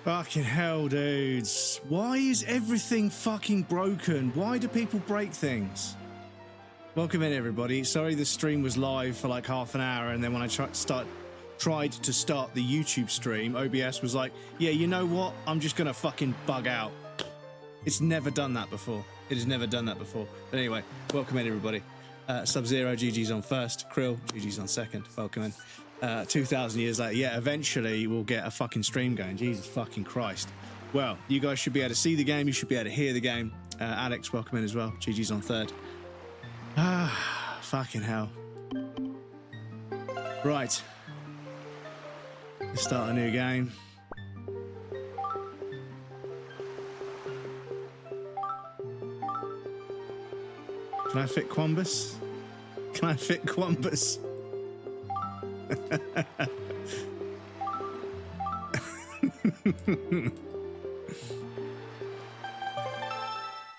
Fucking hell, dudes. Why is everything fucking broken? Why do people break things? Welcome in, everybody. Sorry the stream was live for like half an hour, and then when I tried to start the YouTube stream, OBS was like, yeah, you know what? I'm just going to fucking bug out. It's never done that before. It has never done that before. But anyway, welcome in, everybody. Sub-Zero, GG's on first. Krill, GG's on second. Welcome in. 2,000 years later, yeah, eventually we'll get a fucking stream going. Jesus fucking Christ. Well, you guys should be able to see the game. You should be able to hear the game. Alex, welcome in as well. GG's on third. Ah, fucking hell. Right. Let's start a new game. Can I fit Quambus? Can I fit Quambus?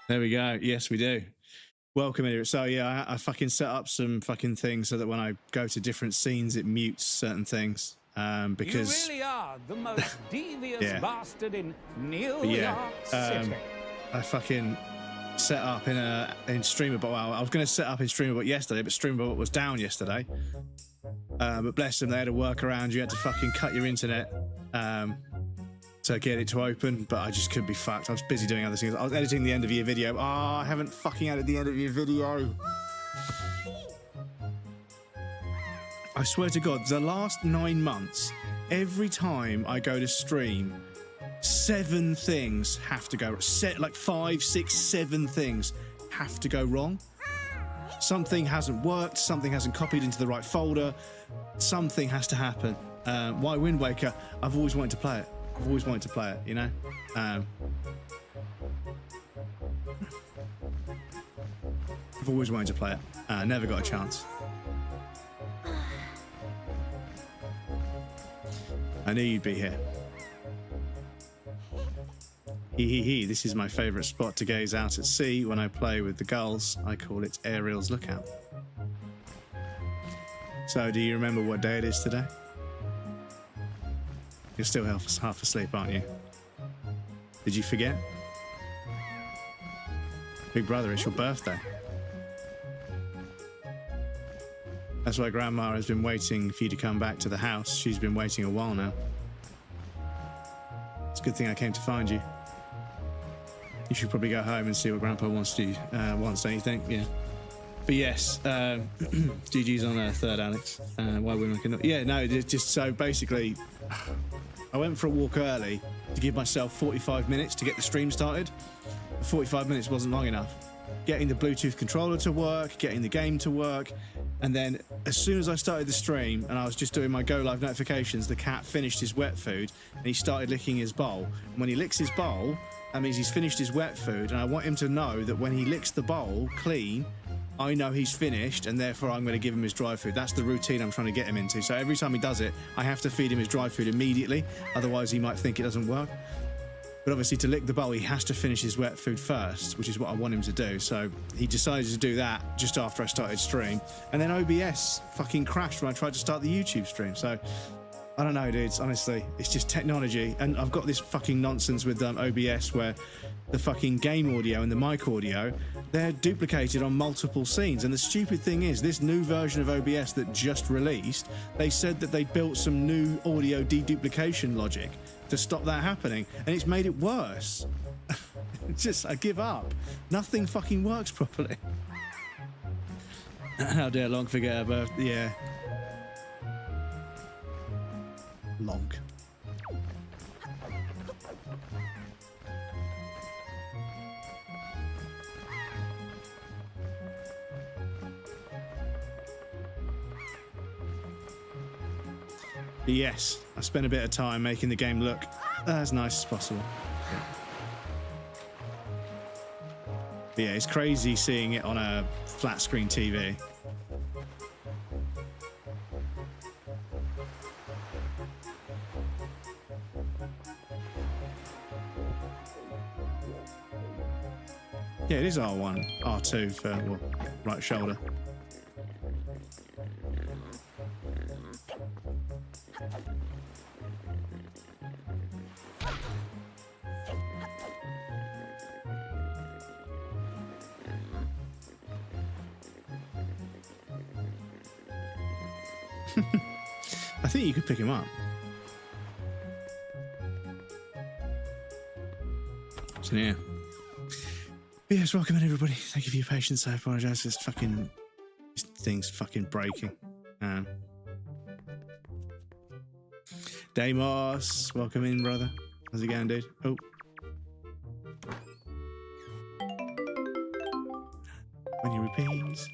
There we go. Yes, we do. Welcome in. So yeah, I fucking set up some fucking things so that when I go to different scenes, it mutes certain things. Because you really are the most devious bastard in New York City. I fucking set up in StreamerBot. Well, I was going to set up in StreamerBot yesterday, but StreamerBot was down yesterday. But bless them, they had a workaround. You had to fucking cut your internet to get it to open, but I just couldn't be fucked. I was busy doing other things. I was editing the end of your video. Oh, I haven't fucking edited the end of your video. I swear to God, the last 9 months, every time I go to stream, 7 things have to go, like 5, 6, 7 things have to go wrong. Something hasn't worked, something hasn't copied into the right folder, something has to happen. Why Wind Waker? I've always wanted to play it. I've always wanted to play it, you know? I've always wanted to play it. Never got a chance. I knew you'd be here. Hee. This is my favourite spot to gaze out at sea when I play with the gulls. I call it Ariel's Lookout. So, do you remember what day it is today? You're still half asleep, aren't you? Did you forget? Big brother, it's your birthday. That's why Grandma has been waiting for you to come back to the house. She's been waiting a while now. It's a good thing I came to find you. You should probably go home and see what Grandpa wants to do. Don't you think? Yeah. But yes, GG's on third, Alex. Why women cannot? Yeah, no, it's just so basically, I went for a walk early to give myself 45 minutes to get the stream started. 45 minutes wasn't long enough. Getting the Bluetooth controller to work, getting the game to work, and then as soon as I started the stream and I was just doing my go live notifications, the cat finished his wet food and he started licking his bowl. And when he licks his bowl, that means he's finished his wet food, and I want him to know that when he licks the bowl clean, I know he's finished, and therefore I'm going to give him his dry food. That's the routine I'm trying to get him into. So every time he does it, I have to feed him his dry food immediately, otherwise he might think it doesn't work. But obviously to lick the bowl, he has to finish his wet food first, which is what I want him to do. So he decided to do that just after I started stream. And then OBS fucking crashed when I tried to start the YouTube stream. So I don't know, dudes, honestly, it's just technology. And I've got this fucking nonsense with OBS where the fucking game audio and the mic audio, they're duplicated on multiple scenes. And the stupid thing is, this new version of OBS that just released, they said that they built some new audio deduplication logic to stop that happening, and it's made it worse. It's just, I give up. Nothing fucking works properly. How dare Long forget her birthday? Yeah. Long. Yes, I spent a bit of time making the game look as nice as possible. But yeah, it's crazy seeing it on a flat screen TV. Yeah, it is R1, R2 for well, right shoulder. I think you could pick him up. So yeah. But yes, welcome in everybody. Thank you for your patience. I apologise. This thing's fucking breaking. Deimos, welcome in, brother. How's it going, dude? Oh. 20 rupees.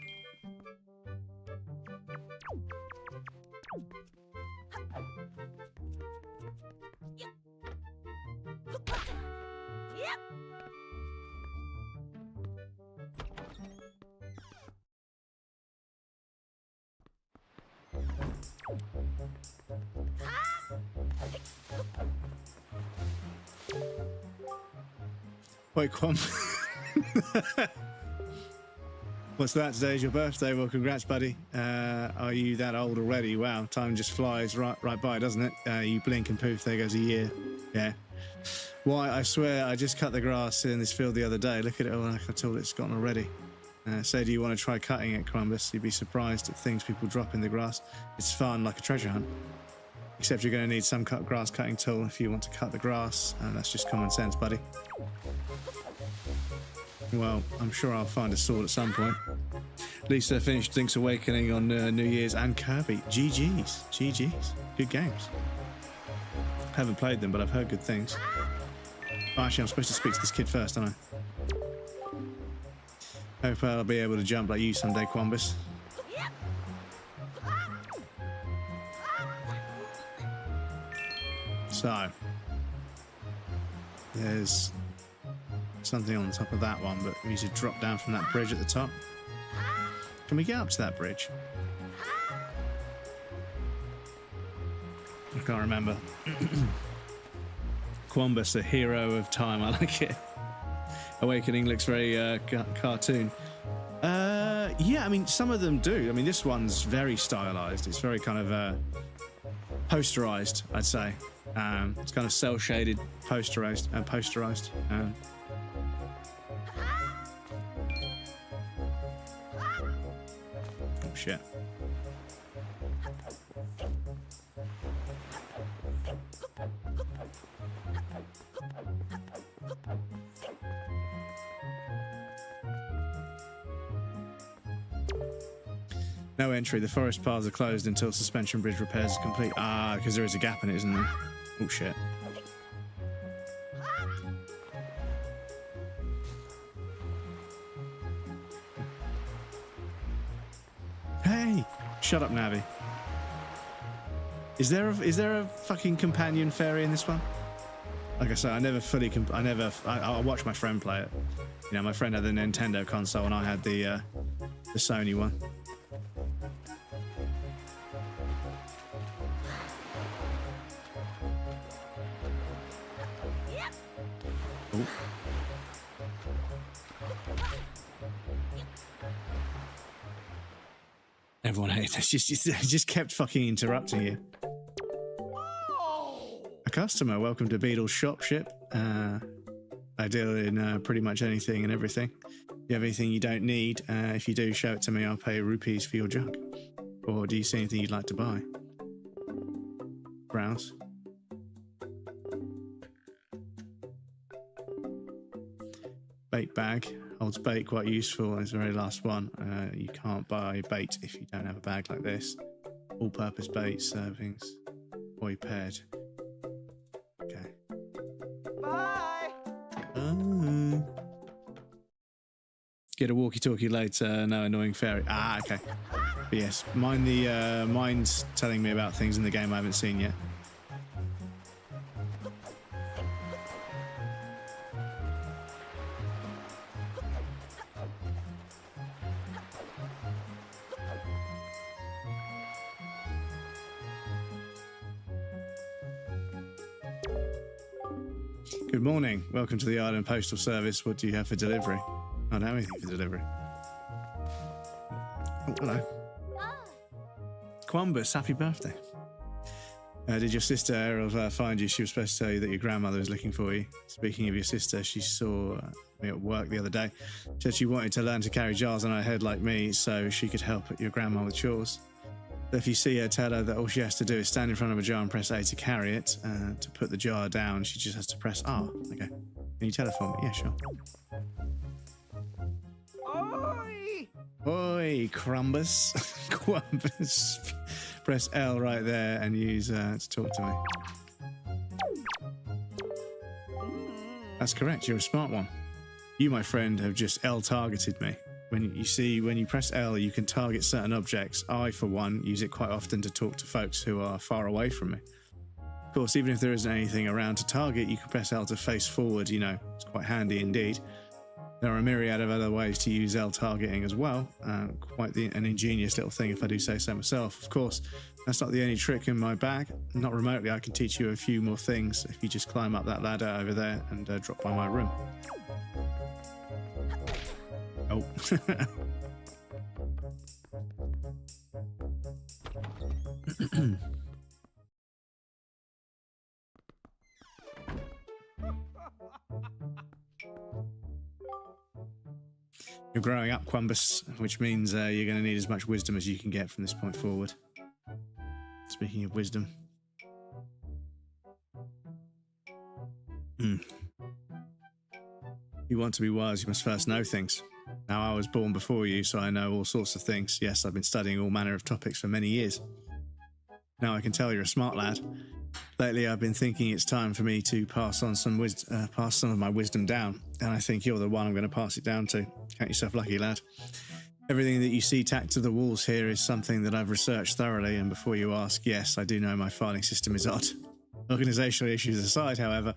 Wait, Quam. What's that? Today's your birthday. Well, congrats, buddy. Are you that old already? Wow, time just flies right by, doesn't it? You blink and poof, there goes a year. Yeah. Why, I swear, I just cut the grass in this field the other day. Look at it all like I told it's gone already. So do you want to try cutting it, Crumbus? You'd be surprised at things people drop in the grass. It's fun, like a treasure hunt. Except you're going to need some grass cutting tool if you want to cut the grass, and that's just common sense, buddy. Well, I'm sure I'll find a sword at some point. Lisa finished Link's Awakening on New Year's, and Kirby. GG's. GG's. Good games. Haven't played them, but I've heard good things. Oh, actually, I'm supposed to speak to this kid first, aren't I? Hope I'll be able to jump like you someday, Quambus. So, there's something on top of that one, but we need to drop down from that bridge at the top. Can we get up to that bridge? I can't remember. Quambus, a hero of time. I like it. Awakening looks very cartoon. Yeah, I mean, some of them do. I mean, this one's very stylized. It's very kind of posterized, I'd say. It's kind of cel-shaded, posterized. Oh shit. No entry. The forest paths are closed until suspension bridge repairs is complete. Ah, because there is a gap in it, isn't there? Oh shit. Hey! Shut up, Navi. Is there a fucking companion fairy in this one? Like I said, I never fully I watched my friend play it. You know, my friend had the Nintendo console and I had the Sony one. Ooh. Everyone hates it. Just kept fucking interrupting you. A customer, welcome to Beadle's shop. I deal in pretty much anything and everything. If you have anything you don't need, if you do, show it to me. I'll pay rupees for your junk. Or do you see anything you'd like to buy? Browse. Bait bag holds bait, quite useful. It's the very last one. You can't buy bait if you don't have a bag like this. All-purpose bait, servings, boy paired. Okay. Bye. Get a walkie-talkie later. No annoying fairy. Ah, okay. But yes, mine's telling me about things in the game I haven't seen yet. Good morning. Welcome to the Island Postal Service. What do you have for delivery? I don't have anything for delivery. Oh, hello. Quambus, happy birthday. Did your sister Errol find you? She was supposed to tell you that your grandmother was looking for you. Speaking of your sister, she saw me at work the other day. Said she wanted to learn to carry jars on her head like me so she could help your grandma with chores. If you see her, tell her that all she has to do is stand in front of a jar and press A to carry it. To put the jar down, she just has to press R. Okay. Can you tell her for me? Yeah, sure. Oi! Oi, Crumbus. Crumbus. Press L right there and use to talk to me. That's correct. You're a smart one. You, my friend, have just L targeted me. When you press L, you can target certain objects. I, for one, use it quite often to talk to folks who are far away from me. Of course, even if there isn't anything around to target, you can press L to face forward. You know, it's quite handy indeed. There are a myriad of other ways to use L targeting as well. Quite an ingenious little thing, if I do say so myself. Of course, that's not the only trick in my bag. Not remotely, I can teach you a few more things if you just climb up that ladder over there and drop by my room. Oh. You're growing up, Quumbus, which means you're going to need as much wisdom as you can get from this point forward. Speaking of wisdom. You want to be wise, you must first know things. Now, I was born before you, so I know all sorts of things. Yes, I've been studying all manner of topics for many years. Now I can tell you're a smart lad. Lately, I've been thinking it's time for me to pass some of my wisdom down, and I think you're the one I'm going to pass it down to. Count yourself lucky, lad. Everything that you see tacked to the walls here is something that I've researched thoroughly, and before you ask, yes, I do know my filing system is odd. Organizational issues aside, however,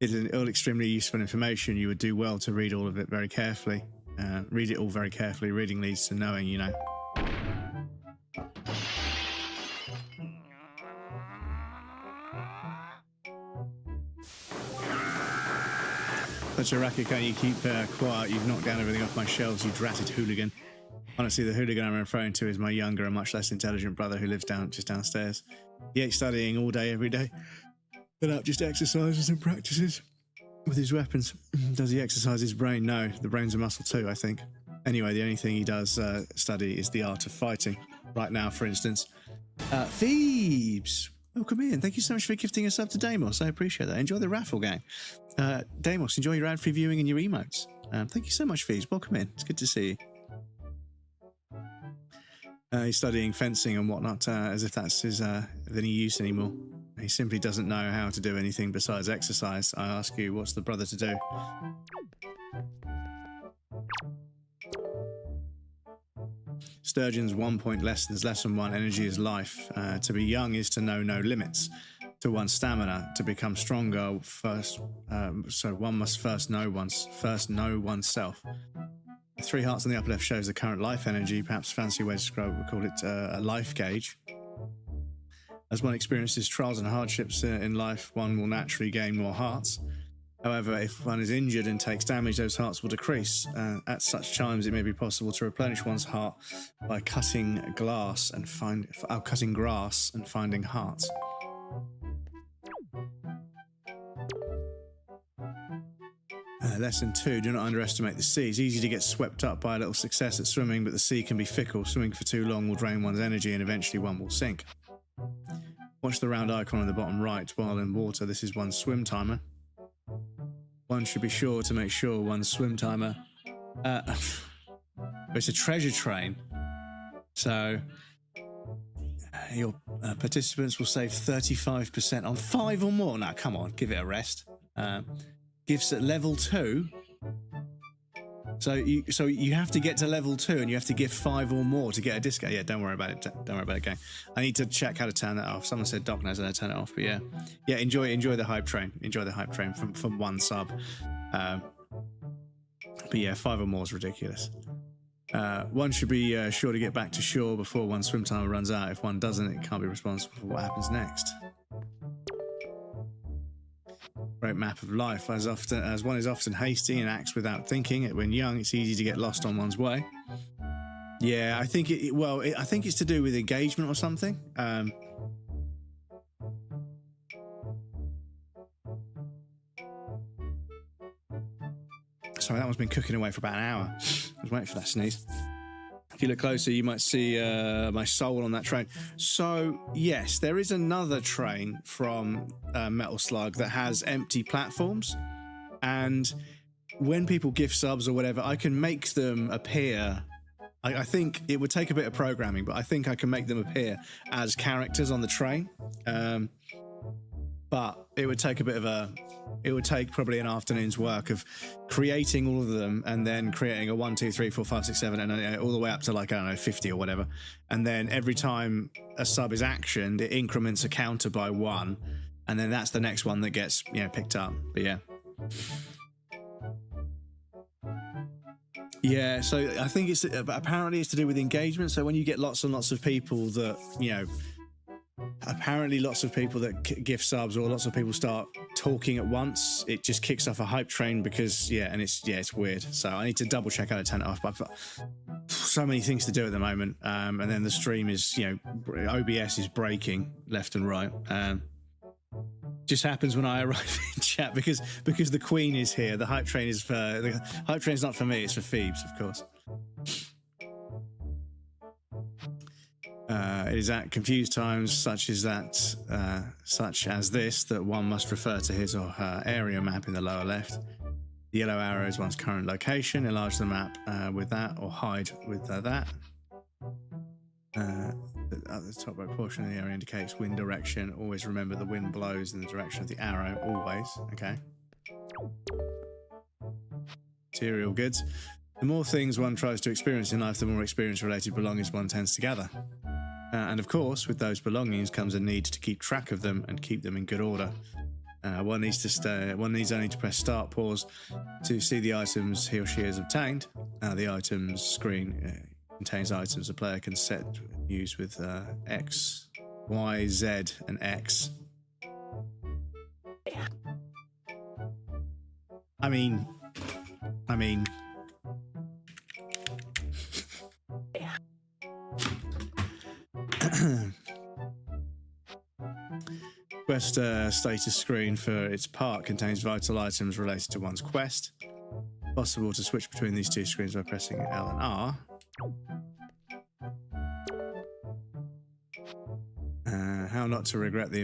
it is all extremely useful information. You would do well to read all of it very carefully. Read it all very carefully. Reading leads to knowing, you know. Such a racket, can't you keep quiet? You've knocked down everything off my shelves, you dratted hooligan. Honestly, the hooligan I'm referring to is my younger and much less intelligent brother who lives just downstairs. He ain't studying all day, every day. Then up just exercises and practices with his weapons. Does he exercise his brain? No, the brain's a muscle too, I think. Anyway, the only thing he does study is the art of fighting. Right now, for instance. Phoebes! Welcome in. Thank you so much for gifting us up to Deimos. I appreciate that. Enjoy the raffle, gang. Deimos, enjoy your ad-free viewing and your emotes. Thank you so much, Phoebes. Welcome in. It's good to see you. He's studying fencing and whatnot, as if that's of any use anymore. He simply doesn't know how to do anything besides exercise. I ask you, what's the brother to do? Sturgeon's 1 point lessons. Lesson 1, energy is life. To be young is to know no limits. To one's stamina, to become stronger first. So one must first know oneself. The 3 hearts on the upper left shows the current life energy. Perhaps fancy way to describe it, we call it a life gauge. As one experiences trials and hardships in life, one will naturally gain more hearts. However, if one is injured and takes damage, those hearts will decrease. At such times, it may be possible to replenish one's heart by cutting grass and finding hearts. Lesson 2, do not underestimate the sea. It's easy to get swept up by a little success at swimming, but the sea can be fickle. Swimming for too long will drain one's energy and eventually one will sink. Watch the round icon on the bottom right while in water. This is one's swim timer. One should be sure to make sure one's swim timer... it's a treasure train. So your participants will save 35% on 5 or more. Now, come on, give it a rest. Gifts at level 2. So you have to get to level 2 and you have to give 5 or more to get a discount. Yeah, don't worry about it. Don't worry about it, gang. I need to check how to turn that off. Someone said Doc knows how to turn it off, but yeah. Enjoy the hype train. Enjoy the hype train from one sub. But yeah, 5 or more is ridiculous. One should be sure to get back to shore before one's swim timer runs out. If one doesn't, it can't be responsible for what happens next. Great map of life. As one is often hasty and acts without thinking, when young, it's easy to get lost on one's way. Yeah, I think I think it's to do with engagement or something. Sorry, that one's been cooking away for about an hour. I was waiting for that sneeze. you look closer, you might see my soul on that train. So, yes, there is another train from Metal Slug that has empty platforms. And when people gift subs or whatever, I can make them appear. I think it would take a bit of programming, but I think I can make them appear as characters on the train. But it would take a bit of it would take probably an afternoon's work of creating all of them and then creating a 1, 2, 3, 4, 5, 6, 7, and all the way up to like, I don't know, 50 or whatever. And then every time a sub is actioned, it increments a counter by 1. And then that's the next one that gets, picked up. But yeah. Yeah, so I think apparently it's to do with engagement. So when you get lots and lots of people that, apparently lots of people that gift subs or lots of people start talking at once, it just kicks off a hype train because, it's weird. So I need to double check how to turn it off. But I've got so many things to do at the moment. And then the stream is, OBS is breaking left and right. Just happens when I arrive in chat because the Queen is here. The hype train is the hype train's not for me, it's for Phoebes, of course. It is at confused times such as this that one must refer to his or her area map in the lower left. The yellow arrow is one's current location. Enlarge the map with that or hide with that. At the top right portion of the area indicates wind direction. Always remember the wind blows in the direction of the arrow, always. Okay. Material goods. The more things one tries to experience in life, the more experience-related belongings one tends to gather. And of course, with those belongings comes a need to keep track of them and keep them in good order. One needs only to press start, pause to see the items he or she has obtained. The items screen contains items a player can set use with X, Y, Z, and X. I mean. Quest status screen for its part contains vital items related to one's quest. Possible to switch between these two screens by pressing L and R. How not to regret the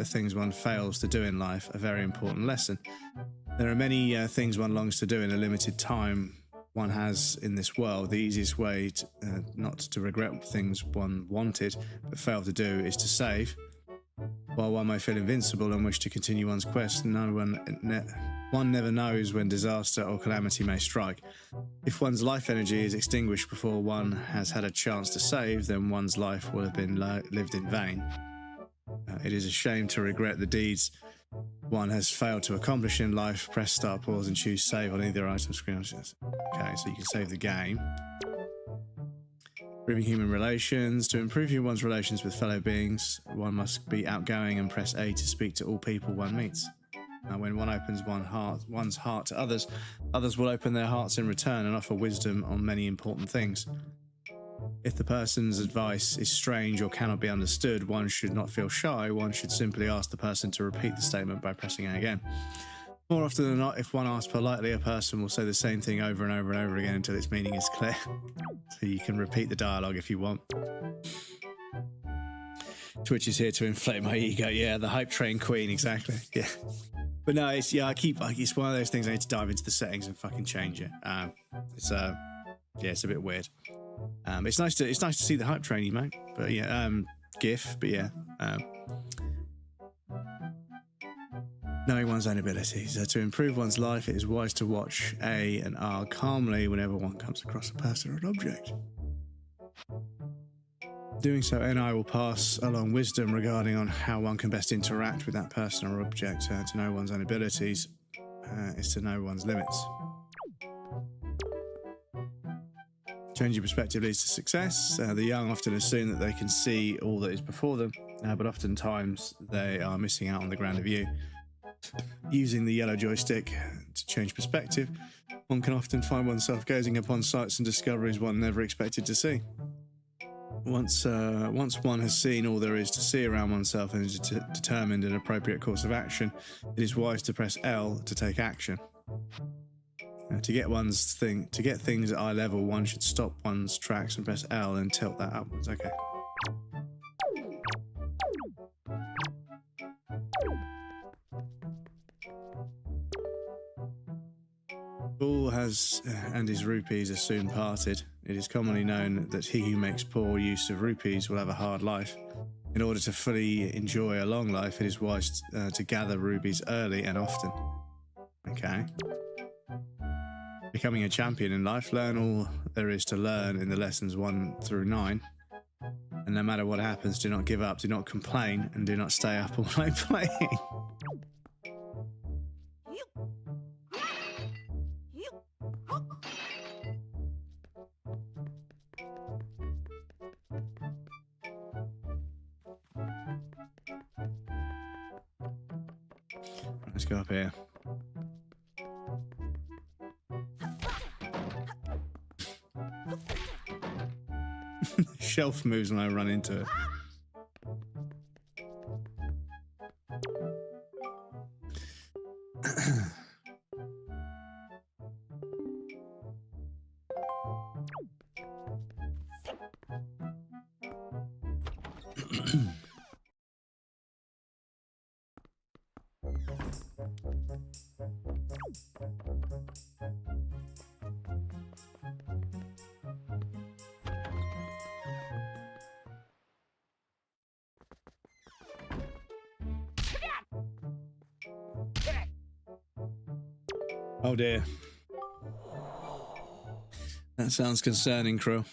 things one fails to do in life, a very important lesson. There are many things one longs to do in a limited time one has in this world. The easiest way not to regret things one wanted but failed to do is to save. While one may feel invincible and wish to continue one's quest, one never knows when disaster or calamity may strike. If one's life energy is extinguished before one has had a chance to save, then one's life will have been lived in vain. It is a shame to regret the deeds one has failed to accomplish in life. Press start, pause, and choose save on either item screen. Okay, so you can save the game. Improving human relations. To improve one's relations with fellow beings, one must be outgoing and press A to speak to all people one meets. When one opens one's heart to others, others will open their hearts in return and offer wisdom on many important things. If the person's advice is strange or cannot be understood, one should not feel shy. One should simply ask the person to repeat the statement by pressing A again. More often than not, if one asks politely, a person will say the same thing over and over and over again until its meaning is clear. So you can repeat the dialogue if you want. Twitch is here to inflate my ego. Yeah, the hype train queen, exactly. Yeah. But no, it's one of those things I need to dive into the settings and fucking change it. It's a bit weird. It's nice to see the hype train emote, but yeah, GIF, but yeah. Knowing one's own abilities. To improve one's life, it is wise to watch A and R calmly whenever one comes across a person or an object. Doing so, NI will pass along wisdom regarding on how one can best interact with that person or object. To know one's own abilities is to know one's limits. Changing perspective leads to success. The young often assume that they can see all that is before them, but oftentimes they are missing out on the grander view. Using the yellow joystick to change perspective, one can often find oneself gazing upon sights and discoveries one never expected to see. Once one has seen all there is to see around oneself and has determined an appropriate course of action, it is wise to press L to take action. To get things at eye level, one should stop one's tracks and press L and tilt that upwards. Okay. Bull and his rupees are soon parted. It is commonly known that he who makes poor use of rupees will have a hard life. In order to fully enjoy a long life, it is wise to gather rubies early and often. Okay. Becoming a champion in life, learn all there is to learn in the lessons 1 through 9. And no matter what happens, do not give up, do not complain, and do not stay up all night playing. Let's go up here. Shelf moves when I run into it. Oh dear. That sounds concerning, Crow.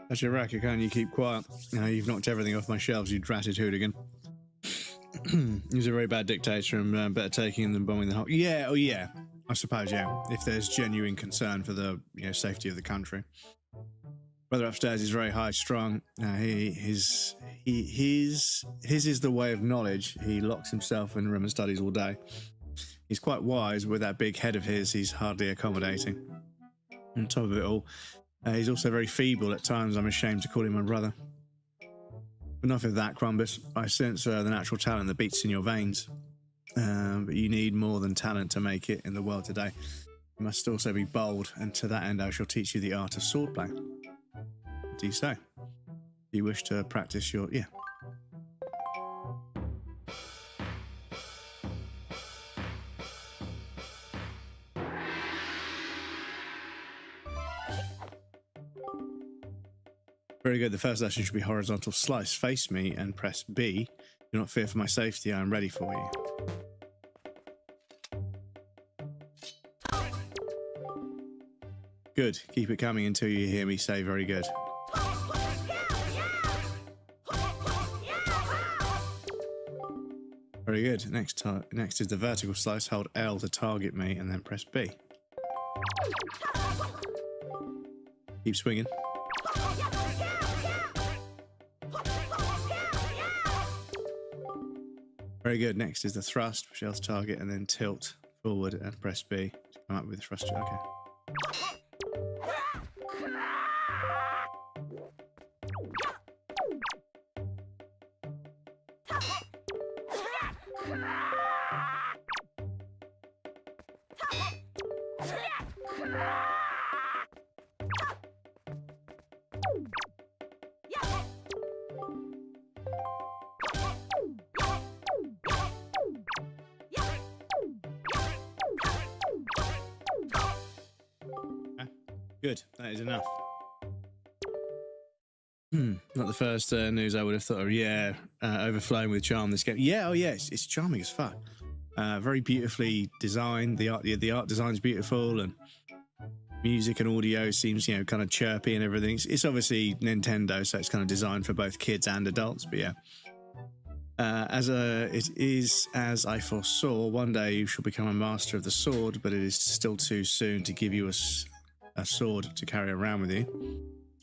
That's your racket, can't you? Keep quiet. You've knocked everything off my shelves, you dratted hooligan. He was a very bad dictator and better taking him than bombing the whole... Yeah, oh yeah. I suppose, yeah. If there's genuine concern for the safety of the country. Brother upstairs is very high-strung. His is the way of knowledge. He locks himself in a room and studies all day. He's quite wise. With that big head of his, he's hardly accommodating. On top of it all, he's also very feeble at times. I'm ashamed to call him my brother. Enough of that, Crumbus. I sense the natural talent that beats in your veins. But you need more than talent to make it in the world today. You must also be bold, and to that end I shall teach you the art of swordplay. What do you say? Do you wish to practice your... Yeah. Very good. The first lesson should be horizontal slice. Face me and press B. Do not fear for my safety. I am ready for you. Good. Keep it coming until you hear me say very good. Very good. Next is the vertical slice. Hold L to target me and then press B. Keep swinging. Very good. Next is the thrust, which else target and then tilt forward and press B to come up with the thrust. Okay. Good, that is enough. Not the first news I would have thought of. Yeah, overflowing with charm, this game. Yeah, oh yeah, it's charming as fuck. Very beautifully designed. The art design's beautiful, and music and audio seems, you know, kind of chirpy and everything. It's obviously Nintendo, so it's kind of designed for both kids and adults. But yeah, it is as I foresaw. One day you shall become a master of the sword, but it is still too soon to give you a sword to carry around with you.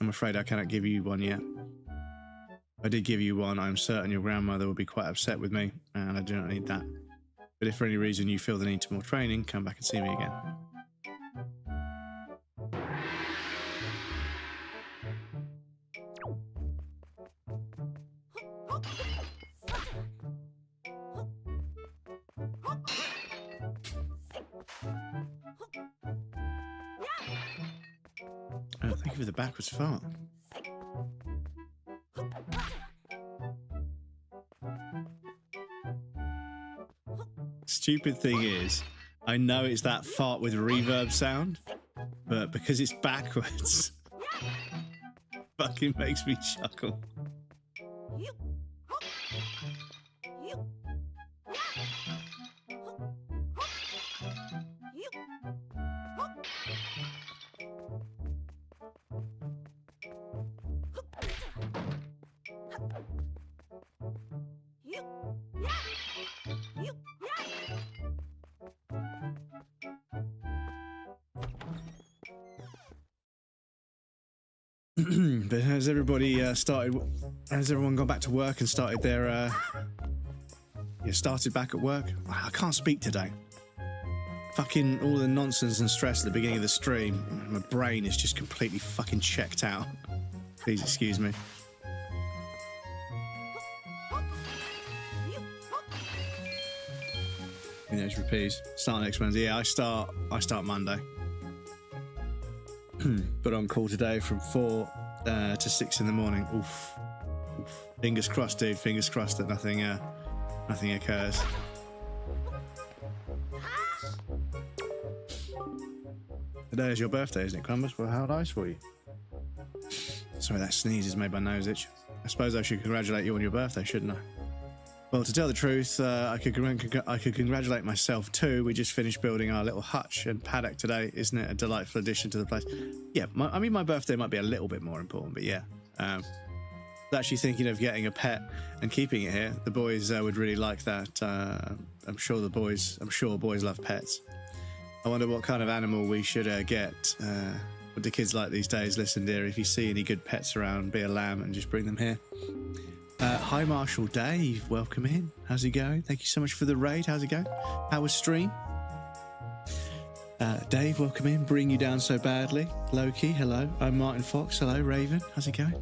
I'm afraid I cannot give you one yet. If I did give you one, I'm certain your grandmother would be quite upset with me, and I do not need that. But if for any reason you feel the need for more training, come back and see me again. Oh, thank you for the backwards fart. Stupid thing is, I know it's that fart with reverb sound, but because it's backwards, fucking makes me chuckle. But has everybody has everyone gone back to work and started their started back at work? I can't speak today. Fucking all the nonsense and stress at the beginning of the stream, my brain is just completely fucking checked out. Please excuse me. Those repeats. Start next Wednesday. Yeah, I start Monday. But on call today from 4 to 6 in the morning. Oof. Fingers crossed, dude. Fingers crossed that nothing occurs. Today is your birthday, isn't it, Crumbus? Well, how nice for you. Sorry, that sneeze has made my nose itch. I suppose I should congratulate you on your birthday, shouldn't I? Well, to tell the truth, I could congratulate myself too. We just finished building our little hutch and paddock today. Isn't it a delightful addition to the place? Yeah, I mean, my birthday might be a little bit more important, but yeah. Actually thinking of getting a pet and keeping it here. The boys would really like that. I'm sure boys love pets. I wonder what kind of animal we should get. What do kids like these days? Listen, dear, if you see any good pets around, be a lamb and just bring them here. Hi, Marshall Dave. Welcome in. How's it going? Thank you so much for the raid. How's it going? How was stream? Dave, welcome in. Bring you down so badly. Loki, hello. I'm Martin Fox. Hello, Raven. How's it going?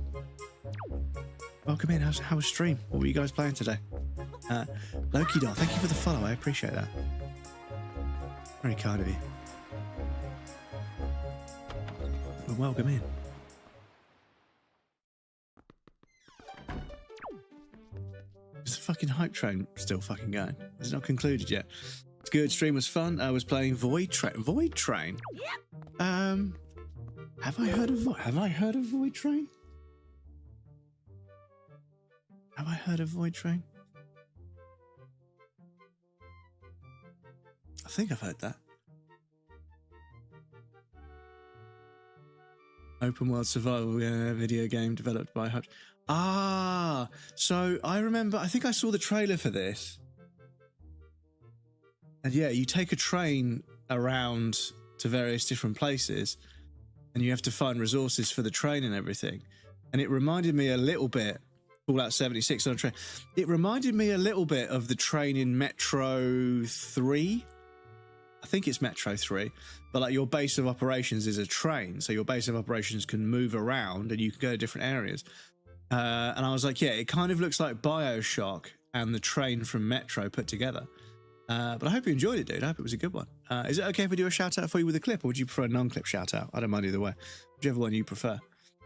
Welcome in. How was stream? What were you guys playing today? Loki doll, thank you for the follow. I appreciate that. Very kind of you. Well, welcome in. Is the fucking hype train still fucking going? It's not concluded yet. It's good. Stream was fun. I was playing Void Train. Void Train? Have I heard of Void Train? Have I heard of Void Train? I think I've heard that. Open world survival video game developed by Hutch. Ah, so I remember, I think I saw the trailer for this. And yeah, you take a train around to various different places and you have to find resources for the train and everything. And it reminded me a little bit, Fallout 76 on a train. It reminded me a little bit of the train in Metro 3. I think it's Metro 3, but like your base of operations is a train. So your base of operations can move around and you can go to different areas. And I was like, yeah, it kind of looks like BioShock and the train from Metro put together. But I hope you enjoyed it, dude. I hope it was a good one. Is it okay if we do a shout out for you with a clip, or would you prefer a non-clip shout out? I don't mind either way. Whichever one you prefer.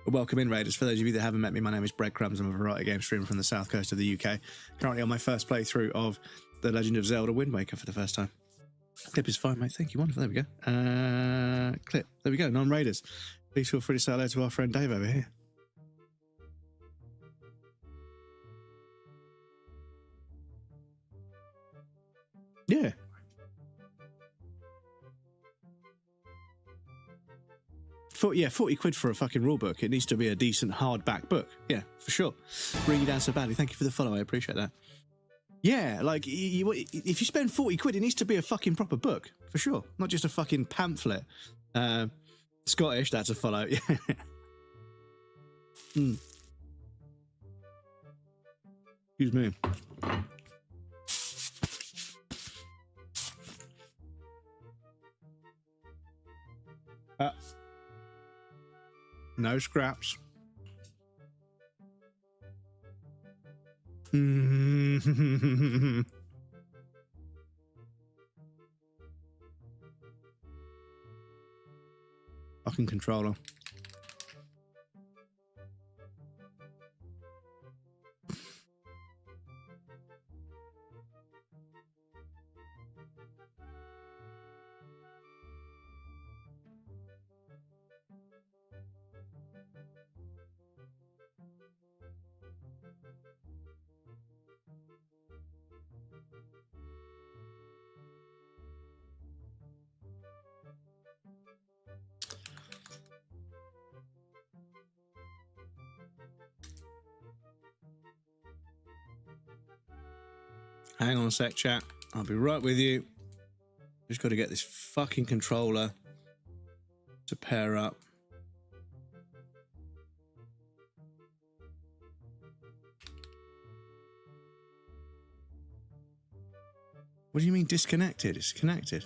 But welcome in, Raiders. For those of you that haven't met me, my name is Breadcrumbs. I'm a variety game streamer from the south coast of the UK. Currently on my first playthrough of The Legend of Zelda Wind Waker for the first time. Clip is fine, mate. Thank you. Wonderful. There we go. Clip. There we go. Non-Raiders. Please feel free to say hello to our friend Dave over here. Yeah. Yeah, 40 quid for a fucking rule book. It needs to be a decent hardback book. Yeah, for sure. Bring you down so badly. Thank you for the follow. I appreciate that. Yeah, like, if you spend 40 quid, it needs to be a fucking proper book, for sure. Not just a fucking pamphlet. Scottish, that's a follow. Excuse me. No scraps. Fucking controller. Hang on a sec, chat. I'll be right with you. Just got to get this fucking controller to pair up. What do you mean disconnected? It's connected.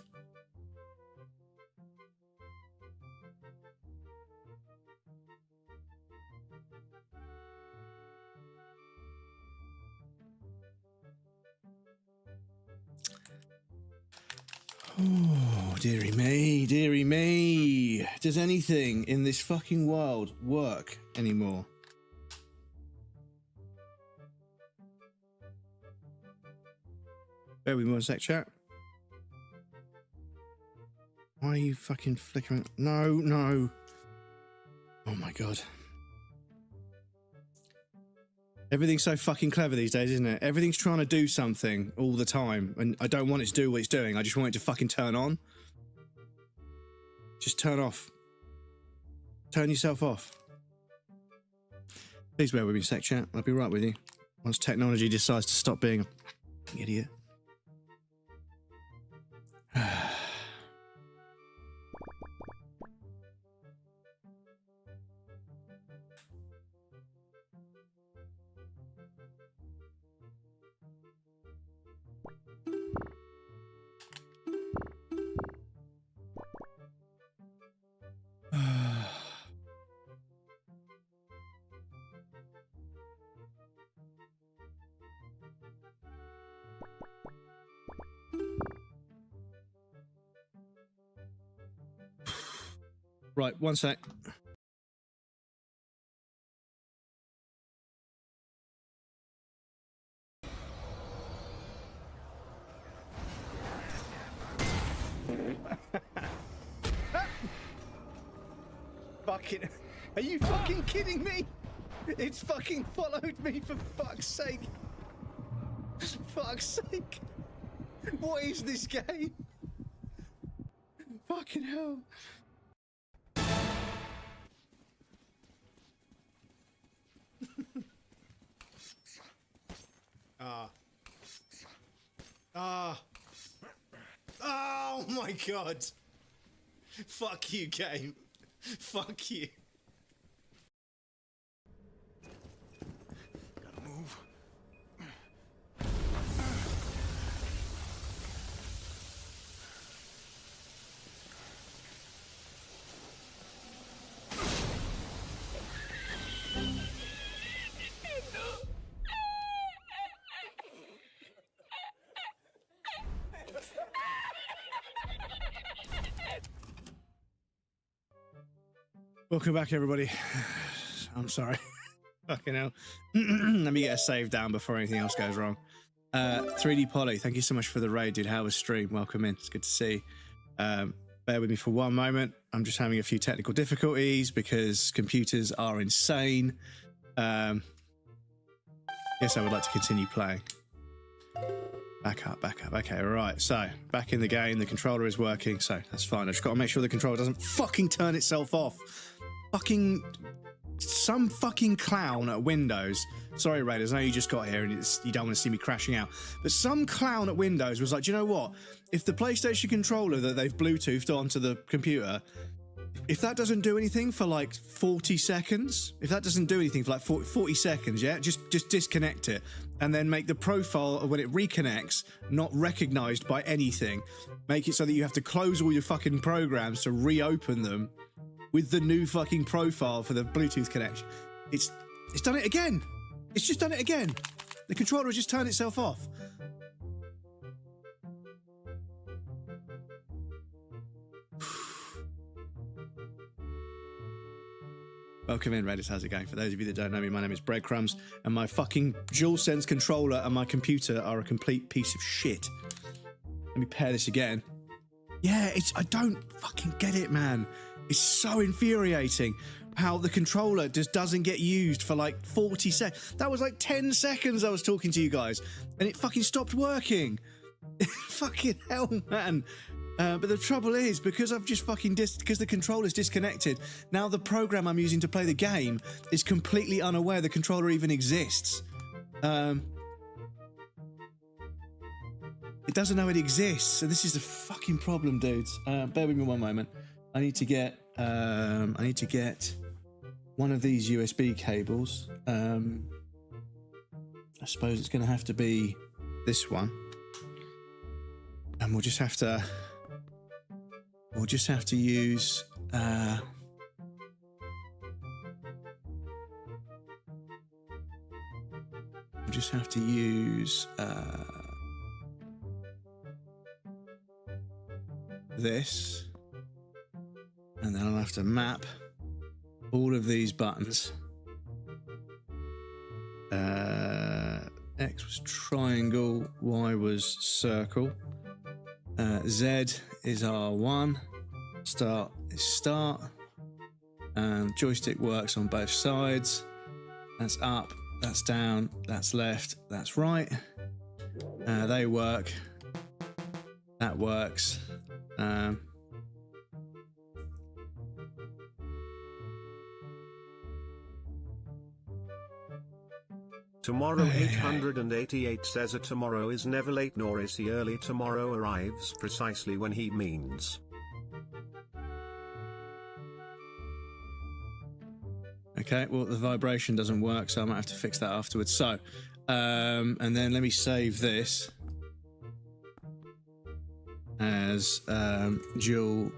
Oh, dearie me, dearie me. Does anything in this fucking world work anymore? Bear with me one sec, chat. Why are you fucking flickering? No, no. Oh my God. Everything's so fucking clever these days, isn't it? Everything's trying to do something all the time, and I don't want it to do what it's doing. I just want it to fucking turn on. Just turn off. Turn yourself off. Please bear with me a sec, chat. I'll be right with you. Once technology decides to stop being an idiot. Right, one sec. Fucking, are you fucking kidding me? It's fucking followed me, for fuck's sake. Fuck's sake. What is this game? Fucking hell. Oh my God. Fuck you, game. Fuck you. Gotta move. Welcome back, everybody. I'm sorry. Fucking hell. Let me get a save down before anything else goes wrong. 3D Polly, thank you so much for the raid, dude. How was stream? Welcome in. It's good to see. Bear with me for one moment. I'm just having a few technical difficulties because computers are insane. Yes, I would like to continue playing. Back up. Okay, right. So, back in the game. The controller is working, so that's fine. I just got to make sure the controller doesn't fucking turn itself off. Some fucking clown at Windows. Sorry, Raiders, I know you just got here and you don't want to see me crashing out. But some clown at Windows was like, do you know what? If the PlayStation controller that they've Bluetoothed onto the computer, if that doesn't do anything for like 40 seconds, if that doesn't do anything for like 40 seconds, yeah, just disconnect it and then make the profile when it reconnects not recognized by anything. Make it so that you have to close all your fucking programs to reopen them with the new fucking profile for the Bluetooth connection. It's done it again. It's just done it again. The controller has just turned itself off. Welcome in, Reddit. How's it going? For those of you that don't know me, my name is Breadcrumbs, and my fucking DualSense controller and my computer are a complete piece of shit. Let me pair this again. Yeah, I don't fucking get it, man. It's so infuriating how the controller just doesn't get used for like 40 seconds. That was like 10 seconds I was talking to you guys, and it fucking stopped working. Fucking hell, man. But the trouble is, because I've just fucking because the controller's disconnected, now the program I'm using to play the game is completely unaware the controller even exists. It doesn't know it exists, so this is a fucking problem, dudes. Bear with me one moment. I need to get one of these USB cables. I suppose it's going to have to be this one, and we'll just have to use this, and then I'll have to map all of these buttons. X was triangle, Y was circle, Z is R1, start is start, joystick works on both sides. That's up, that's down, that's left, that's right. They work, that works. Tomorrow 888 says a tomorrow is never late, nor is he early. Tomorrow arrives precisely when he means. Okay, well, the vibration doesn't work, so I might have to fix that afterwards. So, and then let me save this as dual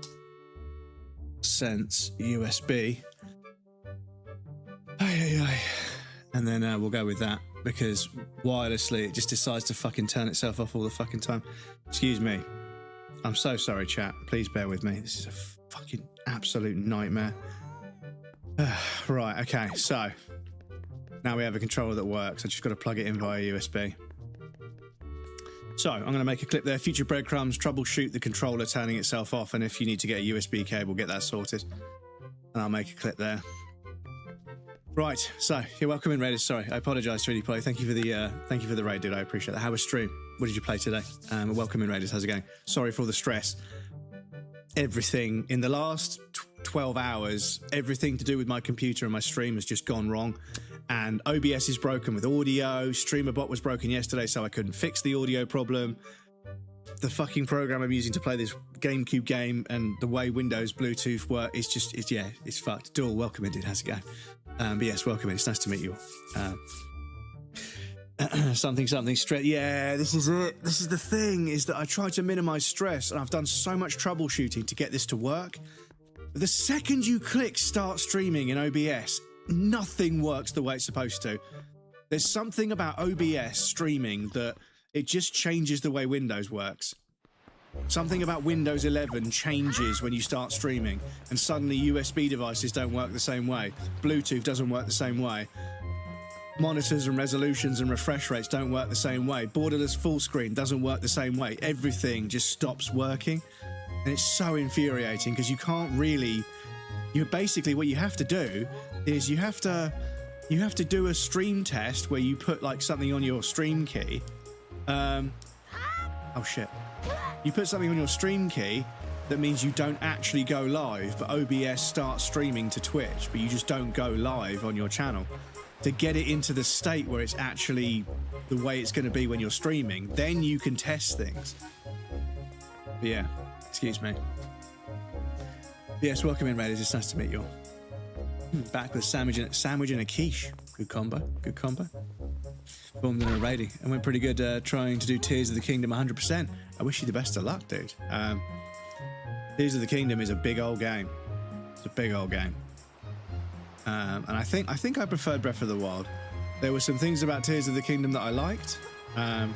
sense USB. And then we'll go with that, because wirelessly it just decides to fucking turn itself off all the fucking time. Excuse me. I'm so sorry, chat. Please bear with me. This is a fucking absolute nightmare. Right, okay, so now we have a controller that works. I just got to plug it in via USB. So I'm going to make a clip there. Future Breadcrumbs, troubleshoot the controller turning itself off, and if you need to get a USB cable, get that sorted. And I'll make a clip there. Right, so you're welcome in, Raiders. Sorry, I apologise, 3D Play. Thank you for the raid, dude. I appreciate that. How was stream? What did you play today? Welcome in, Raiders. How's it going? Sorry for all the stress. Everything in the last 12 hours, everything to do with my computer and my stream has just gone wrong. And OBS is broken with audio. StreamerBot was broken yesterday, so I couldn't fix the audio problem. The fucking program I'm using to play this GameCube game and the way Windows Bluetooth work, it's fucked. Dual, welcome in, dude. How's it going? But yes, welcome in. It's nice to meet you all. Something stress. Yeah, this is it. This is the thing, is that I try to minimize stress, and I've done so much troubleshooting to get this to work. But the second you click start streaming in OBS, nothing works the way it's supposed to. There's something about OBS streaming that it just changes the way Windows works. Something about Windows 11 changes when you start streaming, and suddenly USB devices don't work the same way. Bluetooth doesn't work the same way. Monitors and resolutions and refresh rates don't work the same way. Borderless full screen doesn't work the same way. Everything just stops working. And it's so infuriating, because you can't really... Basically, what you have to do is you have to do a stream test where you put like something on your stream key. Oh shit. You put something on your stream key that means you don't actually go live, but OBS starts streaming to Twitch, but you just don't go live on your channel. To get it into the state where it's actually the way it's going to be when you're streaming, then you can test things. But yeah, excuse me. Yes, welcome in, Raiders. It's nice to meet you all. Back with sandwich and a quiche. Good combo. Good combo. Formed in a raiding and went pretty good trying to do Tears of the Kingdom 100%. I wish you the best of luck, dude. Tears of the Kingdom is a big old game. It's a big old game. And I think I preferred Breath of the Wild. There were some things about Tears of the Kingdom that I liked. Yeah,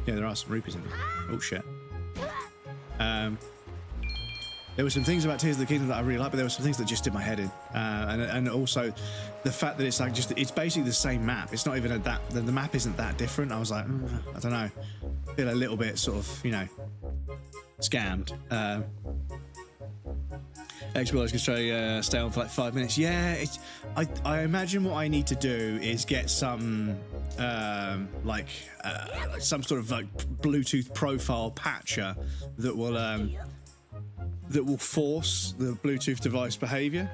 there are some rupees in there. Oh shit. There were some things about Tears of the Kingdom that I really liked, but there were some things that just did my head in. And also the fact that it's like it's basically the same map. It's not even the map isn't that different. I was like, I don't know. I feel a little bit sort of, you know, scammed. Xbox can stay on for like 5 minutes. Yeah, I imagine what I need to do is get some some sort of like Bluetooth profile patcher that will force the Bluetooth device behavior,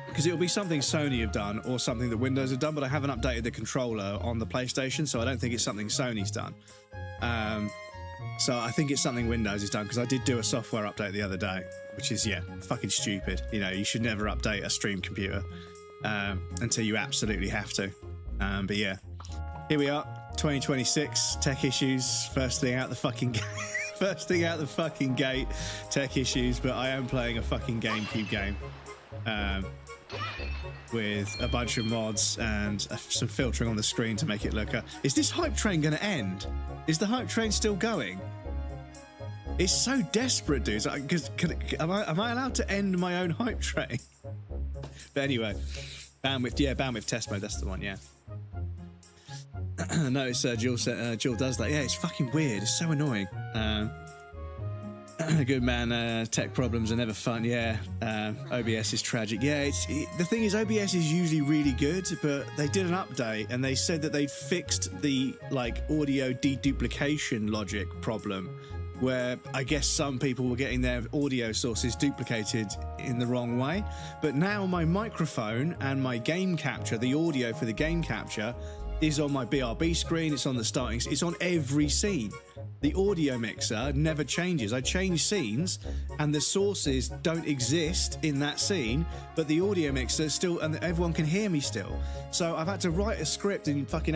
because it'll be something Sony have done or something that Windows have done, but I haven't updated the controller on the PlayStation, so I don't think it's something Sony's done. So I think it's something Windows has done, because I did do a software update the other day, which is, yeah, fucking stupid. You know, you should never update a stream computer until you absolutely have to. But yeah, here we are, 2026, tech issues, first thing out the fucking gate. First thing out the fucking gate, tech issues, but I am playing a fucking GameCube game with a bunch of mods and some filtering on the screen to make it look... Is this hype train going to end? Is the hype train still going? It's so desperate, dudes. Am I allowed to end my own hype train? But anyway, bandwidth test mode, that's the one, yeah. Notice Jill does that. Yeah, it's fucking weird. It's so annoying. Good man, tech problems are never fun. Yeah, OBS is tragic. Yeah, the thing is, OBS is usually really good, but they did an update and they said that they'd fixed the like audio deduplication logic problem, where I guess some people were getting their audio sources duplicated in the wrong way. But now my microphone and my game capture, the audio for the game capture, is on my BRB screen, it's on the starting, it's on every scene. The audio mixer never changes. I change scenes and the sources don't exist in that scene, but the audio mixer still, and everyone can hear me still. So I've had to write a script in fucking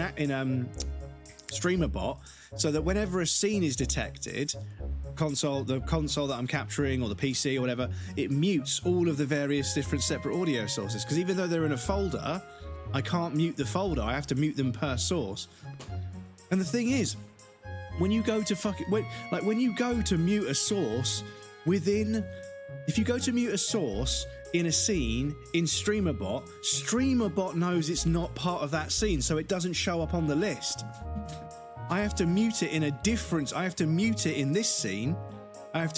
StreamerBot, so that whenever a scene is detected, the console that I'm capturing or the PC or whatever, it mutes all of the various different separate audio sources. Because even though they're in a folder, I can't mute the folder. I have to mute them per source. And the thing is, when you go to when you go to mute a source if you go to mute a source in a scene in StreamerBot knows it's not part of that scene, so it doesn't show up on the list. I have to mute it I have to mute it in this scene. I have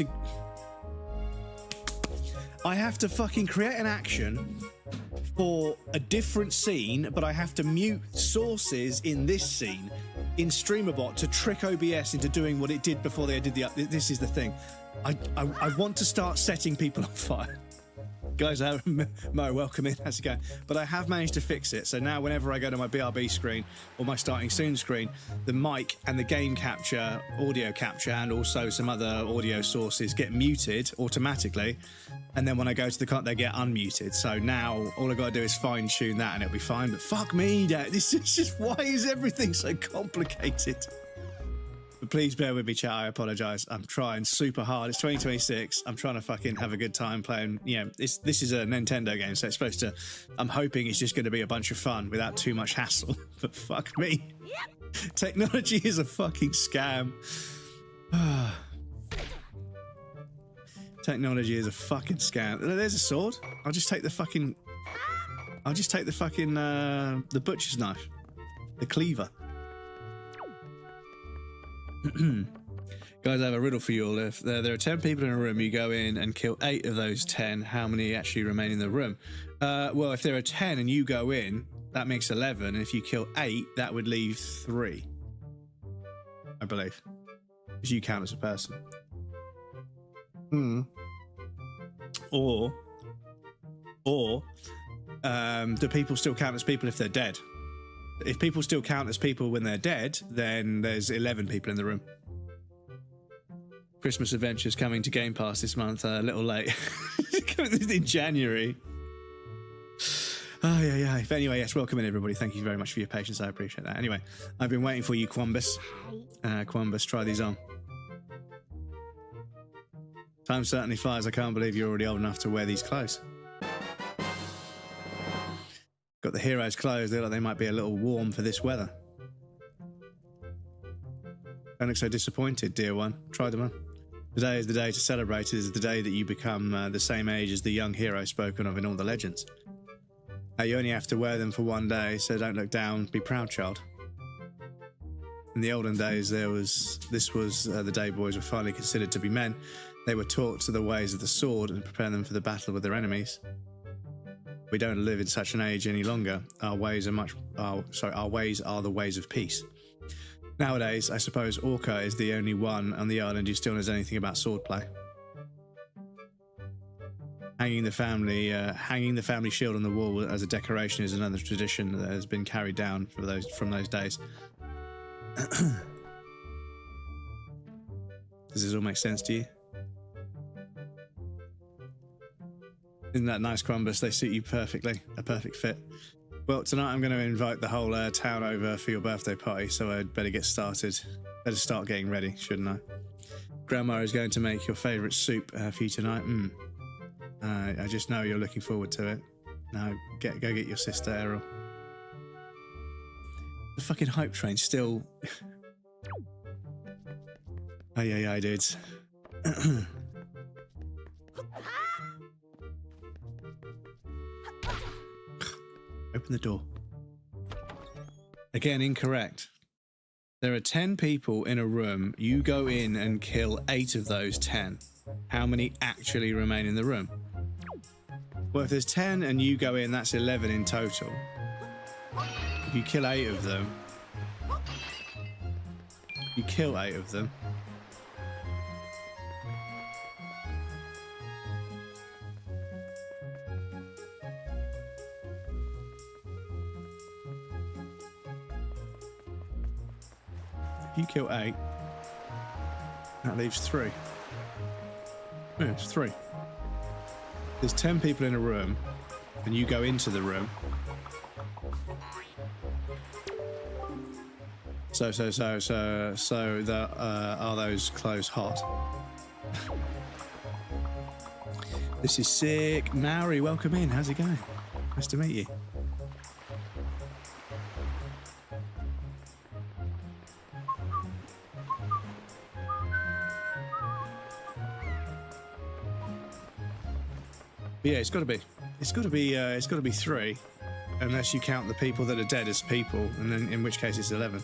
to fucking create an action for a different scene, but I have to mute sources in this scene in StreamerBot to trick OBS into doing what it did before they did the update. This is the thing. I want to start setting people on fire. Guys, Mo, welcome in. How's it going? But I have managed to fix it. So now whenever I go to my BRB screen or my starting soon screen, the mic and the game capture, audio capture, and also some other audio sources get muted automatically. And then when I go to the cut, they get unmuted. So now all I got to do is fine tune that and it'll be fine. But fuck me, Dad. This is just, why is everything so complicated? But please bear with me, chat. I apologize. I'm trying super hard. It's 2026. I'm trying to fucking have a good time playing. You know, this is a Nintendo game, so it's supposed to. I'm hoping it's just going to be a bunch of fun without too much hassle. But fuck me, technology is a fucking scam. Technology is a fucking scam. There's a sword. I'll just take the fucking. The butcher's knife, the cleaver. Guys, I have a riddle for you all. If there are 10 people in a room, you go in and kill 8 of those 10, how many actually remain in the room? Well, if there are 10 and you go in, that makes 11. And if you kill 8, that would leave 3. I believe. Because you count as a person. Or do people still count as people if they're dead? If people still count as people when they're dead, then there's 11 people in the room. Christmas Adventures coming to Game Pass this month, a little late. In January. Oh, yeah. But anyway, yes, welcome in, everybody. Thank you very much for your patience. I appreciate that. Anyway, I've been waiting for you, Quambus. Quambus, try these on. Time certainly flies. I can't believe you're already old enough to wear these clothes. Got the heroes' clothes. They look like they might be a little warm for this weather. Don't look so disappointed, dear one. Try them on. Today is the day to celebrate. It is the day that you become the same age as the young hero spoken of in all the legends. You only have to wear them for one day, so don't look down. Be proud, child. In the olden days, this was the day boys were finally considered to be men. They were taught to the ways of the sword and prepare them for the battle with their enemies. We don't live in such an age any longer. Our ways are the ways of peace. Nowadays, I suppose Orca is the only one on the island who still knows anything about swordplay. Hanging the family shield on the wall as a decoration is another tradition that has been carried down from those days. Does this all make sense to you? Isn't that nice, Crumbus? They suit you perfectly. A perfect fit. Well, tonight I'm going to invite the whole town over for your birthday party, so I'd better get started. Better start getting ready, shouldn't I? Grandma is going to make your favourite soup for you tonight. I just know you're looking forward to it. Now, go get your sister, Errol. The fucking hype train still... Oh, yeah, dudes. Open the door. Again, incorrect. There are 10 people in a room. You go in and kill 8 of those 10. How many actually remain in the room? Well, if there's 10 and you go in, that's 11 in total. If you kill 8 of them... You kill 8 of them... If you kill 8, that leaves 3. Yeah, it's 3. There's 10 people in a room, and you go into the room. So are those clothes hot? This is sick. Maori, welcome in. How's it going? Nice to meet you. Yeah, it's got to be 3, unless you count the people that are dead as people, and then in which case it's 11.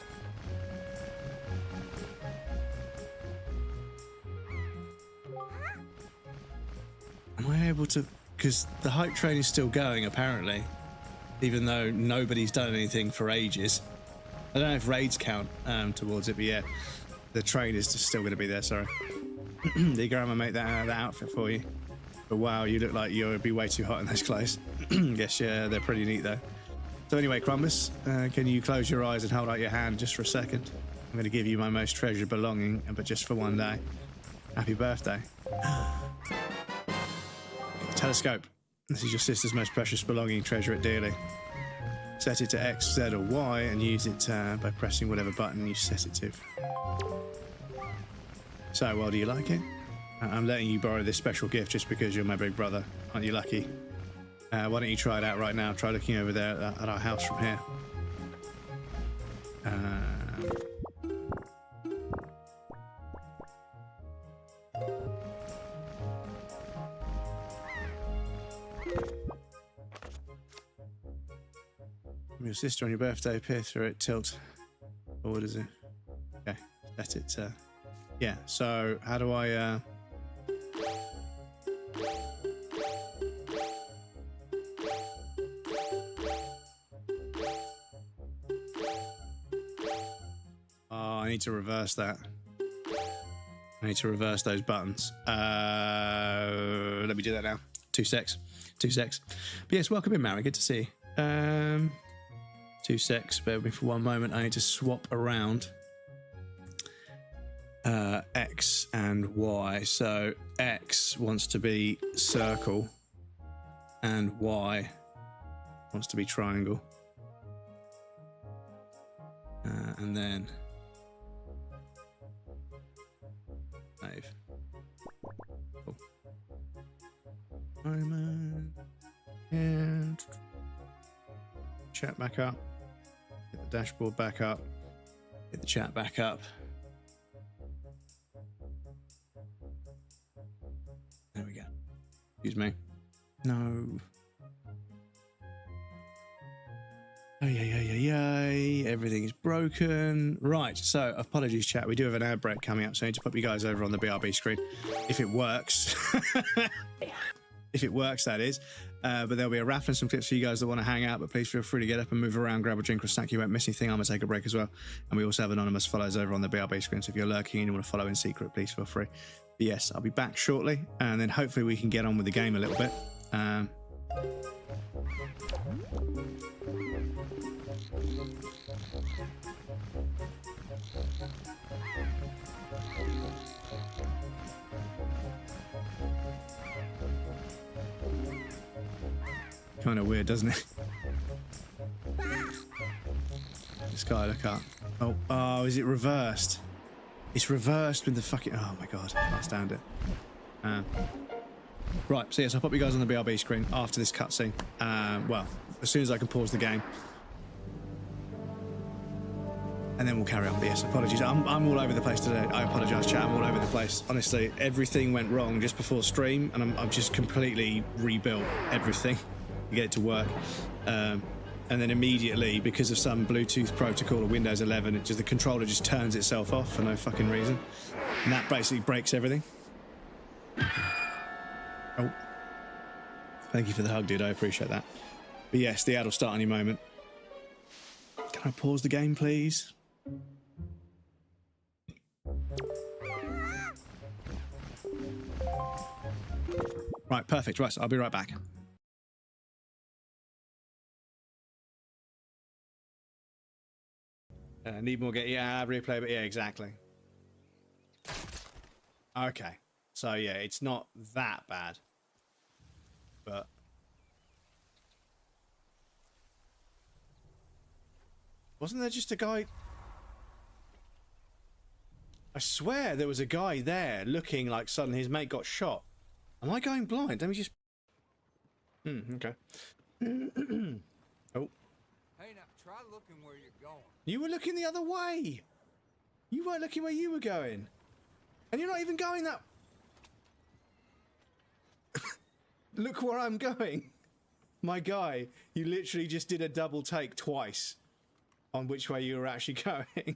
Am I able to? Because the hype train is still going, apparently, even though nobody's done anything for ages. I don't know if raids count towards it, but yeah, the train is just still going to be there. Sorry, the grandma make that outfit for you. But wow, you look like you'll be way too hot in those clothes. Guess, yeah, they're pretty neat, though. So anyway, Crumbus, can you close your eyes and hold out your hand just for a second? I'm going to give you my most treasured belonging, but just for one day. Happy birthday. Telescope. This is your sister's most precious belonging. Treasure it dearly. Set it to X, Z, or Y, and use it by pressing whatever button you set it to. So, well, do you like it? I'm letting you borrow this special gift just because you're my big brother. Aren't you lucky? Why don't you try it out right now? Try looking over there at our house from here. Your sister on your birthday appear through it, tilt. Or what is it? Okay, let it. Yeah, so how do I... I need to reverse that. I need to reverse those buttons. Let me do that now. 2 secs. 2 secs. But yes, welcome in, Mary. Good to see you. 2 secs. Bear with me for one moment. I need to swap around X and Y. So X wants to be circle and Y wants to be triangle. And then save. Cool. Moment. And chat back up. Get the dashboard back up. Get the chat back up. There we go. Excuse me. No. Everything is broken. Right, so apologies, chat. We do have an ad break coming up, so I need to put you guys over on the BRB screen. If it works. If it works, that is. But there'll be a raffle and some clips for you guys that want to hang out, but please feel free to get up and move around, grab a drink or a snack. You won't miss anything. I'm going to take a break as well. And we also have anonymous follows over on the BRB screen, so if you're lurking and you want to follow in secret, please feel free. But yes, I'll be back shortly, and then hopefully we can get on with the game a little bit. Kind of weird, doesn't it? This guy, look up. Oh, is it reversed? It's reversed with the fucking... Oh my god, I can't stand it. Right, so yes, I'll pop you guys on the BRB screen after this cutscene. Well, as soon as I can pause the game. And then we'll carry on. But yes, apologies. I'm all over the place today. I apologise, chat. I'm all over the place. Honestly, everything went wrong just before stream, and I've just completely rebuilt everything to get it to work. And then immediately, because of some Bluetooth protocol or Windows 11, the controller just turns itself off for no fucking reason. And that basically breaks everything. Oh. Thank you for the hug, dude. I appreciate that. But yes, the ad will start any moment. Can I pause the game, please? Right, perfect. Right, so I'll be right back. Need more replay, but yeah, exactly. Okay, so yeah, it's not that bad, but wasn't there just a guy? I swear there was a guy there looking like suddenly his mate got shot. Am I going blind? Let me just... okay. Oh. Hey, now, try looking where you're going. You were looking the other way. You weren't looking where you were going. And you're not even going that... Look where I'm going. My guy, you literally just did a double take twice on which way you were actually going.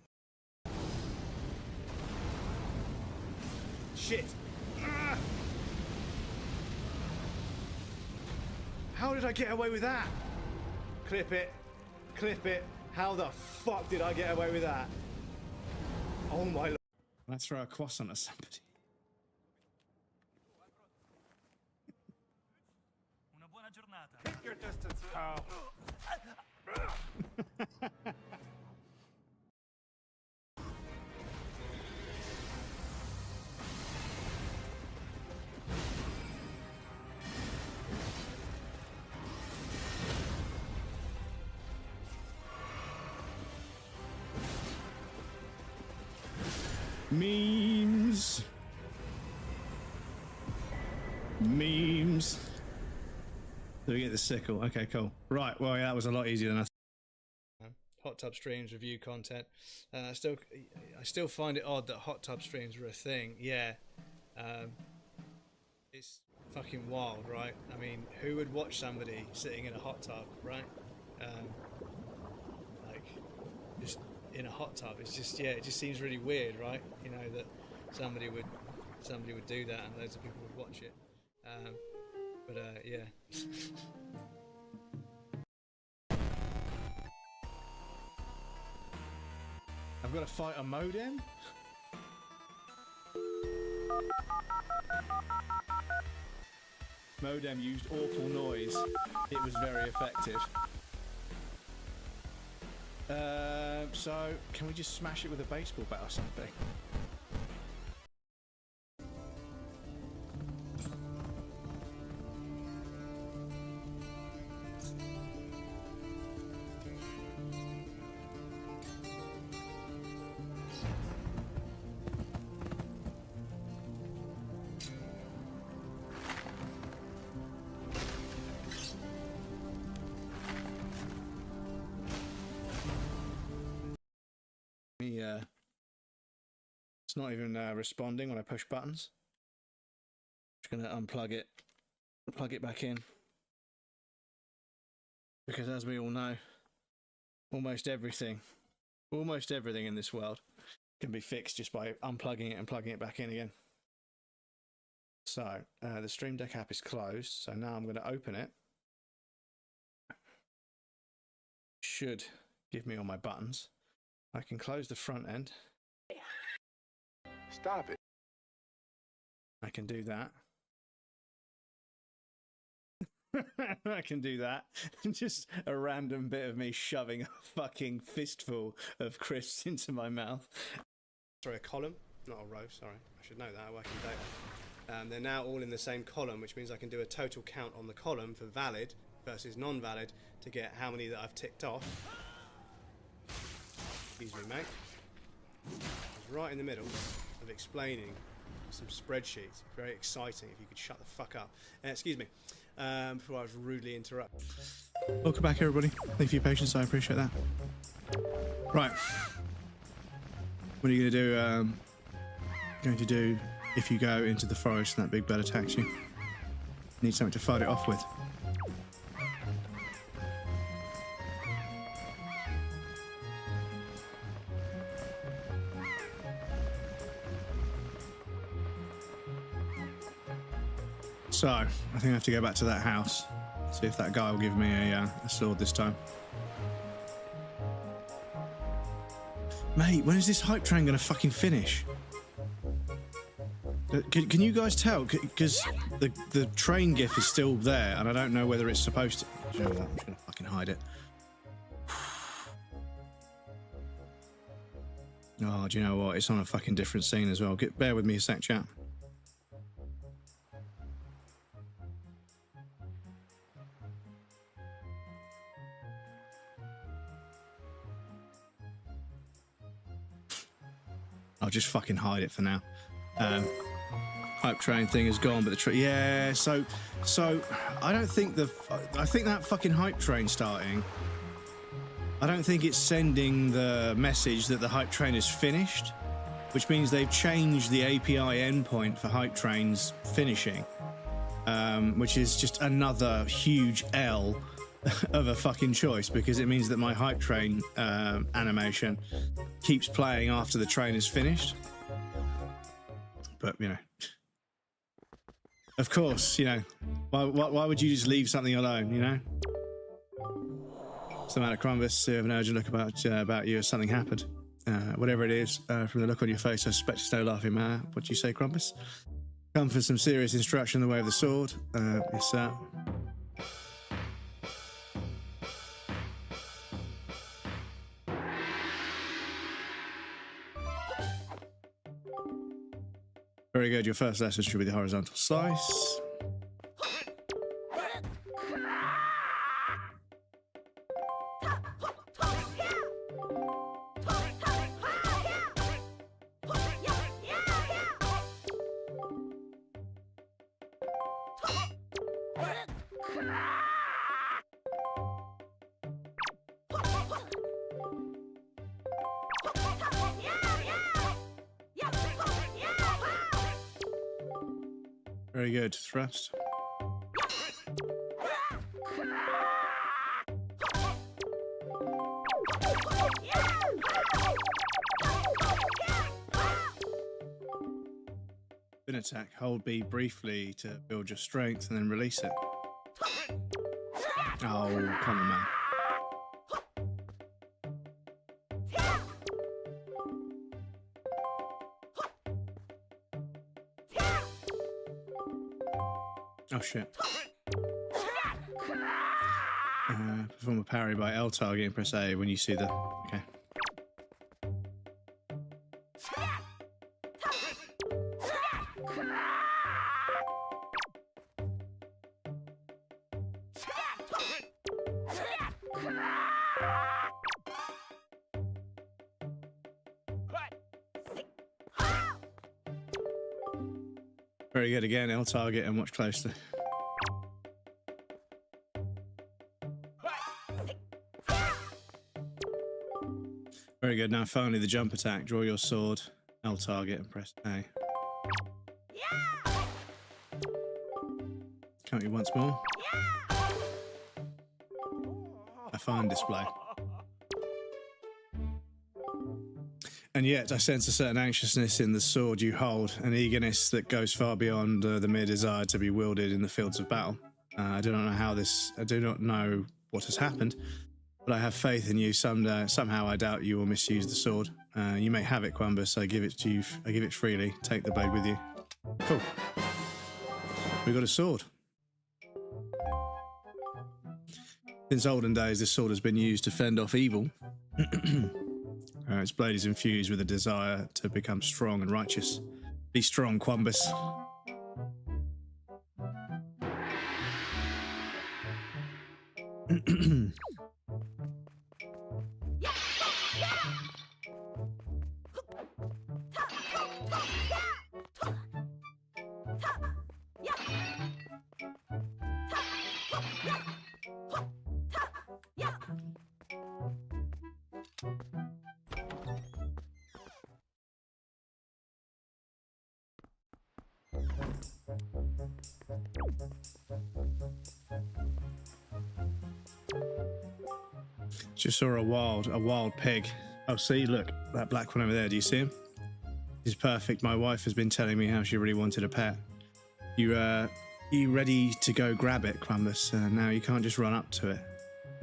Shit. Ah! How did I get away with that? Clip it. Clip it. How the fuck did I get away with that? Oh my lord. Let's throw a croissant at somebody. Una buona giornata. Keep your distance. Memes. Memes. So we get the sickle. Okay, cool. Right, well, yeah, that was a lot easier than I thought. Hot tub streams, review content. I still find it odd that hot tub streams were a thing. Yeah. It's fucking wild, right? I mean, who would watch somebody sitting in a hot tub, right? Like, just in a hot tub. It's just, yeah, it just seems really weird, right? You know, that somebody would do that and loads of people would watch it. Yeah. I've got to fight a modem? Modem used awful noise. It was very effective. So, can we just smash it with a baseball bat or something? It's not even responding when I push buttons. Just gonna unplug it, plug it back in, because as we all know, almost everything in this world can be fixed just by unplugging it and plugging it back in again. So the Stream Deck app is closed, so now I'm going to open it. Should give me all my buttons. I can close the front end. Stop it. I can do that. I can do that. Just a random bit of me shoving a fucking fistful of crisps into my mouth. Sorry, a column, not a row, sorry. I should know that, I work in data. They're now all in the same column, which means I can do a total count on the column for valid versus non-valid to get how many that I've ticked off. Excuse me, mate. I was right in the middle of explaining some spreadsheets. Very exciting if you could shut the fuck up. Excuse me, before I was rudely interrupted. Welcome back, everybody. Thank you for your patience, I appreciate that. Right. What are you going to do if you go into the forest and that big bird attacks you? Need something to fight it off with. So, I think I have to go back to that house, see if that guy will give me a sword this time. Mate, when is this hype train going to fucking finish? Can you guys tell? Because the train gif is still there, and I don't know whether it's supposed to... Do you know what? I'm just going to fucking hide it. Oh, do you know what? It's on a fucking different scene as well. Bear with me a sec, chat. I'll just fucking hide it for now. Hype train thing is gone, but the yeah. So I don't think I think that fucking hype train starting. I don't think it's sending the message that the hype train is finished, which means they've changed the API endpoint for hype trains finishing, which is just another huge L of a fucking choice, because it means that my hype train animation keeps playing after the train is finished. But, you know, of course, you know, why would you just leave something alone, you know? What's the matter, Crumbus? I have an urgent look about you as something happened. Whatever it is, from the look on your face, I suspect it's no laughing matter. What do you say, Crumbus? Come for some serious instruction in the way of the sword. Yes, sir. Very good. Your first lesson should be the horizontal slice. Very good. Thrust. Spin attack. Hold B briefly to build your strength and then release it. Oh, come on, man. Oh shit. Perform a parry by L target and press A when you see the... Okay. Very good again, L target and watch closely. Very good. Now finally the jump attack. Draw your sword, L target and press A. Count you once more. A fine display. And yet I sense a certain anxiousness in the sword you hold, an eagerness that goes far beyond the mere desire to be wielded in the fields of battle. I do not know what has happened, but I have faith in you. Somehow I doubt you will misuse the sword. You may have it, Quambus. I give it to you. I give it freely. Take the blade with you. Cool. We got a sword. Since olden days, this sword has been used to fend off evil. Its blade is infused with a desire to become strong and righteous. Be strong, Quambus. Just saw a wild pig. Oh, see, look, that black one over there. Do you see him? He's perfect. My wife has been telling me how she really wanted a pet. You ready to go grab it, Quambus? Now you can't just run up to it.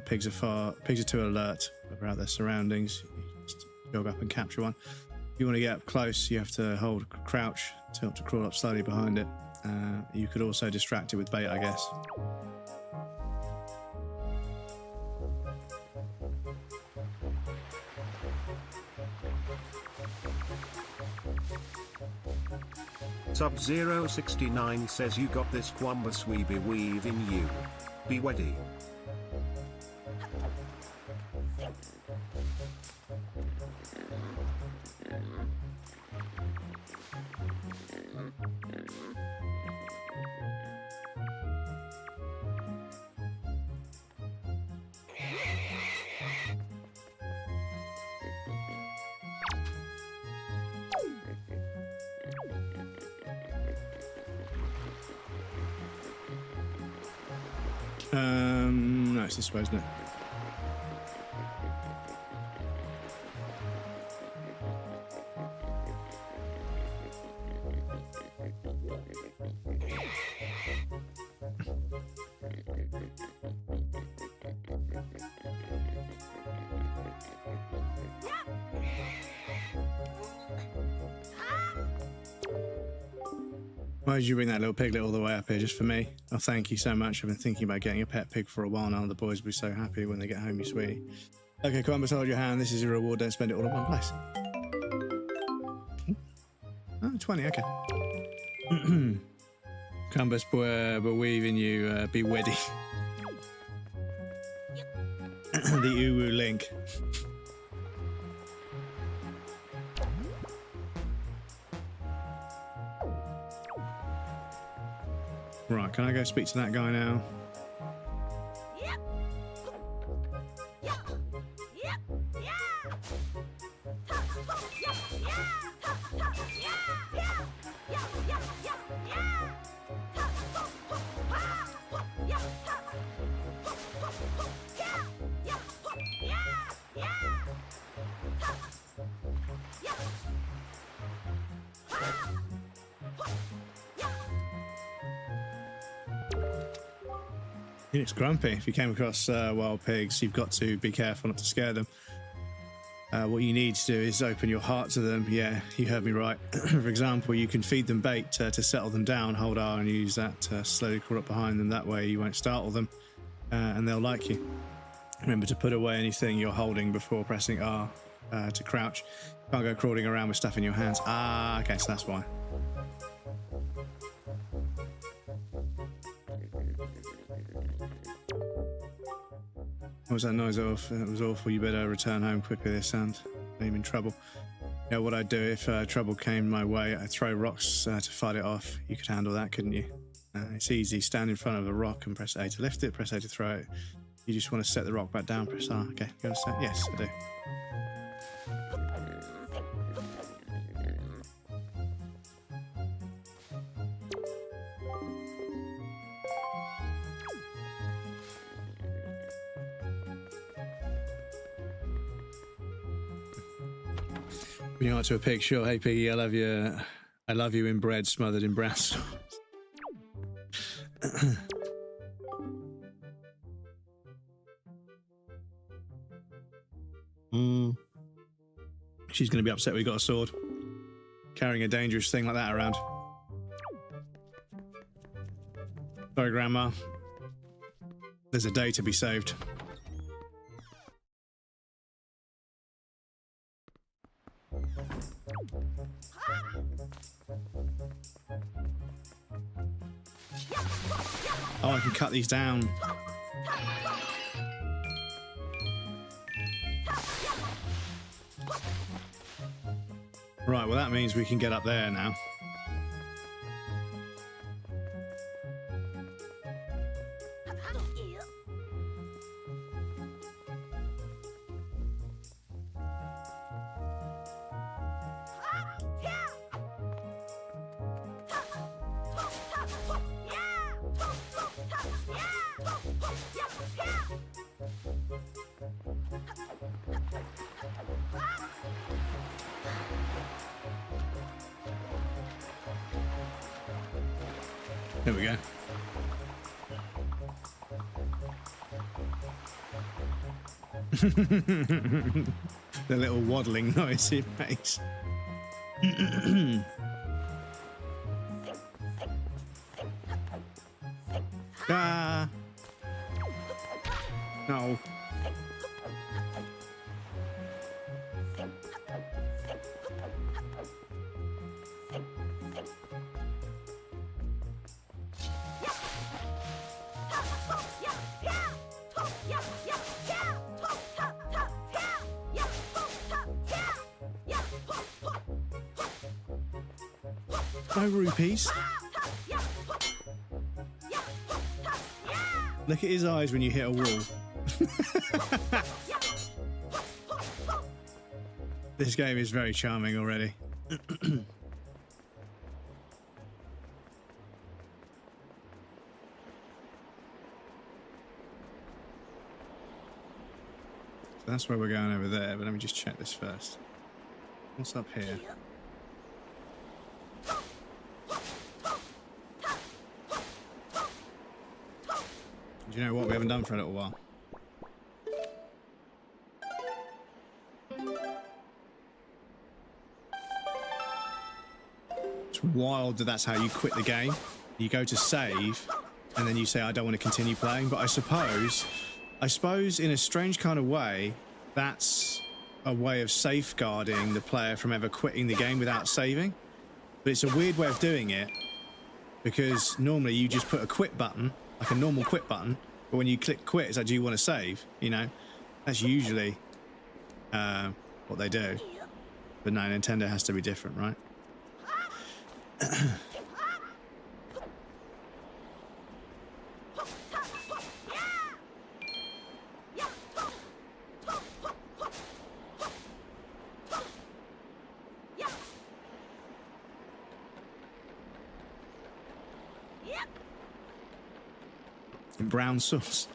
Pigs are too alert about their surroundings. You just jog up and capture one. If you want to get up close, you have to hold crouch, tilt to crawl up slowly behind it. You could also distract it with bait, I guess. Sub-069 says you got this, Quambus, we be weaving you. Be ready. No, it's this way, isn't it? Why did you bring that little piglet all the way up here just for me? Oh, thank you so much. I've been thinking about getting a pet pig for a while now. The boys will be so happy when they get home, you sweetie. Okay, Quambus, hold your hand. This is your reward. Don't spend it all in one place. Oh, 20, okay. Quambus, we're weaving you. Be ready. The Uwu link. Right, can I go speak to that guy now? It's grumpy. If you came across wild pigs, you've got to be careful not to scare them. What you need to do is open your heart to them. Yeah, you heard me right. For example, you can feed them bait to settle them down. Hold R and use that to slowly crawl up behind them. That way you won't startle them and they'll like you. Remember to put away anything you're holding before pressing R to crouch. You can't go crawling around with stuff in your hands. Ah, okay, so that's why. What was that noise of? It was awful. You better return home quickly, this sound. I'm in trouble. You know what I'd do if trouble came my way? I'd throw rocks to fight it off. You could handle that, couldn't you? It's easy. Stand in front of a rock and press A to lift it, press A to throw it. You just want to set the rock back down, press R. Okay, you understand? Yes, I do. When you answer a pig, sure. Hey Piggy, I love you. I love you in bread smothered in brown sauce. She's going to be upset we got a sword. Carrying a dangerous thing like that around. Sorry, Grandma. There's a day to be saved. Oh, I can cut these down. Right, well that means we can get up there now. There we go. The little waddling noise it makes. Ah! No. No rupees. Look at his eyes when you hit a wall. This game is very charming already. So that's where we're going over there, but let me just check this first. What's up here? Do you know what we haven't done for a little while? It's wild that that's how you quit the game. You go to save, and then you say, I don't want to continue playing. But I suppose in a strange kind of way, that's a way of safeguarding the player from ever quitting the game without saving. But it's a weird way of doing it, because normally you just put a quit button, like a normal quit button, but when you click quit, it's like, do you want to save? You know, that's usually what they do. But no, Nintendo has to be different, right? Brown sauce.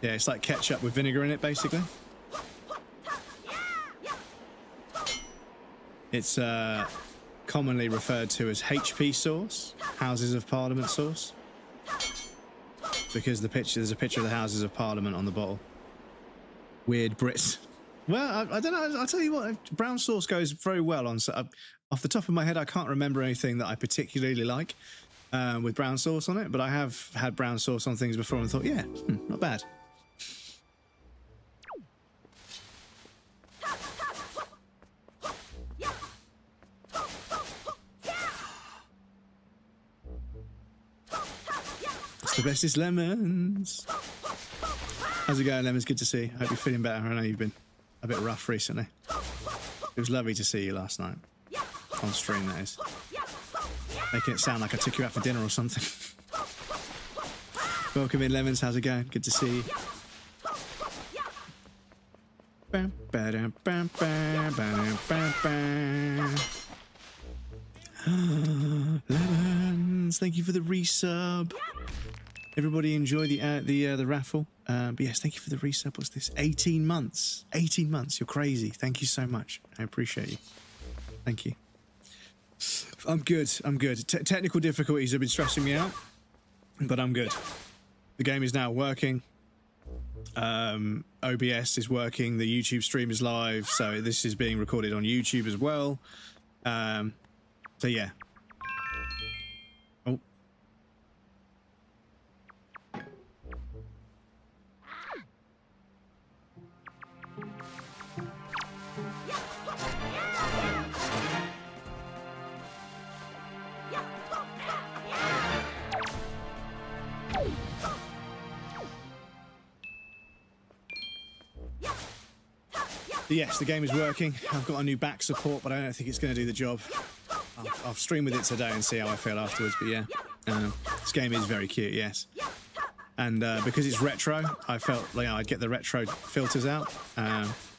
Yeah, it's like ketchup with vinegar in it, basically. It's commonly referred to as HP sauce, Houses of Parliament sauce, because there's a picture of the Houses of Parliament on the bottle. weird Brits. Well, I don't know. I'll tell you what, brown sauce goes very well on. Off the top of my head, I can't remember anything that I particularly like with brown sauce on it, but I have had brown sauce on things before and thought, yeah, not bad. It's the bestest lemons. How's it going, Lemons? Good to see you. Hope you're feeling better. I know you've been a bit rough recently. It was lovely to see you last night. On stream, that is. Making it sound like I took you out for dinner or something. Welcome in, Lemons. How's it going? Good to see you. Lemons, thank you for the resub. Everybody enjoy the raffle. But yes, thank you for the resub. What's this? 18 months. 18 months. You're crazy. Thank you so much. I appreciate you. Thank you. I'm good. I'm good. Technical difficulties have been stressing me out, but I'm good. The game is now working. OBS is working. The YouTube stream is live, so this is being recorded on YouTube as well. So yeah. Oh. Yes, the game is working. I've got a new back support, but I don't think it's going to do the job. I'll stream with it today and see how I feel afterwards, but yeah. This game is very cute, yes. And because it's retro, I felt like I'd get the retro filters out.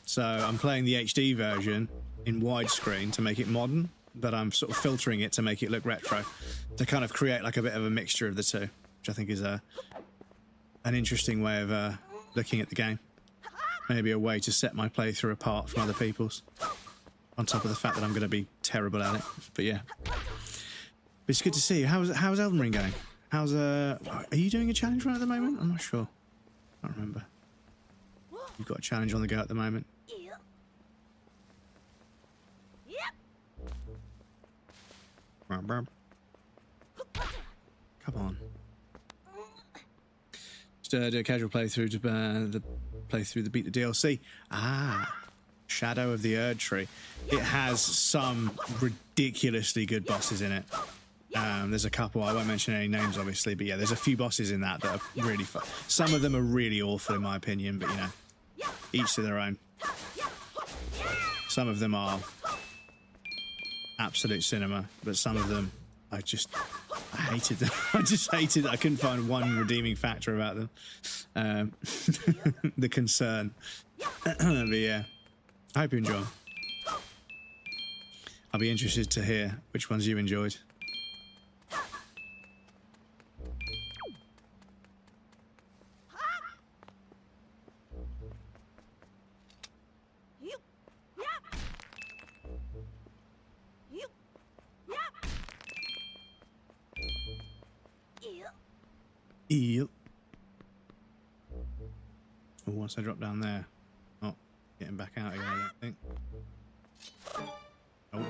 So I'm playing the HD version in widescreen to make it modern, but I'm sort of filtering it to make it look retro, to kind of create like a bit of a mixture of the two, which I think is an interesting way of looking at the game. Maybe a way to set my playthrough apart from other people's, on top of the fact that I'm going to be terrible at it. But yeah, but it's good to see you. How's Elden Ring going? Are you doing a challenge run at the moment? I'm not sure. I can't remember. You've got a challenge on the go at the moment. Come on. Just do a casual playthrough to beat the DLC. Shadow of the Erd Tree. It has some ridiculously good bosses in it. There's a couple, I won't mention any names obviously, but yeah, there's a few bosses in that are really fun. Some of them are really awful in my opinion, but you know, each to their own. Some of them are absolute cinema, but some of them I hated them. I just hated. I couldn't find one redeeming factor about them. The concern. But yeah, I hope you enjoy. I'll be interested to hear which ones you enjoyed. Yep. Oh, once I drop down there, getting back out again, I don't think. Oh.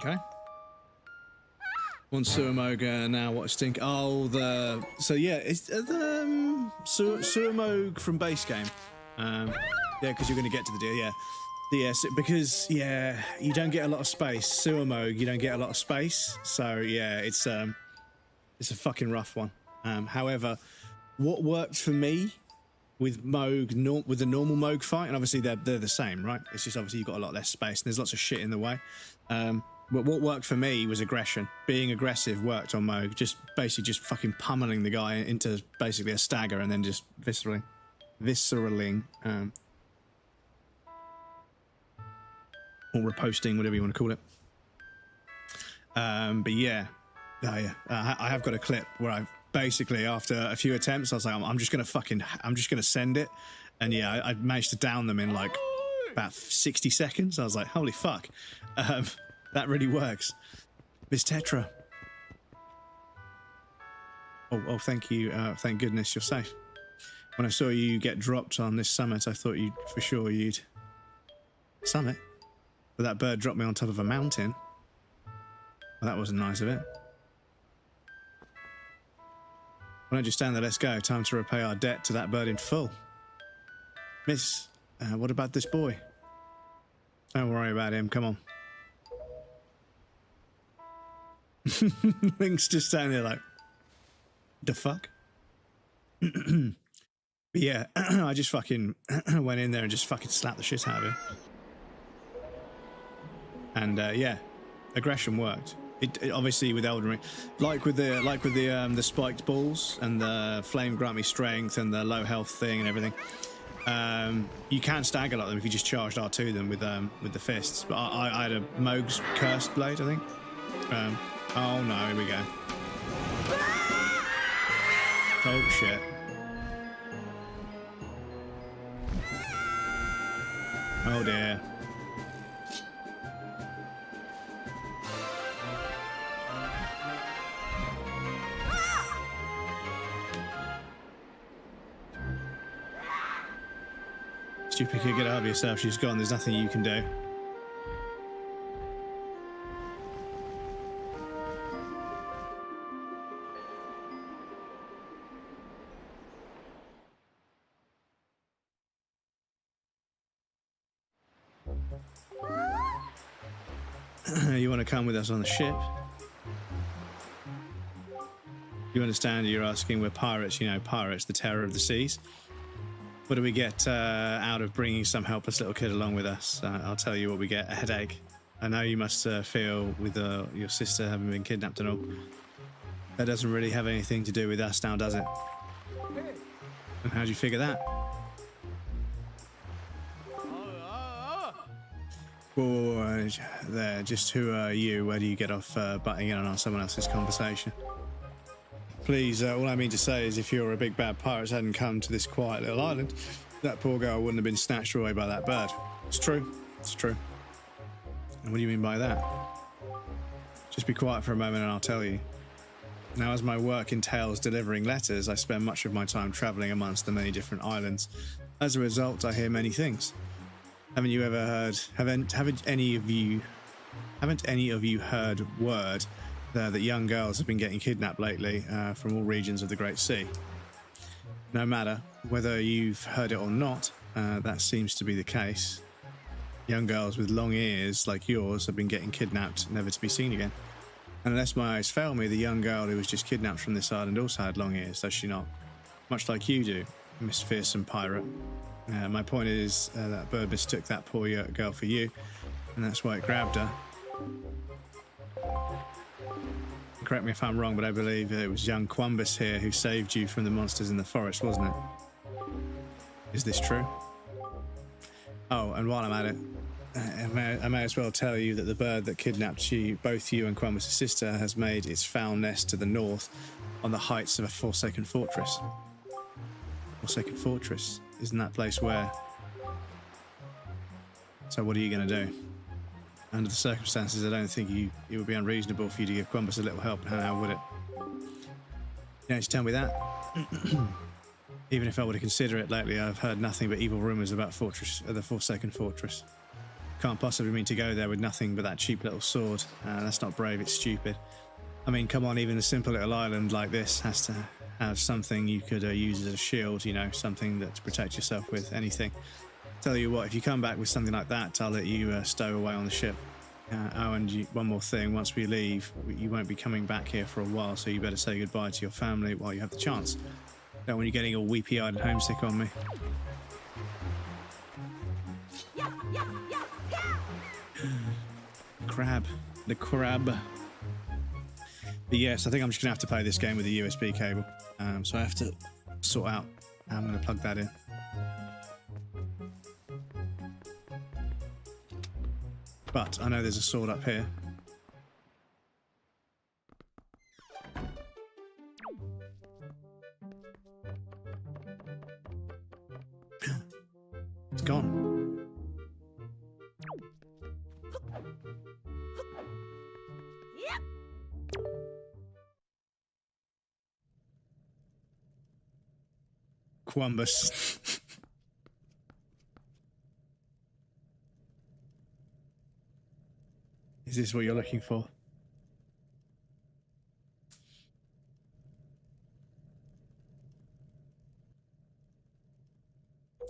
Okay. One Suamog now. What a stink! Oh, so yeah, it's the Suamog from base game. Yeah, because you're going to get to the deal. Yeah, yes, because yeah, you don't get a lot of space. Suamog, you don't get a lot of space. So yeah, it's a fucking rough one. However, what worked for me with Moog, with the normal Moog fight, and obviously they're the same, right? It's just obviously you've got a lot less space and there's lots of shit in the way. But what worked for me was aggression. Being aggressive worked on Moog. Just basically just fucking pummeling the guy into basically a stagger and then just visceraling, or reposting, whatever you want to call it. But yeah, Oh yeah, I have got a clip where I basically, after a few attempts, I was like, I'm just gonna send it, and yeah, I managed to down them in like about 60 seconds. I was like, holy fuck, that really works. Miss Tetra. Oh, thank you. Thank goodness you're safe. When I saw you get dropped on this summit, I thought for sure you'd summit, but that bird dropped me on top of a mountain. Well, that wasn't nice of it. Why don't you stand there? Let's go. Time to repay our debt to that bird in full. Miss, what about this boy? Don't worry about him. Come on. Link's just standing there like, the fuck? But yeah, I just fucking went in there and just fucking slapped the shit out of him. And yeah, aggression worked. It obviously with Elden Ring, like with the spiked balls and the flame grant me strength and the low health thing and everything. You can stagger like them if you just charged R2 them with the fists. But I had a Moog's cursed blade, I think. Oh no, here we go. Oh shit. Oh dear. Stupid kid, get out of yourself. She's gone. There's nothing you can do. You want to come with us on the ship? You understand? You're asking, we're pirates, you know, pirates, the terror of the seas. What do we get out of bringing some helpless little kid along with us? I'll tell you what we get, a headache. I know you must feel with your sister having been kidnapped and all. That doesn't really have anything to do with us now, does it? And how'd you figure that? Whoa, there, just who are you? Where do you get off butting in on someone else's conversation? Please, all I mean to say is if you're a big bad pirate hadn't come to this quiet little island, that poor girl wouldn't have been snatched away by that bird. It's true. It's true. And what do you mean by that? Just be quiet for a moment and I'll tell you. Now, as my work entails delivering letters, I spend much of my time traveling amongst the many different islands. As a result, I hear many things. Haven't you ever heard, haven't any of you heard word that young girls have been getting kidnapped lately from all regions of the Great Sea? No matter whether you've heard it or not, that seems to be the case. Young girls with long ears like yours have been getting kidnapped, never to be seen again. And unless my eyes fail me, the young girl who was just kidnapped from this island also had long ears, does she not? Much like you do, Miss Fearsome Pirate. My point is that bird mistook that poor girl for you, and that's why it grabbed her. Correct me if I'm wrong, but I believe it was young Quambus here who saved you from the monsters in the forest, wasn't it? Is this true? Oh, and while I'm at it, I may as well tell you that the bird that kidnapped you, both you and Quambus' sister, has made its foul nest to the north on the heights of a Forsaken Fortress. Forsaken Fortress? Isn't that place where... So what are you going to do? Under the circumstances, I don't think it would be unreasonable for you to give Quambus a little help, now would it? You don't tell me that. Even if I were to consider it lately, I've heard nothing but evil rumours about the Forsaken Fortress. Can't possibly mean to go there with nothing but that cheap little sword. That's not brave, it's stupid. I mean, come on, even a simple little island like this has to have something you could use as a shield, you know, something that to protect yourself with, anything. Tell you what, if you come back with something like that, I'll let you stow away on the ship. Oh, and one more thing, once we leave, you won't be coming back here for a while, so you better say goodbye to your family while you have the chance. Don't want you getting all weepy-eyed and homesick on me. Crab. The crab. But yes, I think I'm just going to have to play this game with a USB cable. So I have to sort out how I'm going to plug that in. But I know there's a sword up here. It's gone. Quambus. Is this what you're looking for?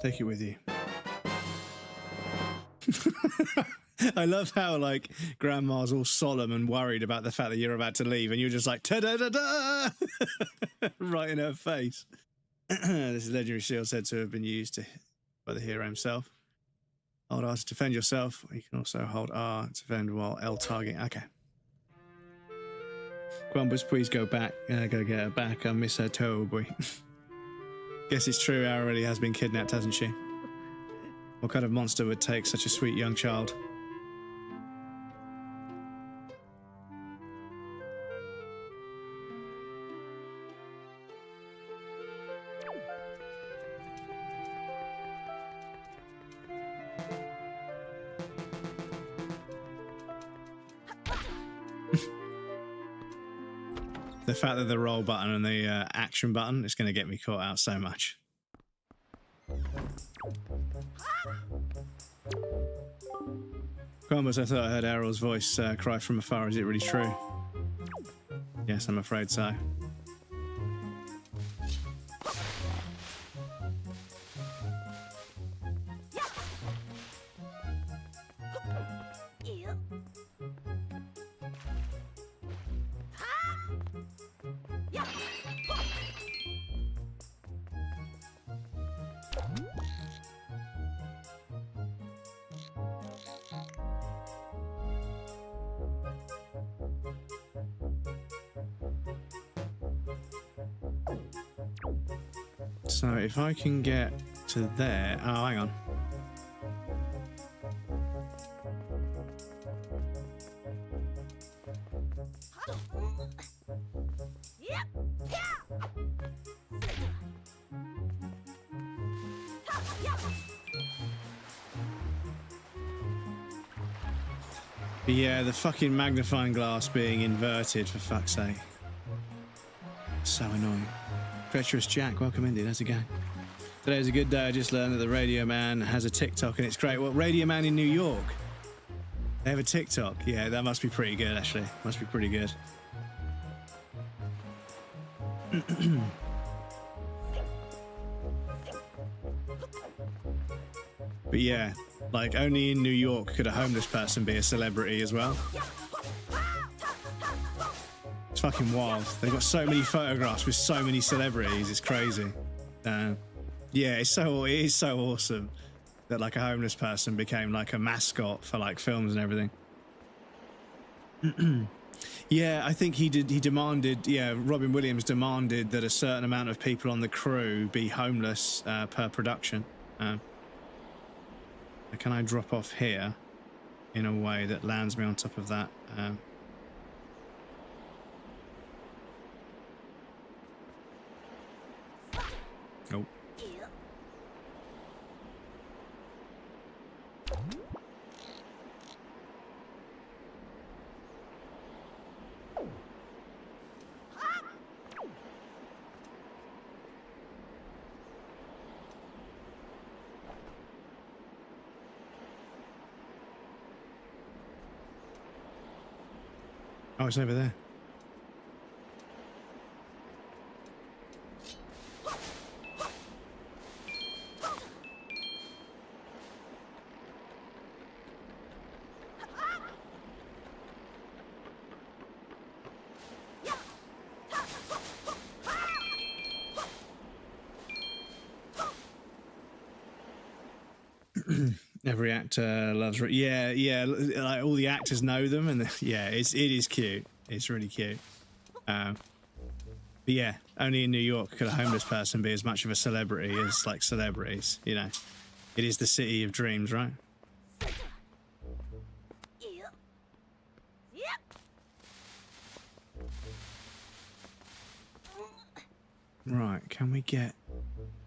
Take it with you. I love how, like, Grandma's all solemn and worried about the fact that you're about to leave, and you're just like, ta-da-da-da! Right in her face. This legendary shield said to have been used by the hero himself. Hold R to defend yourself. You can also hold R to defend while L targeting. Okay. Quambus, please go back. Go get her back. I miss her terribly. Guess it's true, Ara really has been kidnapped, hasn't she? What kind of monster would take such a sweet young child? The fact that the roll button and the action button is going to get me caught out so much. Quambus, I thought I heard Errol's voice cry from afar. Is it really true? Yes, I'm afraid so. So if I can get to there... Oh, hang on. But yeah, the fucking magnifying glass being inverted, for fuck's sake. So annoying. Treacherous Jack, welcome indeed. How's it going? Today's a good day. I just learned that the Radio Man has a TikTok and it's great. Well, Radio Man in New York. They have a TikTok. Yeah, that must be pretty good, actually. Must be pretty good. But yeah, like only in New York could a homeless person be a celebrity as well. It's fucking wild. They've got so many photographs with so many celebrities. It's crazy. Yeah, it is so awesome that like a homeless person became like a mascot for like films and everything. Yeah, I think he demanded. Yeah, Robin Williams demanded that a certain amount of people on the crew be homeless per production. Can I drop off here in a way that lands me on top of that? Oh. Oh, it's over there. Every actor loves. Yeah. Like all the actors know them, and yeah, it is cute. It's really cute. But yeah, only in New York could a homeless person be as much of a celebrity as like celebrities. You know, it is the city of dreams, right? Right, can we get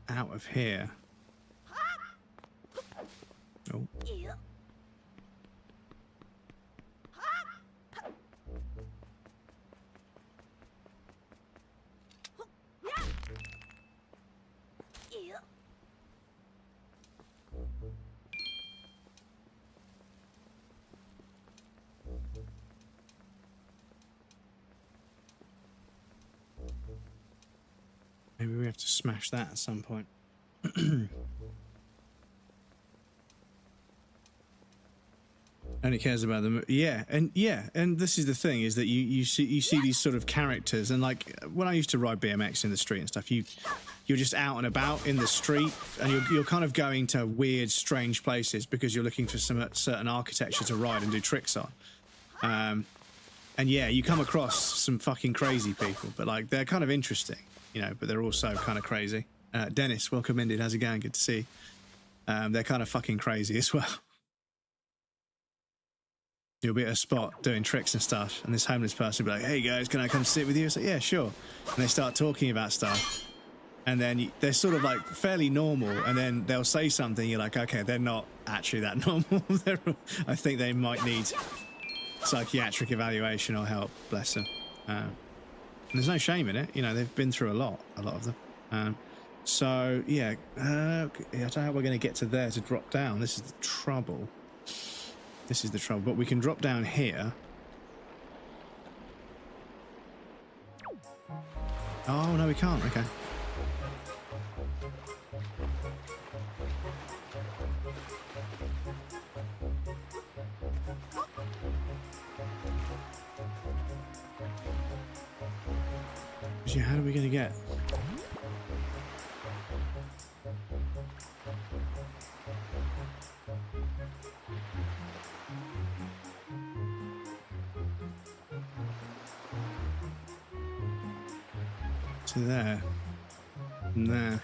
out of here? Maybe we have to smash that at some point. Only cares about them. Yeah, and this is the thing, is that you see these sort of characters, and like when I used to ride BMX in the street and stuff, you're just out and about in the street, and you're kind of going to weird, strange places because you're looking for some certain architecture to ride and do tricks on. And yeah, you come across some fucking crazy people, but like they're kind of interesting, you know, but they're also kind of crazy. Dennis, welcome in, dude. How's it going? Good to see you. They're kind of fucking crazy as well. You'll be at a spot doing tricks and stuff, and this homeless person will be like, hey guys, can I come sit with you? It's like, yeah, sure. And they start talking about stuff, and then they're sort of like fairly normal, and then they'll say something, you're like, okay, they're not actually that normal. I think they might need psychiatric evaluation or help, bless them. There's no shame in it, you know, they've been through a lot of them. So yeah, I don't know how we're going to get to there to drop down. This is the trouble. But we can drop down here. Oh no, we can't. Okay. Yeah, how are we going to get? To there. And there.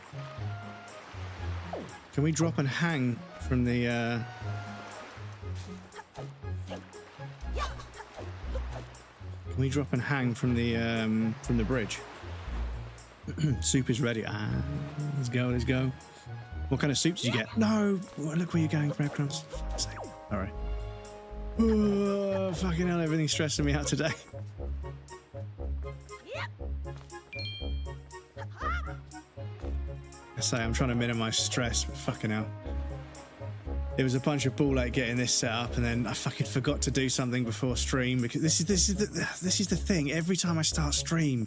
Can we drop and hang from the Can we drop and hang from the bridge? Soup is ready. Let's go. What kind of soup did you get? No! Look where you're going, breadcrumbs. For fuck's sake. Alright. Oh, fucking hell, everything's stressing me out today. I say I'm trying to minimize stress, but fucking hell. It was a bunch of ball ache getting this set up, and then I fucking forgot to do something before stream, because this is the thing. Every time I start stream,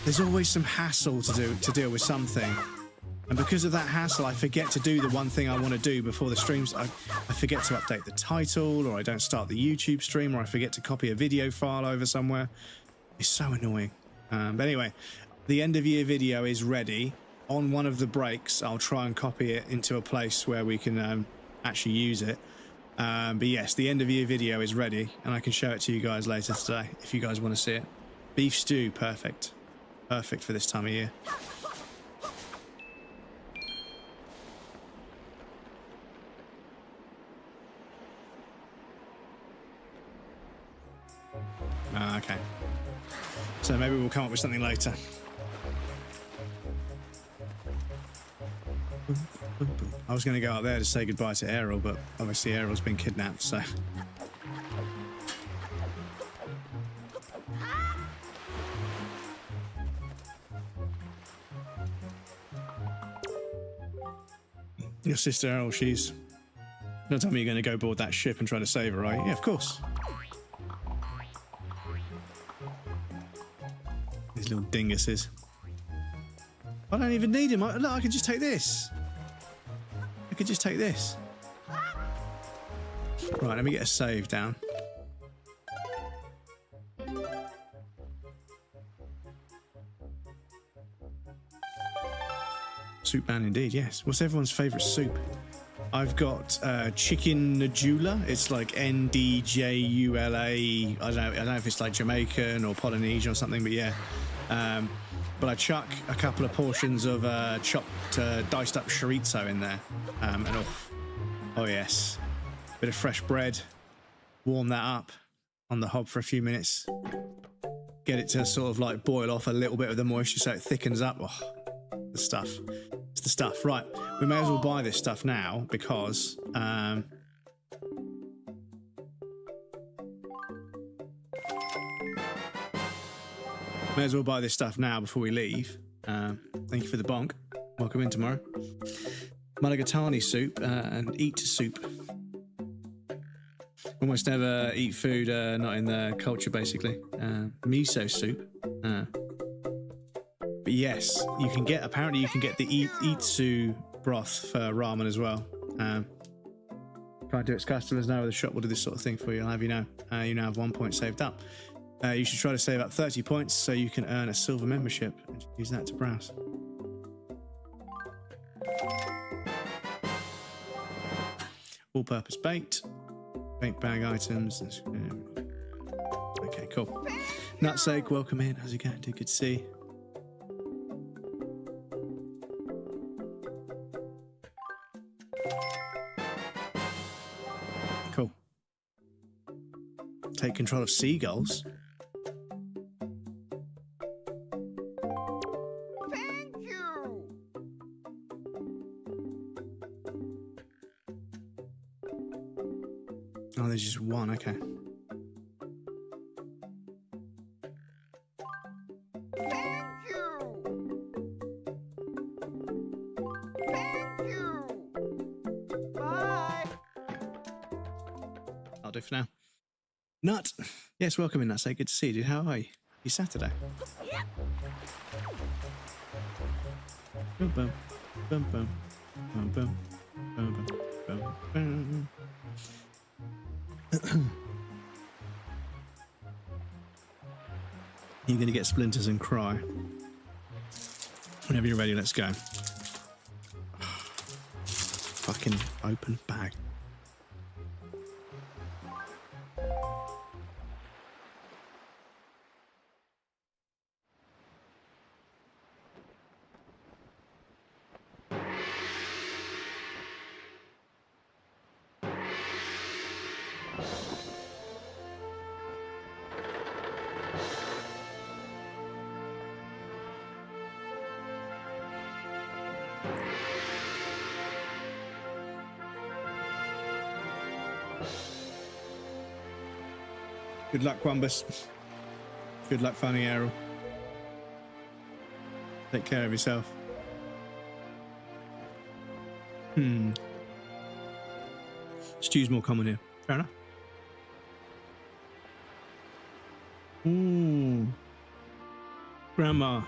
there's always some hassle to deal with something, and because of that hassle, I forget to do the one thing I want to do before the streams. I forget to update the title, or I don't start the YouTube stream, or I forget to copy a video file over somewhere. It's so annoying. But anyway, the end of year video is ready. On one of the breaks, I'll try and copy it into a place where we can actually use it. But yes, the end of year video is ready, and I can show it to you guys later today if you guys want to see it. Beef stew, perfect. Perfect for this time of year. Okay. So maybe we'll come up with something later. I was going to go out there to say goodbye to Errol, but obviously Errol's been kidnapped, so... Your sister Errol, she's... Don't tell me you're going to go board that ship and try to save her, right? Yeah, of course. These little dinguses. I don't even need him. Look, I could just take this. I could just take this. Right, let me get a save down. Soup man indeed, yes. What's everyone's favourite soup? I've got chicken njula. It's like Ndjula. I don't know if it's like Jamaican or Polynesian or something, but yeah. But I chuck a couple of portions of chopped, diced up chorizo in there. And oh yes. Bit of fresh bread. Warm that up on the hob for a few minutes. Get it to sort of like boil off a little bit of the moisture so it thickens up. Oh, the stuff. It's the stuff. Right, we may as well buy this stuff now because... may as well buy this stuff now before we leave. Thank you for the bonk. Welcome in tomorrow. Mulligatawny soup and eat soup. Almost never eat food not in the culture, basically. Miso soup. But yes, you can get, apparently you can get the Itsu broth for ramen as well. Try to do its customers know the shop will do this sort of thing for you. I'll have you know. You now have 1 point saved up. You should try to save up 30 points so you can earn a silver membership and use that to browse. All-purpose bait bag items. Okay, cool. Nutsake, welcome in. How's it going? Good to see you. Cool. Take control of seagulls. Thank you. Oh, there's just one. Okay. Thank you. Thank you. Bye. I'll do for now. Nut. Yes, welcome in, Nutsake. Good to see you, dude. How are you? You Saturday? Boom, boom, boom, boom, boom, boom, boom, boom, boom, boom. You're going to get splinters and cry. Whenever you're ready, let's go. Fucking open bag. Good luck, Quambus. Good luck finding Errol. Take care of yourself. Stew's more common here. Fair enough. Grandma.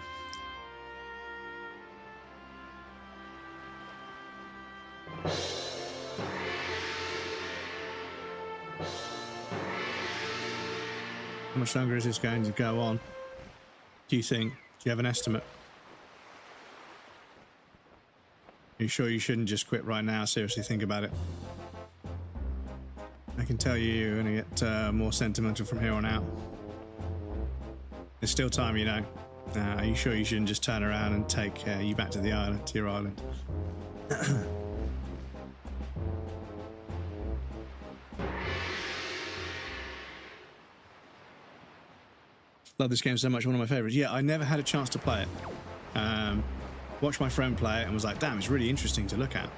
How much longer is this going to go on? Do you think? Do you have an estimate? Are you sure you shouldn't just quit right now? Seriously, think about it. I can tell you're going to get more sentimental from here on out. There's still time, you know. Are you sure you shouldn't just turn around and take you back to the island, to your island? Love this game so much, one of my favorites. Yeah, I never had a chance to play it. Watched my friend play it and was like, damn, it's really interesting to look at.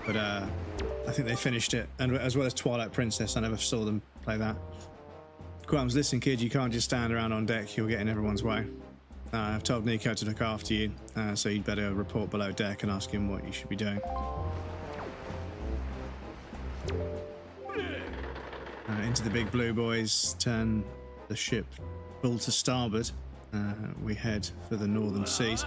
But I think they finished it, and as well as Twilight Princess, I never saw them play that. Qualms, listen, kid, you can't just stand around on deck. You'll get in everyone's way. I've told Nico to look after you, so you'd better report below deck and ask him what you should be doing. Into the big blue, boys. Turn the ship full to starboard. We head for the northern seas.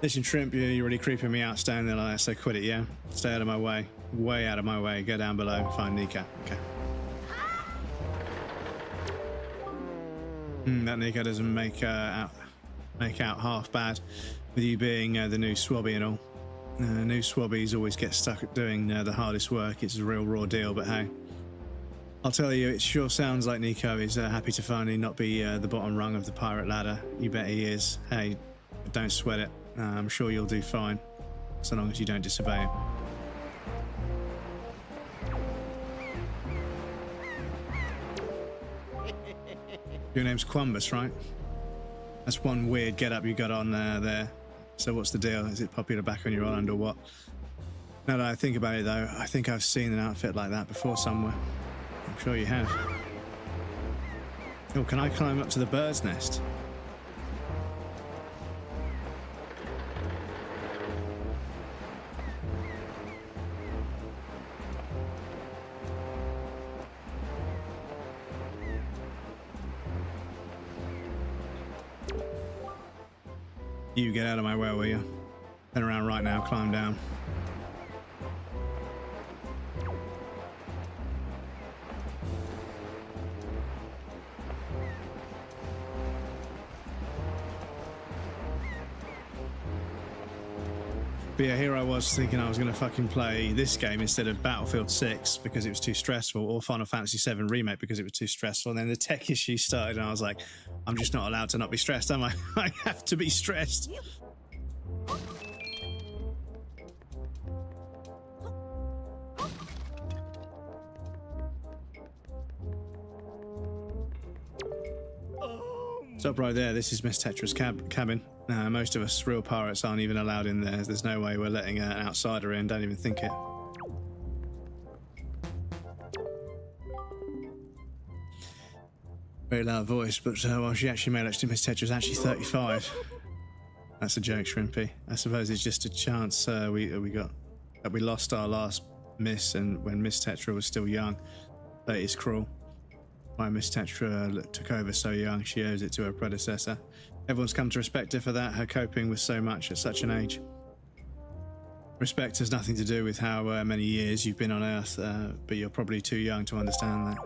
Listen, Shrimp, you're really creeping me out staying there like that, so quit it, yeah? Stay out of my way. Way out of my way. Go down below, find Nico. Okay. That Nico doesn't make out half bad with you being the new swabby and all. New swabbies always get stuck at doing the hardest work. It's a real raw deal, but hey. I'll tell you, it sure sounds like Nico is happy to finally not be the bottom rung of the pirate ladder. You bet he is. Hey, don't sweat it. I'm sure you'll do fine, so long as you don't disobey him. Your name's Quambus, right? That's one weird get-up you got on there. So what's the deal? Is it popular back on your island or what? Now that I think about it, though, I think I've seen an outfit like that before somewhere. I'm sure you have. Oh, can I climb up to the bird's nest? You get out of my way, will you? Turn around right now, climb down. But yeah, here I was thinking I was going to fucking play this game instead of Battlefield 6 because it was too stressful, or Final Fantasy 7 Remake because it was too stressful. And then the tech issue started, and I was like, I'm just not allowed to not be stressed, am I? I have to be stressed. Stop right there. This is Miss Tetra's cabin. Most of us real pirates aren't even allowed in there. There's no way we're letting an outsider in. Don't even think it. Very loud voice, but well, she actually made actually Miss Tetra's actually 35. That's a joke, Shrimpy. I suppose it's just a chance we lost our last Miss, and when Miss Tetra was still young. That is cruel. Why Miss Tetra took over so young, she owes it to her predecessor. Everyone's come to respect her for that, her coping with so much at such an age. Respect has nothing to do with how many years you've been on Earth, but you're probably too young to understand that.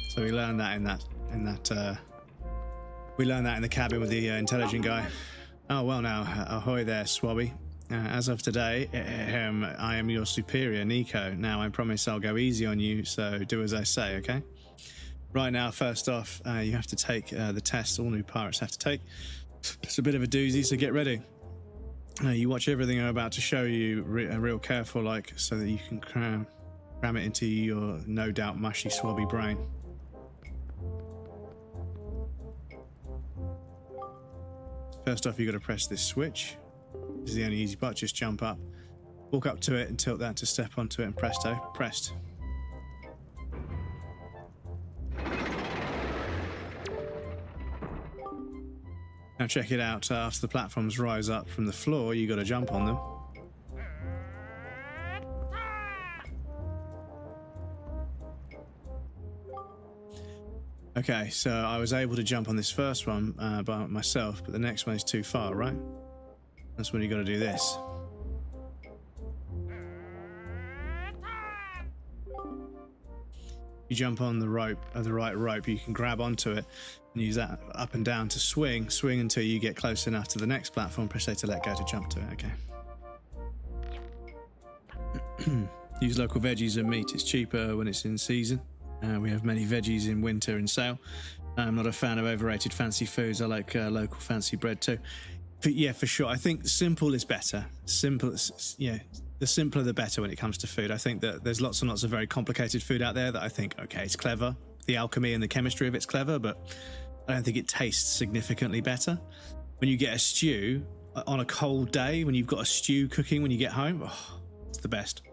So we learned that in the cabin with the intelligent guy. Oh, well now, ahoy there, Swabby. As of today, I am your superior, Nico. Now, I promise I'll go easy on you, so do as I say, okay? Right now, first off, you have to take the test all new pirates have to take. It's a bit of a doozy, so get ready. You watch everything I'm about to show you real careful, like, so that you can cram it into your no doubt mushy, swabby brain. First off, you got to press this switch. This is the only easy part. Just jump up, walk up to it, and tilt that to step onto it, and presto, pressed. Now check it out. After the platforms rise up from the floor, you got to jump on them. Okay, so I was able to jump on this first one by myself, but the next one is too far, right? That's when you got to do this. You jump on the rope, the right rope, you can grab onto it and use that up and down to swing until you get close enough to the next platform. Press A to let go to jump to it, okay. Use local veggies and meat. It's cheaper when it's in season. We have many veggies in winter in sale. I'm not a fan of overrated fancy foods. I like local fancy bread too. But yeah, for sure. I think simple is better. Simple, yeah. The simpler the better when it comes to food. I think that there's lots and lots of very complicated food out there that I think, okay, it's clever. The alchemy and the chemistry of it's clever, but I don't think it tastes significantly better. When you get a stew on a cold day, when you've got a stew cooking when you get home, oh, it's the best.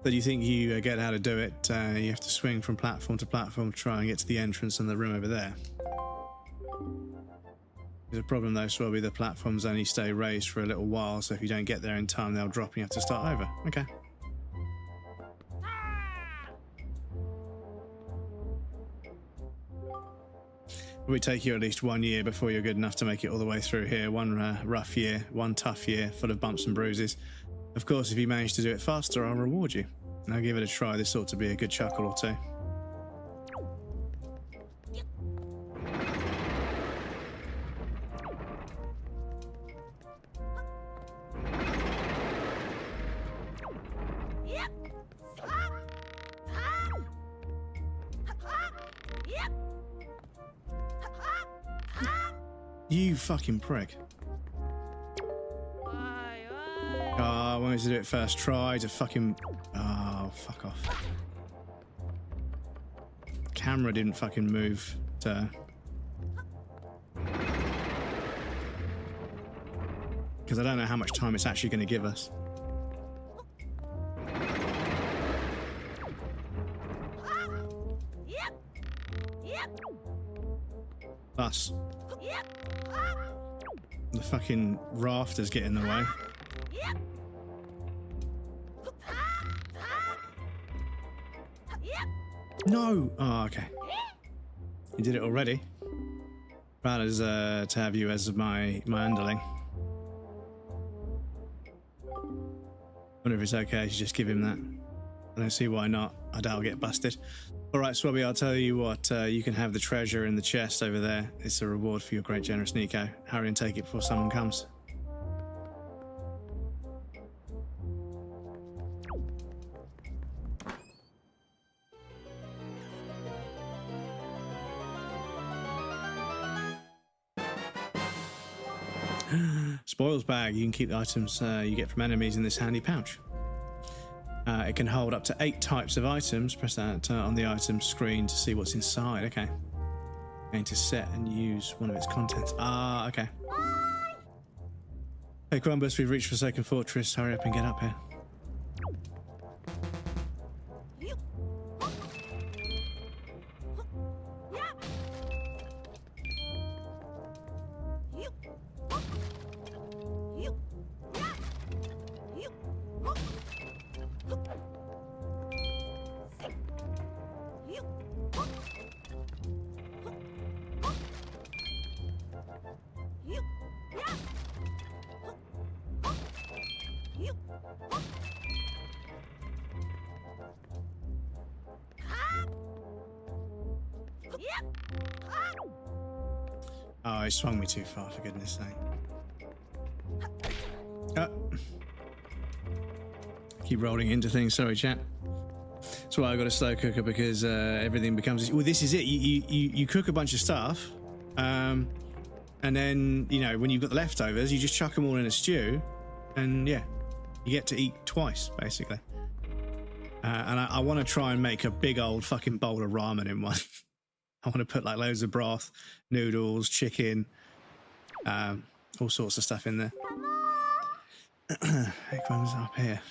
But you think you get how to do it, you have to swing from platform to platform to try and get to the entrance and the room over there. There's a problem though, Swabby, the platforms only stay raised for a little while, so if you don't get there in time, they'll drop and you have to start over. Okay. It would take you at least 1 year before you're good enough to make it all the way through here. One rough year, one tough year, full of bumps and bruises. Of course, if you manage to do it faster, I'll reward you. Now give it a try. This ought to be a good chuckle or two. You fucking prick. I wanted to do it first try to fucking... Oh, fuck off. Camera didn't fucking move to... Because I don't know how much time it's actually going to give us. Us. The fucking rafters get in the way. No! Oh, okay. You did it already. Proud as to have you as my underling. Wonder if it's okay to just give him that. I don't see why not. I doubt I'll get busted. Alright, Swabby, I'll tell you what, you can have the treasure in the chest over there. It's a reward for your great generous Nico. Hurry and take it before someone comes. Spoils bag. You can keep the items you get from enemies in this handy pouch. It can hold up to 8 types of items. Press that on the item screen to see what's inside. Okay. Going to set and use one of its contents. Ah, okay. Hey, Columbus, we've reached Forsaken Fortress. Hurry up and get up here. Oh, he swung me too far, for goodness sake. Keep rolling into things. Sorry, chat. That's why I got a slow cooker, because everything becomes... Well, this is it. You cook a bunch of stuff, and then, you know, when you've got the leftovers, you just chuck them all in a stew, and yeah, you get to eat twice, basically. And I want to try and make a big old fucking bowl of ramen in one. I want to put like loads of broth, noodles, chicken, all sorts of stuff in there. It comes up here.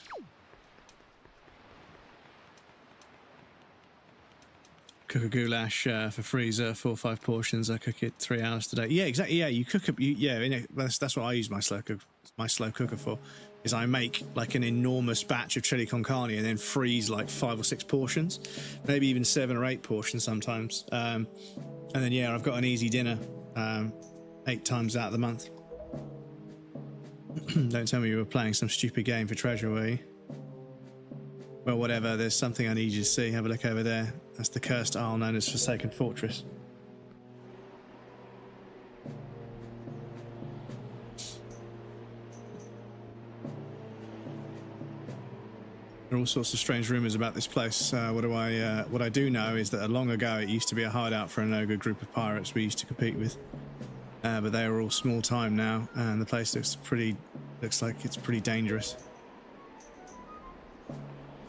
Cook a goulash for freezer, 4 or 5 portions. I cook it 3 hours today. Yeah, exactly. Yeah, you cook up. Yeah, you know, that's what I use my slow cooker for. Is I make like an enormous batch of chili con carne and then freeze like 5 or 6 portions, maybe even 7 or 8 portions sometimes. And then yeah, I've got an easy dinner 8 times out of the month. Don't tell me you were playing some stupid game for treasure, were you? Well, whatever. There's something I need you to see. Have a look over there. That's the cursed isle known as Forsaken Fortress. There are all sorts of strange rumors about this place. What I do know is that long ago it used to be a hideout for an ogre group of pirates we used to compete with. But they are all small time now, and the place looks like it's pretty dangerous.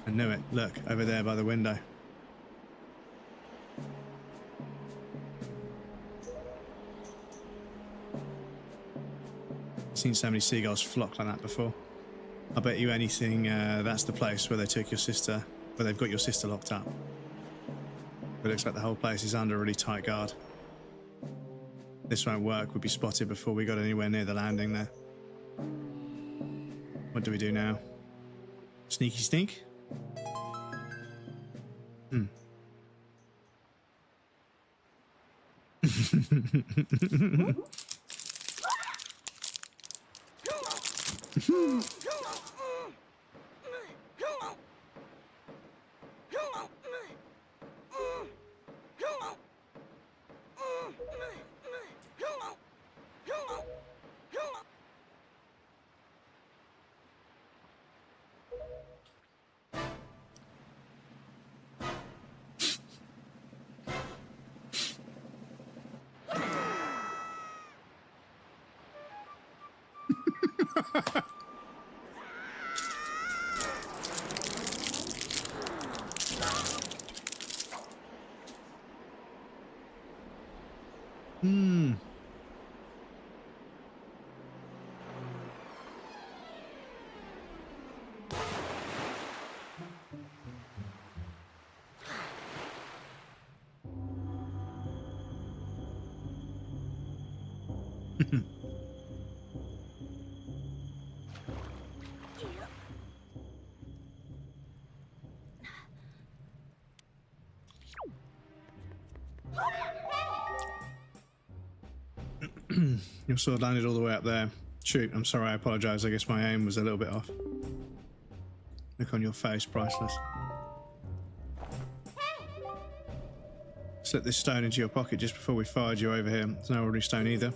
I knew it. Look, over there by the window. I've seen so many seagulls flock like that before. I bet you anything that's the place where they took your sister, where they've got your sister locked up. It looks like the whole place is under a really tight guard. This won't work. We'd be spotted before we got anywhere near the landing there. What do we do now? Sneaky sneak? Your sword landed all the way up there. Shoot, I'm sorry, I apologise. I guess my aim was a little bit off. Look on your face, priceless. Slip this stone into your pocket just before we fired you over here. There's no ordinary stone either.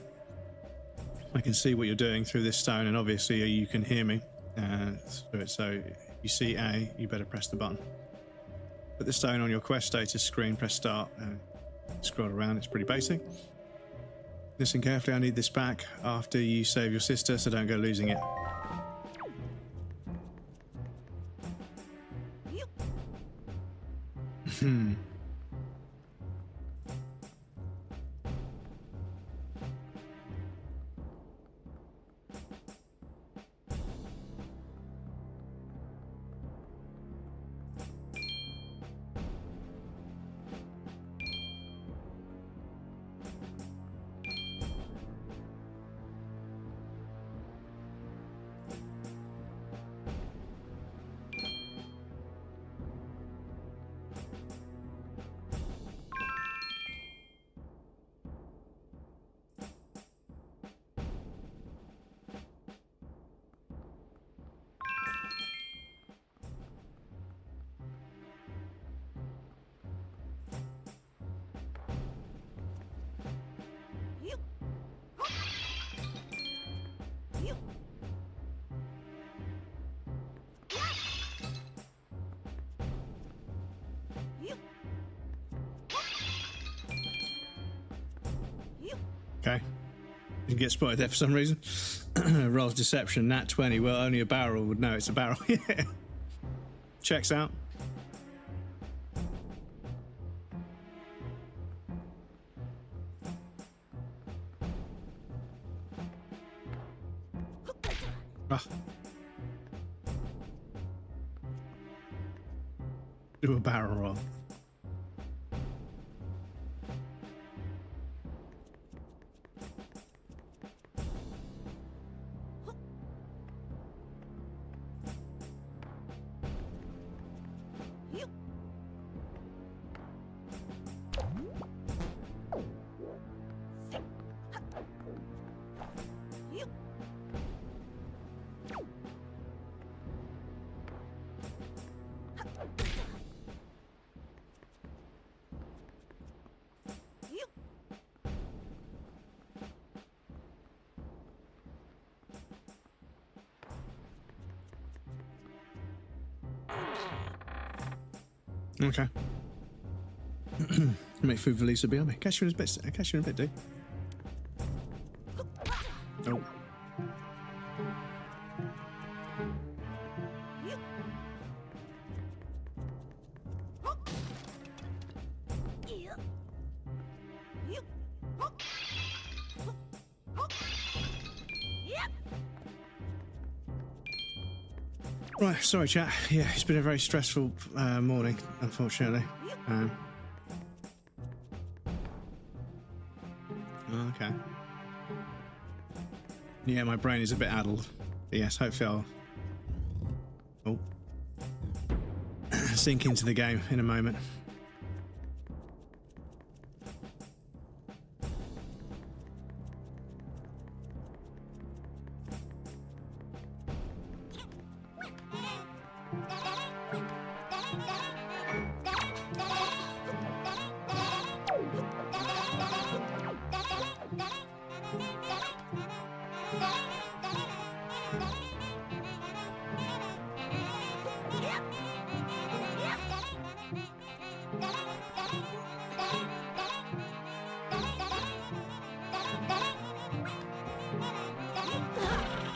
I can see what you're doing through this stone, and obviously you can hear me. So if you see A, you better press the button. Put the stone on your quest status screen, press start, scroll around. It's pretty basic. Listen carefully, I need this back after you save your sister, so don't go losing it. Okay. Didn't get spotted there for some reason. Rolls deception, nat 20. Well, only a barrel would know it's a barrel. Yeah. Checks out. Ah. Do a barrel roll. Okay. Make food for Lisa BRB. Catch you in a bit. Catch you in a bit, dude. Oh. Right, sorry chat. Yeah, it's been a very stressful morning, unfortunately. Okay. Yeah, my brain is a bit addled. But yes, hopefully I'll sink into the game in a moment.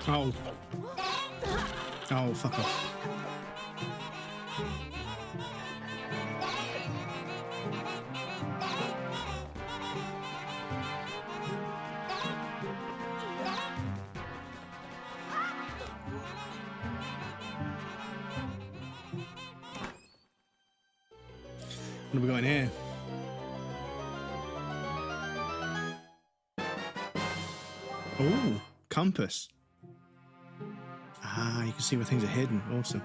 Oh. Oh, fuck off. What are we going here? Oh, compass. Ah, you can see where things are hidden. Awesome.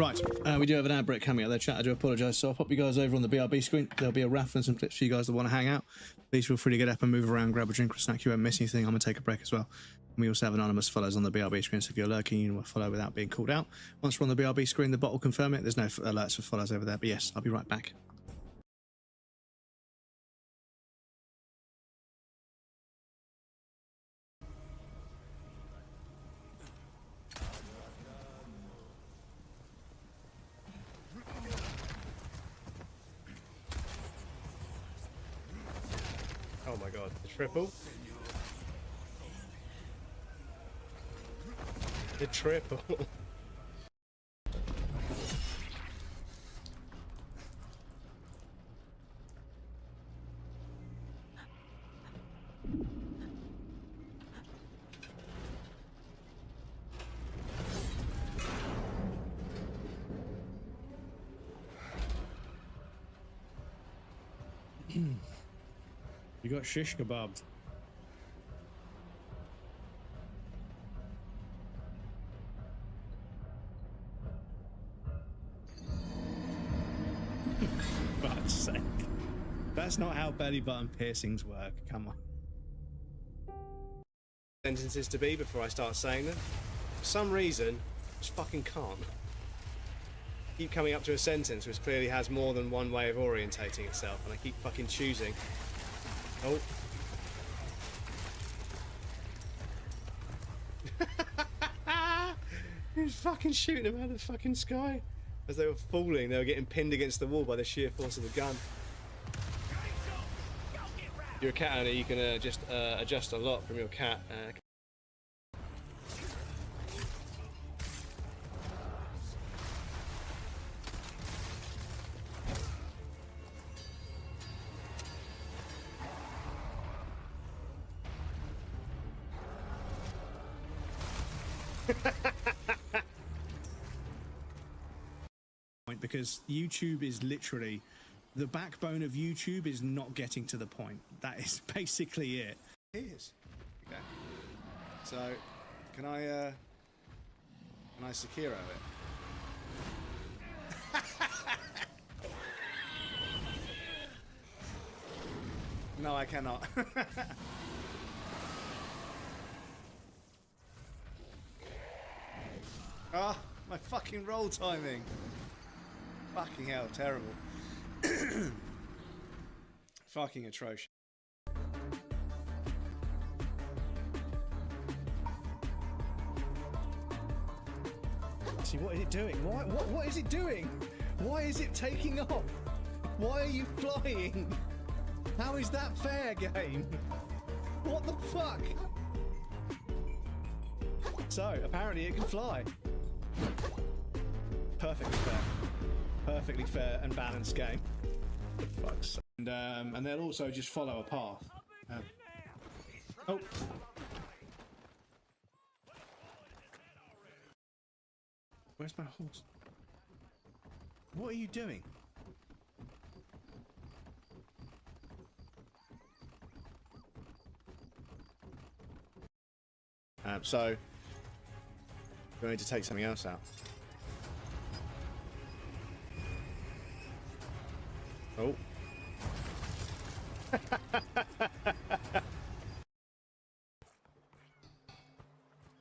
Right, we do have an ad break coming out there, chat. I do apologise. So I'll pop you guys over on the BRB screen. There'll be a raffle and some clips for you guys that want to hang out. Please feel free to get up and move around, grab a drink or a snack. You won't miss anything. I'm going to take a break as well. And we also have anonymous follows on the BRB screen, so if you're lurking, you will follow without being called out. Once we're on the BRB screen, the bot will confirm it. There's no alerts for follows over there, but yes, I'll be right back. Oh my god, the triple. The triple. You got shish kebab. For God's sake. That's not how belly button piercings work. Come on. Sentences to be before I start saying them. For some reason, I just fucking can't. Keep coming up to a sentence which clearly has more than one way of orientating itself, and I keep fucking choosing. Oh. He was fucking shooting them out of the fucking sky. As they were falling, they were getting pinned against the wall by the sheer force of the gun. If you're a cat owner, you can just adjust a lot from your cat. Because YouTube is literally the backbone of YouTube is not getting to the point. That is basically it. It is. Okay. So, can I Sekiro it? No, I cannot. Ah, my fucking roll timing. Fucking hell, terrible. Fucking atrocious. See, what is it doing? What is it doing? Why is it taking off? Why are you flying? How is that fair, game? What the fuck? So, apparently it can fly. Perfectly fair. Perfectly fair and balanced game. For fuck's sake. And they'll also just follow a path. Oh. Where's my horse? What are you doing? So, we're going to take something else out. Oh.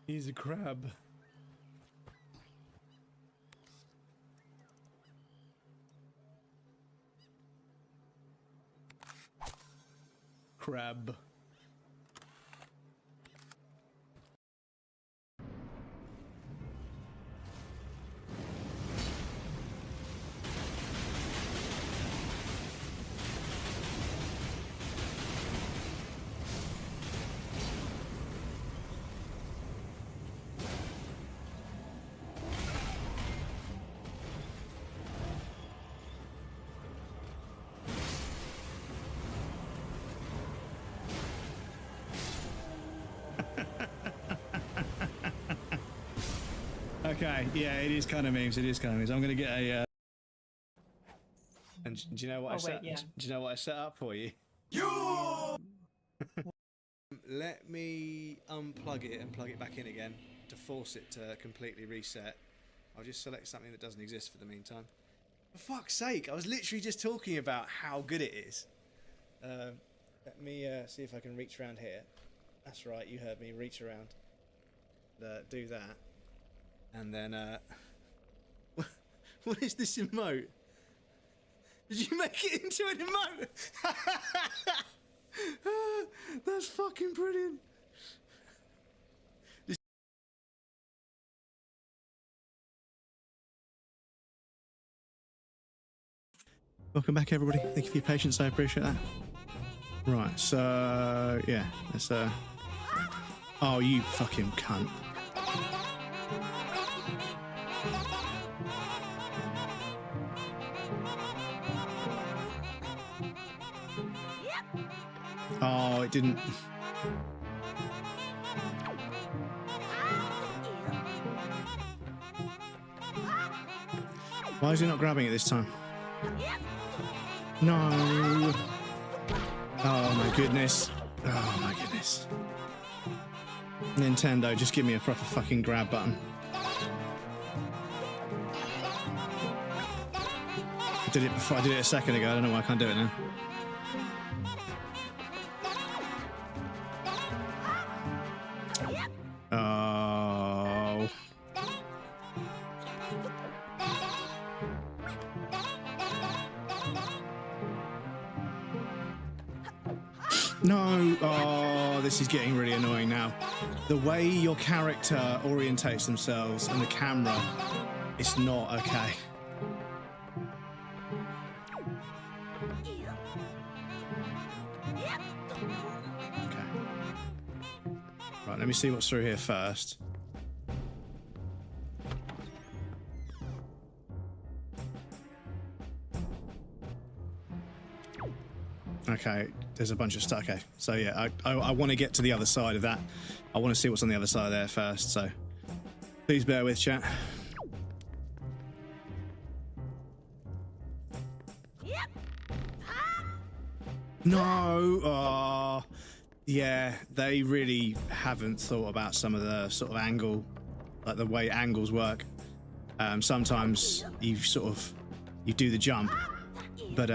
He's a crab. Crab. Okay, yeah, it is kind of memes. It is kind of memes. I'm gonna get a. And do you know what Do you know what I set up for you? Let me unplug it and plug it back in again to force it to completely reset. I'll just select something that doesn't exist for the meantime. For fuck's sake, I was literally just talking about how good it is. Let me see if I can reach around here. That's right, you heard me. Reach around. Do that. And then, what is this emote? Did you make it into an emote? That's fucking brilliant. Welcome back, everybody. Thank you for your patience. I appreciate that. Right, so yeah, let's. Oh, you fucking cunt. Oh, it didn't. Why is he not grabbing it this time? No. Oh my goodness. Oh my goodness. Nintendo, just give me a proper fucking grab button. I did it before. I did it a second ago. I don't know why I can't do it now. Oh. No. Oh, this is getting really annoying now. The way your character orientates themselves and the camera, it's not okay. Okay. Right, let me see what's through here first. Okay, there's a bunch of stuff. Okay, so yeah, I want to get to the other side of that. I want to see what's on the other side there first, so please bear with, chat. No! Oh, yeah, they really haven't thought about some of the sort of angle, like the way angles work. Sometimes you do the jump, but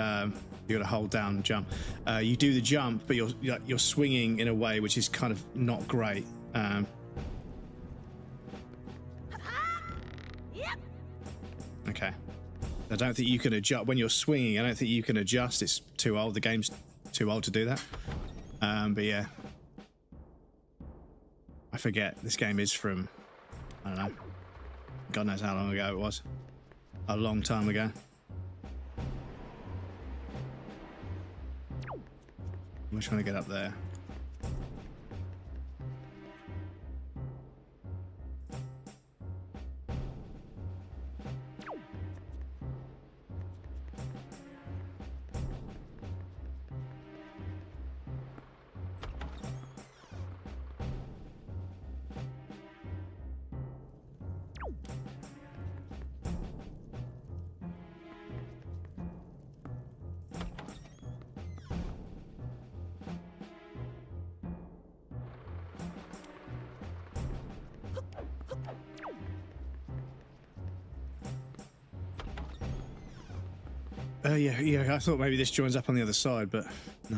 you got to hold down and jump. You do the jump, but you're swinging in a way which is kind of not great. Okay. I don't think you can adjust when you're swinging. I don't think you can adjust. It's too old. The game's too old to do that. But yeah, I forget. This game is from, I don't know. God knows how long ago it was. A long time ago. I'm trying to get up there. Yeah, I thought maybe this joins up on the other side, but no.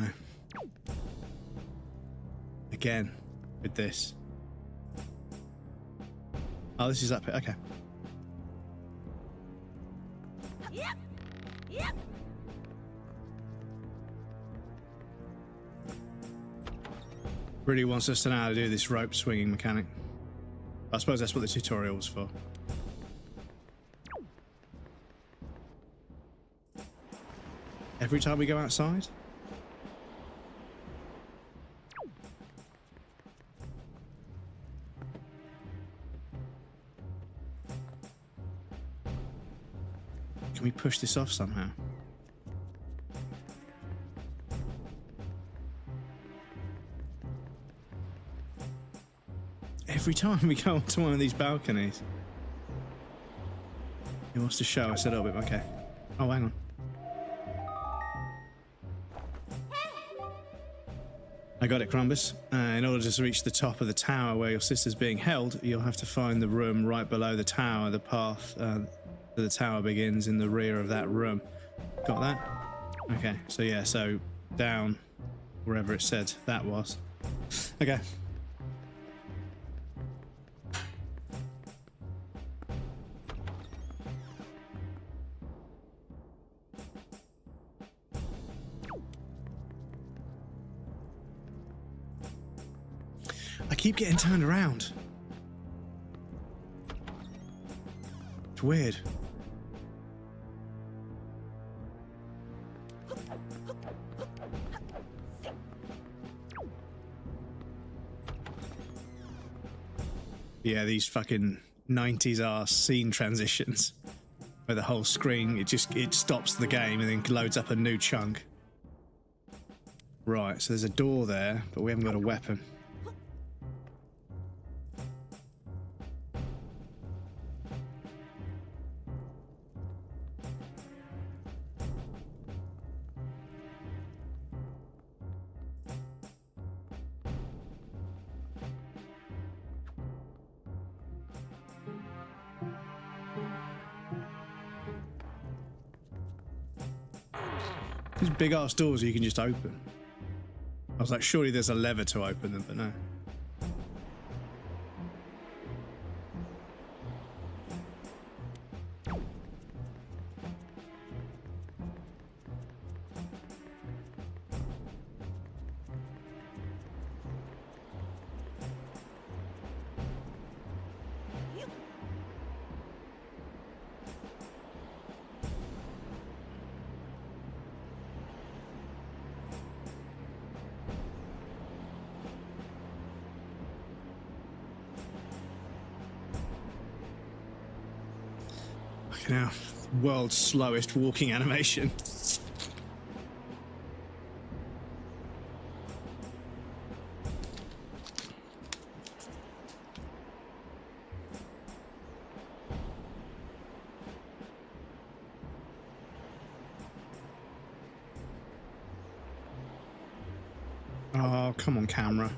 Again, with this. Oh, this is up here, okay. Really wants us to know how to do this rope swinging mechanic. I suppose that's what the tutorial was for. Every time we go outside? Can we push this off somehow? Every time we go onto one of these balconies. He wants to show us a little bit, okay. Oh, hang on. I got it, Crumbus. In order to reach the top of the tower where your sister's being held, you'll have to find the room right below the tower. The path to the tower begins in the rear of that room. Got that? Okay, so yeah, so down wherever it said that was. Okay. I keep getting turned around. It's weird. Yeah, these fucking 90s ass scene transitions where the whole screen, it stops the game and then loads up a new chunk. Right, so there's a door there, but we haven't got a weapon. These big ass doors you can just open. I was like, surely there's a lever to open them, but no. Now, world's slowest walking animation. Oh, come on, camera.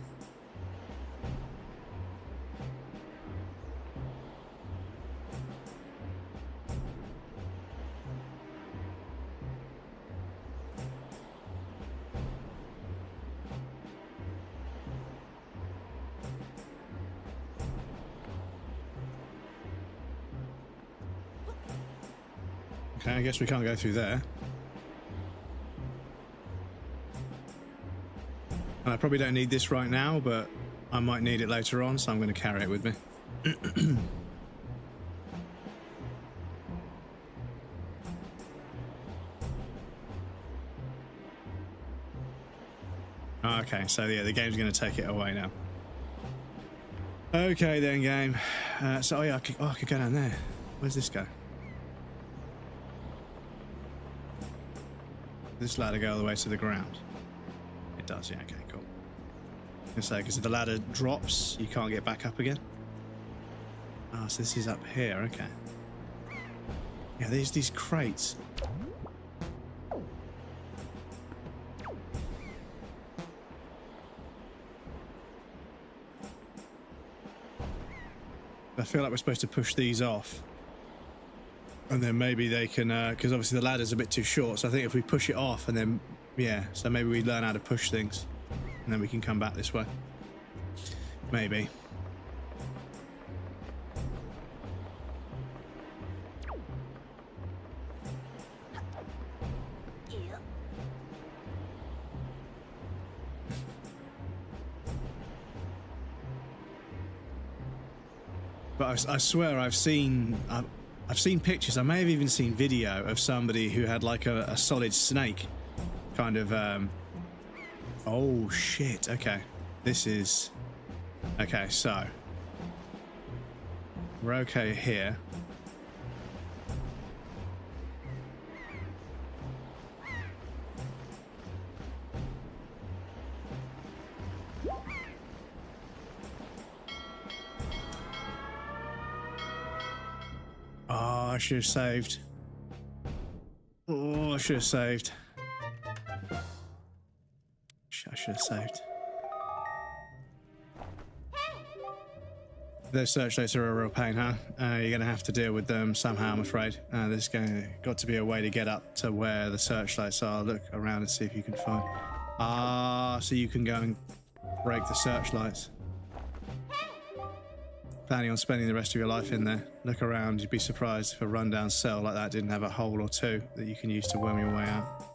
Okay, I guess we can't go through there. And I probably don't need this right now, but I might need it later on, so I'm going to carry it with me. Okay, so yeah, the game's going to take it away now. Okay then, game. So yeah, I could go down there. Where's this go? Does this ladder go all the way to the ground? It does, yeah, okay, cool. I was gonna say, because if the ladder drops, you can't get back up again. Ah, so this is up here, okay. Yeah, there's these crates. I feel like we're supposed to push these off. And then maybe they can, because obviously the ladder's a bit too short, so I think if we push it off and then, yeah, so maybe we learn how to push things, and then we can come back this way. Maybe. But I swear I've seen pictures, I may have even seen video of somebody who had like a solid snake kind of, oh shit, okay. This is, okay, so. We're okay here. Oh, I should have saved. Oh, I should have saved. I should have saved. Those searchlights are a real pain, huh? You're going to have to deal with them somehow, I'm afraid. There's got to be a way to get up to where the searchlights are. Look around and see if you can find... so you can go and break the searchlights. Planning on spending the rest of your life in there. Look around, you'd be surprised if a rundown cell like that didn't have a hole or two that you can use to worm your way out.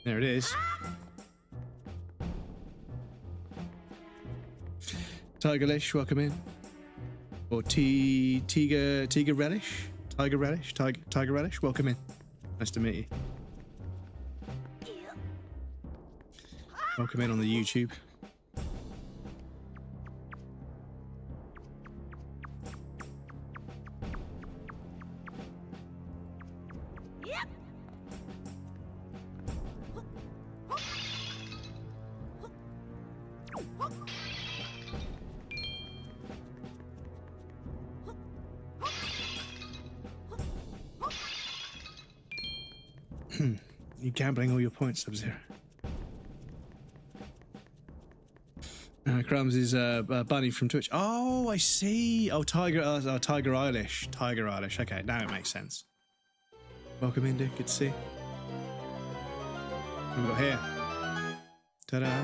There it is. Tigerlish, welcome in. Or Tiger Relish? Tiger Relish, welcome in. Nice to meet you. Welcome in on the YouTube. You're gambling all your points, Sub-Zero. Crumbs is Bunny from Twitch. Oh, I see. Oh, Tiger Eilish. Tiger Eilish. Okay, now it makes sense. Welcome in, dude. Good to see you. What have we got here? Ta-da.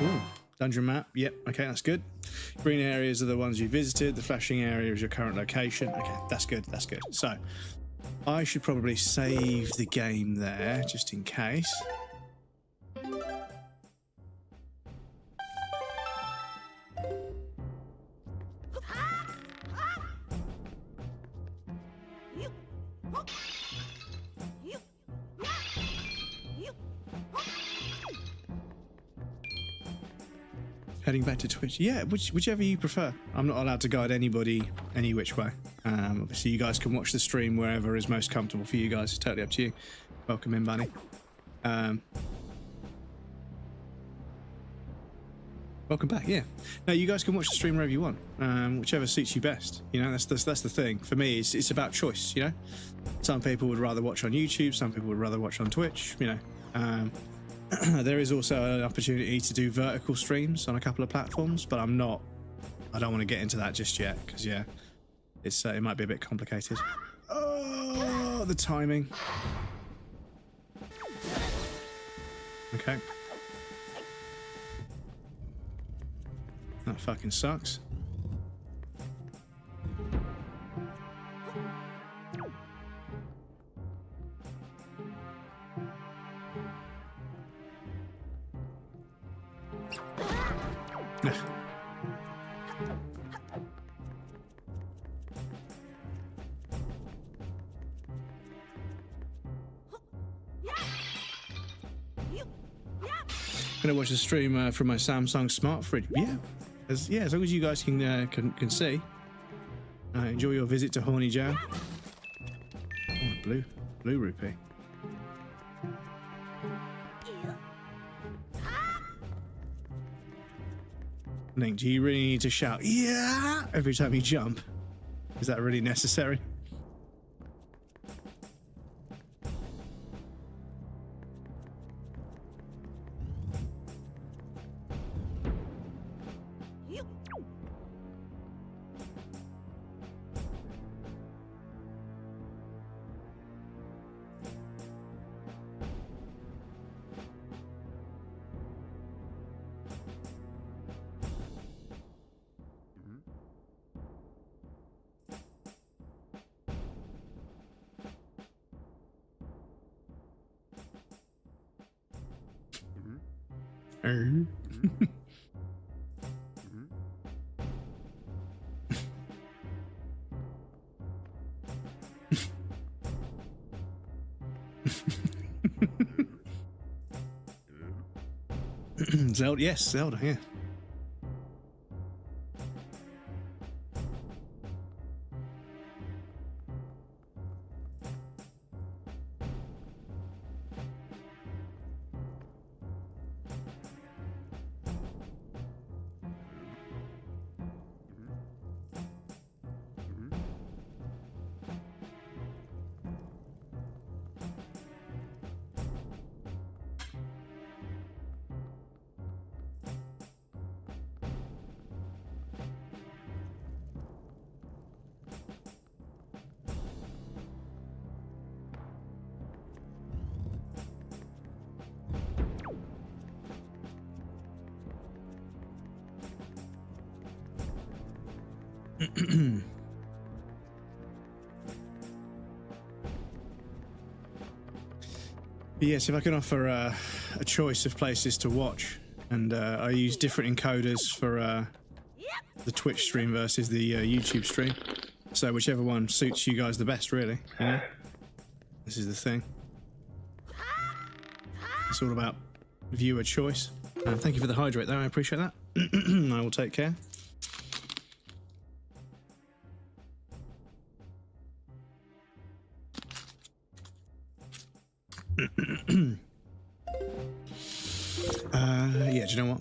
Ooh, dungeon map. Yep, okay, that's good. Green areas are the ones you visited. The flashing area is your current location. Okay, that's good, that's good. So, I should probably save the game there, just in case. Heading back to Twitch. Yeah, whichever you prefer. I'm not allowed to guide anybody any which way. Obviously, you guys can watch the stream wherever is most comfortable for you guys. It's totally up to you. Welcome in, Bunny. Welcome back. Yeah. No, you guys can watch the stream wherever you want, whichever suits you best. You know, that's the thing. For me, it's about choice. You know, some people would rather watch on YouTube. Some people would rather watch on Twitch. You know. There is also an opportunity to do vertical streams on a couple of platforms, but I don't want to get into that just yet because yeah, it might be a bit complicated. Oh, the timing. Okay. That fucking sucks. Gonna watch the stream from my Samsung smart fridge. Yeah, as long as you guys can see. Enjoy your visit to Horny Jam. Oh, blue rupee. Link, do you really need to shout "yeah" every time you jump? Is that really necessary? Zelda, yes, Zelda, yeah. Yes, if I can offer a choice of places to watch, and I use different encoders for the Twitch stream versus the YouTube stream, so whichever one suits you guys the best, really. You know? This is the thing. It's all about viewer choice. Thank you for the hydrate, though. I appreciate that. I will take care. Yeah, do you know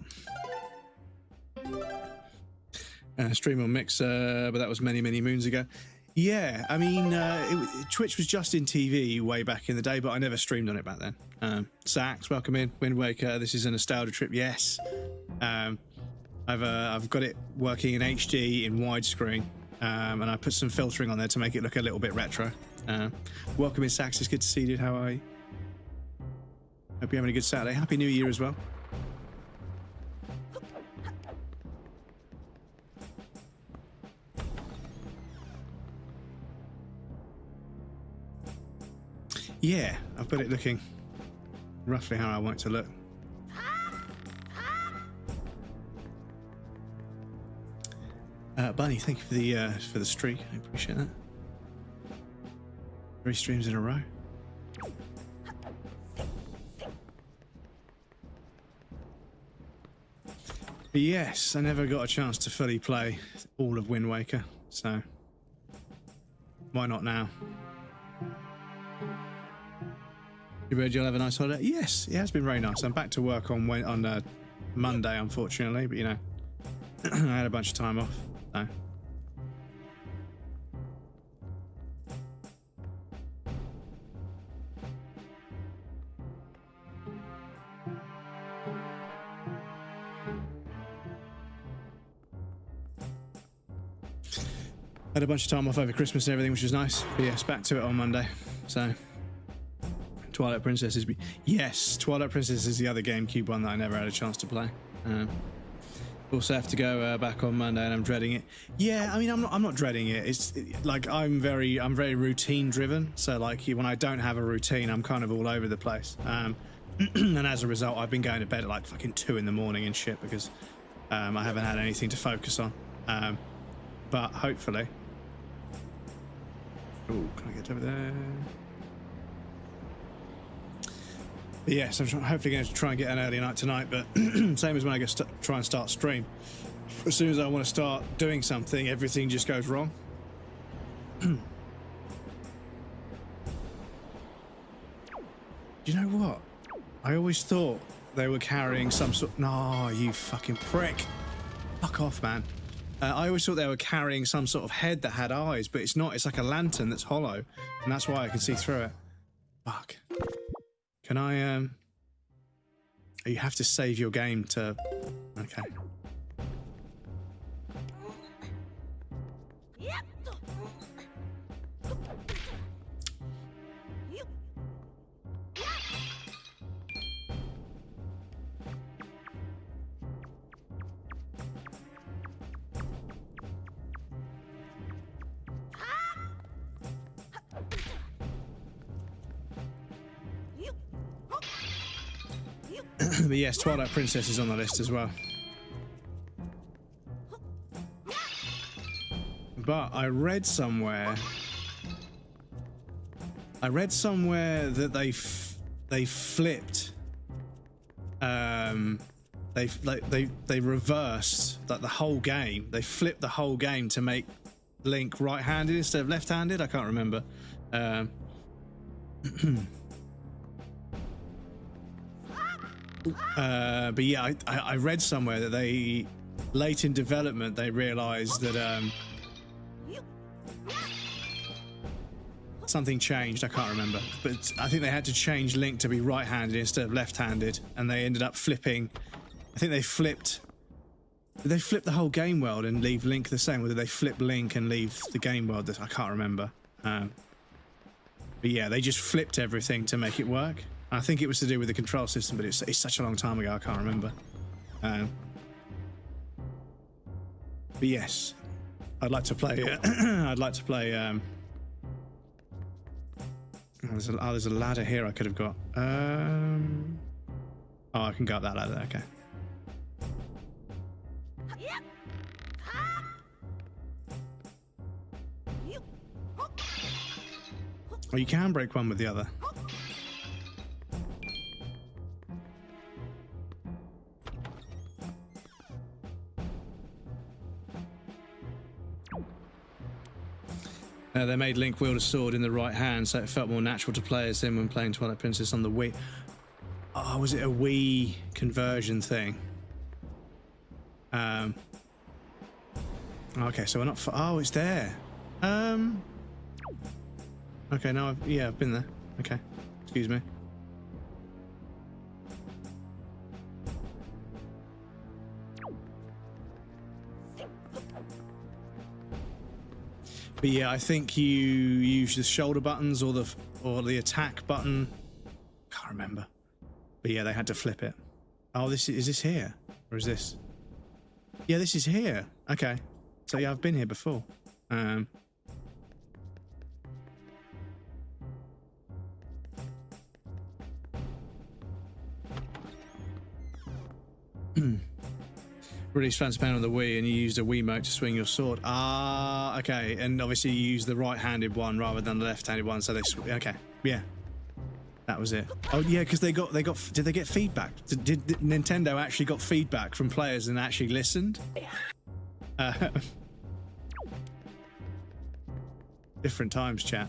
what? Stream on Mixer, but that was many moons ago. Yeah, I mean, Twitch was just in TV way back in the day, but I never streamed on it back then. Sax, welcome in. Wind Waker, this is a nostalgia trip. Yes, I've got it working in HD in widescreen, and I put some filtering on there to make it look a little bit retro. Welcome in, Sax. It's good to see you, dude. How are you? Hope you're having a good Saturday. Happy New Year as well. Yeah, I've got it looking roughly how I want it to look. Bunny, thank you for the streak. I appreciate that. 3 streams in a row. But yes, I never got a chance to fully play all of Wind Waker, so why not now? You ready? You'll have a nice holiday. Yes, it has been very nice. I'm back to work on Monday, unfortunately, but you know, I had a bunch of time off. So. Had a bunch of time off over Christmas and everything, which was nice. But yes, back to it on Monday. So, Twilight Princess is... Yes, Twilight Princess is the other GameCube one that I never had a chance to play. Also have to go back on Monday, and I'm dreading it. Yeah, I mean, I'm not dreading it. It's like I'm very routine driven. So like when I don't have a routine, I'm kind of all over the place. And as a result, I've been going to bed at like fucking 2 in the morning and shit because I haven't had anything to focus on. But hopefully... Oh, can I get over there? But yes, I'm hopefully going to try and get an early night tonight, but same as when I go try and start stream. As soon as I want to start doing something, everything just goes wrong. You know what? I always thought they were carrying some sort... No, you fucking prick. Fuck off, man. I always thought they were carrying some sort of head that had eyes, but it's not. It's like a lantern that's hollow, and that's why I can see through it. Fuck. Can I, You have to save your game to... Okay. But yes, Twilight Princess is on the list as well. But I read somewhere that they flipped. They reversed like the whole game. They flipped the whole game to make Link right-handed instead of left-handed. I can't remember. But yeah, I read somewhere that they, late in development, they realized that something changed. I can't remember, but I think they had to change Link to be right-handed instead of left-handed, and they ended up flipping. I think they flipped. Did they flip the whole game world and leave Link the same, or did they flip Link and leave the game world? I can't remember. But yeah, they just flipped everything to make it work. I think it was to do with the control system, but it's such a long time ago, I can't remember. But yes, I'd like to play. I'd like to play. There's a ladder here I could have got. Oh, I can go up that ladder. Okay. Oh, you can break one with the other. They made Link wield a sword in the right hand, so it felt more natural to play as him when playing Twilight Princess on the Wii. Oh, was it a Wii conversion thing? Okay, so we're not. Oh, it's there. Okay, now I've been there. Okay, excuse me. But yeah, I think you use the shoulder buttons or the attack button. Can't remember. But yeah, they had to flip it. Oh, is this here? Or is this? Yeah, this is here. Okay. So yeah, I've been here before. Release Phantom Pain on the Wii, and you used a Wiimote to swing your sword. Ah, okay. And obviously you use the right-handed one rather than the left-handed one, so they okay. Yeah. That was it. Oh yeah, because they got. Did they get feedback? Did Nintendo actually got feedback from players and actually listened? Different times, chat.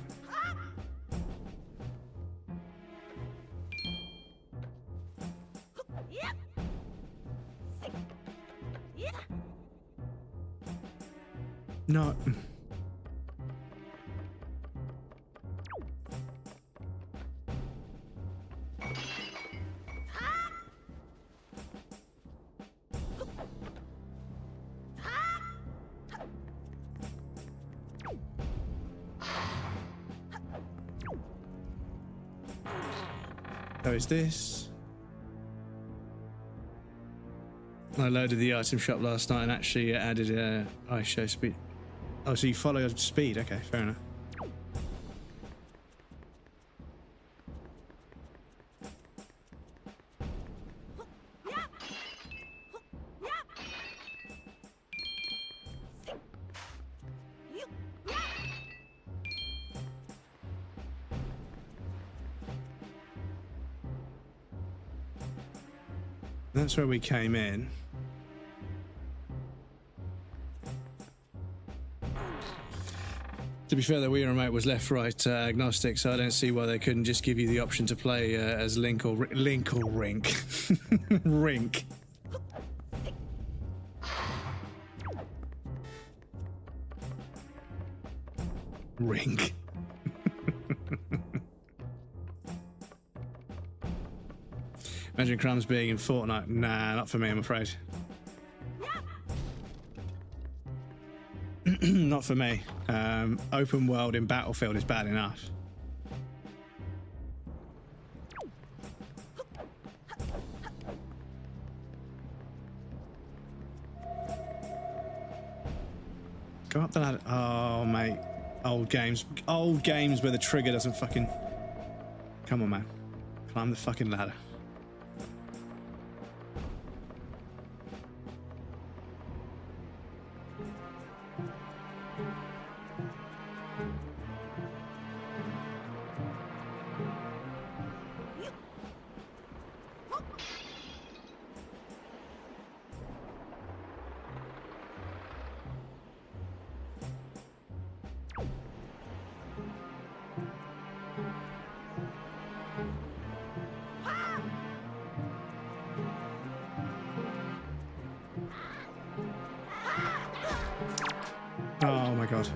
No. So it's this. I loaded the item shop last night and actually added I show speed. Oh, so you follow speed? Okay, fair enough. That's where we came in. To be fair, the Wii remote was left-right agnostic, so I don't see why they couldn't just give you the option to play as Link or Rink. Rink. Rink. Imagine Crumbs being in Fortnite. Nah, not for me, I'm afraid. Not for me. Open world in Battlefield is bad enough. Go up the ladder. Oh, mate. Old games where the trigger doesn't fucking... Come on, man. Climb the fucking ladder. Oh my god.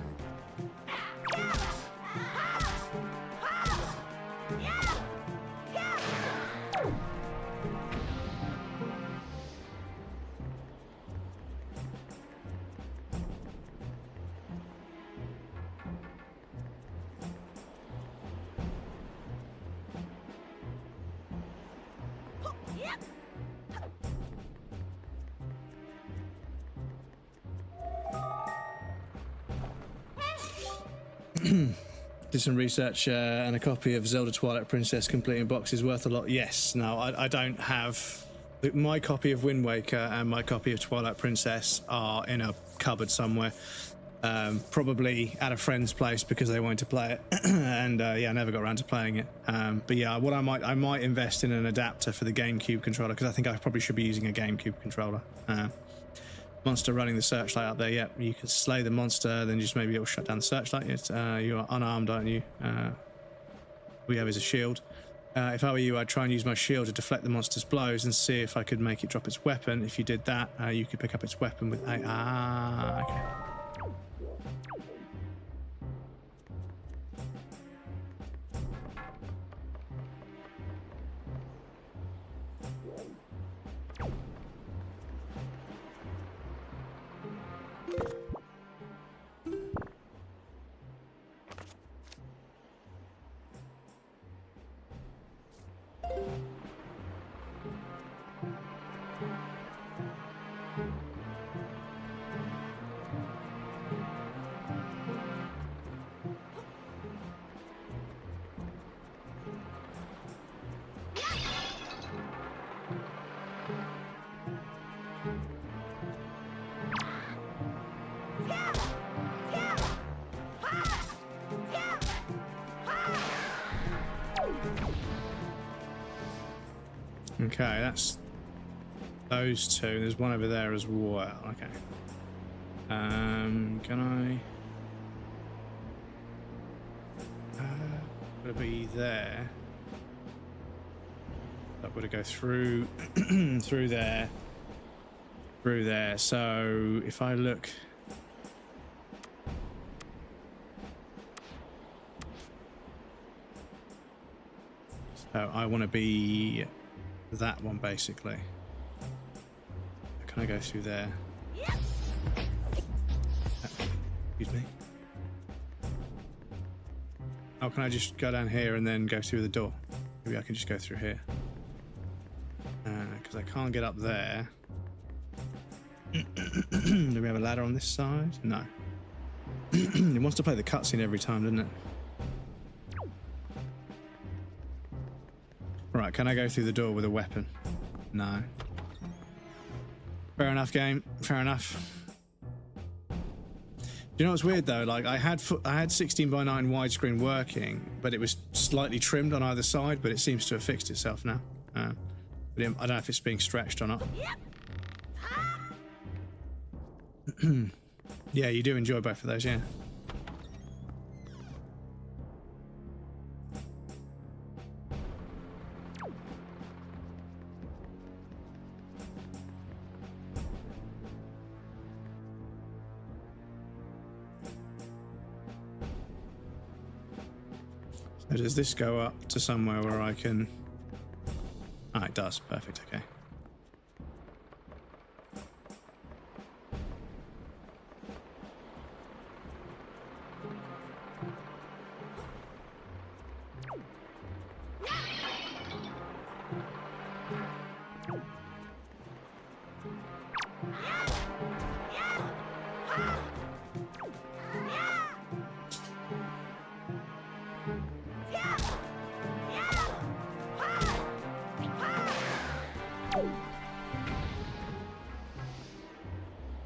Did some research and a copy of Zelda Twilight Princess completing box is worth a lot. Yes. No, I don't have... My copy of Wind Waker and my copy of Twilight Princess are in a cupboard somewhere. Probably at a friend's place because they wanted to play it. And yeah, I never got around to playing it. But yeah, what I might invest in an adapter for the GameCube controller, because I think I probably should be using a GameCube controller. Monster running the searchlight up there. Yep, you can slay the monster, then just maybe it will shut down the searchlight. You are unarmed, aren't you? We have is a shield. If I were you, I'd try and use my shield to deflect the monster's blows and see if I could make it drop its weapon. If you did that, you could pick up its weapon with a... okay. Okay, that's those two. There's one over there as well. Okay. Can I? Would it be there? That would go through, through there. So if I look. So I want to be that one basically. Can I go through there? Excuse me. Oh, can I just go down here and then go through the door? Maybe I can just go through here. Because I can't get up there. Do we have a ladder on this side? No. It wants to play the cutscene every time, doesn't it? Right, can I go through the door with a weapon? No. Fair enough, game. Fair enough. You know what's weird though? Like I had 16:9 widescreen working, but it was slightly trimmed on either side. But it seems to have fixed itself now. But I don't know if it's being stretched or not. Yeah, you do enjoy both of those, yeah. So does this go up to somewhere where I can... Ah, it does. Perfect, okay.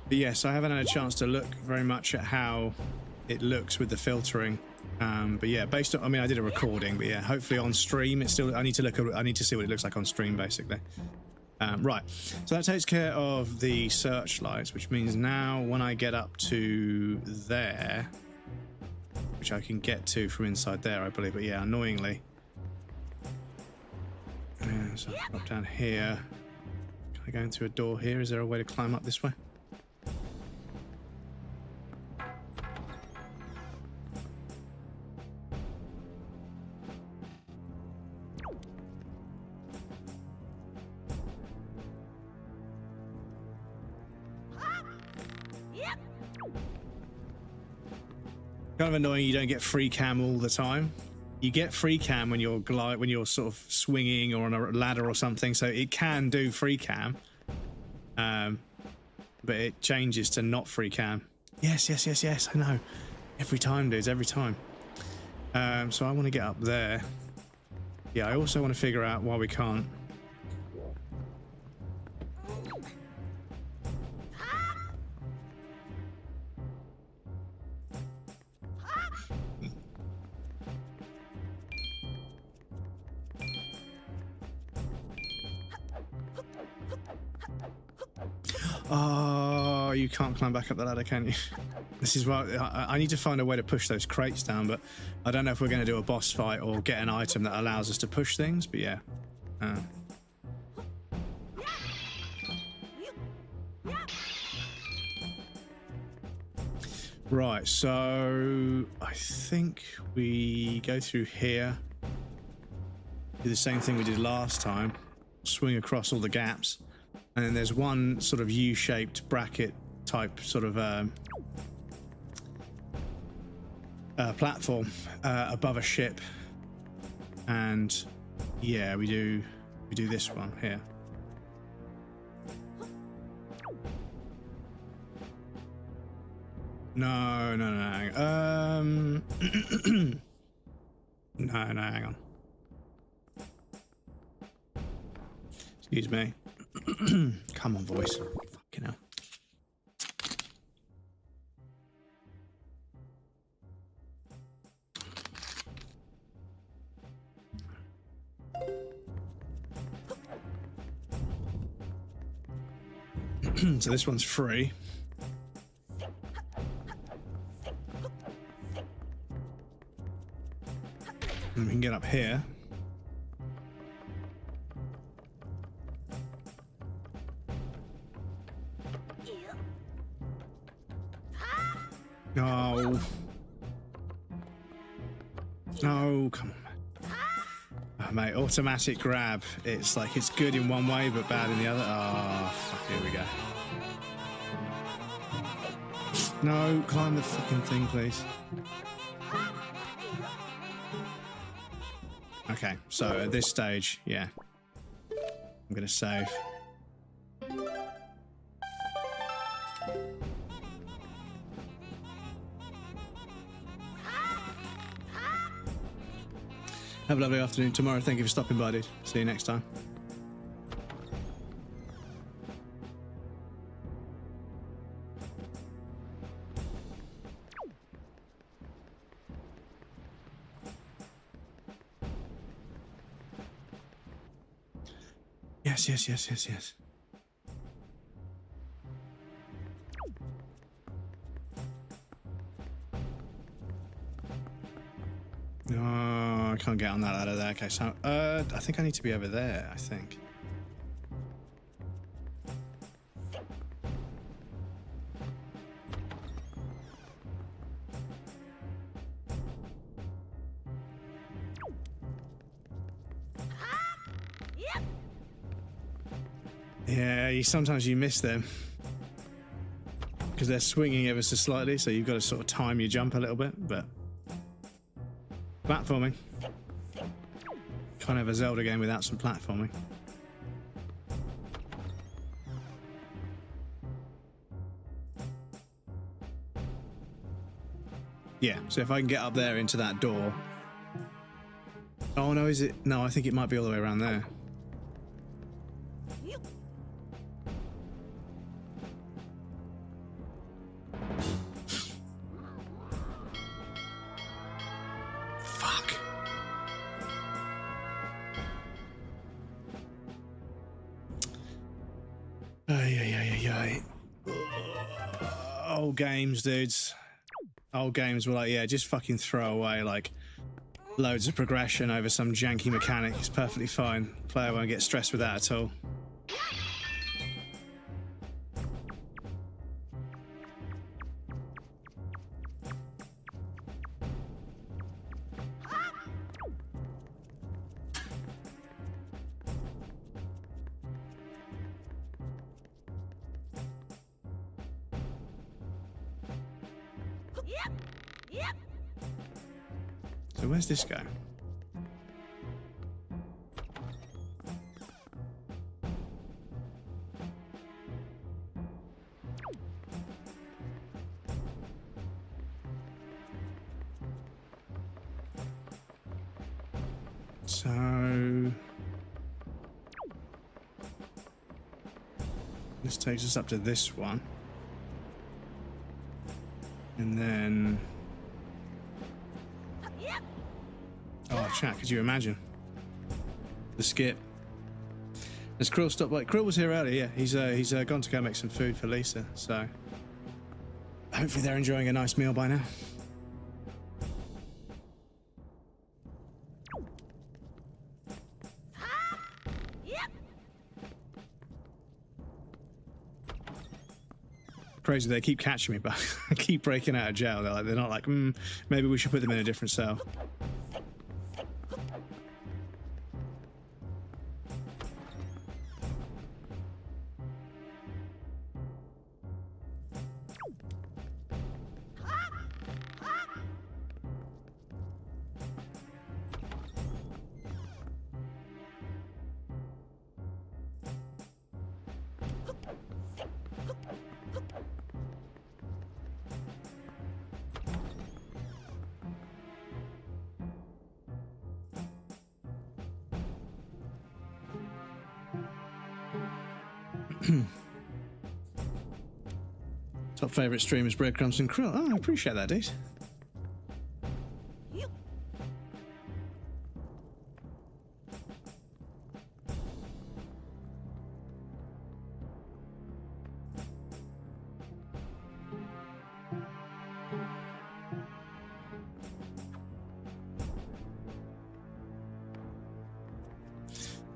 But yes, I haven't had a chance to look very much at how it looks with the filtering. But yeah, based on, I mean, I did a recording, but yeah, hopefully on stream, it's still, I need to see what it looks like on stream, basically. Right, so that takes care of the searchlights, which means now when I get up to there, which I can get to from inside there, I believe, but yeah, annoyingly. So I'll drop down here. Can I go in through a door here? Is there a way to climb up this way? Kind of annoying you don't get free cam all the time. You get free cam when you're sort of swinging or on a ladder or something, so it can do free cam. But it changes to not free cam. Yes, I know. Every time, dudes, every time. So I want to get up there. Yeah, I also want to figure out why we can't. Oh, you can't climb back up the ladder, can you? This is why I need to find a way to push those crates down, but I don't know if we're going to do a boss fight or get an item that allows us to push things, but yeah. Right, so I think we go through here, do the same thing we did last time, swing across all the gaps, and then there's one sort of U-shaped bracket type sort of platform above a ship, and yeah, we do this one here. No. No, hang on. Excuse me. Come on, voice. Fucking hell. So this one's free. And we can get up here. No. No, come on. Oh, mate, automatic grab. It's like it's good in one way but bad in the other. Oh, fuck, here we go. No, climb the fucking thing, please. Okay, so at this stage, yeah. I'm gonna save. Have a lovely afternoon tomorrow. Thank you for stopping by, dude. See you next time. Yes. No, I can't get on that ladder there. Okay, so I think I need to be over there, I think. Yeah, sometimes you miss them because they're swinging ever so slightly, so you've got to sort of time your jump a little bit, but platforming. Can't have a Zelda game without some platforming. Yeah, so if I can get up there into that door. Oh no, is it? No, I think it might be all the way around there. Old games, dudes. Old games were like, yeah, just fucking throw away like loads of progression over some janky mechanic. It's perfectly fine. Player won't get stressed with that at all. So where's this go? So this takes us up to this one. And then... Oh, chat, could you imagine? The skip. Has Krill stopped by? Krill was here earlier, yeah. He's gone to go make some food for Lisa, so... Hopefully they're enjoying a nice meal by now. Crazy, they keep catching me, but I keep breaking out of jail. They're not like, maybe we should put them in a different cell. Top favourite streamers, Breadcrumbs and Krill. Oh, I appreciate that, dude.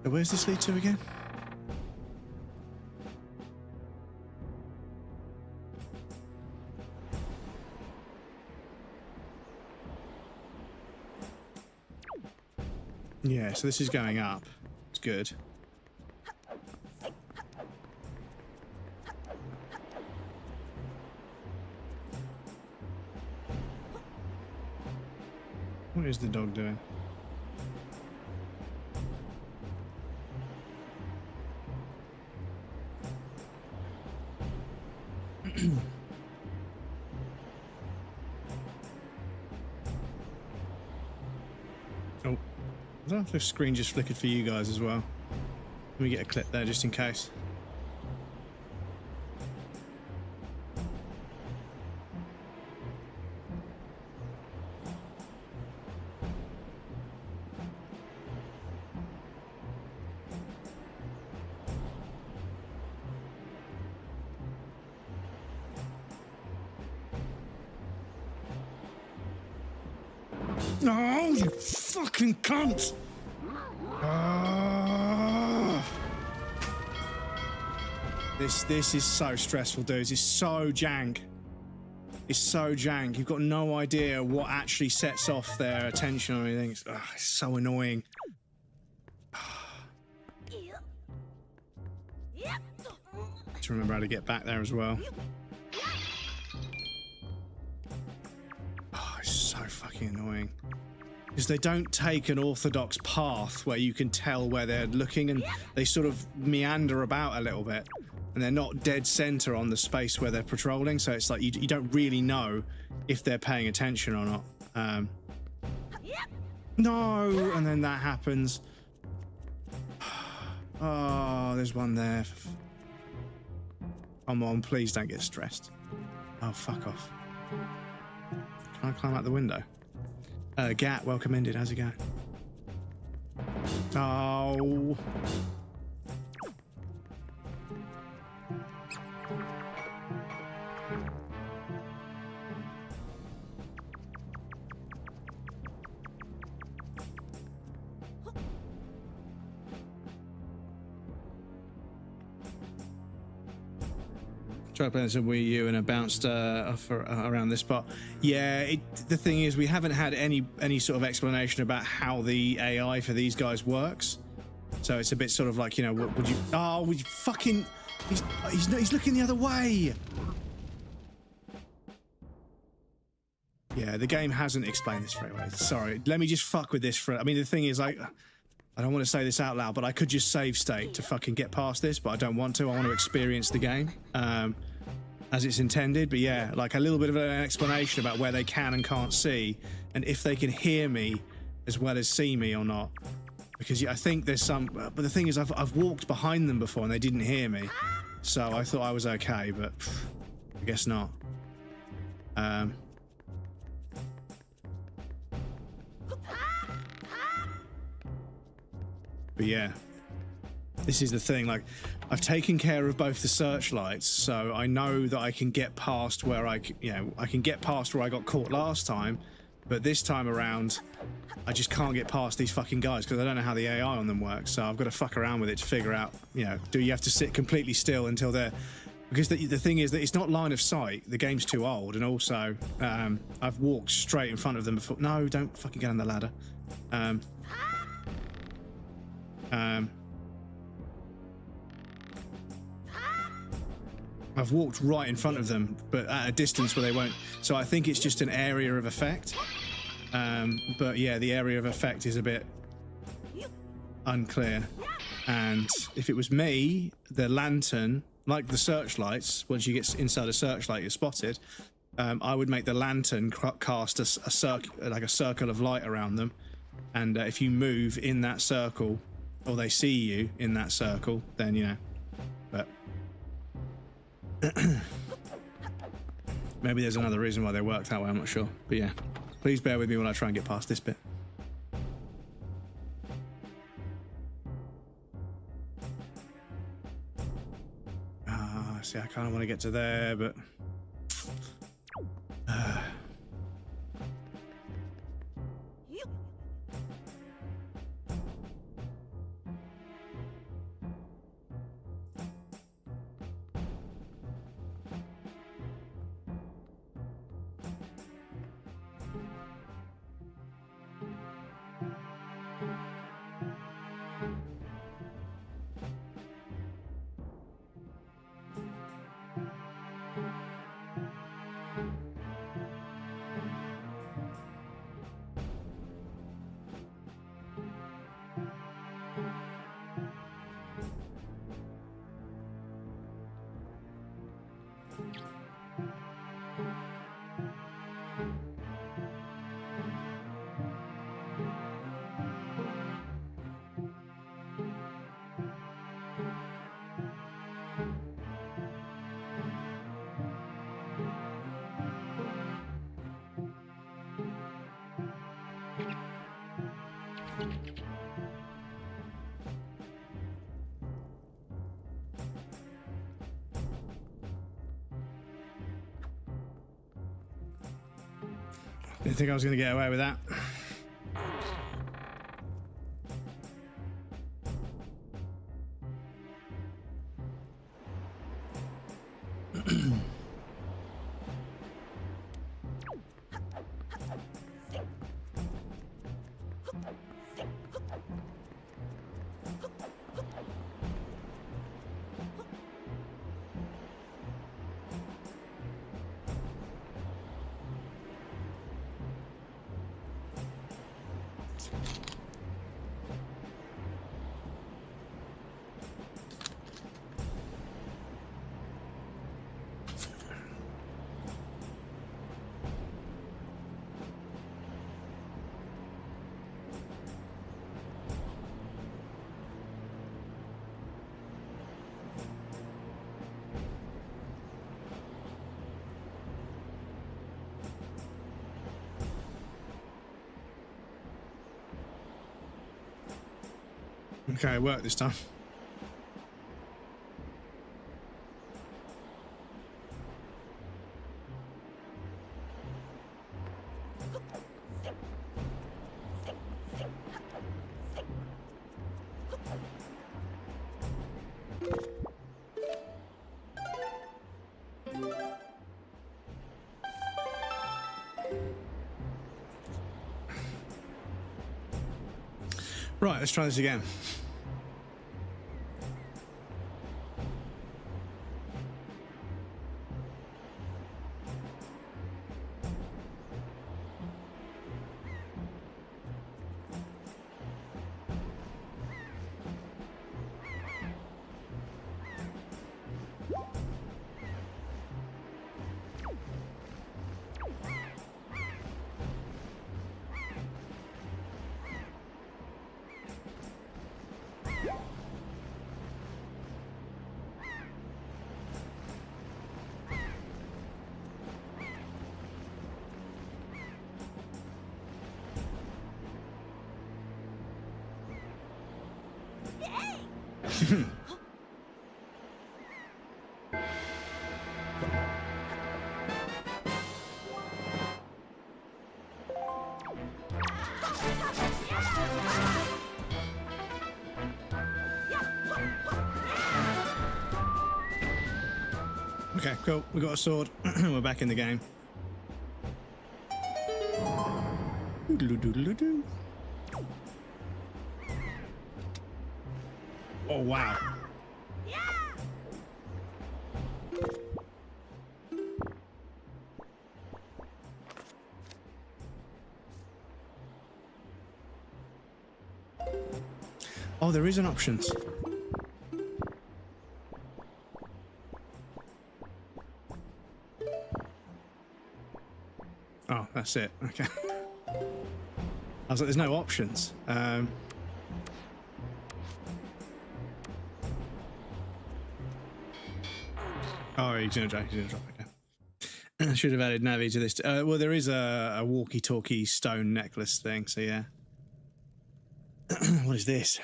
So where's this lead to again? Yeah, so this is going up. It's good. What is the dog doing? Oh, I don't know if the screen just flickered for you guys as well. Let me get a clip there just in case. Oh, you fucking cunt! This is so stressful, dudes. It's so jank. It's so jank. You've got no idea what actually sets off their attention or anything. It's so annoying. To remember how to get back there as well. Oh, it's so fucking annoying. Because they don't take an orthodox path where you can tell where they're looking, and they sort of meander about a little bit. And they're not dead center on the space where they're patrolling, so it's like you don't really know if they're paying attention or not. No, and then that happens. Oh, there's one there. Come on, please don't get stressed. Oh, fuck off. Can I climb out the window? Gat, welcome ended. How's it going? Oh. Tried playing some Wii U and it bounced off around this spot. Yeah, the thing is, we haven't had any sort of explanation about how the AI for these guys works. So it's a bit sort of like, you know, what would you? Oh, would you fucking? He's looking the other way. Yeah, the game hasn't explained this very well. Sorry, let me just fuck with this for. I mean, the thing is, like, I don't want to say this out loud, but I could just save state to fucking get past this, but I don't want to. I want to experience the game as it's intended. But yeah, like a little bit of an explanation about where they can and can't see, and if they can hear me as well as see me or not. because I think there's some. But the thing is, I've walked behind them before and they didn't hear me, so I thought I was okay, but I guess not. But yeah, this is the thing. Like, I've taken care of both the searchlights, so I know that I can get past where I can get past where I got caught last time. But this time around, I just can't get past these fucking guys because I don't know how the AI on them works. So I've got to fuck around with it to figure out, do you have to sit completely still until they're... Because the thing is that it's not line of sight. The game's too old. And also, I've walked straight in front of them before. No, don't fucking get on the ladder. I've walked right in front of them, but at a distance where they won't. So I think it's just an area of effect. But yeah, the area of effect is a bit unclear. And if it was me, the lantern, like the searchlights, once you get inside a searchlight, you're spotted. I would make the lantern cast a circle of light around them. And if you move in that circle, or they see you in that circle, then, but... Maybe there's another reason why they work that way, I'm not sure. But yeah, please bear with me when I try and get past this bit. See, I kind of want to get to there, but... Didn't think I was going to get away with that. Okay, it worked this time. Right, let's try this again. Okay, cool. We got a sword. We're back in the game. Doodle-doo-doodle-doo. Oh wow. Oh, there is an options. Oh, that's it. Okay. I was like, there's no options. Oh, he's gonna drop. Okay. I should have added Navi to this. Well, there is a walkie-talkie stone necklace thing. So yeah. What is this?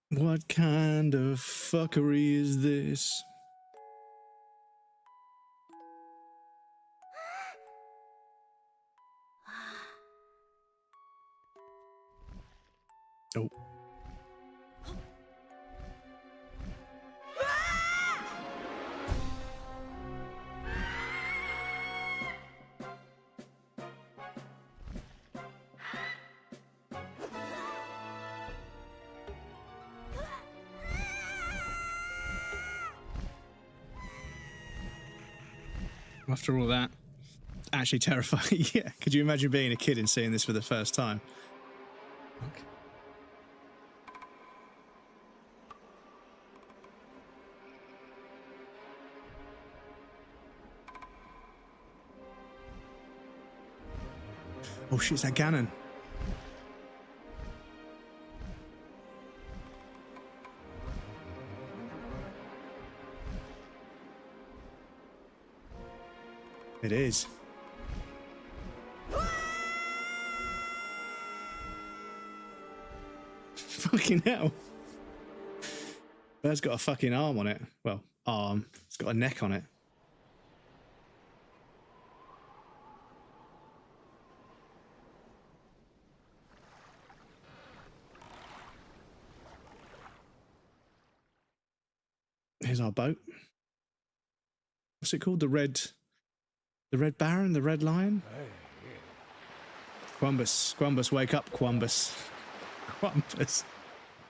What kind of fuckery is this? Oh. After all that, actually terrifying. Yeah, could you imagine being a kid and seeing this for the first time? Okay. Oh shit, is that Ganon? It is. Fucking hell. Bird's got a fucking arm on it. Well, arm. It's got a neck on it. Here's our boat. What's it called? The Red Baron? The Red Lion? Quambus. Quambus, wake up, Quambus. Quambus.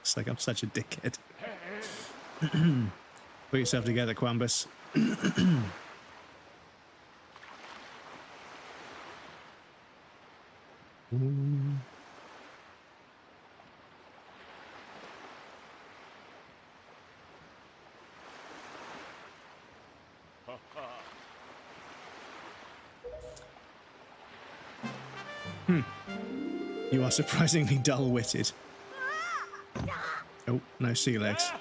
It's like I'm such a dickhead. Put yourself together, Quambus. You are surprisingly dull-witted. Oh, no sea legs. I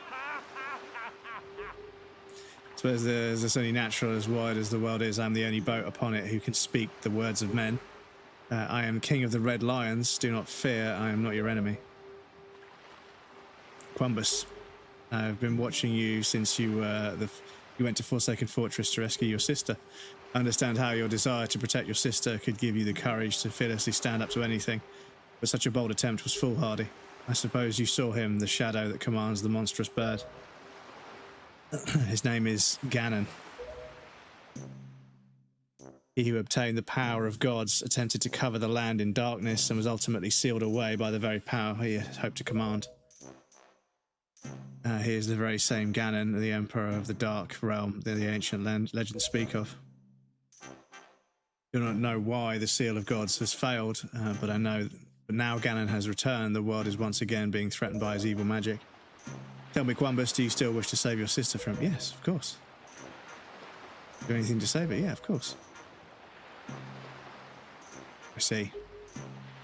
suppose there's only natural as wide as the world is. I'm the only boat upon it who can speak the words of men. I am king of the Red Lions. Do not fear, I am not your enemy. Quambus, I've been watching you since you went to Forsaken Fortress to rescue your sister. I understand how your desire to protect your sister could give you the courage to fearlessly stand up to anything, but such a bold attempt was foolhardy. I suppose you saw him, the shadow that commands the monstrous bird. His name is Ganon. He who obtained the power of gods attempted to cover the land in darkness and was ultimately sealed away by the very power he had hoped to command. He is the very same Ganon, the Emperor of the Dark Realm that the ancient legends speak of. I do not know why the Seal of Gods has failed, but I know that now Ganon has returned, the world is once again being threatened by his evil magic. Tell me, Quambus, do you still wish to save your sister from... Yes, of course. Do anything to save her? Yeah, of course. I see.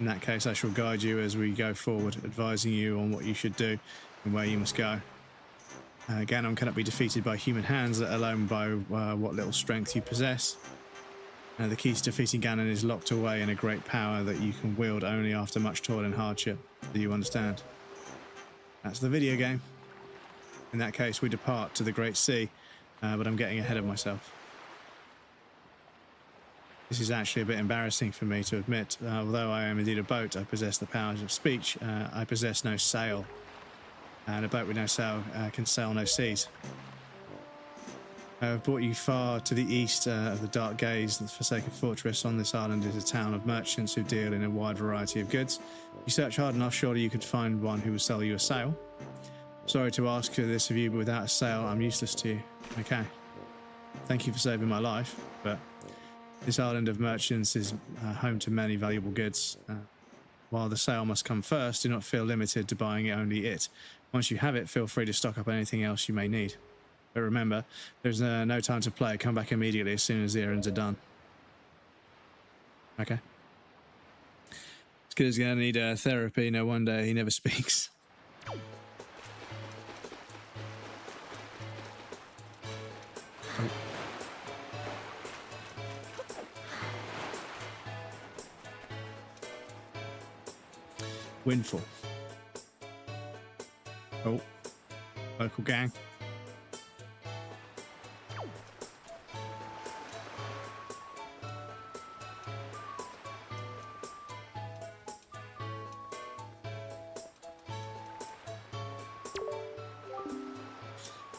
In that case, I shall guide you as we go forward, advising you on what you should do and where you must go. Ganon cannot be defeated by human hands, let alone by what little strength you possess. The key to defeating Ganon is locked away in a great power that you can wield only after much toil and hardship. Do you understand? That's the video game. In that case, we depart to the Great Sea, but I'm getting ahead of myself. This is actually a bit embarrassing for me to admit. Although I am indeed a boat, I possess the powers of speech. I possess no sail. And a boat with no sail can sail no seas. I've brought you far to the east of the Dark Gaze, the Forsaken Fortress. On this island is a town of merchants who deal in a wide variety of goods. If you search hard enough, surely you could find one who will sell you a sail. Sorry to ask this of you, but without a sail, I'm useless to you. Okay. Thank you for saving my life, but this island of merchants is home to many valuable goods. While the sail must come first, do not feel limited to buying only it. Once you have it, feel free to stock up anything else you may need. But remember, there's no time to play. Come back immediately as soon as the errands are done. Okay. This kid is going to need therapy. No wonder he never speaks. Oh. Windfall. Oh. Local gang.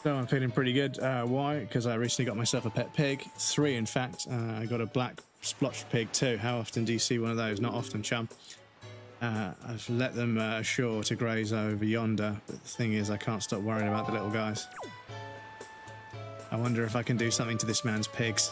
So I'm feeling pretty good. Why? Because I recently got myself a pet pig. 3, in fact. I got a black splotched pig too. How often do you see one of those? Not often, chum. I've let them ashore to graze over yonder. But the thing is, I can't stop worrying about the little guys. I wonder if I can do something to this man's pigs.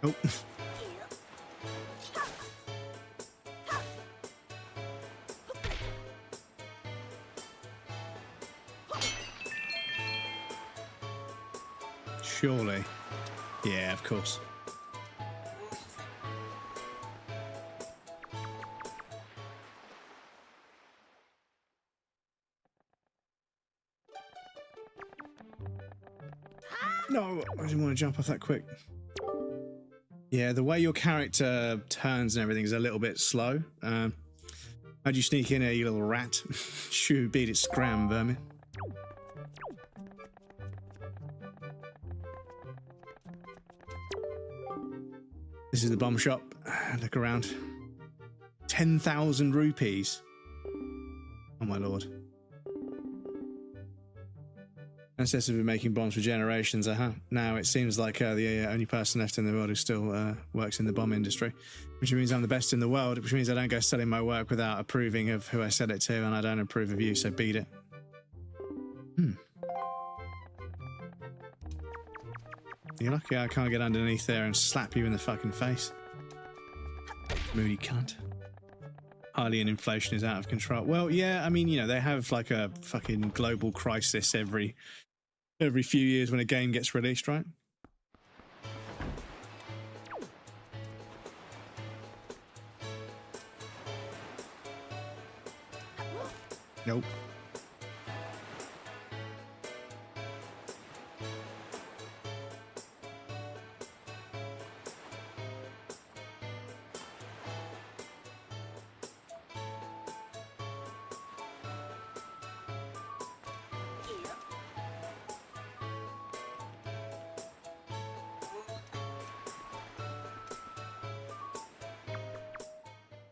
Oh. Surely. Yeah, of course. No, I didn't want to jump off that quick. Yeah, the way your character turns and everything is a little bit slow. How'd you sneak in here, you little rat? Shoo, beat it, scram, vermin. This is the bomb shop. Look around. 10,000 rupees. Oh my lord. Ancestors have been making bombs for generations. Now it seems like the only person left in the world who still works in the bomb industry, which means I'm the best in the world, which means I don't go selling my work without approving of who I sell it to, and I don't approve of you, so beat it. You're lucky I can't get underneath there and slap you in the fucking face. Moody cunt. Alien inflation is out of control. Well, yeah, I mean, you know, they have like a fucking global crisis every few years when a game gets released, right? Nope.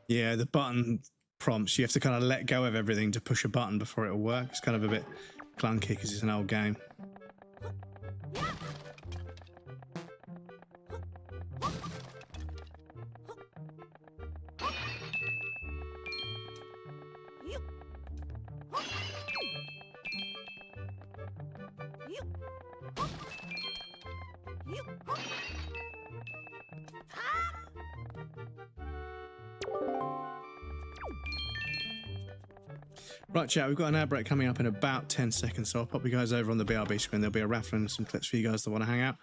Yeah, the button prompts, you have to kind of let go of everything to push a button before it'll work. It's kind of a bit clunky because it's an old game. Right, chat, we've got an ad break coming up in about 10 seconds, so I'll pop you guys over on the BRB screen. There'll be a raffle and some clips for you guys that want to hang out.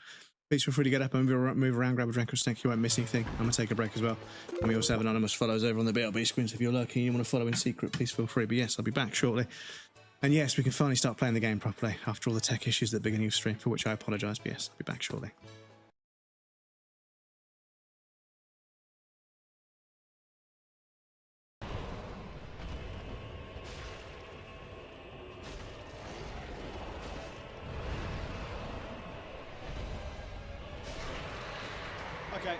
Please feel free to get up and move around, grab a drink or snack. You won't miss anything. I'm going to take a break as well. And we also have anonymous follows over on the BLB screens. If you're lurking and you want to follow in secret, please feel free. But yes, I'll be back shortly. And yes, we can finally start playing the game properly after all the tech issues at the beginning of the stream, for which I apologise. But yes, I'll be back shortly. Okay. Okay.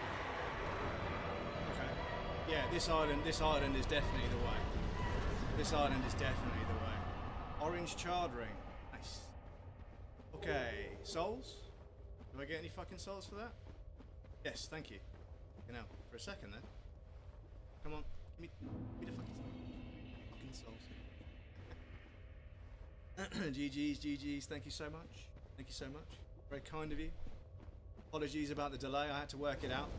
Yeah, this island is definitely the way. This island is definitely the way. Orange charred ring. Nice. Okay, souls? Do I get any fucking souls for that? Yes, thank you. You know, for a second then. Come on, give me the fucking souls. GG's, thank you so much. Thank you so much. Very kind of you. Apologies about the delay, I had to work it out.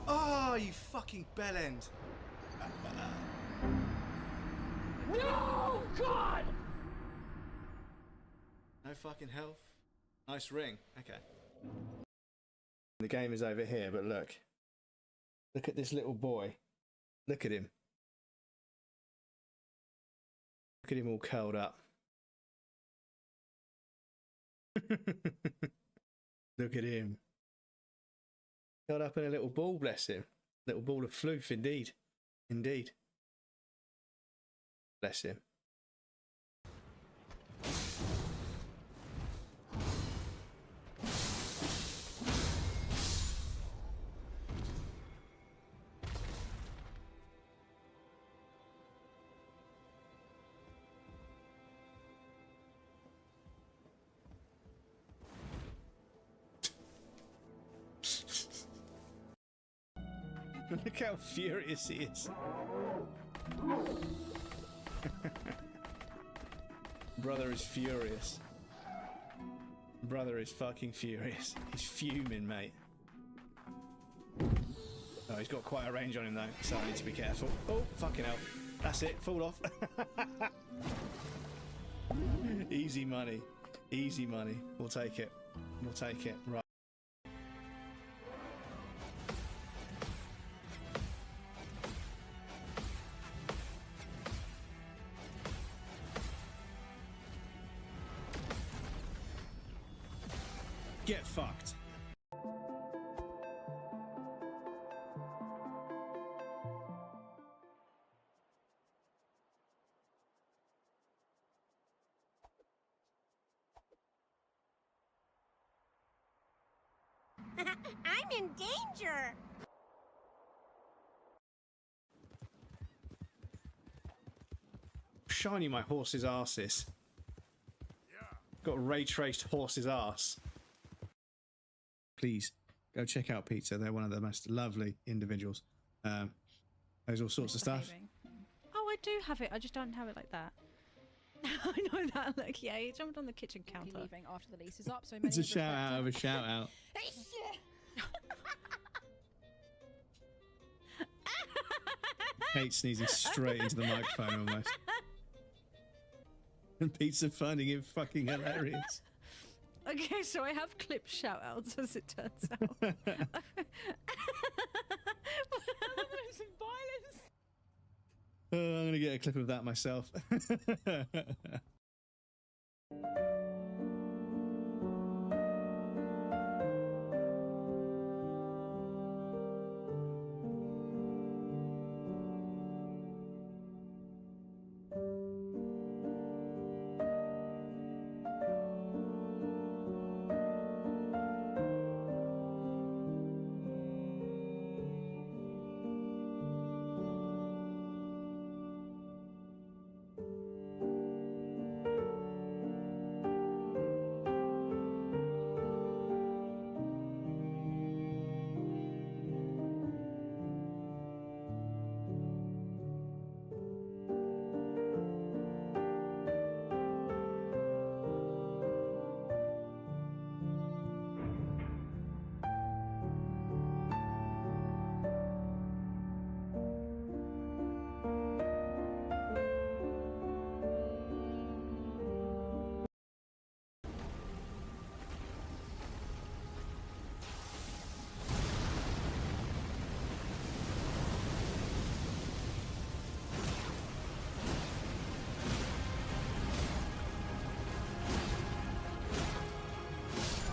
Oh, you fucking bellend. No, God! No fucking health. Nice ring. Okay. The game is over here, but look. Look at this little boy. Look at him. Look at him all curled up. Look at him. Curled up in a little ball, bless him. Little ball of floof, indeed. Indeed. Bless him. Look how furious he is. Brother is furious. Brother is fucking furious. He's fuming, mate. Oh, he's got quite a range on him though, so I need to be careful. Oh, fucking hell. That's it, fall off. Easy money. Easy money. We'll take it. We'll take it. Right. Get fucked. I'm in danger. Shiny my horse's arses. Got ray traced horse's arse. Please go check out Pizza. They're one of the most lovely individuals. There's all sorts of stuff. Oh, I do have it. I just don't have it like that. I know that look. Yeah, he jumped on the kitchen counter. Leaving after the lease is up, so It's a shout out of a shout out. Kate sneezing straight into the microphone almost. And Pizza finding it fucking hilarious. Okay, so I have clip shout outs as it turns out. Some violence. I'm going to get a clip of that myself.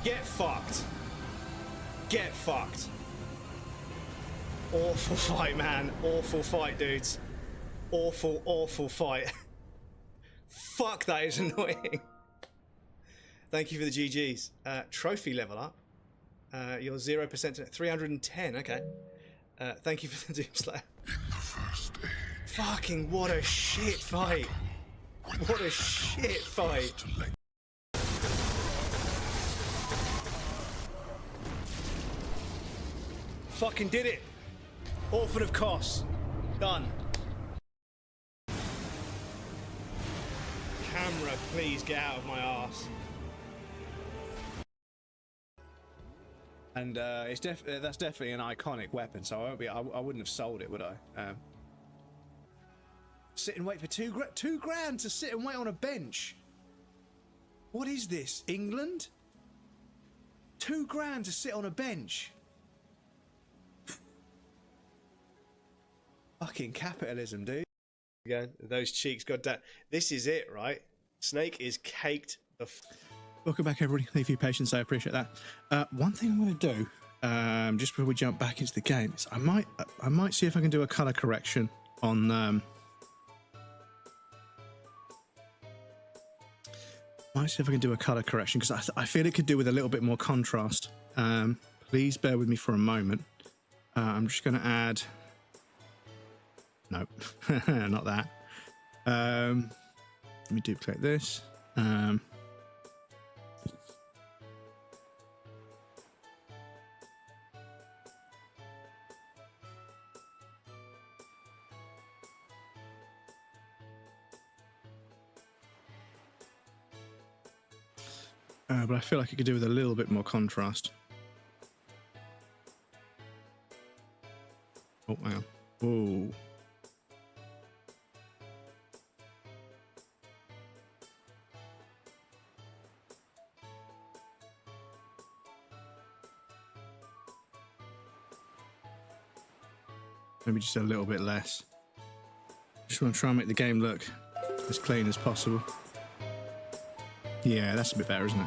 Get fucked. Get fucked. Awful fight, man. Awful fight, dudes. Awful, awful fight. Fuck, that is annoying. Thank you for the GGs. Trophy level up. You're 0% to 310. Okay. Thank you for the Doomslayer. Fucking what a shit fight. What a shit fight. Fucking did it. Orphan of Kos. Done. Camera, please get out of my arse. And it's that's definitely an iconic weapon, so I wouldn't have sold it, would I? Sit and wait for two grand to sit and wait on a bench. What is this, England? £2 to sit on a bench. Fucking capitalism, dude. Again, those cheeks, goddamn. This is it, right? Snake is caked the Welcome back, everybody. Thank you for your patience. I appreciate that. One thing I'm going to do, just before we jump back into the game, is I might see if I can do a color correction on. Might see if I can do a color correction because I feel it could do with a little bit more contrast. Please bear with me for a moment. I'm just going to add. Nope, not that. Let me duplicate this. But I feel like it could do with a little bit more contrast. Oh, hang on. Oh. Maybe just a little bit less. Just want to try and make the game look as clean as possible. Yeah, that's a bit better, isn't it?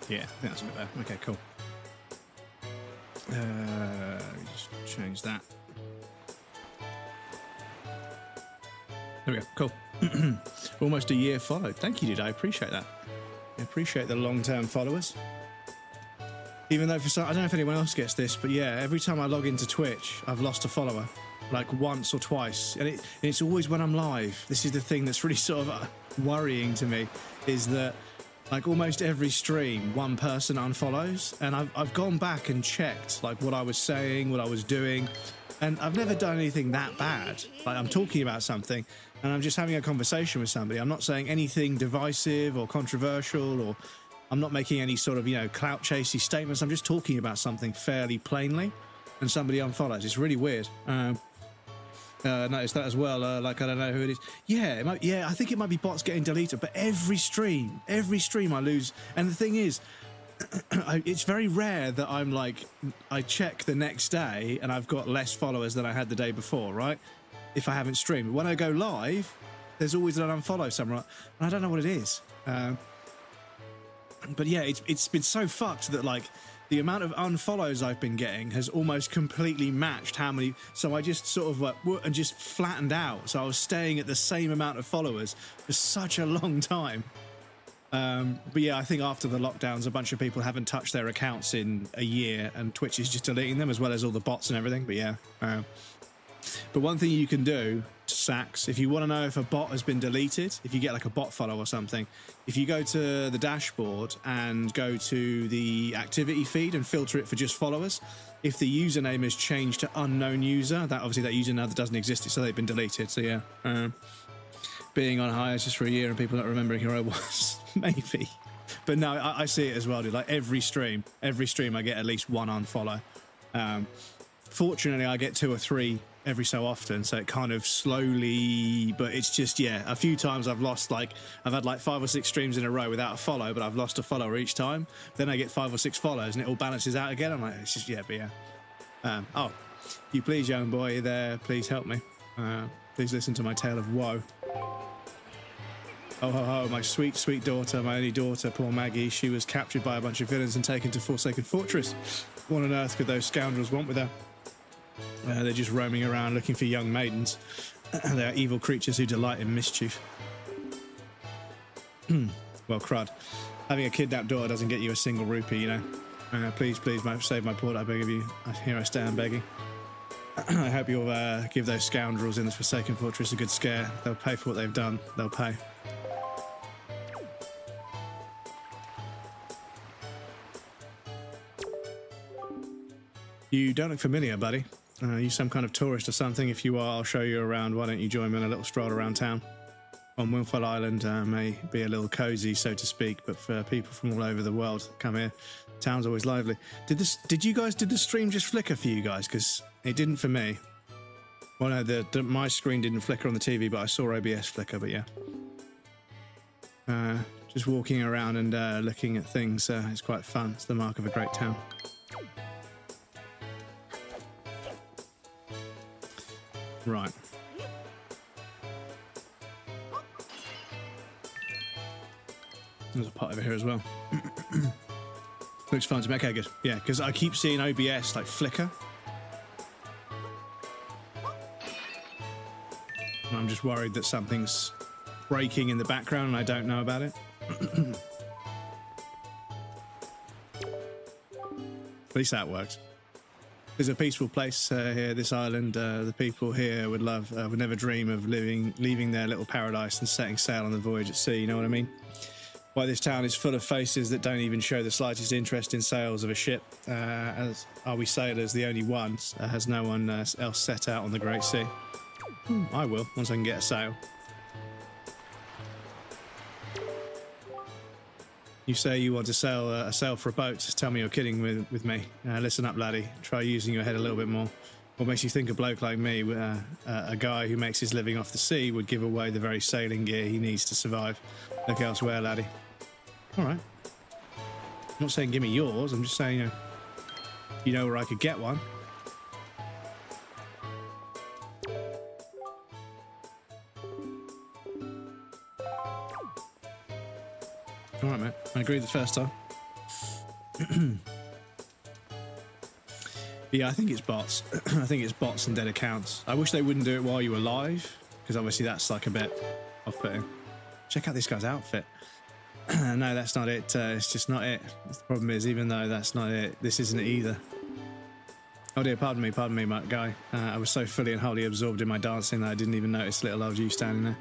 Yeah, I think that's a bit better. Okay, cool. Just change that. There we go. Cool. Almost a year followed. Thank you, dude. I appreciate that. I appreciate the long-term followers. Even though for some, I don't know if anyone else gets this, but yeah, every time I log into Twitch, I've lost a follower, like once or twice, and it's always when I'm live. This is the thing that's really sort of worrying to me, is that like almost every stream, one person unfollows, and I've gone back and checked like what I was saying, what I was doing, and I've never done anything that bad. Like I'm talking about something, and I'm just having a conversation with somebody. I'm not saying anything divisive or controversial, or I'm not making any sort of, you know, clout chasey statements. I'm just talking about something fairly plainly, and somebody unfollows. It's really weird. Noticed that as well. Like, I don't know who it is. Yeah, I think it might be bots getting deleted. But every stream I lose. And the thing is, it's very rare that I'm like, I check the next day and I've got less followers than I had the day before, right? If I haven't streamed. When I go live, there's always an unfollow somewhere, and I don't know what it is. But yeah, it's been so fucked that like the amount of unfollows I've been getting has almost completely matched how many. So I just sort of like and just flattened out. So I was staying at the same amount of followers for such a long time. But yeah, I think after the lockdowns, a bunch of people haven't touched their accounts in a year, and Twitch is just deleting them as well as all the bots and everything. But yeah. But one thing you can do to Sax, if you want to know if a bot has been deleted, if you get like a bot follow or something, if you go to the dashboard and go to the activity feed and filter it for just followers, if the username has changed to unknown user, that obviously that user now doesn't exist, so they've been deleted. So yeah, being on hiatus just for a year and people not remembering who I was, maybe. But no, I see it as well, dude. Like every stream I get at least one unfollow. Fortunately, I get 2 or 3 every so often, so it kind of slowly, but it's just, yeah, a few times I've lost, like, I've had like 5 or 6 streams in a row without a follow, but I've lost a follower each time. Then I get 5 or 6 follows and it all balances out again. I'm like, it's just, yeah, but yeah. Oh, you please, young boy there, please help me. Please listen to my tale of woe. Oh, ho, ho, my sweet, sweet daughter, my only daughter, poor Maggie. She was captured by a bunch of villains and taken to Forsaken Fortress. What on earth could those scoundrels want with her? They're just roaming around looking for young maidens. They are evil creatures who delight in mischief. Well, crud. Having a kidnapped daughter doesn't get you a single rupee, you know. Please, please, save my port, I beg of you. Here I stand begging. I hope you'll give those scoundrels in the Forsaken Fortress a good scare. They'll pay for what they've done. They'll pay. You don't look familiar, buddy. You some kind of tourist or something? If you are, I'll show you around. Why don't you join me on a little stroll around town? On Winfell Island may be a little cozy, so to speak, but for people from all over the world that come here, town's always lively. Did the stream just flicker for you guys? Because it didn't for me. Well, no, my screen didn't flicker on the TV, but I saw OBS flicker. But yeah, just walking around and looking at things is quite fun. It's the mark of a great town. Right. There's a pot over here as well. Looks fun to me. Okay, good. Yeah, because I keep seeing OBS like flicker. And I'm just worried that something's breaking in the background and I don't know about it. At least that works. There's a peaceful place here, this island. The people here would never dream of leaving their little paradise and setting sail on the voyage at sea, you know what I mean? Why this town is full of faces that don't even show the slightest interest in sails of a ship, as are we sailors the only ones, has no one else set out on the Great Sea. I will, once I can get a sail. You say you want to sell a sail for a boat. Tell me you're kidding with me. Listen up, laddie. Try using your head a little bit more. What makes you think a bloke like me, a guy who makes his living off the sea, would give away the very sailing gear he needs to survive? Look elsewhere, laddie. All right. I'm not saying give me yours. I'm just saying, you know where I could get one. All right, mate. I agree the first time. Yeah, I think it's bots. I think it's bots and dead accounts. I wish they wouldn't do it while you were live, because obviously that's like a bit off-putting. Check out this guy's outfit. No, that's not it. It's just not it. The problem is, even though that's not it, this isn't it either. Oh dear, pardon me, my guy. I was so fully and wholly absorbed in my dancing that I didn't even notice little old you standing there.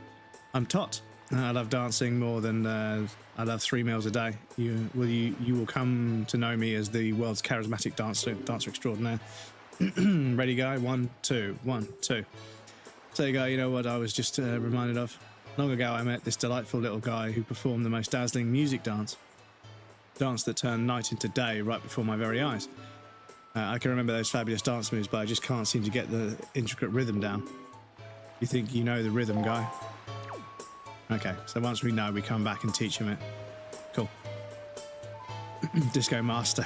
I'm Tot. I love dancing more than I love 3 meals a day. You will come to know me as the world's charismatic dancer extraordinaire. Ready, guy? 1, 2, 1, 2. So, guy, you know what I was just reminded of? Long ago, I met this delightful little guy who performed the most dazzling music dance that turned night into day right before my very eyes. I can remember those fabulous dance moves, but I just can't seem to get the intricate rhythm down. You think you know the rhythm, guy? Okay, so once we know, we come back and teach him it. Cool. Disco master.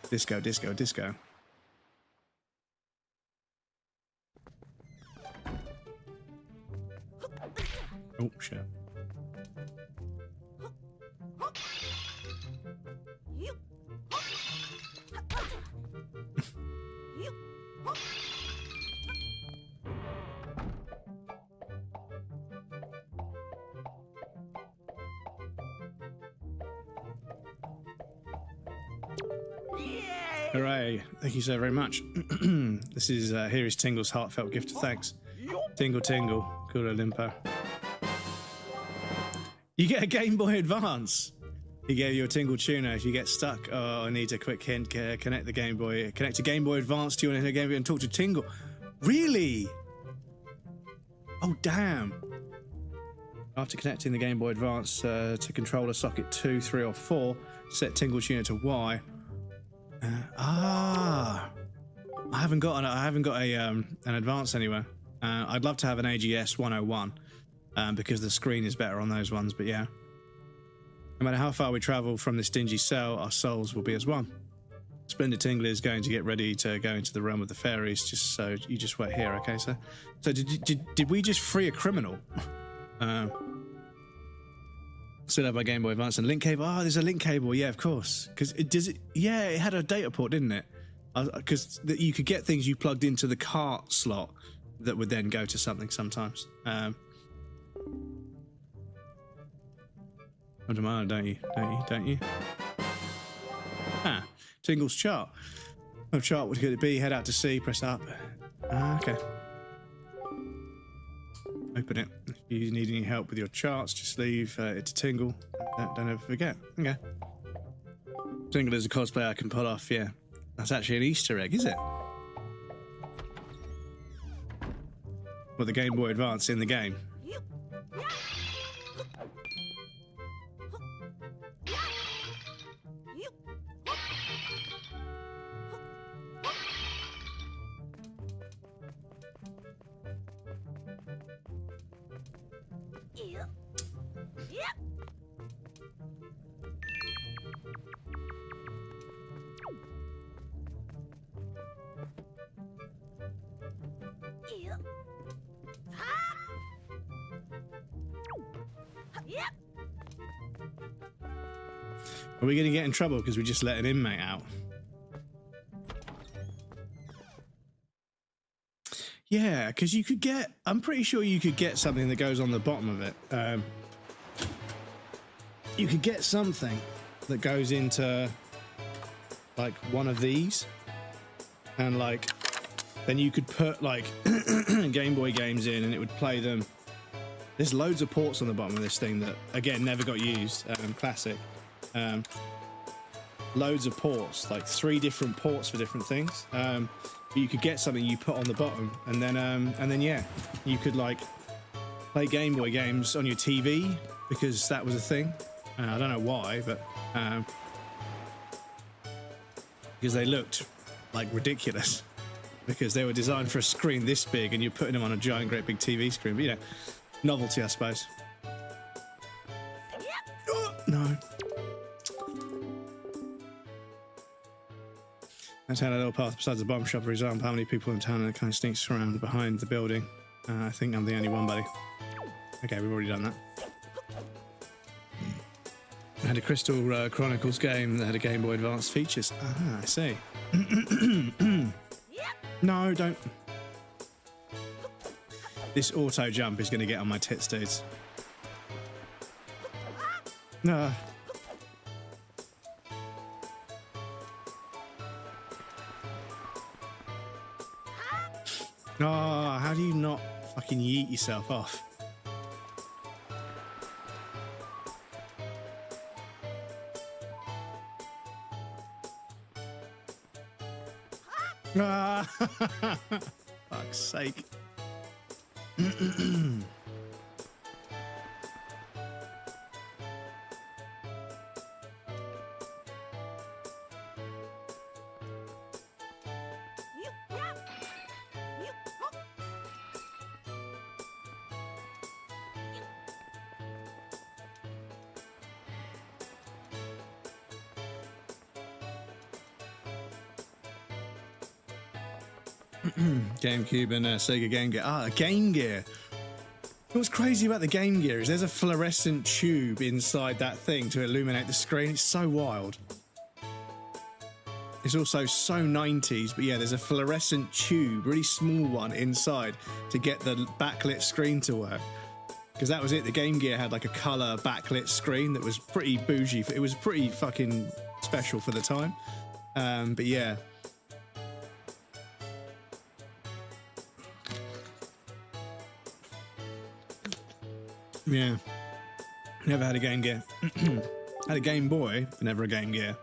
Disco, disco, disco. Oh, shit. Hooray. Thank you so very much. This is, here is Tingle's heartfelt gift of thanks. Tingle, tingle. Kula Limpo. You get a Game Boy Advance. He gave you a Tingle tuner. If you get stuck or need a quick hint, connect a Game Boy Advance to your Game Boy and talk to Tingle. Really? Oh, damn. After connecting the Game Boy Advance to controller socket 2, 3, or 4, set Tingle tuner to Y. I haven't got an Advance anywhere. I'd love to have an AGS 101 because the screen is better on those ones. But yeah, no matter how far we travel from this dingy cell, our souls will be as one. Splendid Tingle is going to get ready to go into the realm of the fairies. Just so you just wait here, okay? So did we just free a criminal? Still have my Game Boy Advance and link cable. Oh, there's a link cable. Yeah, of course. Because yeah, it had a data port, didn't it? Because you could get things you plugged into the cart slot that would then go to something sometimes. On demand, don't you? Don't you? Ah, Tingle's chart. No chart, what could it be? Head out to sea, press up. Ah, okay. Open it. If you need any help with your charts, just leave it to Tingle. Don't ever forget. Okay. Tingle is a cosplay I can pull off, yeah. That's actually an Easter egg, is it? Well, the Game Boy Advance in the game. Are we going to get in trouble because we just let an inmate out? Yeah, because you could get... I'm pretty sure you could get something that goes on the bottom of it. You could get something that goes into, like, one of these. And, like, then you could put, like, Game Boy games in and it would play them. There's loads of ports on the bottom of this thing that, again, never got used. Classic. Loads of ports, like 3 different ports for different things. You could get something you put on the bottom, and then yeah, you could like play Game Boy games on your TV because that was a thing. I don't know why, but because they looked like ridiculous because they were designed for a screen this big, and you're putting them on a giant, great big TV screen. But you know, novelty, I suppose. Oh, no. That's how that little path besides the bomb shop. For example, how many people in town and it kind of sneaks around behind the building. I think I'm the only one, buddy. Okay, we've already done that. I had a Crystal Chronicles game that had a Game Boy Advance features. Ah, I see. No, don't. This auto jump is going to get on my tits, dudes. No. Oh, how do you not fucking yeet yourself off? Ah, fuck's sake. GameCube and Sega Game Gear. Ah, Game Gear. What's crazy about the Game Gear is there's a fluorescent tube inside that thing to illuminate the screen. It's so wild. It's also so 90s, but yeah, there's a fluorescent tube, really small one inside to get the backlit screen to work. Because that was it. The Game Gear had like a colour backlit screen that was pretty bougie. It was pretty fucking special for the time. But yeah. Yeah, never had a Game Gear. Had a Game Boy, but never a Game Gear.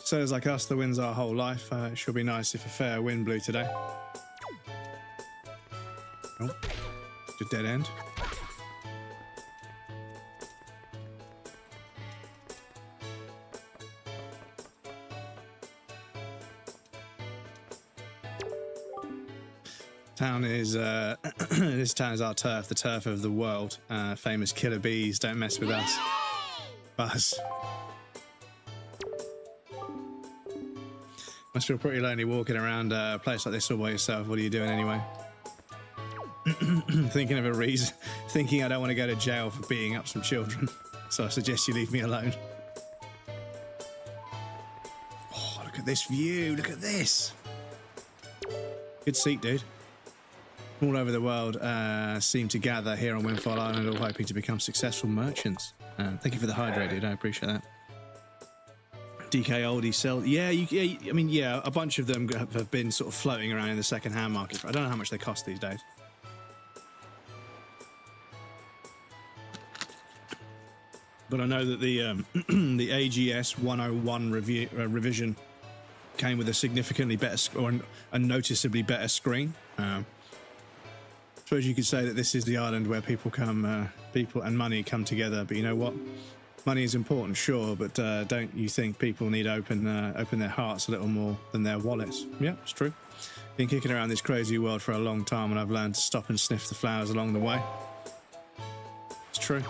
So it's like us that wins our whole life. It should be nice if a fair wind blew today. Oh, it's a dead end. Town is this town is our turf, the turf of the world. Famous killer bees, don't mess with us. Buzz. Must feel pretty lonely walking around a place like this all by yourself. What are you doing anyway? thinking of a reason, thinking I don't want to go to jail for beating up some children. So I suggest you leave me alone. Oh, look at this view. Look at this. Good seat, dude. All over the world seem to gather here on Windfall Island, all hoping to become successful merchants. Thank you for the hydrate, dude. I appreciate that. DK Oldie sell. Yeah, I mean, yeah, a bunch of them have been sort of floating around in the second-hand market. I don't know how much they cost these days. But I know that the the AGS 101 revision came with a significantly better or a noticeably better screen. I suppose you could say that this is the island where people and money come together. But you know what? Money is important, sure, but don't you think people need to open their hearts a little more than their wallets? Yeah, it's true. Been kicking around this crazy world for a long time, and I've learned to stop and sniff the flowers along the way. It's true.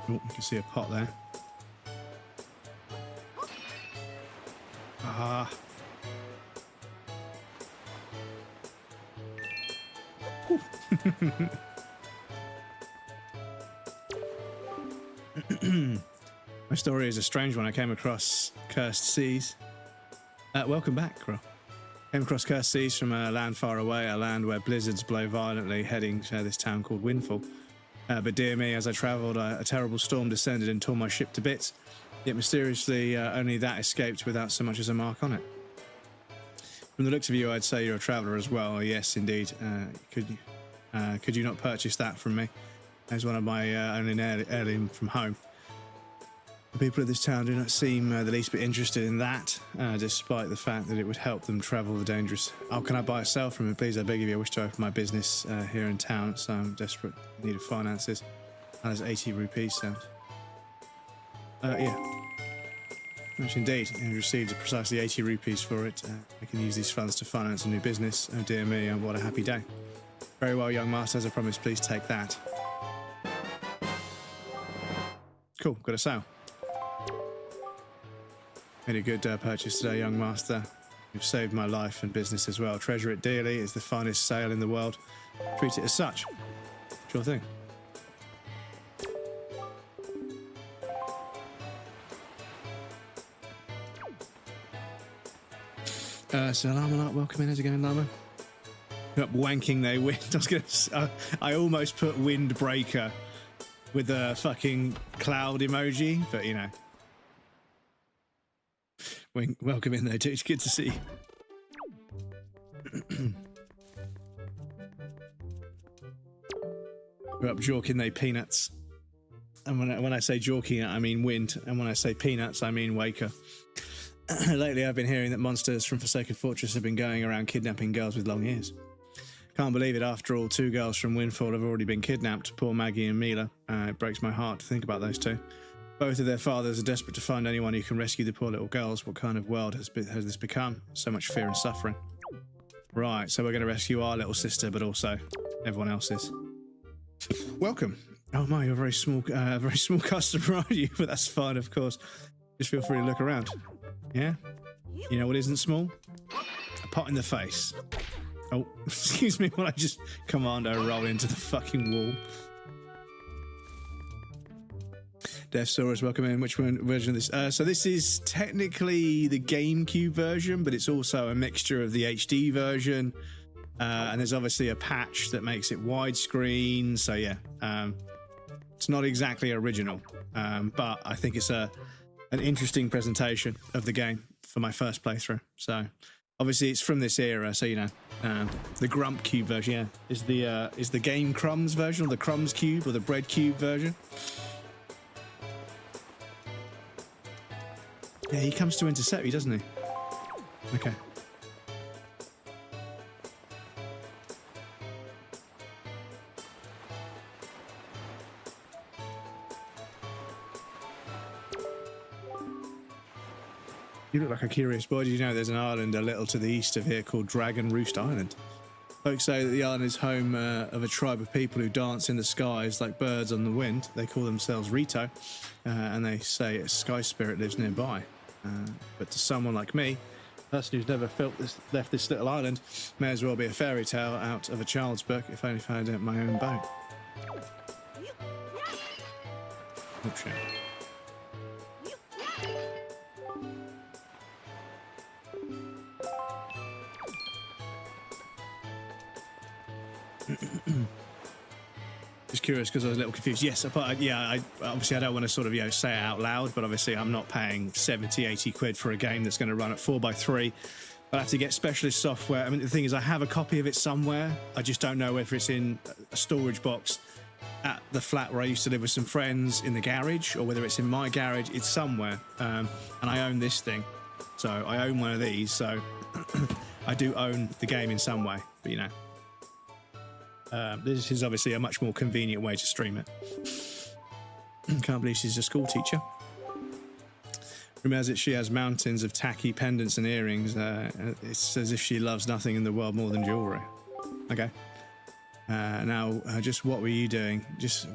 Oh, you can see a pot there. Ah. My story is a strange one. I came across cursed seas. Welcome back, Crow. Came across cursed seas from a land far away, a land where blizzards blow violently, heading to this town called Windfall. But dear me, as I travelled, a terrible storm descended and tore my ship to bits. Yet mysteriously, only that escaped without so much as a mark on it. From the looks of you, I'd say you're a traveller as well. Yes, indeed. Could you not purchase that from me? As one of my only heirloom from home. The people of this town do not seem the least bit interested in that, despite the fact that it would help them travel the dangerous. Oh, can I buy or sell from it? Please, I beg of you. I wish to open my business here in town, so I'm desperate in need of finances. How does 80 rupees sound? Yeah. Which indeed, I received precisely 80 rupees for it. I can use these funds to finance a new business. Oh dear me, what a happy day. Very well, young master, as I promised, please take that. Cool, got a sale. Made a good purchase today, young master. You've saved my life and business as well. Treasure it dearly. It's the finest sale in the world. Treat it as such. Sure thing. So Lama, welcome in. How's it going, Lama? Up wanking they wind. I almost put windbreaker with a fucking cloud emoji, but you know. Welcome in there, dude. It's good to see you. We're up jorking they peanuts. And when I say jorking, I mean wind. And when I say peanuts, I mean waker. Lately, I've been hearing that monsters from Forsaken Fortress have been going around kidnapping girls with long ears. Can't believe it. After all, 2 girls from Windfall have already been kidnapped. Poor Maggie and Mila. It breaks my heart to think about those two. Both of their fathers are desperate to find anyone who can rescue the poor little girls. What kind of world has this become? So much fear and suffering. Right, so we're going to rescue our little sister, but also everyone else's. Welcome. Oh my, you're a very small customer, aren't you? But that's fine, of course. Just feel free to look around. Yeah? You know what isn't small? A pot in the face. Oh, excuse me when I just commando roll into the fucking wall. Deathsaurus, welcome in. Which version of this? So this is technically the GameCube version, but it's also a mixture of the HD version. And there's obviously a patch that makes it widescreen. So yeah, it's not exactly original, but I think it's an interesting presentation of the game for my first playthrough. So obviously it's from this era, so you know, the Grump Cube version, yeah, is the Game Crumbs version, or the Crumbs Cube, or the Bread Cube version. Yeah, he comes to intercept you, doesn't he? Okay. You look like a curious boy. Did you know there's an island a little to the east of here called Dragon Roost Island? Folks say that the island is home of a tribe of people who dance in the skies like birds on the wind. They call themselves Rito, and they say a sky spirit lives nearby. But to someone like me, Person who's never left this little island may as well be a fairy tale out of a child's book, if only found it in my own boat. Oh, shit. Just curious because I was a little confused. Yes, but yeah, obviously I don't want to sort of say it out loud, but obviously I'm not paying 70, 80 quid for a game that's going to run at 4x3. I'll have to get specialist software. I mean, the thing is, I have a copy of it somewhere. I just don't know whether it's in a storage box at the flat where I used to live with some friends in the garage, or whether it's in my garage. It's somewhere, and I own this thing, so I own one of these. So I do own the game in some way, but you know. This is obviously a much more convenient way to stream it. Can't believe she's a school teacher. Remembers that she has mountains of tacky pendants and earrings. It's as if she loves nothing in the world more than jewellery. Okay. Now, just what were you doing?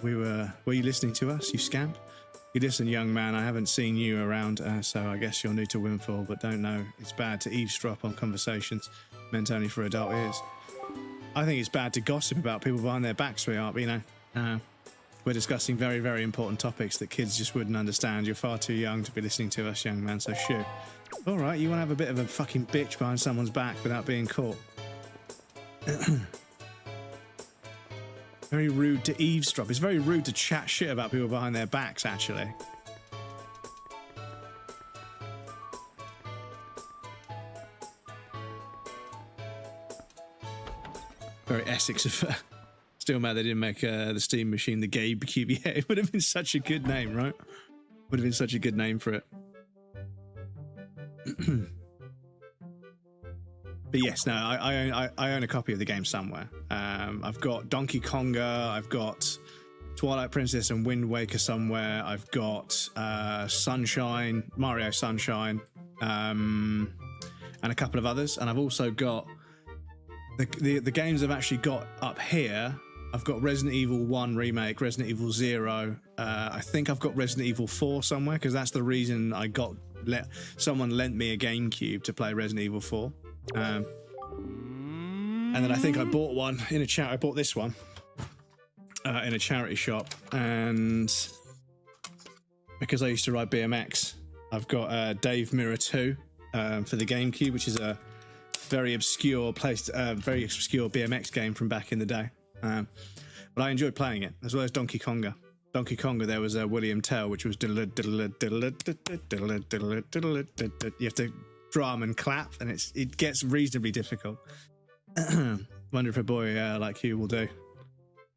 Were you listening to us, you scamp? You listen, young man, I haven't seen you around, so I guess you're new to Windfall, but don't know it's bad to eavesdrop on conversations meant only for adult ears. I think it's bad to gossip about people behind their backs, sweetheart, but you know, we're discussing very, very important topics that kids just wouldn't understand. You're far too young to be listening to us, young man, so shoo. All right, you want to have a bit of a fucking bitch behind someone's back without being caught. Very rude to eavesdrop. It's very rude to chat shit about people behind their backs, actually. Very Essex of still mad they didn't make the Steam machine the Gabe Cube. Yeah, it would have been such a good name, right? Would have been such a good name for it. But yes, no, I own a copy of the game somewhere. I've got Donkey Konga, I've got Twilight Princess and Wind Waker somewhere. I've got Sunshine, Mario Sunshine, and a couple of others. And I've also got the games I've actually got up here. I've got Resident Evil 1 Remake, Resident Evil 0. I think I've got Resident Evil 4 somewhere, because that's the reason I got... someone lent me a GameCube to play Resident Evil 4. And then I think I bought one in a I bought this one in a charity shop, and because I used to ride BMX, I've got Dave Mirror 2 for the GameCube, which is a very obscure very obscure BMX game from back in the day. But I enjoyed playing it, as well as Donkey Konga. Donkey Konga, there was a William Tell, which was you have to drum and clap, and it gets reasonably difficult. Wonder if a boy like you will do.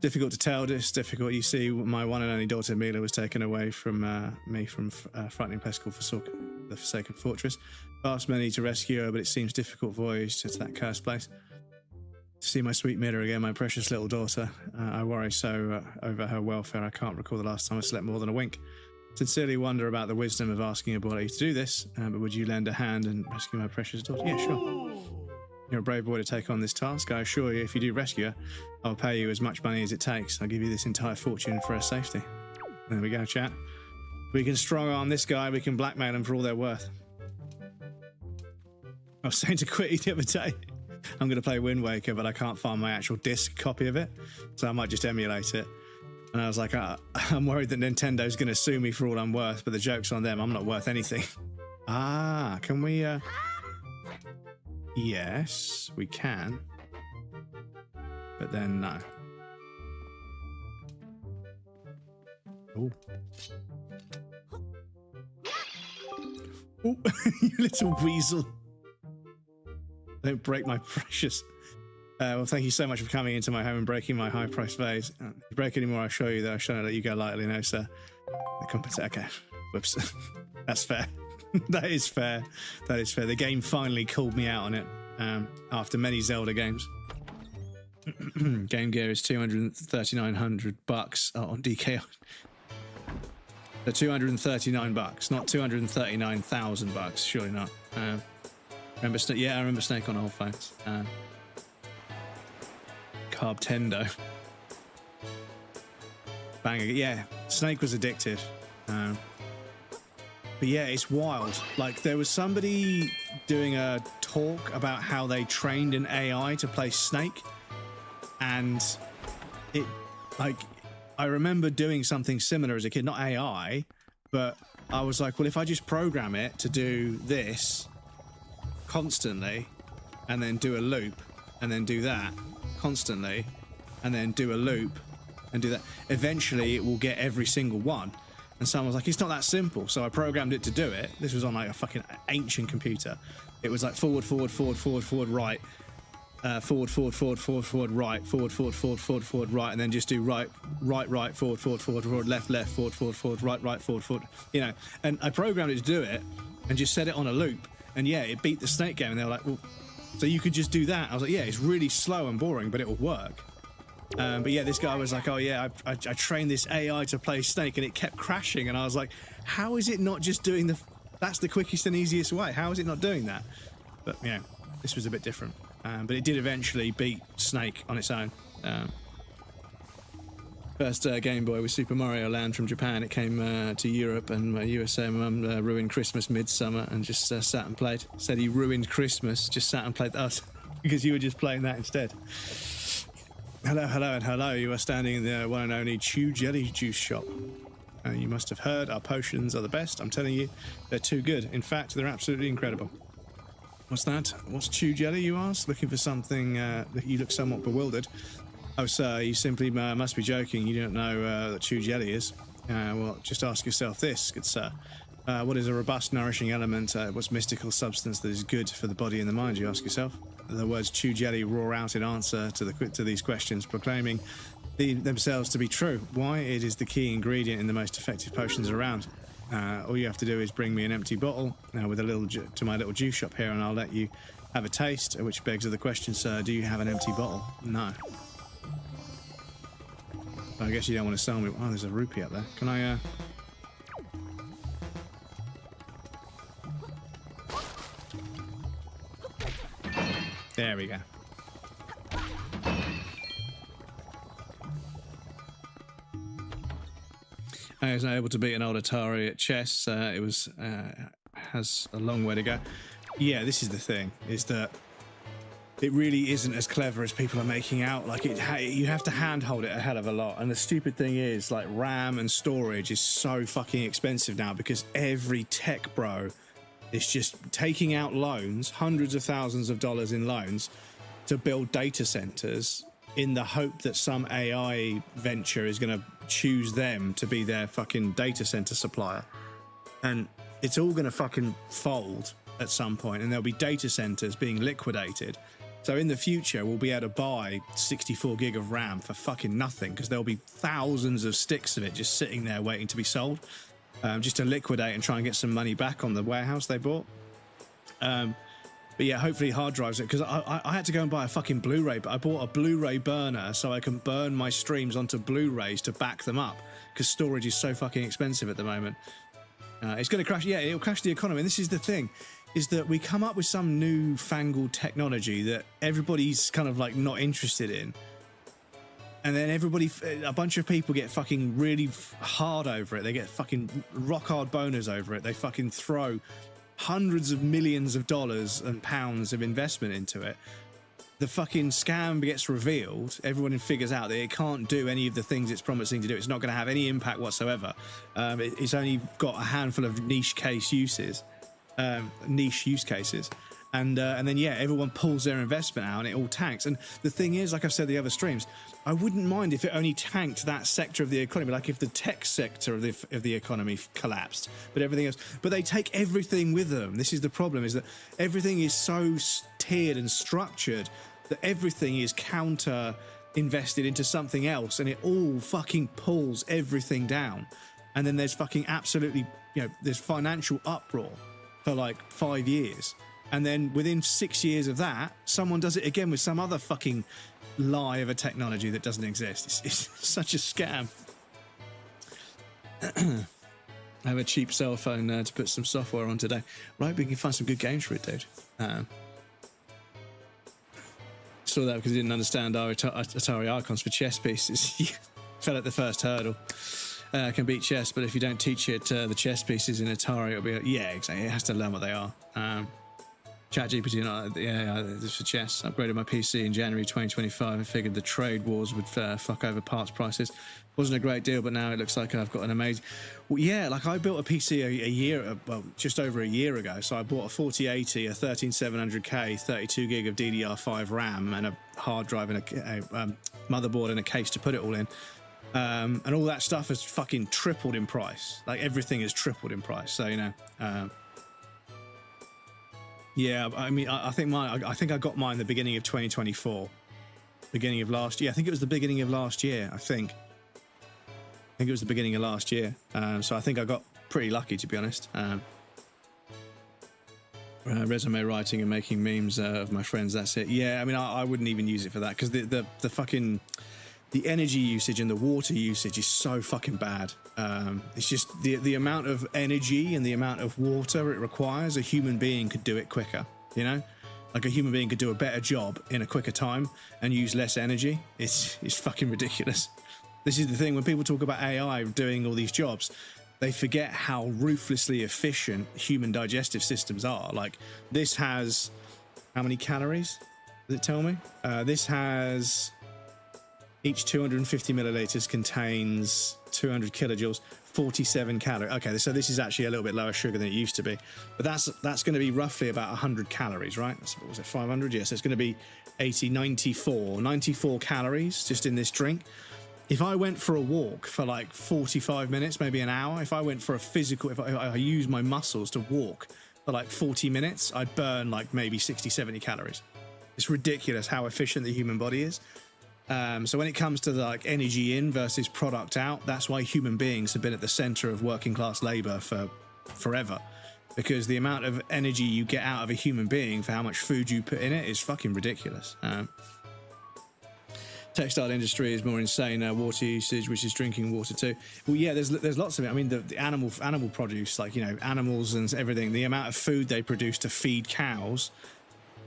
Difficult to tell, just difficult. You see, my one and only daughter Mila was taken away from me from a frightening place called the Forsaken Fortress. Asked many to rescue her, but it seems difficult voyage to that cursed place. To see my sweet Mila again, my precious little daughter. I worry so over her welfare. I can't recall the last time I slept more than a wink. Sincerely wonder about the wisdom of asking a boy like you to do this, but would you lend a hand and rescue my precious daughter? Yeah, sure. You're a brave boy to take on this task. I assure you, if you do rescue her, I'll pay you as much money as it takes. I'll give you this entire fortune for her safety. There we go, chat. We can strong-arm this guy. We can blackmail him for all they're worth. I was saying to Quitty the other day, I'm going to play Wind Waker, but I can't find my actual disc copy of it, so I might just emulate it. And I was like, I'm worried that Nintendo's going to sue me for all I'm worth, but the joke's on them. I'm not worth anything. Can we... Yes, we can. But then, no. Oh. Oh, you little weasel. Don't break my precious... well, thank you so much for coming into my home and breaking my high-priced vase. If you break any more, I'll show you, though. I shall not let you go lightly, no, sir. Okay. Whoops. That's fair. That is fair. That is fair. The game finally called me out on it after many Zelda games. Game Gear is $2,3,900 on DK. The $239, not $239,000. Surely not. Remember Snake? Yeah, I remember Snake on old phones. Carb Tendo. Banger. Yeah, Snake was addictive. But yeah, it's wild. Like, there was somebody doing a talk about how they trained an AI to play Snake, and it, like, I remember doing something similar as a kid, not AI, but I was like, well, if I just program it to do this constantly, and then do a loop, and then do that constantly, and then do a loop, and do that, eventually it will get every single one. And someone was like, it's not that simple. So I programmed it to do it. This was on like a fucking ancient computer. It was like forward, forward, forward, forward, forward, right, forward, forward, forward, forward, forward, right, forward, forward, forward, forward, forward, right, and then just do right, right, right, forward, forward, forward, forward, left, left, forward, forward, forward, right, right, forward, forward, you know. And I programmed it to do it and just set it on a loop. And yeah, it beat the Snake game. And they were like, well, so you could just do that. I was like, yeah, it's really slow and boring, but it will work. But yeah, this guy was like, oh yeah, I trained this AI to play Snake and it kept crashing. And I was like, how is it not just doing that's the quickest and easiest way? How is it not doing that? But yeah, this was a bit different. But it did eventually beat Snake on its own. First Game Boy was Super Mario Land from Japan. It came to Europe and USA. My mum ruined Christmas midsummer and just sat and played. Said he ruined Christmas, just sat and played us because you were just playing that instead. Hello, hello, and hello. You are standing in the one and only Chew Jelly Juice shop. You must have heard our potions are the best. I'm telling you, they're too good. In fact, they're absolutely incredible. What's that? What's Chew Jelly, you ask? Looking for something that you look somewhat bewildered. Oh, sir, you simply must be joking. You don't know what Chew Jelly is. Well, just ask yourself this, good sir. What is a robust, nourishing element? What's mystical substance that is good for the body and the mind, you ask yourself? The words Chew Jelly roar out in answer to these questions, proclaiming themselves to be true. Why? It is the key ingredient in the most effective potions around. All you have to do is bring me an empty bottle with a little to my little juice shop here, and I'll let you have a taste. Which begs the question, sir, do you have an empty bottle? No. I guess you don't want to sell me. Oh, there's a rupee up there. Can I? There we go. I was not able to beat an old Atari at chess. It was has a long way to go. Yeah, this is the thing: is that it really isn't as clever as people are making out. Like you have to handhold it a hell of a lot. And the stupid thing is, like, RAM and storage is so fucking expensive now because every tech bro is just taking out loans, hundreds of thousands of dollars in loans, to build data centers in the hope that some AI venture is going to choose them to be their fucking data center supplier. And it's all going to fucking fold at some point, and there'll be data centers being liquidated. So in the future, we'll be able to buy 64 gig of RAM for fucking nothing because there'll be thousands of sticks of it just sitting there waiting to be sold. Just to liquidate and try and get some money back on the warehouse they bought. But yeah, hopefully hard drives it, because I had to go and buy a fucking Blu-ray, but I bought a Blu-ray burner so I can burn my streams onto Blu-rays to back them up, because storage is so fucking expensive at the moment. It's going to crash. Yeah, it'll crash the economy. And this is the thing, is that we come up with some new-fangled technology that everybody's kind of like not interested in. And then a bunch of people get fucking really hard over it. They get fucking rock hard boners over it. They fucking throw hundreds of millions of dollars and pounds of investment into it. The fucking scam gets revealed. Everyone figures out that it can't do any of the things it's promising to do. It's not going to have any impact whatsoever. It's only got a handful of niche use cases. And then, yeah, everyone pulls their investment out and it all tanks. And the thing is, like I've said the other streams, I wouldn't mind if it only tanked that sector of the economy, like if the tech sector of the economy collapsed, but everything else. But they take everything with them. This is the problem, is that everything is so tiered and structured that everything is counter-invested into something else, and it all fucking pulls everything down. And then there's fucking absolutely, there's financial uproar for like 5 years. And then within 6 years of that, someone does it again with some other fucking lie of a technology that doesn't exist. It's such a scam. I have a cheap cell phone to put some software on today. Right, we can find some good games for it, dude. Saw that because I didn't understand our Atari icons for chess pieces. Fell at the first hurdle. can beat chess, but if you don't teach it the chess pieces in Atari, it'll be yeah, exactly. It has to learn what they are. ChatGPT, this is for chess. Upgraded my PC in January 2025 and figured the trade wars would fuck over parts prices. Wasn't a great deal, but now it looks like I've got an amazing... Well, yeah, like I built a PC a year, well, just over a year ago. So I bought a 4080, a 13700K, 32 gig of DDR5 RAM, and a hard drive and a motherboard and a case to put it all in. And all that stuff has fucking tripled in price. Like everything has tripled in price. So, you know... yeah, I mean, I think I got mine the beginning of 2024, beginning of last year. I think it was the beginning of last year. I think it was the beginning of last year. So I think I got pretty lucky, to be honest. Resume writing and making memes of my friends. That's it. Yeah, I mean, I wouldn't even use it for that because the fucking the energy usage and the water usage is so fucking bad. It's just the amount of energy and the amount of water it requires. A human being could do it quicker, you know? Like a human being could do a better job in a quicker time and use less energy. It's fucking ridiculous. This is the thing, when people talk about AI doing all these jobs, they forget how ruthlessly efficient human digestive systems are. Like this has, how many calories? Does it tell me? This has... Each 250 milliliters contains 200 kilojoules, 47 calories. Okay, so this is actually a little bit lower sugar than it used to be. But that's going to be roughly about 100 calories, right? What was it, 500? Yeah, so it's going to be 94 calories just in this drink. If I went for a walk for like 45 minutes, maybe an hour, if I went for a physical, if I use my muscles to walk for like 40 minutes, I'd burn like maybe 60, 70 calories. It's ridiculous how efficient the human body is. So when it comes to the, like energy in versus product out, that's why human beings have been at the center of working class labor for forever, because the amount of energy you get out of a human being for how much food you put in it is fucking ridiculous. Textile industry is more insane. Water usage, which is drinking water too. Well, yeah, there's lots of it. I mean, the animal produce, like, you know, animals and everything, the amount of food they produce to feed cows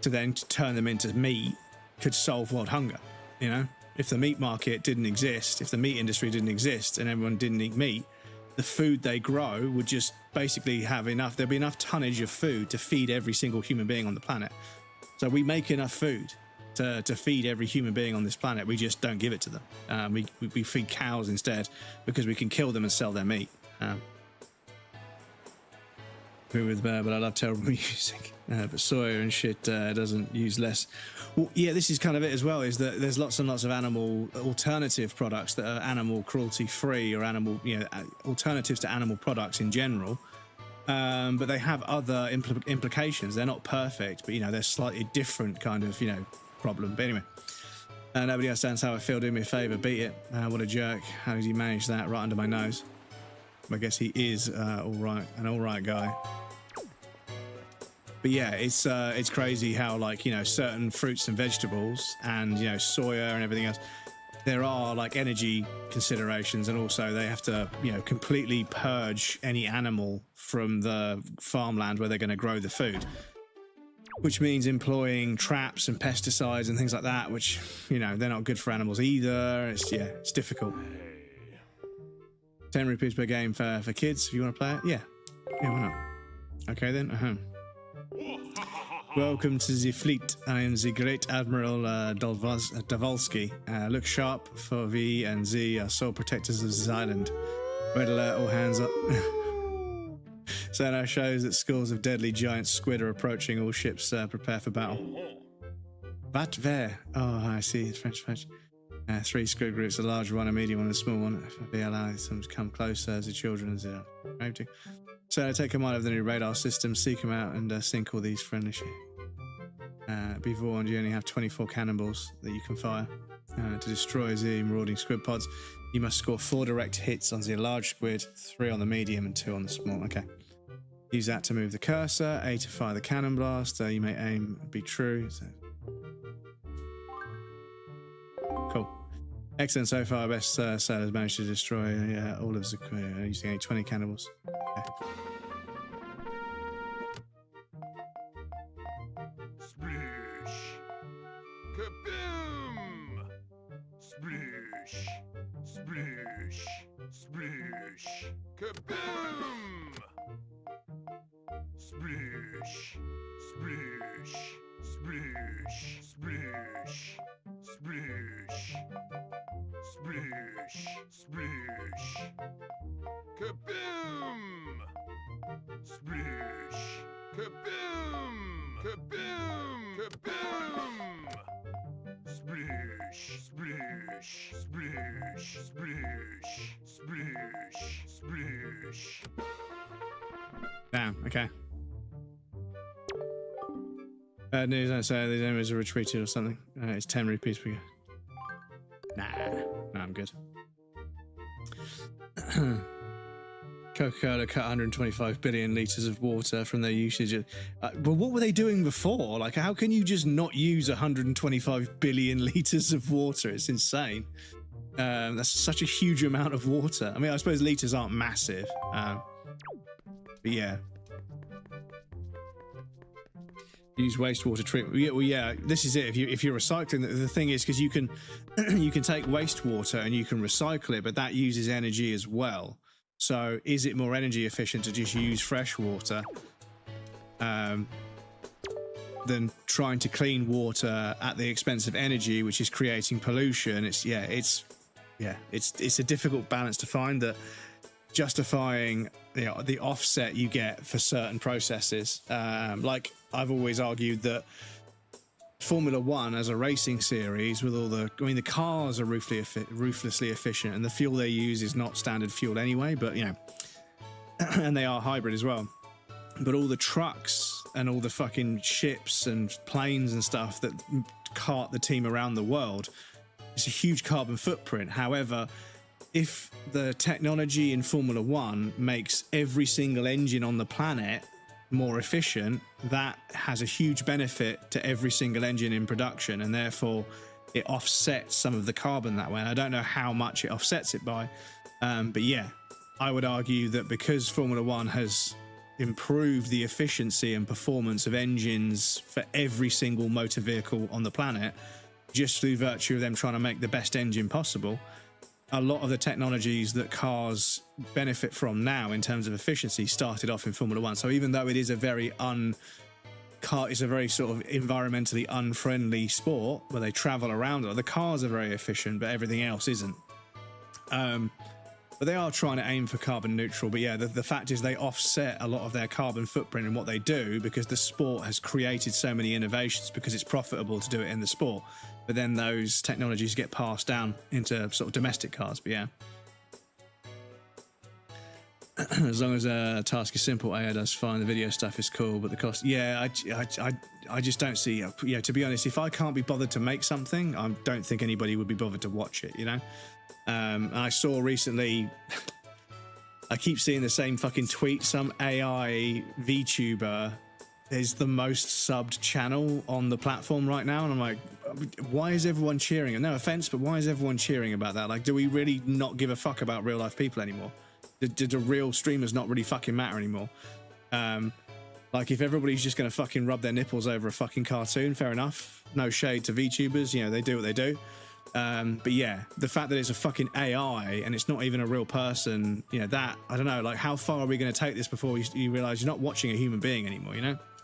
to then turn them into meat could solve world hunger. You know, if the meat market didn't exist, if the meat industry didn't exist and everyone didn't eat meat, the food they grow would just basically have enough, there'd be enough tonnage of food to feed every single human being on the planet. So we make enough food to feed every human being on this planet. We just don't give it to them. We feed cows instead because we can kill them and sell their meat. But I love terrible music. But Sawyer and shit doesn't use less. Well, yeah, this is kind of it as well, is that there's lots and lots of animal alternative products that are animal cruelty free, or animal, you know, alternatives to animal products in general. But they have other implications. They're not perfect, but, you know, they're slightly different kind of, you know, problem. But anyway, nobody understands how I feel. Do me a favor, beat it. What a jerk. How did he manage that right under my nose? I guess he is an all right guy. But yeah, it's crazy how, like, you know, certain fruits and vegetables and, you know, soya and everything else, there are like energy considerations, and also they have to, you know, completely purge any animal from the farmland where they're going to grow the food, which means employing traps and pesticides and things like that, which, you know, they're not good for animals either. It's difficult. 10 rupees per game for kids if you want to play it. Yeah, why not? Okay then. Welcome to the fleet. I am the Great Admiral Davalsky. Look sharp, for V and Z are sole protectors of this island. Red alert, all hands up. Sonar shows that schools of deadly giant squid are approaching. All ships prepare for battle. Vat ver. Oh, I see. It's French. 3 squid groups, a large one, a medium one, and a small one. If they allow them to come closer as the children as they're raped. So take command of the new radar system, seek them out, and sink all these friendly ships. Be warned, you only have 24 cannonballs that you can fire. To destroy the marauding squid pods, you must score 4 direct hits on the large squid, 3 on the medium, and 2 on the small. Okay. Use that to move the cursor, A to fire the cannon blast. You may aim, be true. So... Cool. Excellent so far. Best sailors managed to destroy all of the using only 20 cannonballs. Okay. Splish! Kaboom! Splish! Splish! Splish! Kaboom! Splish! Splish! Splish! Splish! Splish! Splish! Splish! Kaboom! Splish! Kaboom! Kaboom! Kaboom! Splish! Splish! Splish! Splish! Splish! Splish! Damn, okay. Bad news, I say these enemies are retreated or something. It's 10 rupees per go. Nah, no, I'm good. Coca-Cola cut 125 billion litres of water from their usage. But what were they doing before? Like, how can you just not use 125 billion litres of water? It's insane. That's such a huge amount of water. I mean, I suppose litres aren't massive. But yeah. Use wastewater treatment. Yeah, well, yeah, this is it. If you're recycling, the thing is, because you can you can take wastewater and you can recycle it, but that uses energy as well. So is it more energy efficient to just use fresh water than trying to clean water at the expense of energy, which is creating pollution? It's a difficult balance to find, that justifying the offset you get for certain processes. Like I've always argued that Formula One as a racing series, with all the, I mean, the cars are ruthlessly efficient, and the fuel they use is not standard fuel anyway, but and they are hybrid as well. But all the trucks and all the fucking ships and planes and stuff that cart the team around the world, it's a huge carbon footprint. However, if the technology in Formula One makes every single engine on the planet more efficient, that has a huge benefit to every single engine in production, and therefore it offsets some of the carbon that way. And I don't know how much it offsets it by, but yeah, I would argue that because Formula One has improved the efficiency and performance of engines for every single motor vehicle on the planet, just through virtue of them trying to make the best engine possible, a lot of the technologies that cars benefit from now in terms of efficiency started off in Formula One. So even though it is a very it's a very sort of environmentally unfriendly sport where they travel around, the cars are very efficient, but everything else isn't. But they are trying to aim for carbon neutral. But yeah, the fact is they offset a lot of their carbon footprint in what they do, because the sport has created so many innovations, because it's profitable to do it in the sport. But then those technologies get passed down into sort of domestic cars. But yeah, as long as a task is simple, AI does fine. The video stuff is cool, but the cost, yeah, I just don't see. To be honest, if I can't be bothered to make something, I don't think anybody would be bothered to watch it. I saw recently, I keep seeing the same fucking tweet. Some AI VTuber is the most subbed channel on the platform right now, and I'm like, why is everyone cheering? And no offense, but why is everyone cheering about that? Like, do we really not give a fuck about real life people anymore? Do the real streamers not really fucking matter anymore? Like, if everybody's just going to fucking rub their nipples over a fucking cartoon, fair enough. No shade to VTubers, they do what they do. But yeah, the fact that it's a fucking AI and it's not even a real person, that, I don't know, like, how far are we going to take this before you realize you're not watching a human being anymore,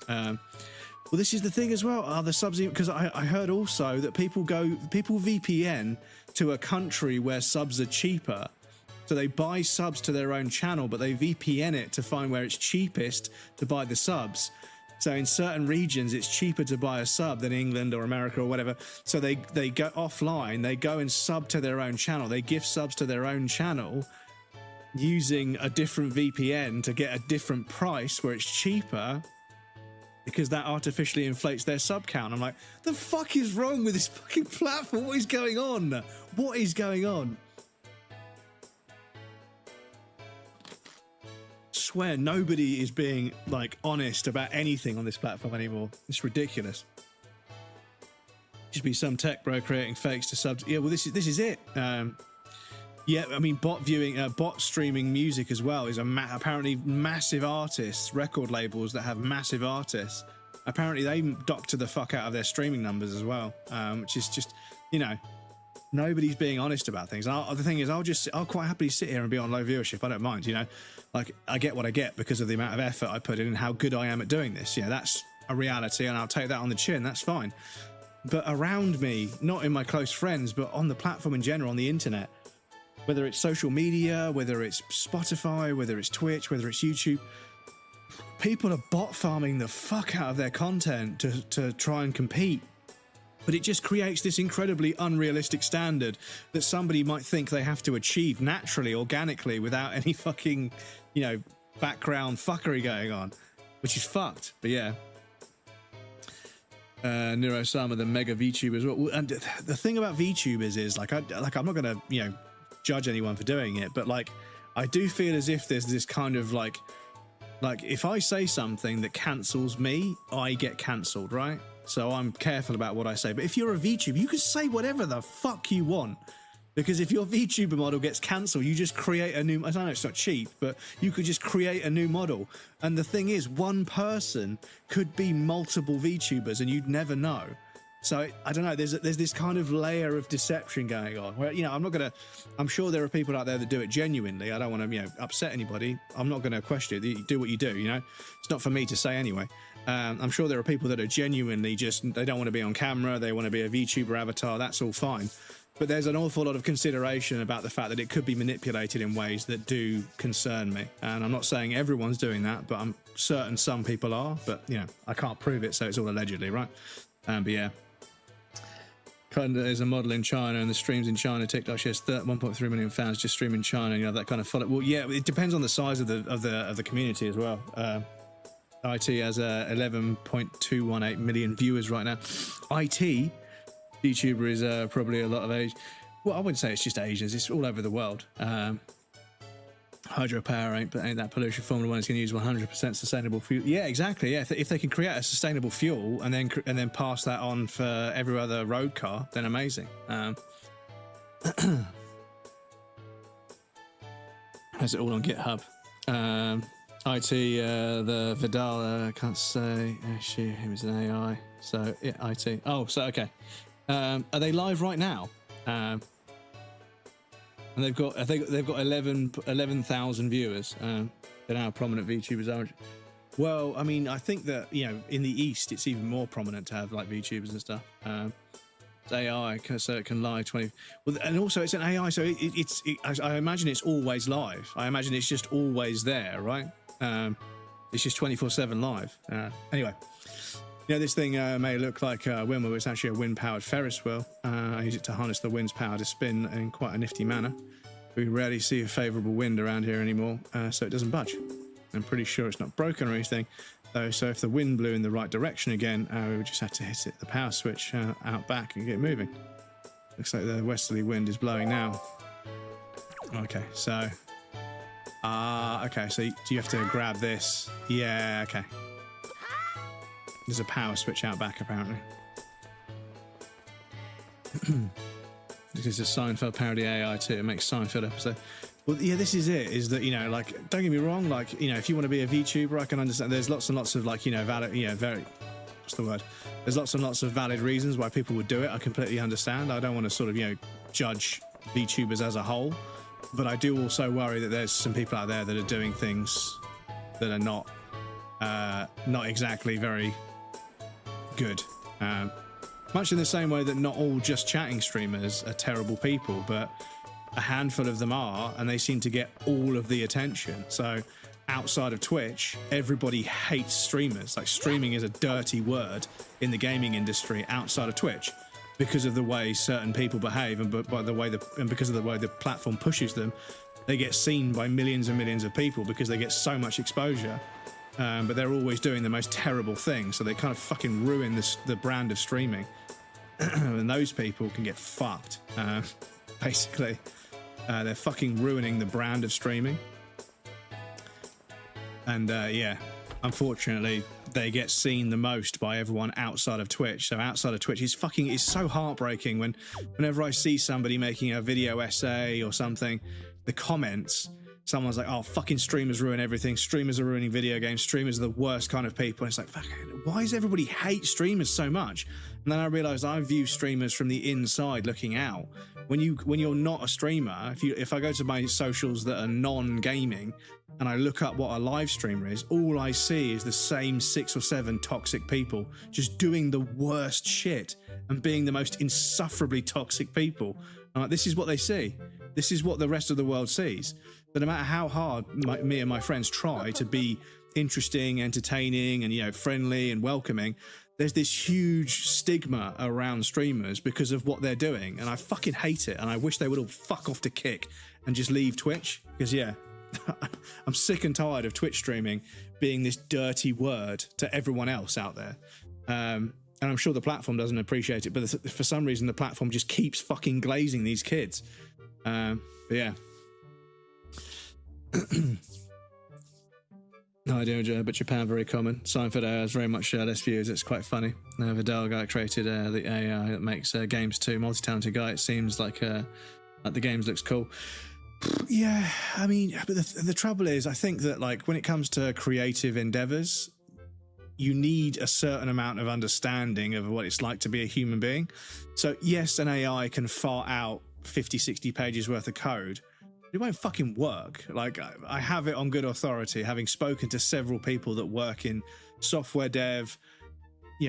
Well, this is the thing as well. Are the subs, because I heard also that people VPN to a country where subs are cheaper. So they buy subs to their own channel, but they VPN it to find where it's cheapest to buy the subs. So in certain regions, it's cheaper to buy a sub than England or America or whatever. So they go offline, they go and sub to their own channel. They gift subs to their own channel using a different VPN to get a different price where it's cheaper, because that artificially inflates their sub count. I'm like, the fuck is wrong with this fucking platform? What is going on? What is going on? Swear nobody is being like honest about anything on this platform anymore. It's ridiculous. Just be some tech bro creating fakes to subs. Yeah, well, this is it. Yeah, I mean, bot streaming music as well is apparently massive artists, record labels that have massive artists. Apparently they doctor the fuck out of their streaming numbers as well, which is just, Nobody's being honest about things. And the thing is, I'll quite happily sit here and be on low viewership. I don't mind, you know. Like, I get what I get because of the amount of effort I put in and how good I am at doing this. You know, that's a reality, and I'll take that on the chin. That's fine. But around me, not in my close friends, but on the platform in general, on the internet, whether it's social media, whether it's Spotify, whether it's Twitch, whether it's YouTube, people are bot farming the fuck out of their content to try and compete. But it just creates this incredibly unrealistic standard that somebody might think they have to achieve naturally, organically, without any fucking, you know, background fuckery going on, which is fucked. But yeah. Nero Sama, the mega VTubers. Well, and the thing about VTubers is, like, I'm not going to, you know, judge anyone for doing it, but, like, I do feel as if there's this kind of, like, if I say something that cancels me, I get cancelled, right? So I'm careful about what I say. But if you're a VTuber, you can say whatever the fuck you want. Because if your VTuber model gets cancelled, you just create a new... I know it's not cheap, but you could just create a new model. And the thing is, one person could be multiple VTubers and you'd never know. So, I don't know, there's this kind of layer of deception going on. Where, you know, I'm sure there are people out there that do it genuinely. I don't want to, you know, upset anybody. I'm not going to question it. You do what you do, you know? It's not for me to say anyway. I'm sure there are people that are genuinely just, they don't want to be on camera, they want to be a VTuber avatar, that's all fine. But there's an awful lot of consideration about the fact that it could be manipulated in ways that do concern me. And I'm not saying everyone's doing that, but I'm certain some people are. But, you know, I can't prove it, so it's all allegedly, right? But yeah. There's a model in China, and the streams in China, TikTok, she has 1.3 million fans just stream in China, you know, that kind of follow. Well, yeah, it depends on the size of the community as well. IT has 11.218 million viewers right now. IT YouTuber is probably a lot of age. Well, I wouldn't say it's just Asians. It's all over the world. Hydropower ain't that pollution. Formula One is going to use 100% sustainable fuel. Yeah, exactly. Yeah, if they can create a sustainable fuel and then pass that on for every other road car, then amazing. Has it all on GitHub? IT, the Vidal, I can't say. He was an AI. So yeah, IT. Oh, so okay. Are they live right now? And they've got 11,000 viewers. They're now prominent VTubers are. Well, I mean, I think that, you know, in the East, it's even more prominent to have like VTubers and stuff. It's AI, so it can live 20. Well, and also it's an AI, so I imagine it's always live. I imagine it's just always there, right? It's just 24/7 live. Anyway. You know, this thing may look like a windmill, but it's actually a wind-powered Ferris wheel. I use it to harness the wind's power to spin in quite a nifty manner. We rarely see a favourable wind around here anymore, so it doesn't budge. I'm pretty sure it's not broken or anything, though, so if the wind blew in the right direction again, we would just have to hit the power switch out back and get moving. Looks like the westerly wind is blowing now. Okay, so... okay, so you have to grab this. Yeah, okay. There's a power switch out back, apparently. This is a Seinfeld parody AI too. It makes Seinfeld episode. Well, yeah, this is it. Is that, you know, like, don't get me wrong. Like, you know, if you want to be a VTuber, I can understand. There's lots and lots of, like, you know, valid, you know, very. What's the word? There's lots and lots of valid reasons why people would do it. I completely understand. I don't want to sort of, you know, judge VTubers as a whole, but I do also worry that there's some people out there that are doing things that are not exactly very good. Much in the same way that not all just chatting streamers are terrible people, but a handful of them are, and they seem to get all of the attention. So outside of Twitch, everybody hates streamers. Like, streaming is a dirty word in the gaming industry outside of Twitch because of the way certain people behave, and because of the way the platform pushes them. They get seen by millions and millions of people because they get so much exposure. But they're always doing the most terrible things, so they kind of fucking ruin the brand of streaming. And those people can get fucked, basically. They're fucking ruining the brand of streaming. And yeah, unfortunately, they get seen the most by everyone outside of Twitch. So outside of Twitch, it's so heartbreaking whenever I see somebody making a video essay or something, the comments someone's like, oh, fucking streamers ruin everything. Streamers are ruining video games. Streamers are the worst kind of people. And it's like, fuck, why does everybody hate streamers so much? And then I realized I view streamers from the inside looking out. When you're not a streamer, if I go to my socials that are non-gaming and I look up what a live streamer is, all I see is the same 6 or 7 toxic people just doing the worst shit and being the most insufferably toxic people. This is what they see. This is what the rest of the world sees. But no matter how hard me and my friends try to be interesting, entertaining, and friendly and welcoming, there's this huge stigma around streamers because of what they're doing, and I fucking hate it. And I wish they would all fuck off to Kick and just leave Twitch, because I'm sick and tired of Twitch streaming being this dirty word to everyone else out there. And I'm sure the platform doesn't appreciate it, but for some reason the platform just keeps fucking glazing these kids. But yeah. No idea, but Japan very common. Seinfeld has very much less views. It's quite funny. Vidal guy created the AI that makes games too. Multi-talented guy. It seems like the games looks cool. Yeah, I mean, but the trouble is, I think that like when it comes to creative endeavors, you need a certain amount of understanding of what it's like to be a human being. So yes, an AI can fart out 50, 60 pages worth of code. It won't fucking work. Like, I have it on good authority, having spoken to several people that work in software dev,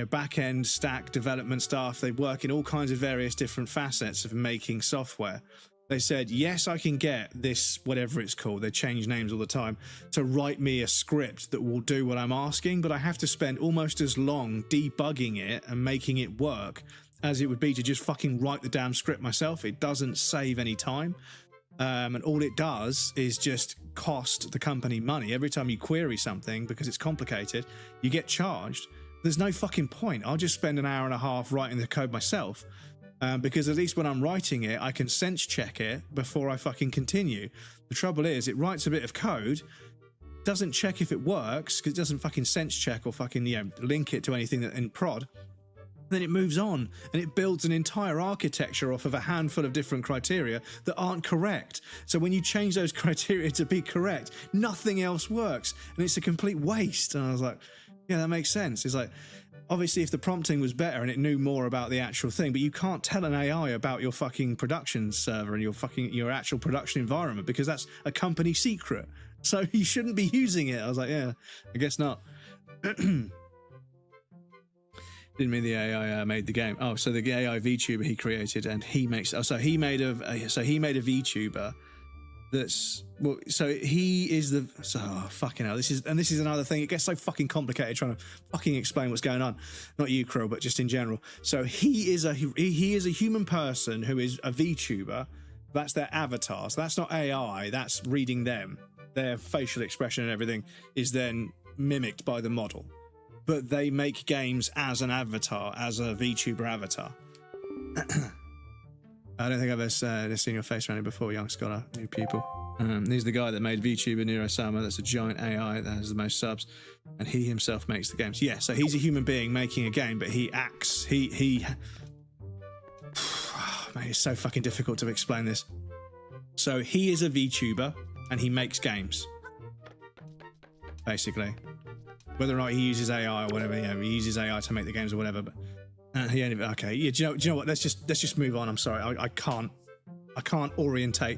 back-end stack development staff. They work in all kinds of various different facets of making software. They said, yes, I can get this, whatever it's called, they change names all the time, to write me a script that will do what I'm asking, but I have to spend almost as long debugging it and making it work as it would be to just fucking write the damn script myself. It doesn't save any time. And all it does is just cost the company money. Every time you query something, because it's complicated, you get charged. There's no fucking point. I'll just spend an hour and a half writing the code myself, because at least when I'm writing it, I can sense check it before I fucking continue. The trouble is, it writes a bit of code, doesn't check if it works, because it doesn't fucking sense check or fucking link it to anything that in prod. Then it moves on and it builds an entire architecture off of a handful of different criteria that aren't correct. So when you change those criteria to be correct, nothing else works, and it's a complete waste. And I was like, yeah, that makes sense. It's like, obviously if the prompting was better and it knew more about the actual thing, but you can't tell an AI about your fucking production server and your actual production environment, because that's a company secret. So you shouldn't be using it. I was like, yeah, I guess not. Didn't mean the AI made the game. Oh, so the AI VTuber he created, and he makes. Oh, so he made a VTuber. That's well. So he is the. So fucking hell. This is another thing. It gets so fucking complicated trying to fucking explain what's going on. Not you, Krill, but just in general. So he is a human person who is a VTuber. That's their avatar. So that's not AI. That's reading them. Their facial expression and everything is then mimicked by the model. But they make games as an avatar, as a VTuber avatar. I don't think I've ever seen your face around it before, young scholar, new pupil. He's the guy that made VTuber Neurosama. That's a giant AI that has the most subs, and he himself makes the games. Yeah, so he's a human being making a game, but he acts. He oh, man, it's so fucking difficult to explain this. So he is a VTuber, and he makes games, basically. Whether or not he uses AI or whatever, he uses AI to make the games or whatever. But okay, yeah. Do you know what? Let's just move on. I'm sorry, I can't orientate,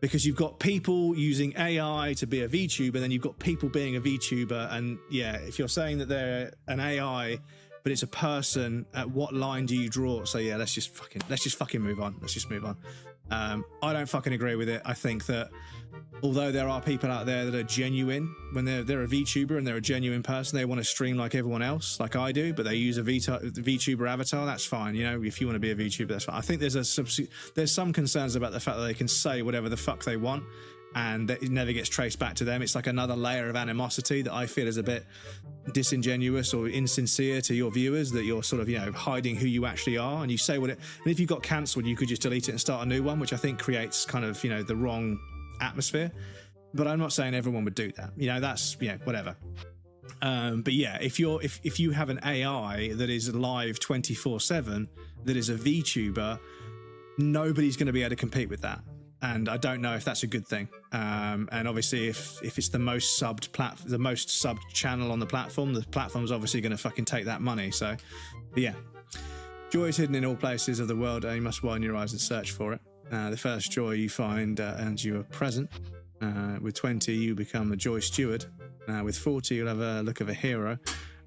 because you've got people using AI to be a VTuber, then you've got people being a VTuber, and yeah, if you're saying that they're an AI, but it's a person, at what line do you draw? So yeah, let's just fucking move on. Let's just move on. I don't fucking agree with it. I think that although there are people out there that are genuine, when they're a VTuber and they're a genuine person, they want to stream like everyone else, like I do, but they use a VTuber avatar, that's fine. If you want to be a VTuber, that's fine. I think there's some concerns about the fact that they can say whatever the fuck they want and that it never gets traced back to them. It's like another layer of animosity that I feel is a bit disingenuous or insincere to your viewers, that you're sort of, hiding who you actually are, and you say what it, and if you got cancelled, you could just delete it and start a new one, which I think creates kind of, the wrong atmosphere. But I'm not saying everyone would do that. That's, whatever. But yeah, if you have an AI that is live 24/7, that is a VTuber, nobody's going to be able to compete with that. and I don't know if that's a good thing. And obviously, if it's the most subbed channel on the platform's obviously going to fucking take that money. So, yeah, joy is hidden in all places of the world, and you must widen your eyes and search for it. The first joy you find earns you a present. With 20, you become a joy steward. With 40, you'll have a look of a hero.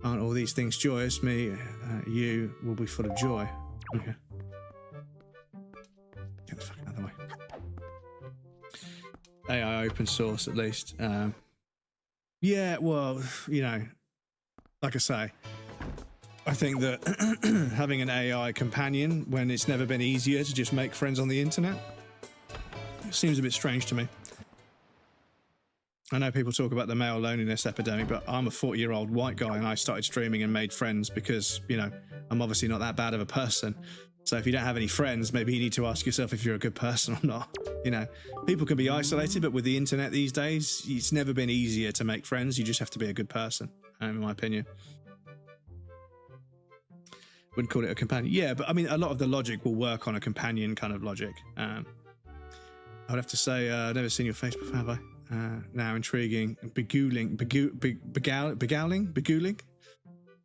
Aren't all these things joyous? You will be full of joy. Okay. Get the fuck out of the way. AI open source, at least. Yeah, well, you know, like I say, I think that having an AI companion when it's never been easier to just make friends on the internet seems a bit strange to me. I know people talk about the male loneliness epidemic, but I'm a 40-year-old white guy and I started streaming and made friends because, you know, I'm obviously not that bad of a person. So if you don't have any friends, maybe you need to ask yourself if you're a good person or not. You know, people can be isolated, but with the internet these days, it's never been easier to make friends. You just have to be a good person, in my opinion. Wouldn't call it a companion. Yeah, but I mean, a lot of the logic will work on a companion kind of logic. I would have to say, I've never seen your face before, have I? Now intriguing. Begooling.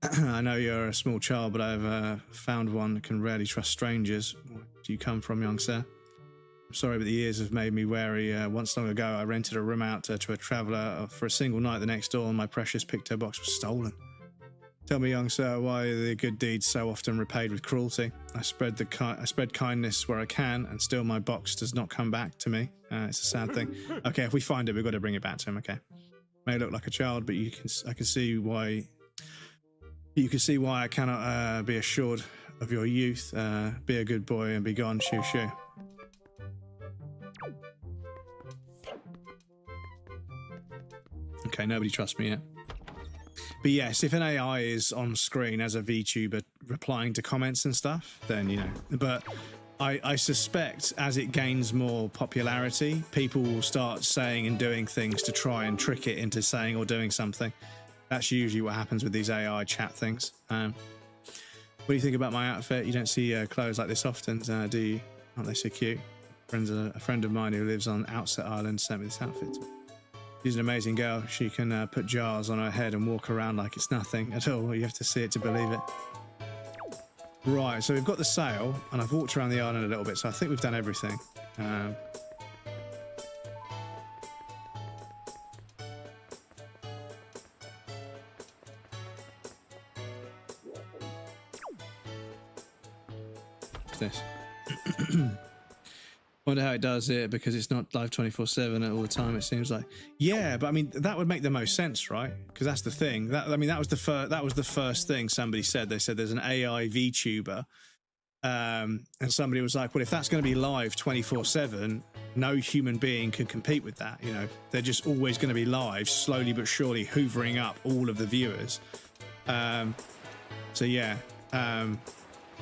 I know you're a small child, but I've found one that can rarely trust strangers. Where do you come from, young sir? I'm sorry, but the years have made me wary. Once long ago, I rented a room out to a traveller for a single night the next door, and my precious picto box was stolen. Tell me, young sir, why are the good deeds so often repaid with cruelty? I spread kindness where I can, and still my box does not come back to me. It's a sad thing. Okay, if we find it, we've got to bring it back to him. Okay, may look like a child, but I can see why. You can see why I cannot be assured of your youth. Be a good boy and be gone. Shoo shoo. Okay, nobody trusts me yet. But yes, if an AI is on screen as a VTuber replying to comments and stuff, then, you know. But I suspect as it gains more popularity, people will start saying and doing things to try and trick it into saying or doing something. That's usually what happens with these AI chat things. What do you think about my outfit? You don't see clothes like this often, do you? Aren't they so cute? A friend of mine who lives on Outset Island sent me this outfit. She's an amazing girl. She can put jars on her head and walk around like it's nothing at all. You have to see it to believe it. Right, so we've got the sail, and I've walked around the island a little bit, so I think we've done everything. What's this? Wonder how it does it, because it's not live 24/7 all the time, it seems like. Yeah, but I mean, that would make the most sense, right? Because that's the thing. That was the first thing somebody said. They said there's an AI VTuber, and somebody was like, well, if that's going to be live 24/7, no human being can compete with that. You know, they're just always going to be live, slowly but surely hoovering up all of the viewers. So yeah.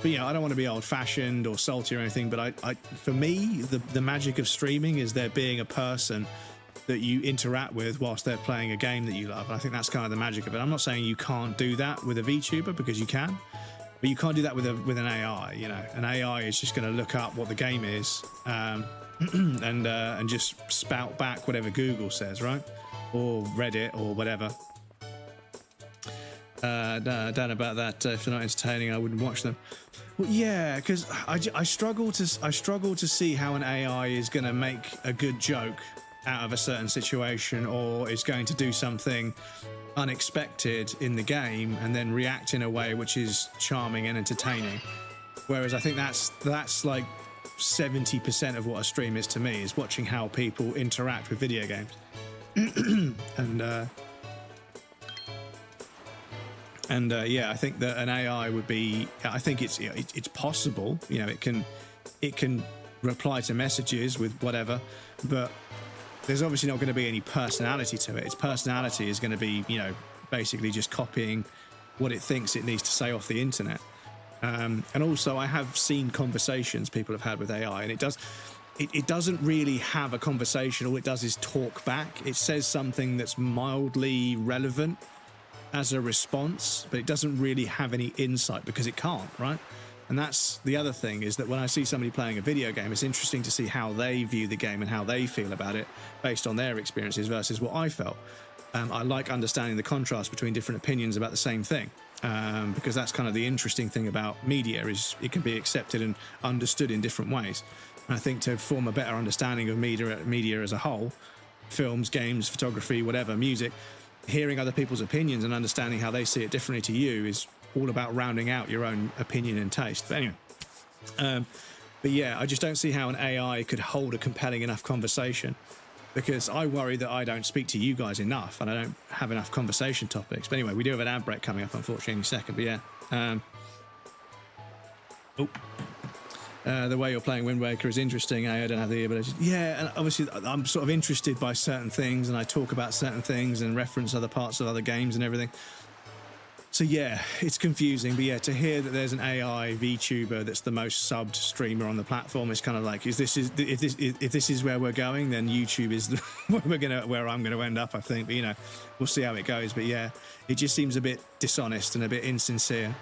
But yeah, I don't want to be old-fashioned or salty or anything, but for me, the magic of streaming is there being a person that you interact with whilst they're playing a game that you love. And I think that's kind of the magic of it. I'm not saying you can't do that with a VTuber, because you can, but you can't do that with an AI. You know, an AI is just going to look up what the game is and just spout back whatever Google says, right, or Reddit or whatever. Down about that. If they're not entertaining, I wouldn't watch them. Well, yeah, because I struggle to see how an AI is going to make a good joke out of a certain situation, or is going to do something unexpected in the game and then react in a way which is charming and entertaining. Whereas I think that's like 70% of what a stream is to me, is watching how people interact with video games. And yeah, I think that an AI would be. I think it's possible. You know, it can reply to messages with whatever, but there's obviously not going to be any personality to it. Its personality is going to be, you know, basically just copying what it thinks it needs to say off the internet. And also, I have seen conversations people have had with AI, and it doesn't really have a conversation. All it does is talk back. It says something that's mildly relevant as a response, but it doesn't really have any insight, because it can't, right? And that's the other thing, is that when I see somebody playing a video game, it's interesting to see how they view the game and how they feel about it based on their experiences versus what I felt. I like understanding the contrast between different opinions about the same thing, because that's kind of the interesting thing about media, is it can be accepted and understood in different ways. And I think to form a better understanding of media as a whole, films, games, photography, whatever, music, hearing other people's opinions and understanding how they see it differently to you is all about rounding out your own opinion and taste. But anyway, but yeah, I just don't see how an AI could hold a compelling enough conversation, because I worry that I don't speak to you guys enough and I don't have enough conversation topics. But anyway, we do have an ad break coming up, unfortunately, in a second. But yeah, the way you're playing Wind Waker is interesting. I don't have the ability. Yeah, and obviously I'm sort of interested by certain things, and I talk about certain things and reference other parts of other games and everything. So yeah, it's confusing. But yeah, to hear that there's an AI VTuber that's the most subbed streamer on the platform is kind of like, if this is where we're going, then YouTube is where I'm gonna end up, I think. But you know, we'll see how it goes. But yeah, it just seems a bit dishonest and a bit insincere.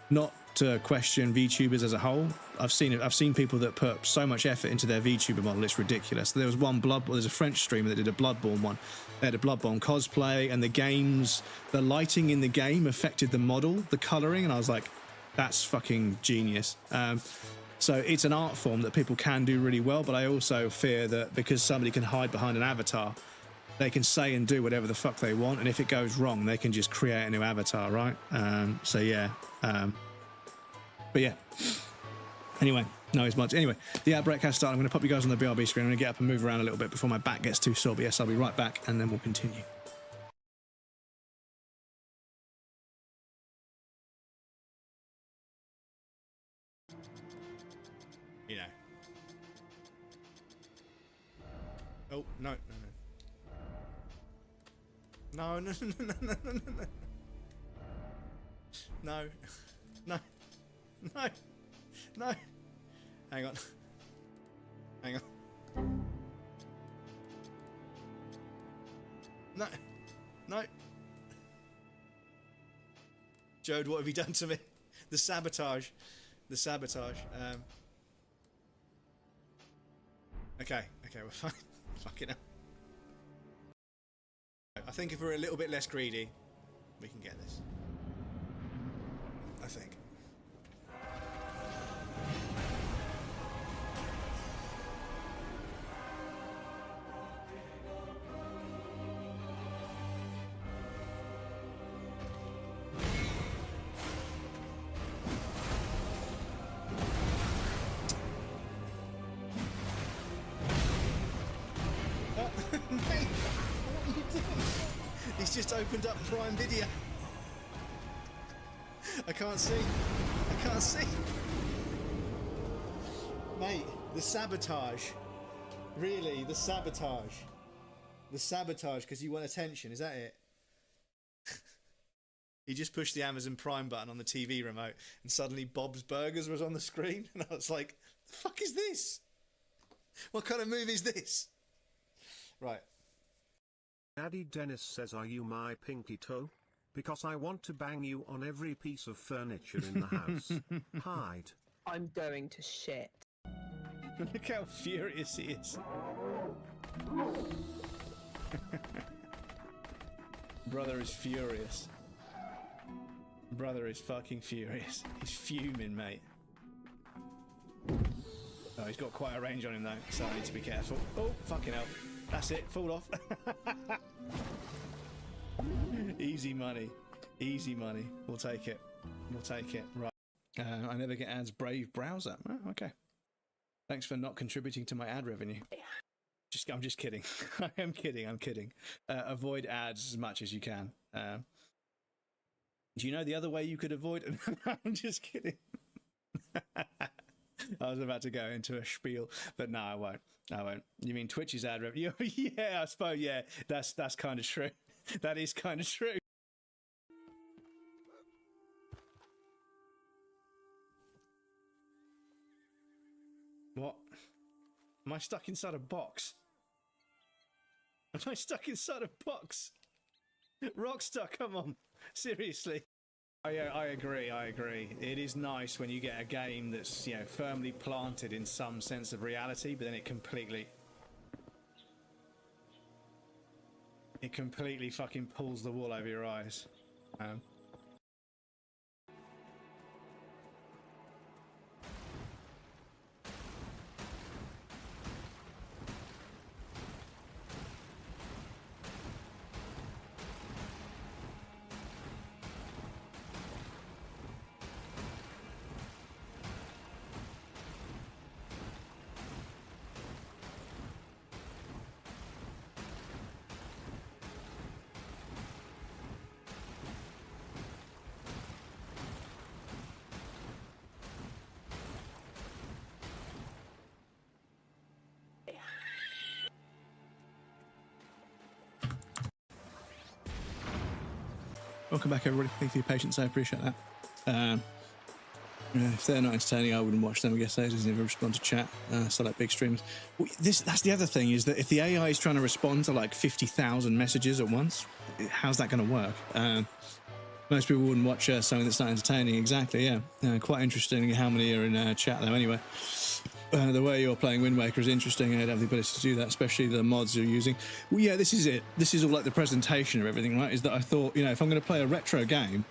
Not to question VTubers as a whole. I've seen people that put so much effort into their VTuber model, it's ridiculous. There was one there's a French streamer that did a Bloodborne one. They had a Bloodborne cosplay, and the lighting in the game affected the model, the coloring, and I was like, that's fucking genius. So it's an art form that people can do really well, but I also fear that because somebody can hide behind an avatar, they can say and do whatever the fuck they want, and if it goes wrong, they can just create a new avatar, right? So yeah. But yeah. Anyway, no, it's much. Anyway, the ad break has started. I'm going to pop you guys on the BRB screen. I'm going to get up and move around a little bit before my back gets too sore. But yes, I'll be right back, and then we'll continue. You know. Oh, no. No. No. Hang on. No. Jode, what have you done to me? The sabotage. Okay, we're fine. Fucking hell. I think if we're a little bit less greedy, we can get this. I think. Mate, what are you doing? He's just opened up Prime Video. I can't see. Mate, the sabotage. Really, the sabotage. The sabotage because you want attention, is that it? He just pushed the Amazon Prime button on the TV remote and suddenly Bob's Burgers was on the screen and I was like, the fuck is this? What kind of movie is this? Right. Addy Dennis says, are you my pinky toe? Because I want to bang you on every piece of furniture in the house. Hide. I'm going to shit. Look how furious he is. Brother is furious. Brother is fucking furious. He's fuming, mate. Oh, he's got quite a range on him though, so I need to be careful. Oh, fucking hell. That's it, fall off. Easy money. We'll take it. Right. I never get ads. Brave browser. Oh, okay. Thanks for not contributing to my ad revenue. I'm just kidding. I'm kidding. Avoid ads as much as you can. Do you know the other way you could avoid? I'm just kidding. I was about to go into a spiel, but no, I won't. You mean Twitch's ad revenue? Yeah, I suppose. Yeah, that's kind of true. That is kind of true. What? Am I stuck inside a box? Rockstar, come on. Seriously. I agree. It is nice when you get a game that's, you know, firmly planted in some sense of reality, but then it completely fucking pulls the wool over your eyes. Welcome back, everybody. Thank you for your patience. I appreciate that. If they're not entertaining, I wouldn't watch them. I guess they just never respond to chat. So like big streams. Well, that's the other thing, is that if the AI is trying to respond to like 50,000 messages at once, how's that going to work? Most people wouldn't watch something that's not entertaining. Exactly, yeah. Quite interesting how many are in chat though. Anyway, the way you're playing Wind Waker is interesting. I'd have the ability to do that, especially the mods you're using. Well, yeah, this is it. This is all like the presentation of everything, right? Is that I thought, you know, if I'm going to play a retro game,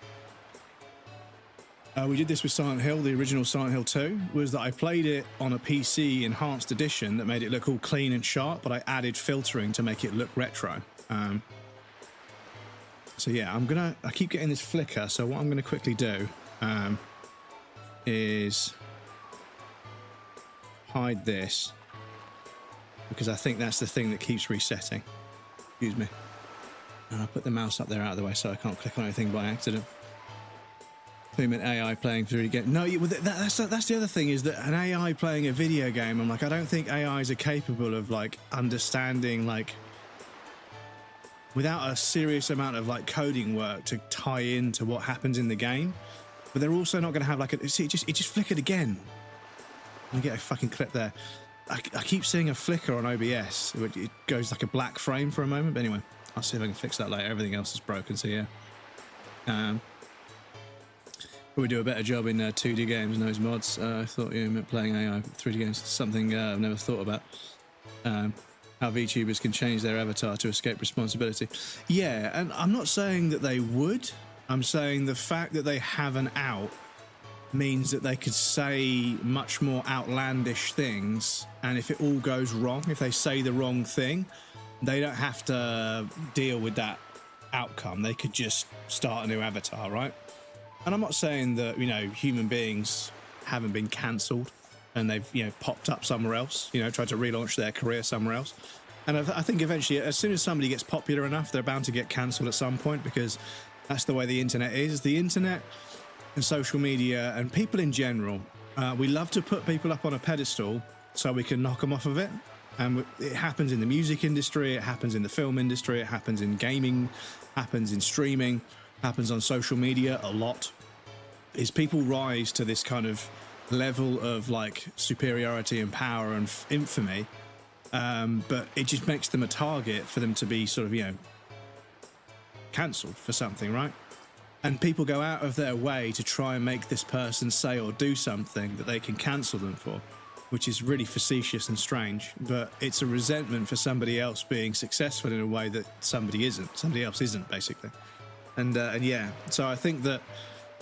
we did this with Silent Hill, the original Silent Hill 2, was that I played it on a PC enhanced edition that made it look all clean and sharp, but I added filtering to make it look retro. So yeah, I keep getting this flicker, so what I'm gonna quickly do is hide this, because I think that's the thing that keeps resetting. Excuse me. And I'll put the mouse up there out of the way so I can't click on anything by accident. I meant AI playing 3D game. No, that's the other thing, is that an AI playing a video game, I'm like, I don't think AIs are capable of like understanding, like, without a serious amount of like coding work to tie into what happens in the game. But they're also not going to have like a, see, it just flickered again. Let me get a fucking clip there. I keep seeing a flicker on OBS. It goes like a black frame for a moment. But anyway, I'll see if I can fix that later. Everything else is broken, so yeah. We do a better job in 2D games and those mods. I thought you meant playing AI 3D games. Something I've never thought about. How VTubers can change their avatar to escape responsibility. Yeah, and I'm not saying that they would. I'm saying the fact that they have an out means that they could say much more outlandish things, and if it all goes wrong, if they say the wrong thing, they don't have to deal with that outcome. They could just start a new avatar, right? And I'm not saying that, you know, human beings haven't been cancelled and they've, you know, popped up somewhere else, you know, tried to relaunch their career somewhere else. And I think eventually, as soon as somebody gets popular enough, they're bound to get cancelled at some point, because that's the way the internet is. The internet and social media and people in general, we love to put people up on a pedestal so we can knock them off of it. And it happens in the music industry, it happens in the film industry, it happens in gaming, happens in streaming, happens on social media a lot. Is people rise to this kind of level of like superiority and power and infamy, but it just makes them a target for them to be sort of, you know, cancelled for something, right? And people go out of their way to try and make this person say or do something that they can cancel them for, which is really facetious and strange. But it's a resentment for somebody else being successful in a way that somebody else isn't, basically. And yeah, so I think that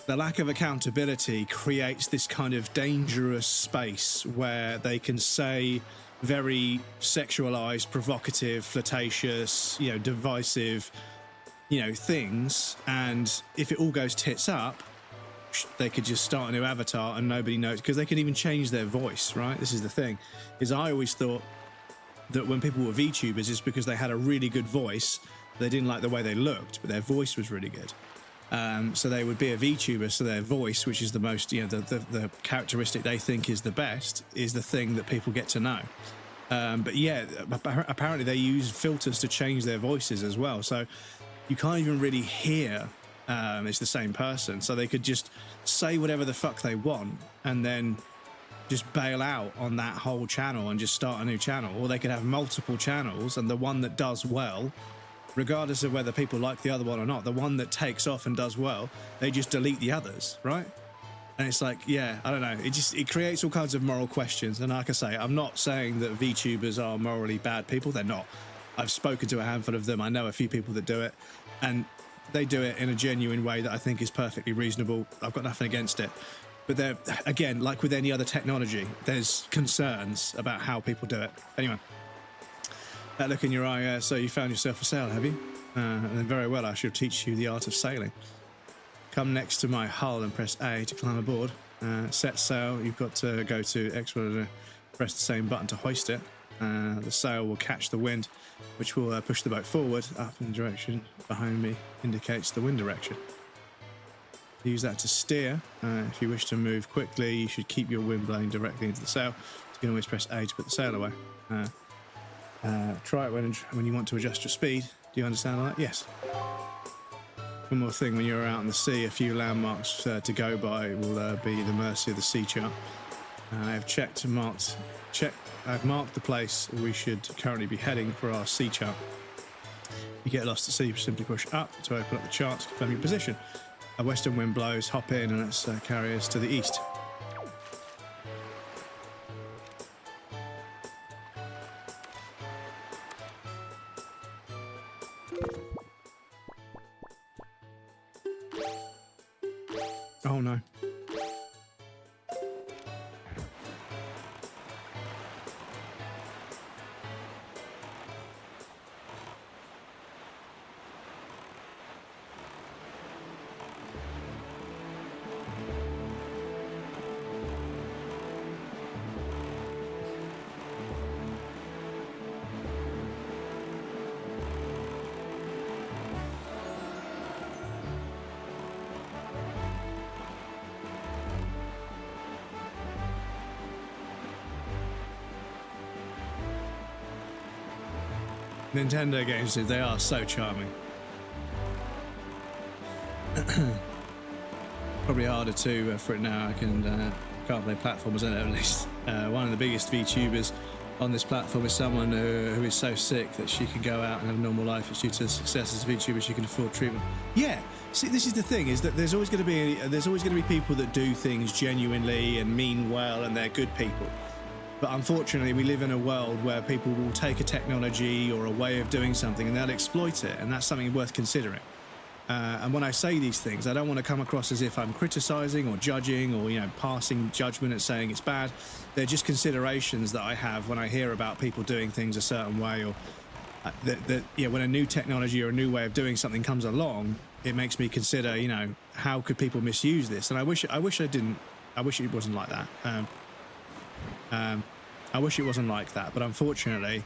the lack of accountability creates this kind of dangerous space where they can say very sexualized, provocative, flirtatious, you know, divisive, you know, things. And if it all goes tits up, they could just start a new avatar and nobody knows, because they could even change their voice, right? This is the thing, is I always thought that when people were VTubers, it's because they had a really good voice. They didn't like the way they looked, but their voice was really good. So they would be a VTuber, so their voice, which is the most, you know, the characteristic they think is the best, is the thing that people get to know. But yeah, apparently they use filters to change their voices as well. So you can't even really hear it's the same person. So they could just say whatever the fuck they want and then just bail out on that whole channel and just start a new channel. Or they could have multiple channels, and the one that does well regardless of whether people like the other one or not. The one that takes off and does well, they just delete the others, right? And it's like, yeah, I don't know. It creates all kinds of moral questions. And like I say, I'm not saying that VTubers are morally bad people. They're not. I've spoken to a handful of them. I know a few people that do it, and they do it in a genuine way that I think is perfectly reasonable. I've got nothing against it. But they're, again, like with any other technology, there's concerns about how people do it. Anyway, that look in your eye, so you found yourself a sail, have you? And then very well, I shall teach you the art of sailing. Come next to my hull and press A to climb aboard. Set sail, you've got to go to X, press the same button to hoist it. The sail will catch the wind, which will push the boat forward. Up in the direction behind me indicates the wind direction. Use that to steer. If you wish to move quickly, you should keep your wind blowing directly into the sail. You can always press A to put the sail away. Try it when you want to adjust your speed. Do you understand all that? Yes. One more thing, when you're out in the sea, a few landmarks to go by will be the mercy of the sea chart. I've marked the place we should currently be heading for our sea chart. If you get lost at sea, simply push up to open up the chart to confirm your position. A western wind blows, hop in, and let's carry us to the east. Oh no. Nintendo games, they are so charming. Probably harder to for it now. I can't play platformers in it, at least. One of the biggest VTubers on this platform is someone who is so sick that she can go out and have a normal life. It's due to success as a VTuber. She can afford treatment. Yeah. See, this is the thing: is that there's always going to be people that do things genuinely and mean well, and they're good people. But unfortunately, we live in a world where people will take a technology or a way of doing something and they'll exploit it, and that's something worth considering. And when I say these things, I don't want to come across as if I'm criticizing or judging or, passing judgment and saying it's bad. They're just considerations that I have when I hear about people doing things a certain way, or when a new technology or a new way of doing something comes along, it makes me consider, how could people misuse this? And I wish it wasn't like that. I wish it wasn't like that, but unfortunately,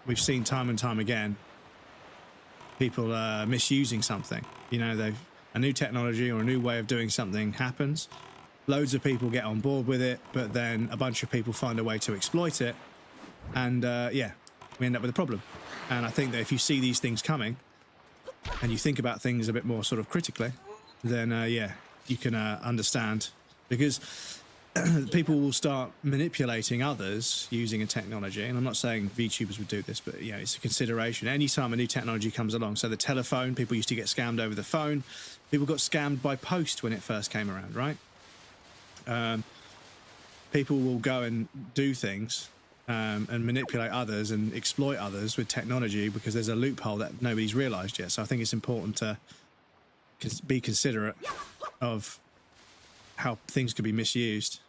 we've seen time and time again people misusing something. A new technology or a new way of doing something happens. Loads of people get on board with it, but then a bunch of people find a way to exploit it, and we end up with a problem. And I think that if you see these things coming and you think about things a bit more sort of critically, then you can understand, because people will start manipulating others using a technology. And I'm not saying VTubers would do this, but it's a consideration. Anytime a new technology comes along, so the telephone, people used to get scammed over the phone. People got scammed by post when it first came around, right? People will go and do things and manipulate others and exploit others with technology because there's a loophole that nobody's realized yet. So I think it's important to be considerate of how things could be misused.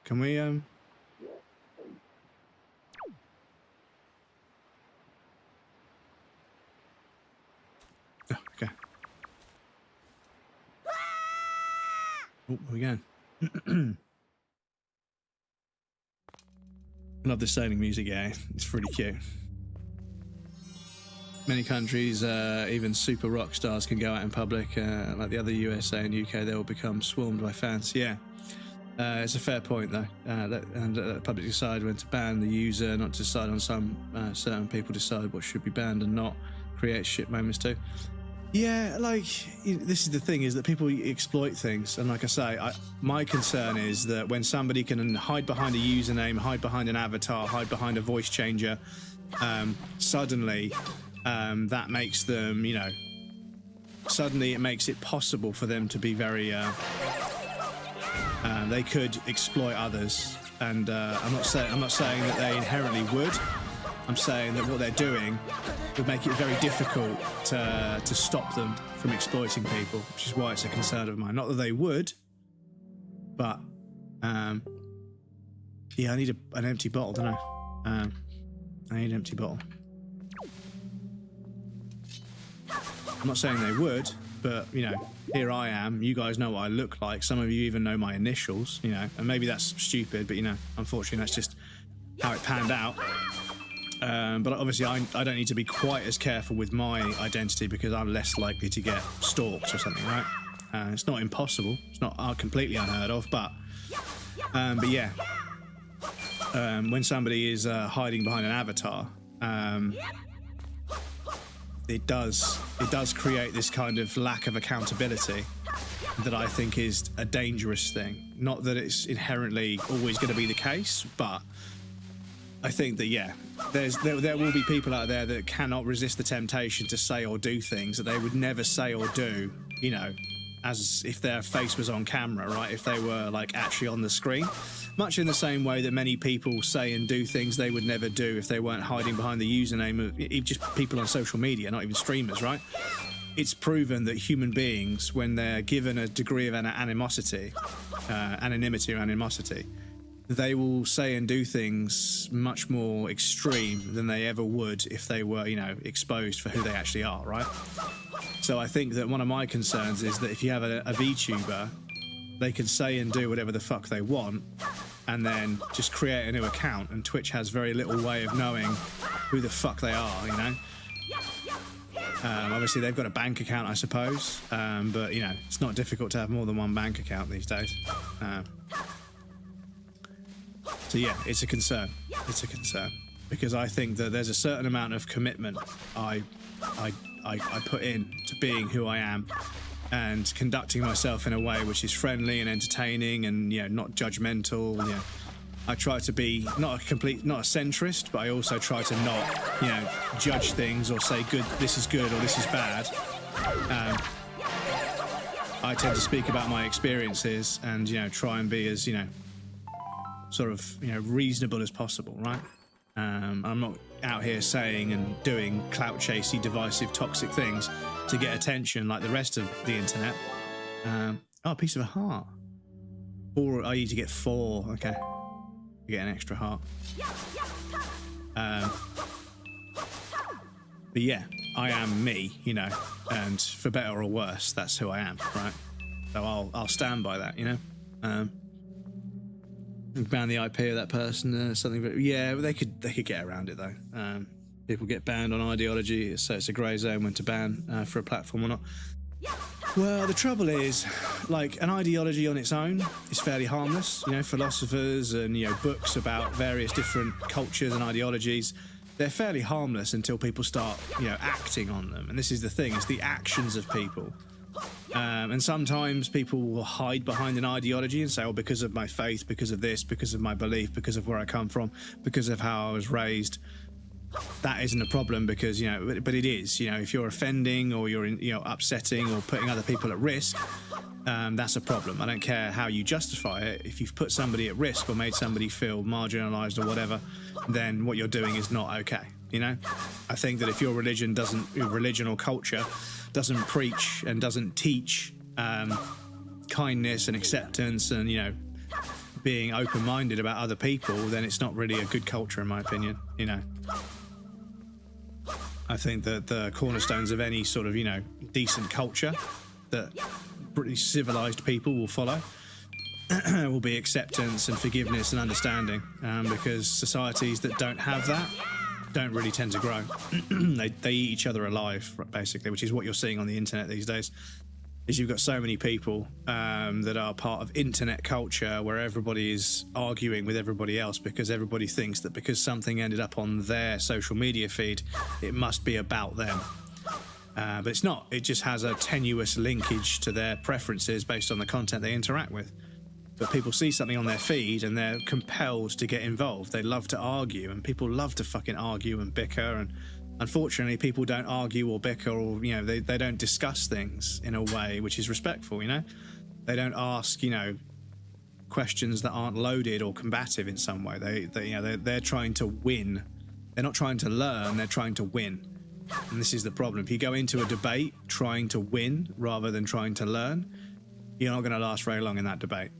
Can we oh, okay. Oh, again. Love the sailing music, yeah. It's pretty cute. Many countries, even super rock stars, can go out in public, like the other USA and UK. They will become swarmed by fans. Yeah, it's a fair point though. And the public decide when to ban the user, not to decide on some certain people decide what should be banned and not. Creates shit moments too. Yeah, like this is the thing, is that people exploit things, and like I say, my concern is that when somebody can hide behind a username, hide behind an avatar, hide behind a voice changer, suddenly that makes them, you know, suddenly it makes it possible for them to be very they could exploit others, and I'm not saying that they inherently would. I'm saying that what they're doing would make it very difficult to stop them from exploiting people, which is why it's a concern of mine. Not that they would, but yeah, I need an empty bottle, don't I? I need an empty bottle. I'm not saying they would, but you know, here I am. You guys know what I look like. Some of you even know my initials, you know, and maybe that's stupid, but you know, unfortunately, that's just how it panned out. But obviously I don't need to be quite as careful with my identity because I'm less likely to get stalked or something, right? It's not impossible. It's not completely unheard of, but yeah. When somebody is hiding behind an avatar, it does create this kind of lack of accountability that I think is a dangerous thing. Not that it's inherently always going to be the case, but I think that, yeah, there will be people out there that cannot resist the temptation to say or do things that they would never say or do, you know, as if their face was on camera, right? If they were, like, actually on the screen. Much in the same way that many people say and do things they would never do if they weren't hiding behind the username of just people on social media, not even streamers, right? It's proven that human beings, when they're given a degree of anonymity, they will say and do things much more extreme than they ever would if they were, you know, exposed for who they actually are, right? So I think that one of my concerns is that if you have a VTuber, they can say and do whatever the fuck they want and then just create a new account, and Twitch has very little way of knowing who the fuck they are, you know? Obviously they've got a bank account, I suppose, but you know, it's not difficult to have more than one bank account these days. So yeah, it's a concern. It's a concern because I think that there's a certain amount of commitment I put in to being who I am and conducting myself in a way which is friendly and entertaining and, you know, not judgmental. You know, I try to be not a centrist, but I also try to not, you know, judge things or say this is good or this is bad. I tend to speak about my experiences and, you know, try and be as, you know, sort of, you know, reasonable as possible, right? I'm not out here saying and doing clout chasey, divisive, toxic things to get attention like the rest of the internet. Oh, a piece of a heart. Or I need to get 4. Okay, you get an extra heart. But yeah, I am me, you know, and for better or worse, that's who I am, right? So I'll stand by that, you know. Ban the IP of that person, something. But yeah, they could get around it though. People get banned on ideology, so it's a grey zone when to ban for a platform or not. Well, the trouble is, like, an ideology on its own is fairly harmless. You know, philosophers and, you know, books about various different cultures and ideologies, they're fairly harmless until people start, you know, acting on them. And this is the thing: it's the actions of people. And sometimes people will hide behind an ideology and say, oh, because of my faith, because of this, because of my belief, because of where I come from, because of how I was raised. That isn't a problem because, you know, but it is, you know, if you're offending or you're, you know, upsetting or putting other people at risk, that's a problem. I don't care how you justify it. If you've put somebody at risk or made somebody feel marginalized or whatever, then what you're doing is not okay. You know, I think that if your religion or culture doesn't preach and doesn't teach kindness and acceptance and, you know, being open-minded about other people, then it's not really a good culture, in my opinion. You know, I think that the cornerstones of any sort of, you know, decent culture that pretty civilized people will follow will be acceptance and forgiveness and understanding, because societies that don't have that don't really tend to grow. They eat each other alive, basically, which is what you're seeing on the internet these days. Is you've got so many people that are part of internet culture where everybody is arguing with everybody else because everybody thinks that because something ended up on their social media feed, it must be about them. But it's not. It just has a tenuous linkage to their preferences based on the content they interact with. But people see something on their feed and they're compelled to get involved. They love to argue, and people love to fucking argue and bicker. And unfortunately, people don't argue or bicker, or, you know, they don't discuss things in a way which is respectful, you know? They don't ask, you know, questions that aren't loaded or combative in some way. They're trying to win. They're not trying to learn, they're trying to win. And this is the problem. If you go into a debate trying to win rather than trying to learn, you're not going to last very long in that debate.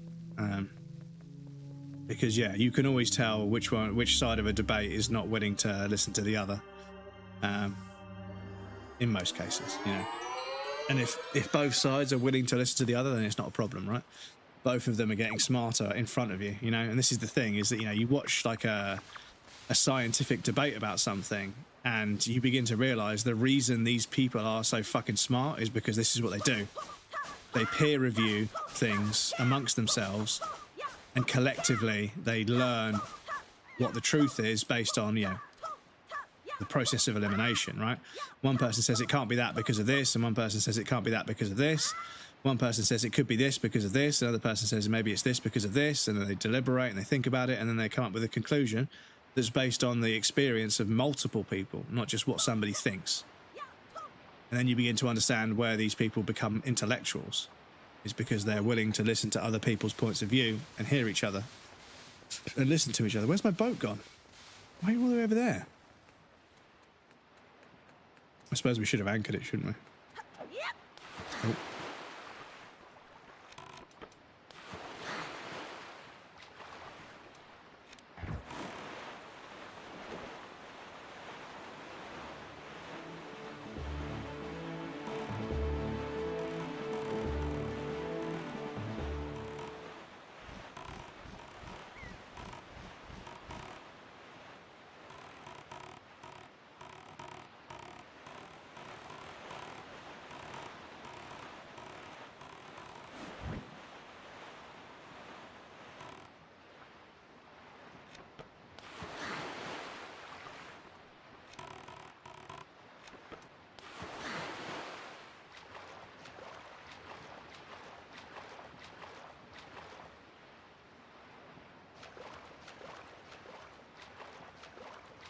Because yeah, you can always tell which side of a debate is not willing to listen to the other. In most cases, you know. And if both sides are willing to listen to the other, then it's not a problem, right? Both of them are getting smarter in front of you, you know. And this is the thing, is that, you know, you watch like a scientific debate about something, and you begin to realize the reason these people are so fucking smart is because this is what they do. They peer review things amongst themselves, and collectively they learn what the truth is based on, you know, the process of elimination, right? One person says it can't be that because of this, and one person says it can't be that because of this. One person says it could be this because of this, another person says maybe it's this because of this, and then they deliberate and they think about it, and then they come up with a conclusion that's based on the experience of multiple people, not just what somebody thinks. And then you begin to understand where these people become intellectuals. It's because they're willing to listen to other people's points of view and hear each other and listen to each other. Where's my boat gone? Why are you all the way over there? I suppose we should have anchored it, shouldn't we? Oh.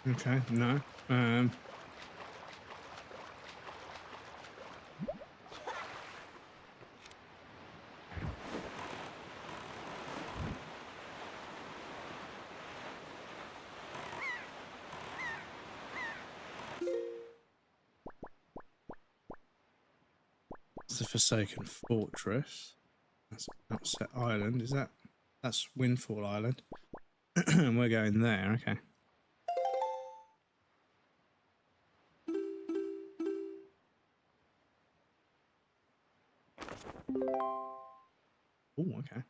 Okay, no. It's the Forsaken Fortress. That's Upset Island, is that? That's Windfall Island. And we're going there, okay. Oh, okay.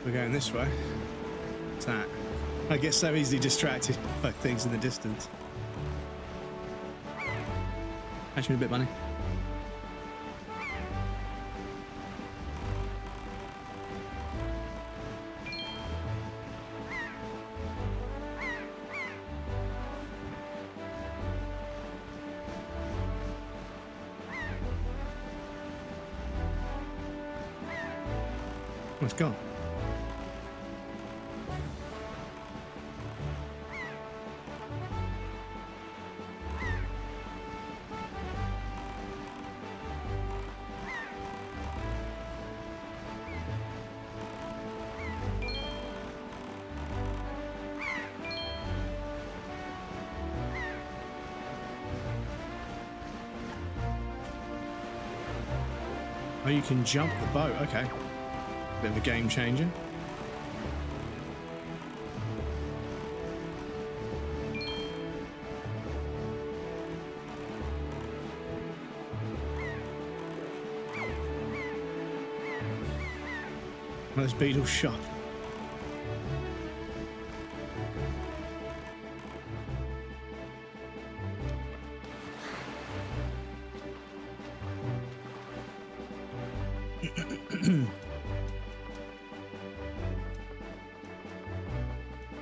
We're going this way. What's that? I get so easily distracted by things in the distance. Actually, a bit, money. Let's go. Oh, you can jump the boat, okay. Bit of a game changer. Those beetles shot.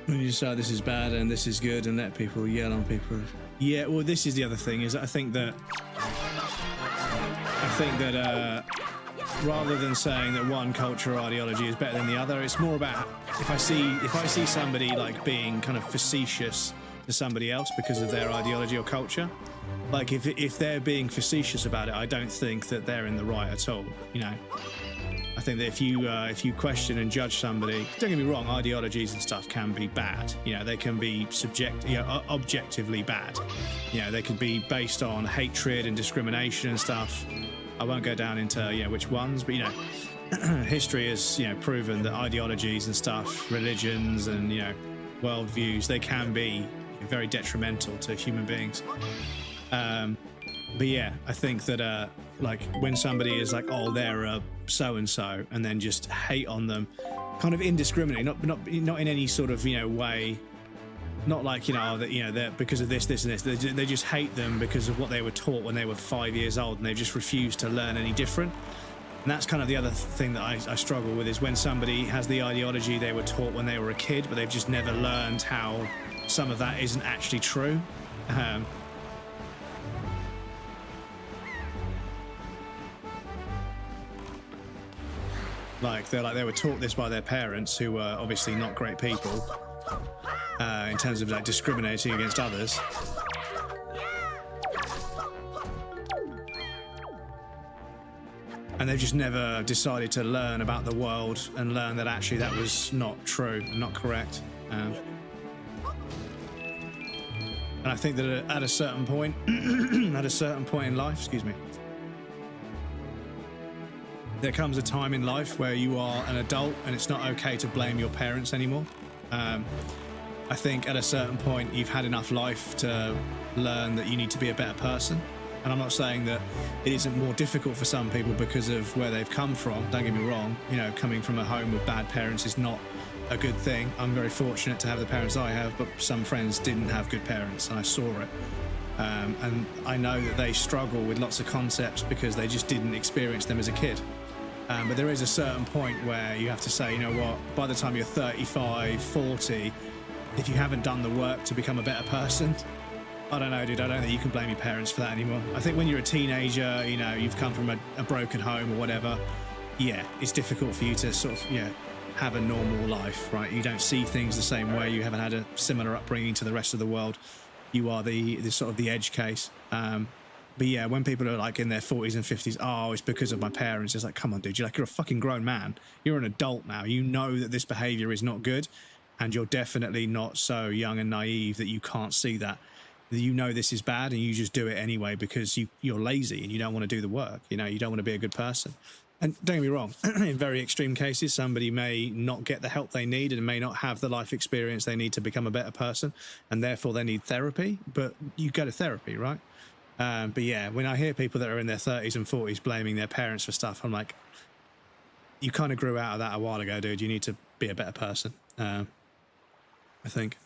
When you say this is bad and this is good and let people yell on people. Yeah, well, this is the other thing, is I think that rather than saying that one culture or ideology is better than the other, it's more about if I see somebody like being kind of facetious to somebody else because of their ideology or culture, like if they're being facetious about it, I don't think that they're in the right at all. You know, I think that if you question and judge somebody, don't get me wrong, ideologies and stuff can be bad. You know, they can be objectively bad. You know, they could be based on hatred and discrimination and stuff. I won't go down into which ones, but history has proven that ideologies and stuff, religions and worldviews, they can be very detrimental to human beings. But yeah, I think that like when somebody is like, oh, they're a so and so, and then just hate on them, kind of indiscriminately, not in any sort of way. Not like they're because of this and this. They just hate them because of what they were taught when they were 5 years old, and they just refuse to learn any different. And that's kind of the other thing that I struggle with, is when somebody has the ideology they were taught when they were a kid, but they've just never learned how some of that isn't actually true. They were taught this by their parents, who were obviously not great people. In terms of like discriminating against others, and they've just never decided to learn about the world and learn that actually that was not true, not correct. And I think that at a certain point, in life, excuse me, there comes a time in life where you are an adult and it's not okay to blame your parents anymore. I think at a certain point you've had enough life to learn that you need to be a better person. And I'm not saying that it isn't more difficult for some people because of where they've come from. Don't get me wrong, coming from a home with bad parents is not a good thing. I'm very fortunate to have the parents I have, but some friends didn't have good parents, and I saw it. And I know that they struggle with lots of concepts because they just didn't experience them as a kid. But there is a certain point where you have to say, you know what, by the time you're 35, 40, if you haven't done the work to become a better person, I don't know, dude, I don't think you can blame your parents for that anymore. I think when you're a teenager, you've come from a broken home or whatever, yeah, it's difficult for you to sort of, have a normal life, right? You don't see things the same way. You haven't had a similar upbringing to the rest of the world. You are the sort of the edge case. But yeah, when people are like in their 40s and 50s, oh, it's because of my parents. It's like, come on, dude, you're a fucking grown man. You're an adult now. You know that this behavior is not good, and you're definitely not so young and naive that you can't see that. You know this is bad, and you just do it anyway because you're lazy and you don't want to do the work. You don't want to be a good person. And don't get me wrong, in very extreme cases, somebody may not get the help they need and may not have the life experience they need to become a better person, and therefore they need therapy. But you go to therapy, right? But yeah, when I hear people that are in their 30s and 40s blaming their parents for stuff, I'm like, you kind of grew out of that a while ago, dude. You need to be a better person, I think.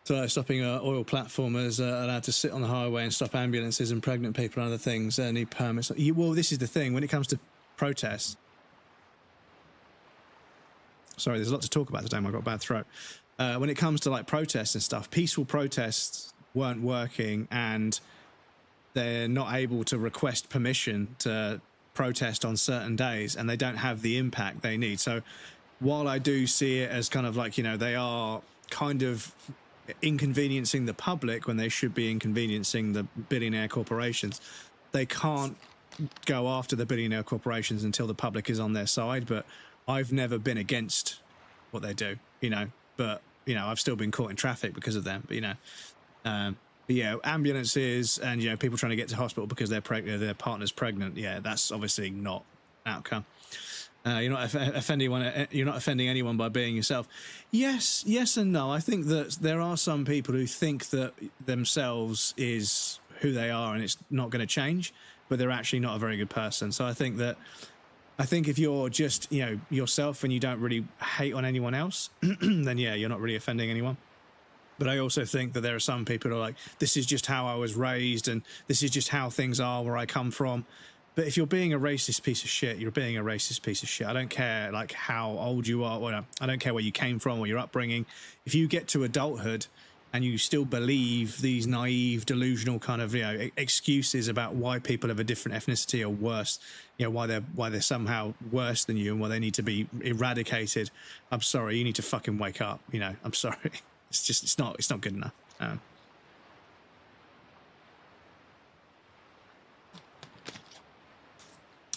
So stopping oil platformers allowed to sit on the highway and stop ambulances and pregnant people and other things need permits. Well, this is the thing. When it comes to protests... Sorry, there's a lot to talk about today. I've got a bad throat. When it comes to like protests and stuff, peaceful protests weren't working, and they're not able to request permission to protest on certain days, and they don't have the impact they need. So while I do see it as kind of like, they are kind of inconveniencing the public when they should be inconveniencing the billionaire corporations, they can't go after the billionaire corporations until the public is on their side. But I've never been against what they do, but I've still been caught in traffic because of them. But yeah, ambulances and people trying to get to hospital because their partner's pregnant, yeah, that's obviously not an outcome. You're not offending anyone by being yourself. Yes and no. I think that there are some people who think that themselves is who they are and it's not going to change, but they're actually not a very good person. So I think if you're just yourself and you don't really hate on anyone else, then yeah, you're not really offending anyone. But I also think that there are some people who are like, this is just how I was raised and this is just how things are where I come from. But if you're being a racist piece of shit, you're being a racist piece of shit. I don't care like how old you are. Well, I don't care where you came from or your upbringing. If you get to adulthood and you still believe these naive, delusional kind of, you know, excuses about why people of a different ethnicity are worse, you know, why they're somehow worse than you and why they need to be eradicated, I'm sorry, you need to fucking wake up. You know, I'm sorry. It's not good enough.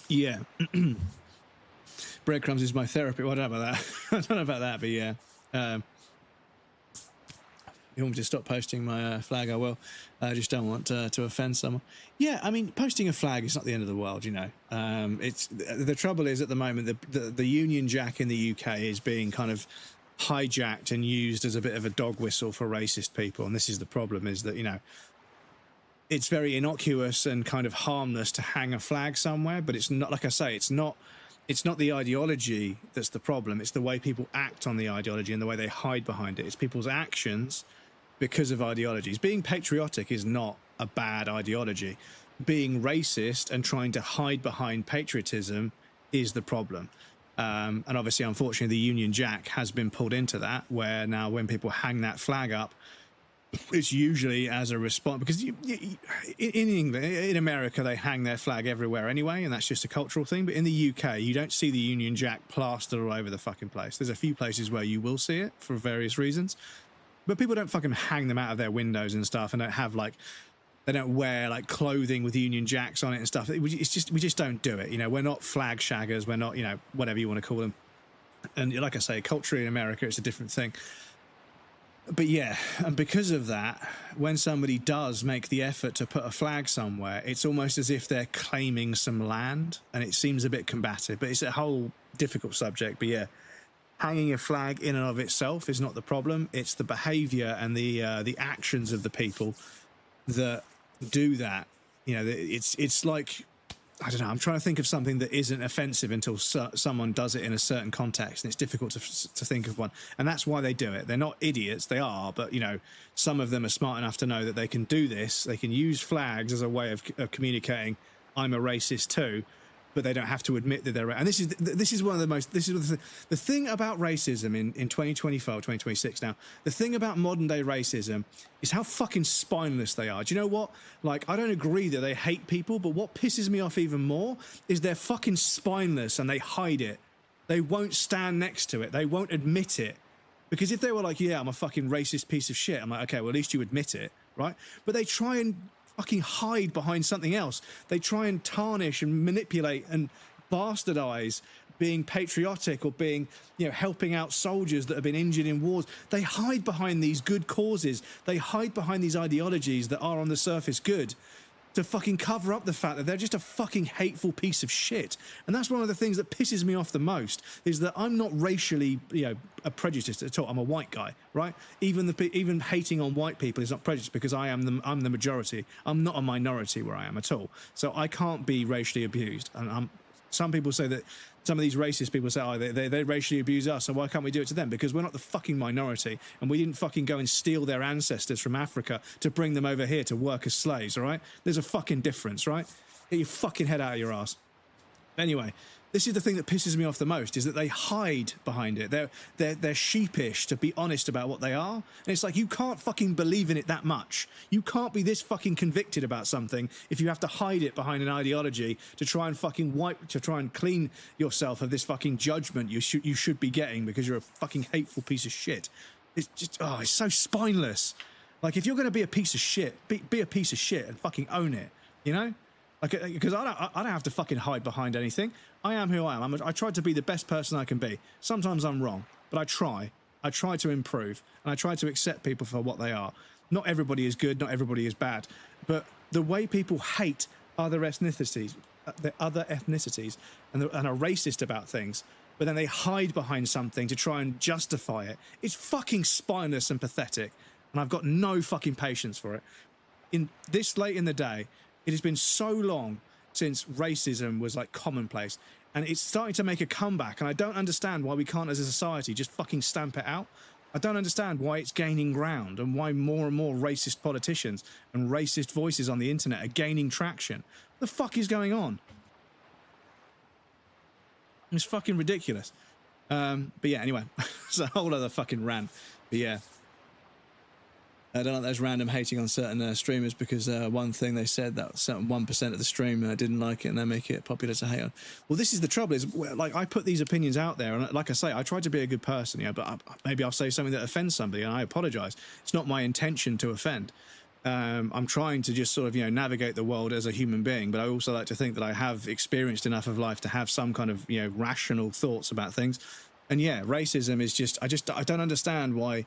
Yeah. Breadcrumbs is my therapy. Well, I don't know about that. I don't know about that, but yeah. You want me to stop posting my flag? I will. I just don't want to offend someone. Yeah, I mean, posting a flag is not the end of the world, you know. It's the trouble is at the moment the Union Jack in the UK is being kind of hijacked and used as a bit of a dog whistle for racist people, and this is the problem: is that, you know, it's very innocuous and kind of harmless to hang a flag somewhere, but it's not, like I say, it's not the ideology that's the problem. It's the way people act on the ideology and the way they hide behind it. It's people's actions because of ideologies. Being patriotic is not a bad ideology. Being racist and trying to hide behind patriotism is the problem. And obviously, unfortunately, the Union Jack has been pulled into that, where now when people hang that flag up, it's usually as a response, because in England, in America, they hang their flag everywhere anyway, and that's just a cultural thing. But in the UK, you don't see the Union Jack plastered all over the fucking place. There's a few places where you will see it for various reasons, but people don't fucking hang them out of their windows and stuff, and don't have like, they don't wear like clothing with Union Jacks on it and stuff. It's just, we just don't do it. You know, we're not flag shaggers. We're not, you know, whatever you want to call them. And like I say, culturally in America, it's a different thing. But yeah, and because of that, when somebody does make the effort to put a flag somewhere, it's almost as if they're claiming some land, and it seems a bit combative, but it's a whole difficult subject. But yeah, hanging a flag in and of itself is not the problem. It's the behavior and the actions of the people that do that. You know, it's like, I don't know, I'm trying to think of something that isn't offensive until someone does it in a certain context, and it's difficult to think of one. And that's why they do it. They're not idiots, they are, but, you know, some of them are smart enough to know that they can do this. They can use flags as a way of communicating, I'm a racist too, but they don't have to admit that they're... And this is one of the most... This is the thing about racism in 2025, 2026 now, the thing about modern day racism is how fucking spineless they are. Do you know what? Like, I don't agree that they hate people, but what pisses me off even more is they're fucking spineless and they hide it. They won't stand next to it. They won't admit it. Because if they were like, yeah, I'm a fucking racist piece of shit, I'm like, okay, well, at least you admit it, right? But they try and fucking hide behind something else. They try and tarnish and manipulate and bastardize being patriotic or being, you know, helping out soldiers that have been injured in wars. They hide behind these good causes. They hide behind these ideologies that are on the surface good to fucking cover up the fact that they're just a fucking hateful piece of shit. And that's one of the things that pisses me off the most, is that I'm not racially, you know, a prejudiced at all. I'm a white guy, right? Even hating on white people is not prejudice, because I'm the majority. I'm not a minority where I am at all. So I can't be racially abused. And some people say that, some of these racist people say, oh, they racially abuse us, so why can't we do it to them? Because we're not the fucking minority, and we didn't fucking go and steal their ancestors from Africa to bring them over here to work as slaves, all right? There's a fucking difference, right? Get your fucking head out of your ass. Anyway, this is the thing that pisses me off the most, is that they hide behind it. They're sheepish to be honest about what they are. And it's like, you can't fucking believe in it that much. You can't be this fucking convicted about something if you have to hide it behind an ideology to try and clean yourself of this fucking judgment you should be getting because you're a fucking hateful piece of shit. It's just, oh, it's so spineless. Like, if you're going to be a piece of shit, be a piece of shit and fucking own it, you know? Like, because I don't have to fucking hide behind anything. I am who I am. I try to be the best person I can be. Sometimes I'm wrong, but I try. I try to improve, and I try to accept people for what they are. Not everybody is good, not everybody is bad, but the way people hate other ethnicities, and are racist about things, but then they hide behind something to try and justify it, it's fucking spineless and pathetic, and I've got no fucking patience for it. In this late in the day, it has been so long since racism was like commonplace, and it's starting to make a comeback, and I don't understand why we can't as a society just fucking stamp it out. I don't understand why it's gaining ground and why more and more racist politicians and racist voices on the internet are gaining traction. What the fuck is going on? It's fucking ridiculous. But yeah, anyway, it's a whole other fucking rant. But yeah, I don't like those random hating on certain streamers because one thing they said that certain 1% of the stream didn't like it and they make it popular to hate on. Well, this is the trouble is, like, I put these opinions out there and like I say, I try to be a good person, you know, but maybe I'll say something that offends somebody and I apologize. It's not my intention to offend. I'm trying to just sort of, you know, navigate the world as a human being, but I also like to think that I have experienced enough of life to have some kind of, you know, rational thoughts about things. And yeah, racism is just, I don't understand why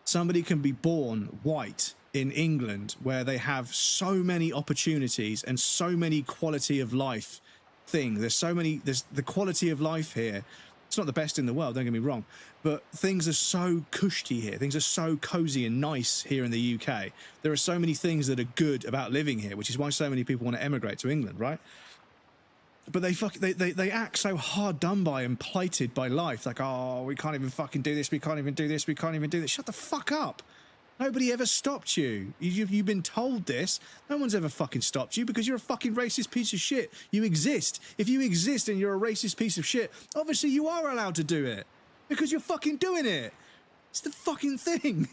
somebody can be born white in England where they have so many opportunities and so many quality of life things. There's the quality of life here. It's not the best in the world, don't get me wrong, but things are so cushy here. Things are so cozy and nice here in the UK. There are so many things that are good about living here, which is why so many people want to emigrate to England, right? But they act so hard done by and plighted by life. Like, oh, we can't even fucking do this. We can't even do this. We can't even do this. Shut the fuck up. Nobody ever stopped you. You've been told this. No one's ever fucking stopped you because you're a fucking racist piece of shit. You exist. If you exist and you're a racist piece of shit, obviously you are allowed to do it because you're fucking doing it. It's the fucking thing.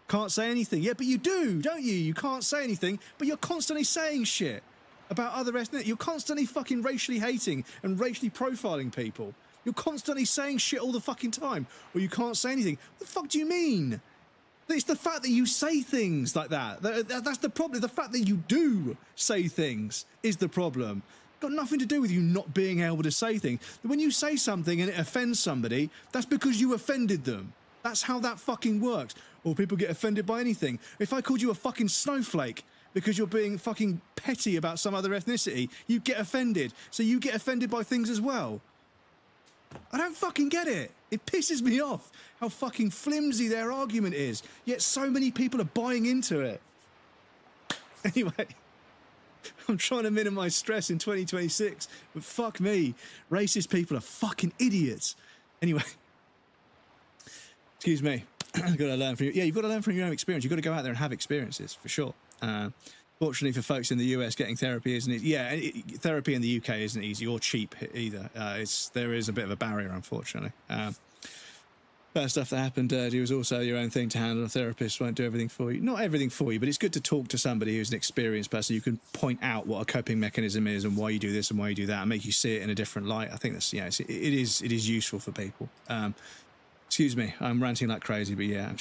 Can't say anything. Yeah, but you do, don't you? You can't say anything, but you're constantly saying shit about other ethnic. You're constantly fucking racially hating and racially profiling people. You're constantly saying shit all the fucking time, or you can't say anything. What the fuck do you mean? It's the fact that you say things like that. That's the problem. The fact that you do say things is the problem. Got nothing to do with you not being able to say things. When you say something and it offends somebody, that's because you offended them. That's how that fucking works. Or people get offended by anything. If I called you a fucking snowflake because you're being fucking petty about some other ethnicity, you get offended. So you get offended by things as well. I don't fucking get it. It pisses me off how fucking flimsy their argument is, yet so many people are buying into it. Anyway, I'm trying to minimize stress in 2026, but fuck me. Racist people are fucking idiots. Anyway, excuse me. You've got to learn from you've got to learn from your own experience. You've got to go out there and have experiences, for sure. Fortunately for folks in the US, getting therapy isn't easy. Yeah, therapy in the UK isn't easy or cheap either. There is a bit of a barrier, unfortunately. First stuff that happened dirty was also your own thing to handle. A therapist won't do everything for you. Not everything for you, but it's good to talk to somebody who's an experienced person. You can point out what a coping mechanism is and why you do this and why you do that and make you see it in a different light. I think that's, it is useful for people. Excuse me, I'm ranting like crazy, but yeah,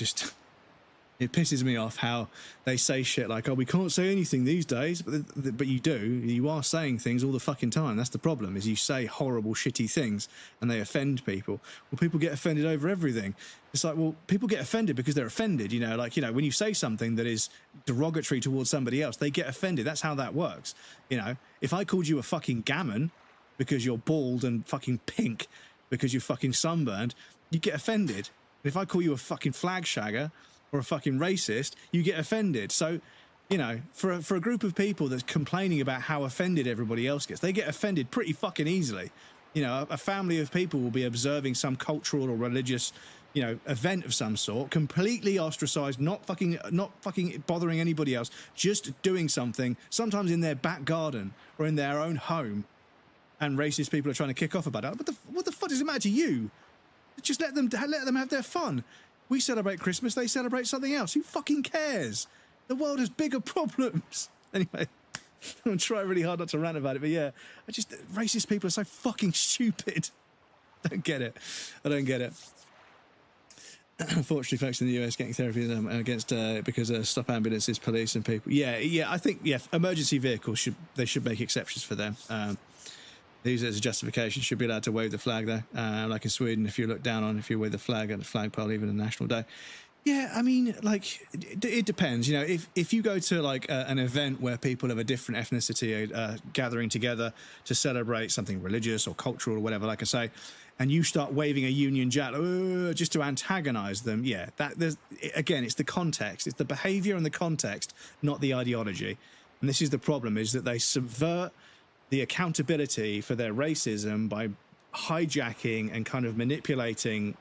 it pisses me off how they say shit like, oh, we can't say anything these days, but you do. You are saying things all the fucking time. That's the problem, is you say horrible, shitty things and they offend people. Well, people get offended over everything. It's like, well, people get offended because they're offended, when you say something that is derogatory towards somebody else, they get offended. That's how that works. If I called you a fucking gammon because you're bald and fucking pink because you're fucking sunburned, you get offended. And if I call you a fucking flag shagger or a fucking racist, you get offended. So, for a group of people that's complaining about how offended everybody else gets, they get offended pretty fucking easily. A family of people will be observing some cultural or religious, event of some sort, completely ostracized, not fucking bothering anybody else, just doing something, sometimes in their back garden or in their own home, and racist people are trying to kick off about it. What the fuck does it matter to you? Just let them have their fun. We celebrate Christmas, they celebrate something else. Who fucking cares? The world has bigger problems. Anyway, I'm trying really hard not to rant about it, but yeah, racist people are so fucking stupid. I don't get it. Unfortunately, folks in the US getting therapy against because stop ambulances, police, and people. Yeah, I think emergency vehicles should make exceptions for them. Use it as a justification. Should be allowed to wave the flag there, like in Sweden. If you wave the flag at the flagpole, even on National Day. Yeah, I mean, it depends. If you go to an event where people of a different ethnicity are gathering together to celebrate something religious or cultural or whatever, like I say, and you start waving a Union Jack just to antagonize them, it's the context, it's the behavior and the context, not the ideology. And this is the problem: is that they subvert the accountability for their racism by hijacking and kind of manipulating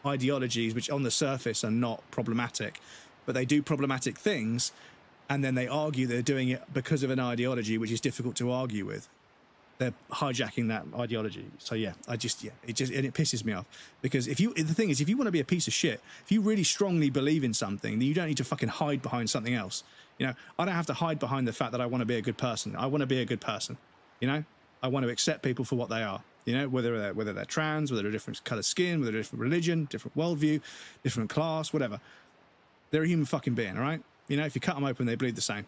ideologies which on the surface are not problematic, but they do problematic things, and then they argue they're doing it because of an ideology which is difficult to argue with. they're hijacking that ideology. So yeah, it pisses me off, because the thing is, if you want to be a piece of shit, if you really strongly believe in something, then you don't need to fucking hide behind something else. You know, I don't have to hide behind the fact that I want to be a good person. I want to be a good person. You know, I want to accept people for what they are. You know, whether they're trans, whether they're a different colour of skin, whether they're a different religion, different worldview, different class, whatever. They're a human fucking being, all right? You know, if you cut them open, they bleed the same.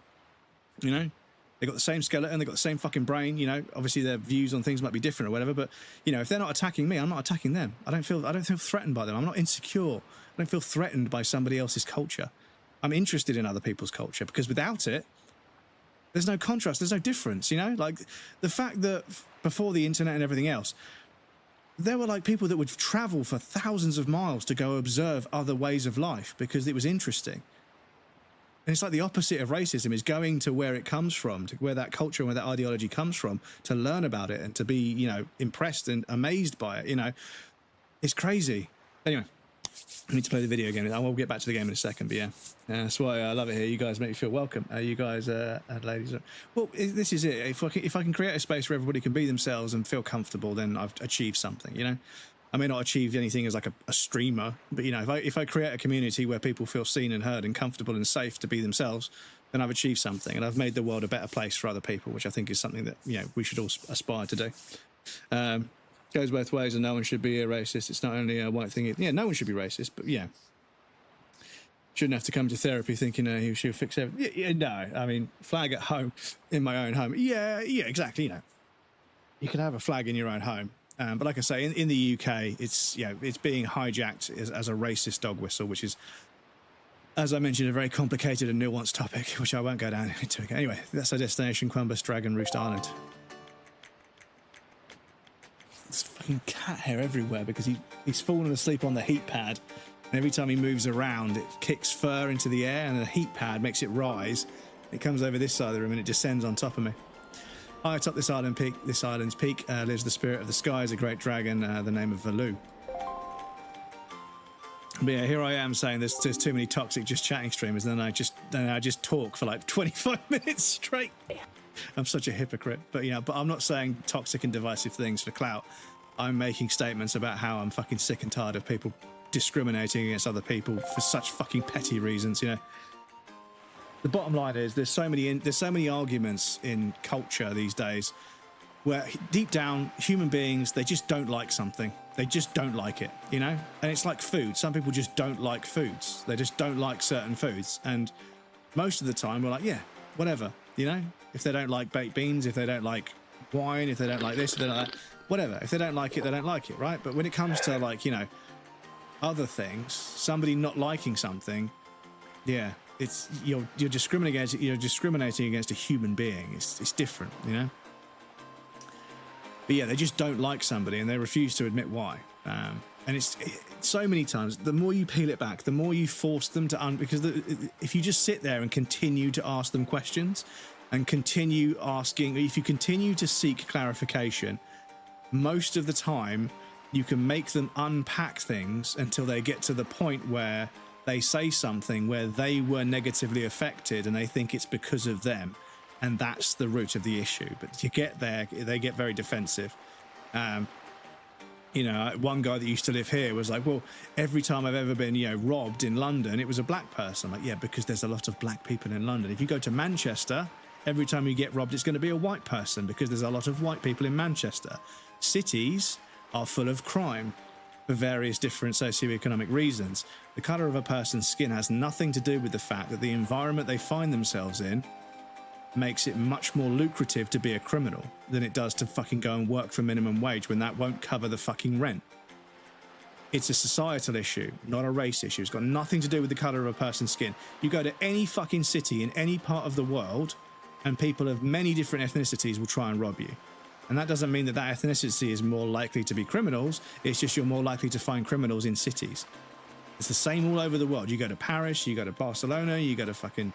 You know, they got the same skeleton, they got the same fucking brain. You know, obviously their views on things might be different or whatever, but you know, if they're not attacking me, I'm not attacking them. I don't feel threatened by them. I'm not insecure. I don't feel threatened by somebody else's culture. I'm interested in other people's culture, because without it, there's no contrast, there's no difference. You know, like the fact that before the internet and everything else, there were like people that would travel for thousands of miles to go observe other ways of life because it was interesting. And it's like the opposite of racism is going to where it comes from, to where that culture and where that ideology comes from, to learn about it and to be, you know, impressed and amazed by it. You know, it's crazy. Anyway, I need to play the video game. I will get back to the game in a second, but yeah. That's why I love it here. You guys make me feel welcome. You guys, ladies. Well, this is it. If I can create a space where everybody can be themselves and feel comfortable, then I've achieved something, you know? I may not achieve anything as like a streamer, but you know, if I create a community where people feel seen and heard and comfortable and safe to be themselves, then I've achieved something, and I've made the world a better place for other people, which I think is something that, you know, we should all aspire to do. Goes both ways, and no one should be a racist. It's not only a white thing. Yeah, no one should be racist, but yeah, shouldn't have to come to therapy thinking he should fix everything. Yeah, no, I mean, flag at home, in my own home. Yeah, exactly. You know, you can have a flag in your own home. But like I say, in the UK, it's, you know, it's being hijacked as a racist dog whistle, which is, as I mentioned, a very complicated and nuanced topic, which I won't go down into. Anyway, that's our destination, Quambus Dragon Roost Island. There's fucking cat hair everywhere because he's fallen asleep on the heat pad. And every time he moves around, it kicks fur into the air, and the heat pad makes it rise. It comes over this side of the room and it descends on top of me. High atop this island's peak lives the spirit of the skies, a great dragon, the name of Valu. But yeah, here I am saying there's too many toxic just chatting streamers, and then I just talk for like 25 minutes straight. I'm such a hypocrite. But you know, I'm not saying toxic and divisive things for clout. I'm making statements about how I'm fucking sick and tired of people discriminating against other people for such fucking petty reasons, you know. The bottom line is there's so many arguments in culture these days where deep down human beings, they just don't like something. They just don't like it, you know? And it's like food. Some people just don't like foods. They just don't like certain foods. And most of the time we're like, yeah, whatever, you know? If they don't like baked beans, if they don't like wine, if they don't like this, if they don't like that, whatever. If they don't like it, they don't like it, right? But when it comes to, like, you know, other things, somebody not liking something, yeah, it's you're discriminating against a human being. It's different, you know. But yeah, they just don't like somebody and they refuse to admit why. And it's so many times. The more you peel it back, the more you force them to because if you just sit there and continue to ask them questions and continue asking, if you continue to seek clarification, most of the time you can make them unpack things until they get to the point where they say something where they were negatively affected and they think it's because of them, and that's the root of the issue. But you get there, they get very defensive. You know, one guy that used to live here was like, well, every time I've ever been, you know, robbed in London, it was a black person. I'm like, yeah, because there's a lot of black people in London. If you go to Manchester, every time you get robbed, it's going to be a white person because there's a lot of white people in Manchester. Cities are full of crime for various different socioeconomic reasons. The colour of a person's skin has nothing to do with the fact that the environment they find themselves in makes it much more lucrative to be a criminal than it does to fucking go and work for minimum wage when that won't cover the fucking rent. It's a societal issue, not a race issue. It's got nothing to do with the colour of a person's skin. You go to any fucking city in any part of the world and people of many different ethnicities will try and rob you. And that doesn't mean that ethnicity is more likely to be criminals. It's just you're more likely to find criminals in cities. It's the same all over the world. You go to Paris, you go to Barcelona, you go to fucking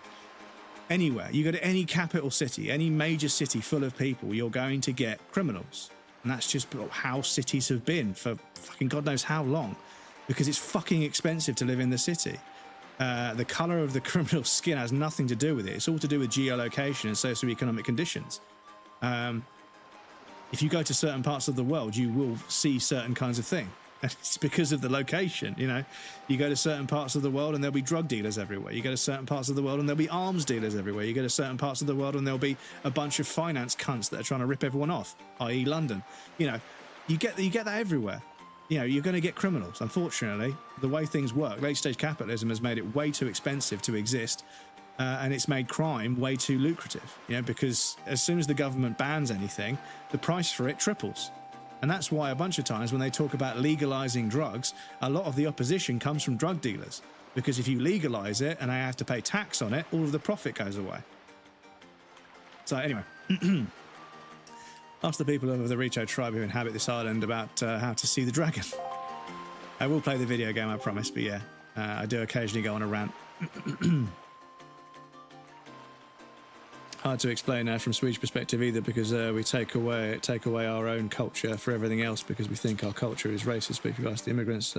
anywhere. You go to any capital city, any major city full of people, you're going to get criminals. And that's just how cities have been for fucking God knows how long. Because it's fucking expensive to live in the city. The colour of the criminal's skin has nothing to do with it. It's all to do with geolocation and socioeconomic conditions. if you go to certain parts of the world, you will see certain kinds of thing. And it's because of the location, you know. You go to certain parts of the world and there'll be drug dealers everywhere. You go to certain parts of the world and there'll be arms dealers everywhere. You go to certain parts of the world and there'll be a bunch of finance cunts that are trying to rip everyone off, i.e. London. You know, you get that everywhere. You know, you're going to get criminals. Unfortunately, the way things work, late-stage capitalism has made it way too expensive to exist, and it's made crime way too lucrative, you know, because as soon as the government bans anything, the price for it triples. And that's why a bunch of times when they talk about legalizing drugs, a lot of the opposition comes from drug dealers. Because if you legalize it and I have to pay tax on it, all of the profit goes away. So anyway, ask the people of the Richo tribe who inhabit this island about how to see the dragon. I will play the video game, I promise, but yeah, I do occasionally go on a rant. Hard to explain from Swedish perspective either, because we take away our own culture for everything else because we think our culture is racist. But if you ask the immigrants,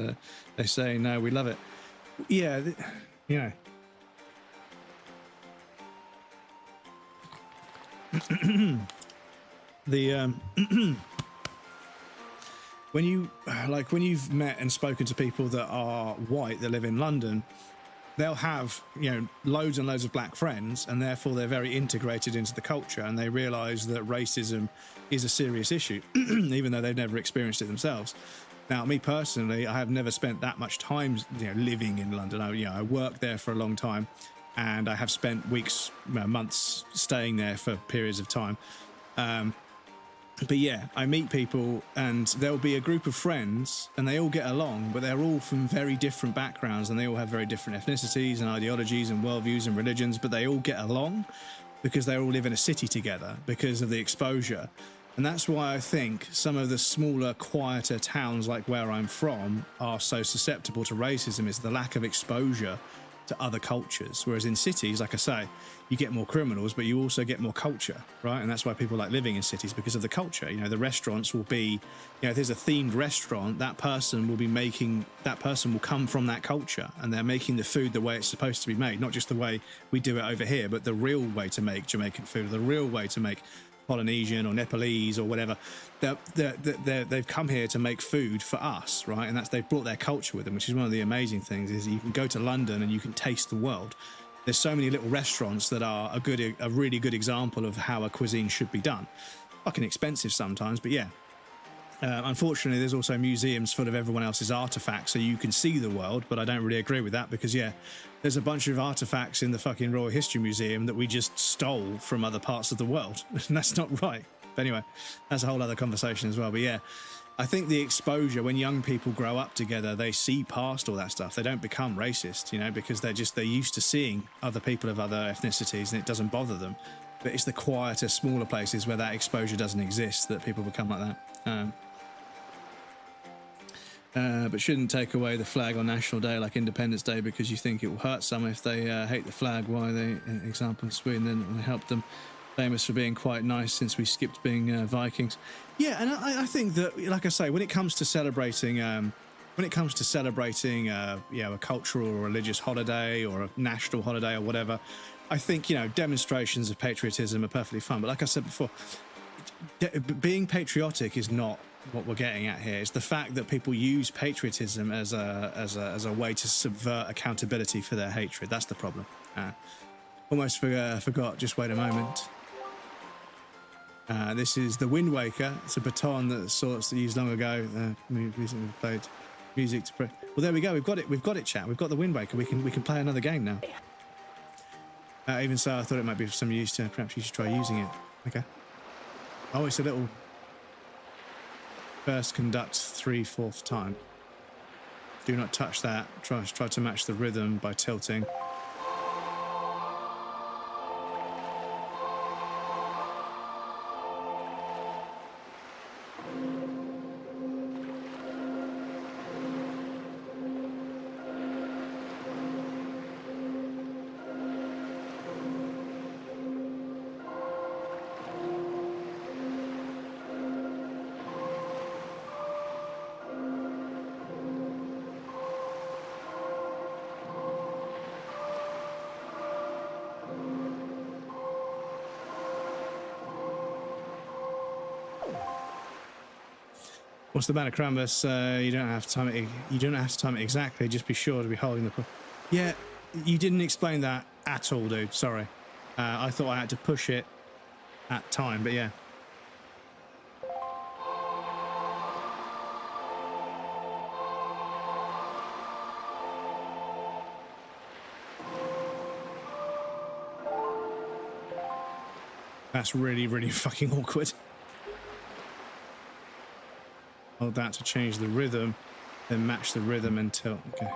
they say no, we love it. Yeah, you know. When you've met and spoken to people that are white that live in London, they'll have, you know, loads and loads of black friends, and therefore they're very integrated into the culture, and they realise that racism is a serious issue, even though they've never experienced it themselves. Now, me personally, I have never spent that much time, you know, living in London. I worked there for a long time, and I have spent weeks, months staying there for periods of time. But yeah, I meet people and there'll be a group of friends and they all get along, but they're all from very different backgrounds and they all have very different ethnicities and ideologies and worldviews and religions, but they all get along because they all live in a city together because of the exposure. And that's why I think some of the smaller, quieter towns like where I'm from are so susceptible to racism, is the lack of exposure to other cultures. Whereas in cities, like I say, you get more criminals, but you also get more culture, right? And that's why people like living in cities, because of the culture. You know, the restaurants will be, you know, if there's a themed restaurant, that person will come from that culture, and they're making the food the way it's supposed to be made, not just the way we do it over here, but the real way to make Jamaican food, or the real way to make Polynesian or Nepalese or whatever. They've come here to make food for us, right? And they've brought their culture with them, which is one of the amazing things, is you can go to London and you can taste the world. There's so many little restaurants that are a really good example of how a cuisine should be done. Fucking expensive sometimes, but yeah. Unfortunately, there's also museums full of everyone else's artifacts, so you can see the world, but I don't really agree with that because, yeah, there's a bunch of artifacts in the fucking Royal History Museum that we just stole from other parts of the world, and that's not right. But anyway, that's a whole other conversation as well. But yeah, I think the exposure, when young people grow up together, they see past all that stuff. They don't become racist, you know, because they're used to seeing other people of other ethnicities and it doesn't bother them. But it's the quieter, smaller places where that exposure doesn't exist that people become like that. But shouldn't take away the flag on National Day like Independence Day because you think it will hurt some if they hate the flag. Why they, example, Sweden, then help them. Famous for being quite nice since we skipped being Vikings. Yeah, and I think that, like I say, when it comes to celebrating, you know, a cultural or religious holiday or a national holiday or whatever, I think, you know, demonstrations of patriotism are perfectly fun. But like I said before, being patriotic is not what we're getting at here. It's the fact that people use patriotism as a way to subvert accountability for their hatred. That's the problem. Almost forgot. Just wait a moment. This is the Wind Waker. It's a baton that sorts used long ago. Recently played music to. Well, there we go. We've got it, chat. We've got the Wind Waker. We can play another game now. Even so, I thought it might be of some use to. Perhaps you should try using it. Okay. Oh, it's a little. First conduct 3/4 time. Do not touch that. Try to match the rhythm by tilting. What's the matter, Crambus? You don't have to time it. You don't have to time it exactly. Just be sure to be holding the. Yeah, you didn't explain that at all, dude. Sorry. I thought I had to push it at time, but yeah. That's really, really fucking awkward. Hold that to change the rhythm, then match the rhythm until... Okay.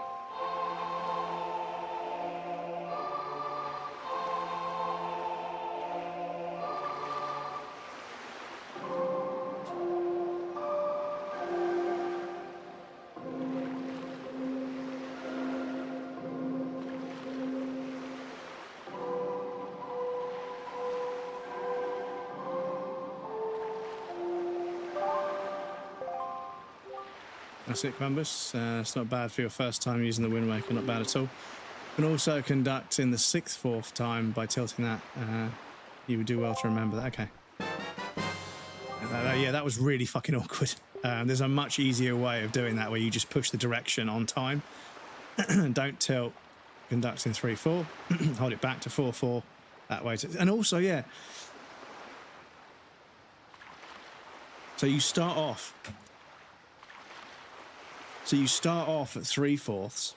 That's it, Columbus. It's not bad for your first time using the Wind Waker, not bad at all. You can also conduct in the 6th, 4th time by tilting that. You would do well to remember that. Okay. Yeah, that was really fucking awkward. There's a much easier way of doing that where you just push the direction on time. Don't tilt. Conduct in 3, 4. Hold it back to 4, 4. That way. And also, yeah. So you start off. So you start off at 3/4,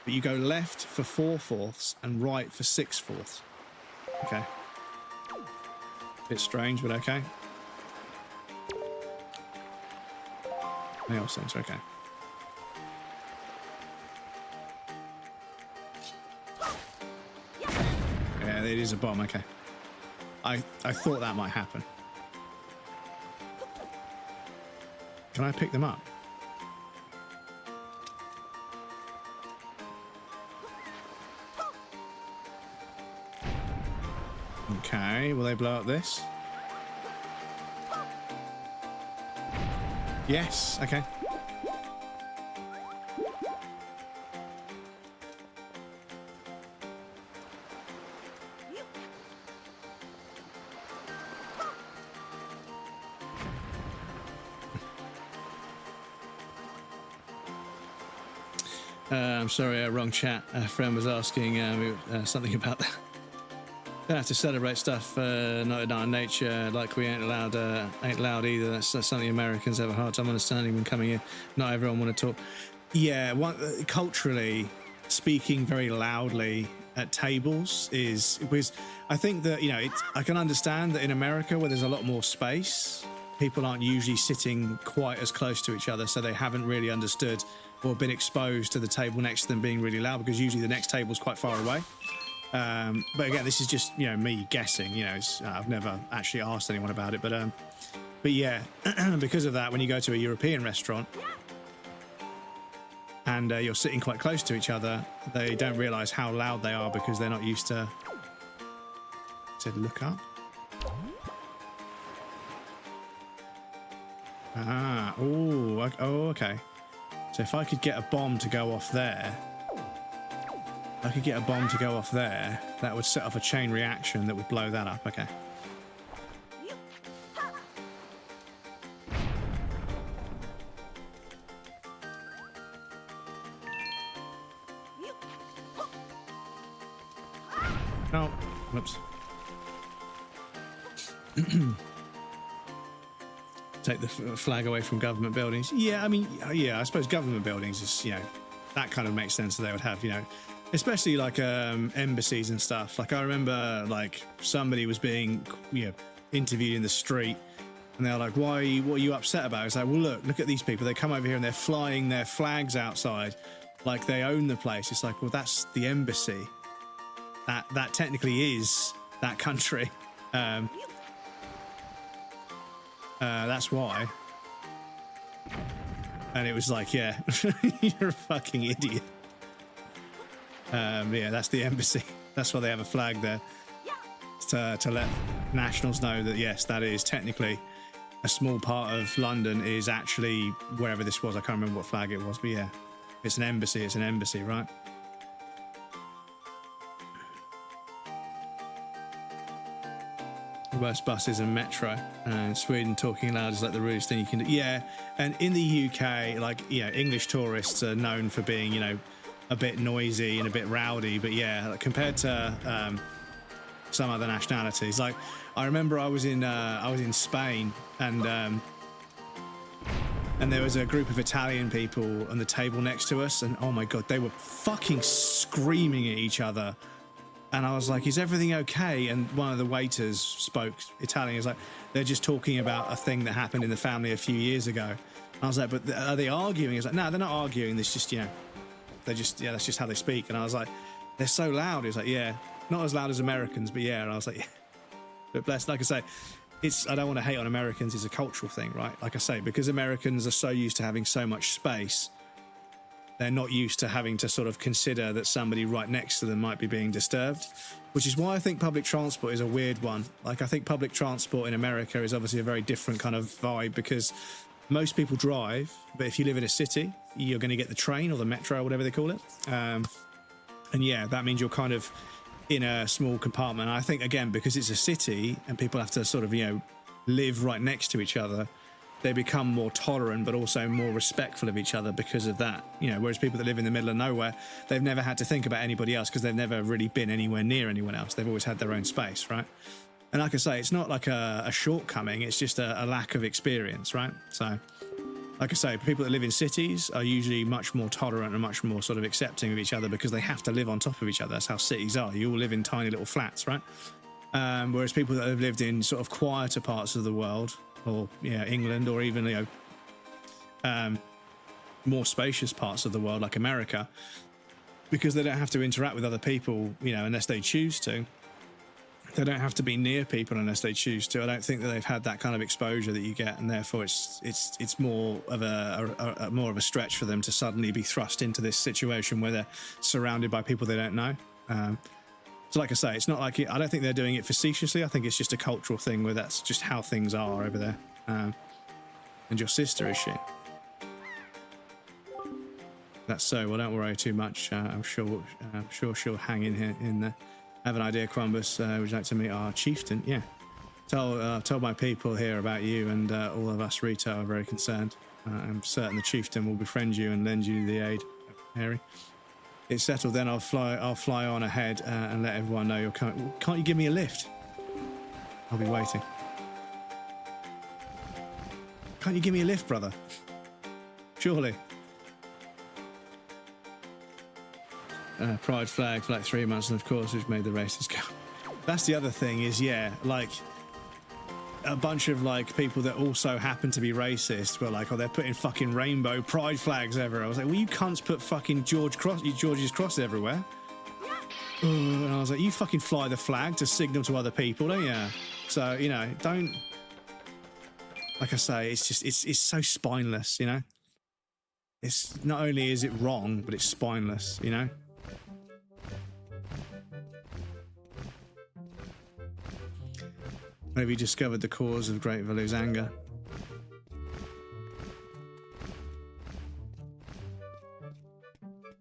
but you go left for 4/4 and right for 6/4. Okay. Bit strange, but okay. Nail sensor, okay. Yeah, it is a bomb, okay. I thought that might happen. Can I pick them up? Okay, will they blow up this? Yes, okay. I'm sorry, wrong chat. A friend was asking something about that. Don't have to celebrate stuff not in nature, like we ain't allowed either. That's something Americans have a hard time understanding when coming here. Not everyone want to talk. Yeah, culturally, speaking very loudly at tables is because I think that, you know, I can understand that in America where there's a lot more space, people aren't usually sitting quite as close to each other, so they haven't really understood or been exposed to the table next to them being really loud, because usually the next table's quite far away. But again, this is just, you know, me guessing. You know, I've never actually asked anyone about it, but yeah, because of that, when you go to a European restaurant and you're sitting quite close to each other, they don't realise how loud they are because they're not used to. Said look up. Ah, oh, okay. So if I could get a bomb to go off there. I could get a bomb to go off there. That would set off a chain reaction that would blow that up. Okay. Oh, whoops. Take the flag away from government buildings. Yeah, I mean, yeah, I suppose government buildings is, you know, that kind of makes sense that they would have, you know, especially like embassies and stuff. Like I remember like somebody was being, you know, interviewed in the street and they're like, what are you upset about? It's like, well, look at these people. They come over here and they're flying their flags outside like they own the place. It's like, well, that's the embassy. That technically is that country. That's why. And it was like, yeah, you're a fucking idiot. Yeah, that's the embassy. That's why they have a flag there. To let nationals know that, yes, that is technically a small part of London is actually wherever this was. I can't remember what flag it was, but yeah, it's an embassy, right? Worst buses and metro. Sweden talking loud is like the rudest thing you can do. Yeah, and in the UK, like, English tourists are known for being, a bit noisy and a bit rowdy. But yeah, like, compared to some other nationalities, like I remember I was in Spain and there was a group of Italian people on the table next to us, and oh my god, they were fucking screaming at each other. And I was like, is everything okay? And one of the waiters spoke Italian. He was like, they're just talking about a thing that happened in the family a few years ago. And I was like, but are they arguing? He was like, no, they're not arguing. It's just, that's just how they speak. And I was like, they're so loud. He was like, yeah, not as loud as Americans, but yeah. And I was like, yeah. But blessed, like I say, I don't want to hate on Americans. It's a cultural thing, right? Like I say, because Americans are so used to having so much space, they're not used to having to sort of consider that somebody right next to them might be being disturbed, which is why I think public transport is a weird one. Like, I think public transport in America is obviously a very different kind of vibe because most people drive, but if you live in a city, you're going to get the train or the metro or whatever they call it. And yeah, that means you're kind of in a small compartment. I think, again, because it's a city and people have to sort of, live right next to each other, they become more tolerant, but also more respectful of each other because of that. Whereas people that live in the middle of nowhere, they've never had to think about anybody else because they've never really been anywhere near anyone else. They've always had their own space, right? And like I say, it's not like a shortcoming, it's just a lack of experience, right? So, like I say, people that live in cities are usually much more tolerant and much more sort of accepting of each other because they have to live on top of each other. That's how cities are. You all live in tiny little flats, right? Whereas people that have lived in sort of quieter parts of the world, or England, or even more spacious parts of the world like America, because they don't have to interact with other people, unless they choose to. They don't have to be near people unless they choose to. I don't think that they've had that kind of exposure that you get, and therefore it's more of a stretch for them to suddenly be thrust into this situation where they're surrounded by people they don't know. So like I say, it's not like I don't think they're doing it facetiously. I think it's just a cultural thing where that's just how things are over there. And your sister, is she? That's so. Well, don't worry too much. I'm sure she'll hang in here in there. I have an idea, Quambus. Would you like to meet our chieftain? Yeah. Tell my people here about you, and all of us Rito are very concerned. I'm certain the chieftain will befriend you and lend you the aid, Harry. It's settled then. I'll fly on ahead and let everyone know you're coming. Can't you give me a lift? I'll be waiting. Can't you give me a lift, brother? Surely. Pride flag for like 3 months, and of course we've made the races go. That's the other thing is, like a bunch of like people that also happen to be racist were like, oh, they're putting fucking rainbow pride flags everywhere. I was like, well, you cunts put fucking George's cross everywhere. And I was like, you fucking fly the flag to signal to other people, don't you? So, don't, like I say, it's just, it's so spineless, It's not only is it wrong, but it's spineless, Have you discovered the cause of Great Valu's anger?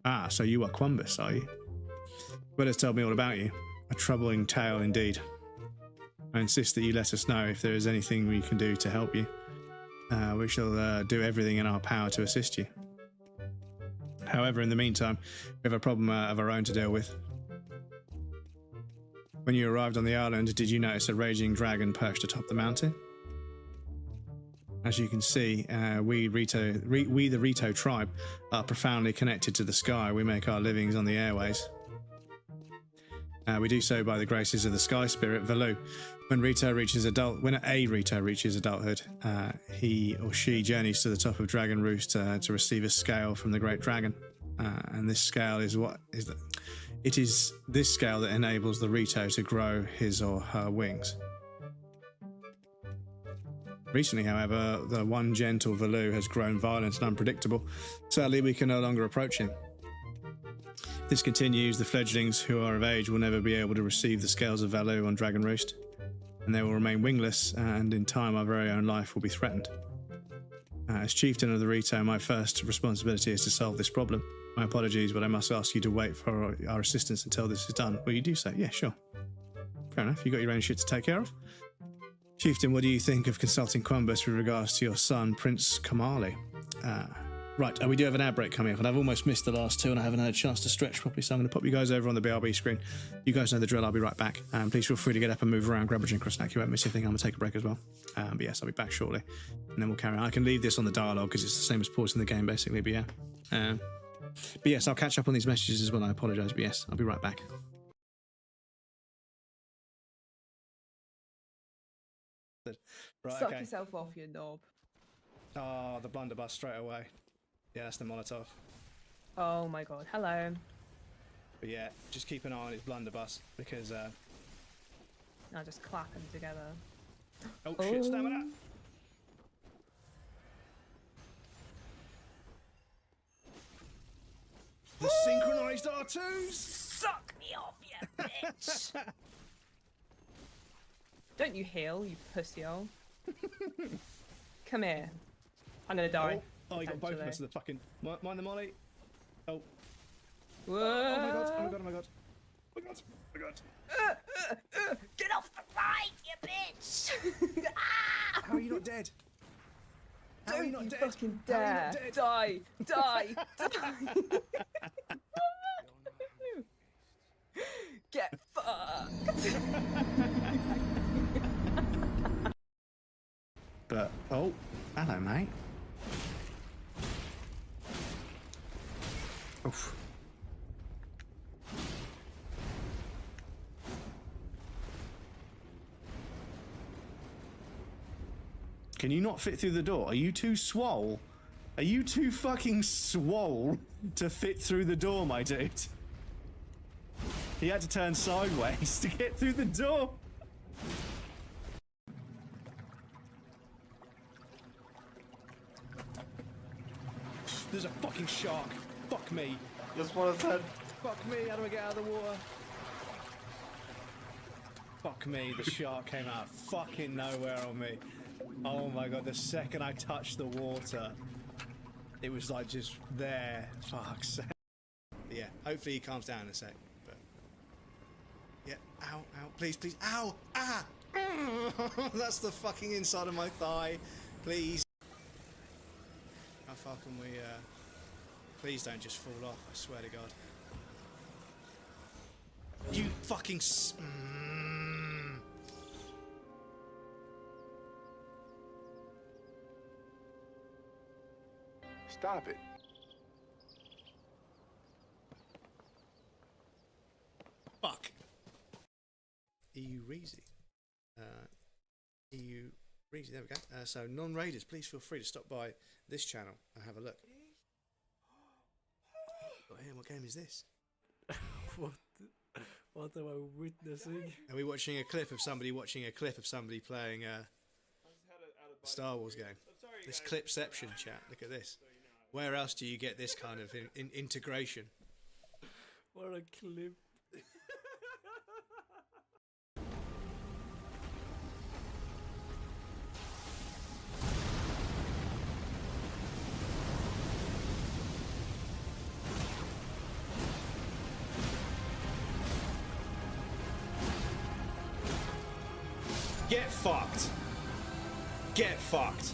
Ah, so you are Quambus, are you? Well, tell me all about you. A troubling tale indeed. I insist that you let us know if there is anything we can do to help you. We shall do everything in our power to assist you. However, in the meantime, we have a problem of our own to deal with. When you arrived on the island, did you notice a raging dragon perched atop the mountain? As you can see, we the Rito tribe are profoundly connected to the sky. We make our livings on the airways. We do so by the graces of the sky spirit, Valu. When a Rito reaches adulthood, he or she journeys to the top of Dragon Roost to receive a scale from the Great Dragon. And this scale is it is this scale that enables the Rito to grow his or her wings. Recently, however, the one gentle Valu has grown violent and unpredictable. Sadly, we can no longer approach him. If this continues, the fledglings who are of age will never be able to receive the scales of Valu on Dragon Roost, and they will remain wingless, and in time our very own life will be threatened. As chieftain of the Rito, my first responsibility is to solve this problem. My apologies, but I must ask you to wait for our assistance until this is done. Will you do so? Yeah, sure. Fair enough. You got your own shit to take care of. Chieftain, what do you think of consulting Quambus with regards to your son, Prince Kamali? Right, we do have an ad break coming up, and I've almost missed the last two, and I haven't had a chance to stretch properly, so I'm going to pop you guys over on the BRB screen. You guys know the drill, I'll be right back. Please feel free to get up and move around, grab a drink or a snack. You won't miss anything. I'm going to take a break as well. But yes, I'll be back shortly, and then we'll carry on. I can leave this on the dialogue, because it's the same as pausing the game, basically, but yeah. But yes, I'll catch up on these messages as well. I apologise, but yes, I'll be right back. Right, Suck okay. yourself off, you knob. Oh, the blunderbuss straight away. Yeah, that's the Molotov. Oh my god, hello. But yeah, just keep an eye on his blunderbuss, because... I'll just clap them together. Oh, shit, stamina! The synchronised R2s! Suck me off, you bitch! Don't you heal, you pussy-hole. Come here. I'm gonna die. Oh, you got both of us. The fucking... Mind the molly. Oh. Whoa. Oh my god, oh my god, oh my god. Oh my god, oh my god. Get off the ride, you bitch! Ah! How are you not dead? How are you not dead? Fucking How are you dare. not dead? Die! Die! Die! Get fucked! But, oh, hello, mate. Oof. Can you not fit through the door? Are you too swole? Are you too fucking swole to fit through the door, my dude? He had to turn sideways to get through the door. There's a fucking shark. Fuck me. Just what I said. Fuck me. How do I get out of the water? Fuck me. The shark came out of fucking nowhere on me. Oh my god. The second I touched the water, it was like just there. Fuck's sake. Yeah. Hopefully he calms down in a sec. But yeah. Ow. Ow. Please. Please. Ow. Ah. That's the fucking inside of my thigh. Please. How far can we, please don't just fall off, I swear to God. You fucking Stop it. Fuck. EU Reezy. EU Reezy, there we go. So non-raiders, please feel free to stop by this channel and have a look. Oh, yeah, what game is this? What am I witnessing? Are we watching a clip of somebody playing a Star Wars game? This Clipception chat, look at this. Where else do you get this kind of integration? What a clip. Get fucked. Get fucked.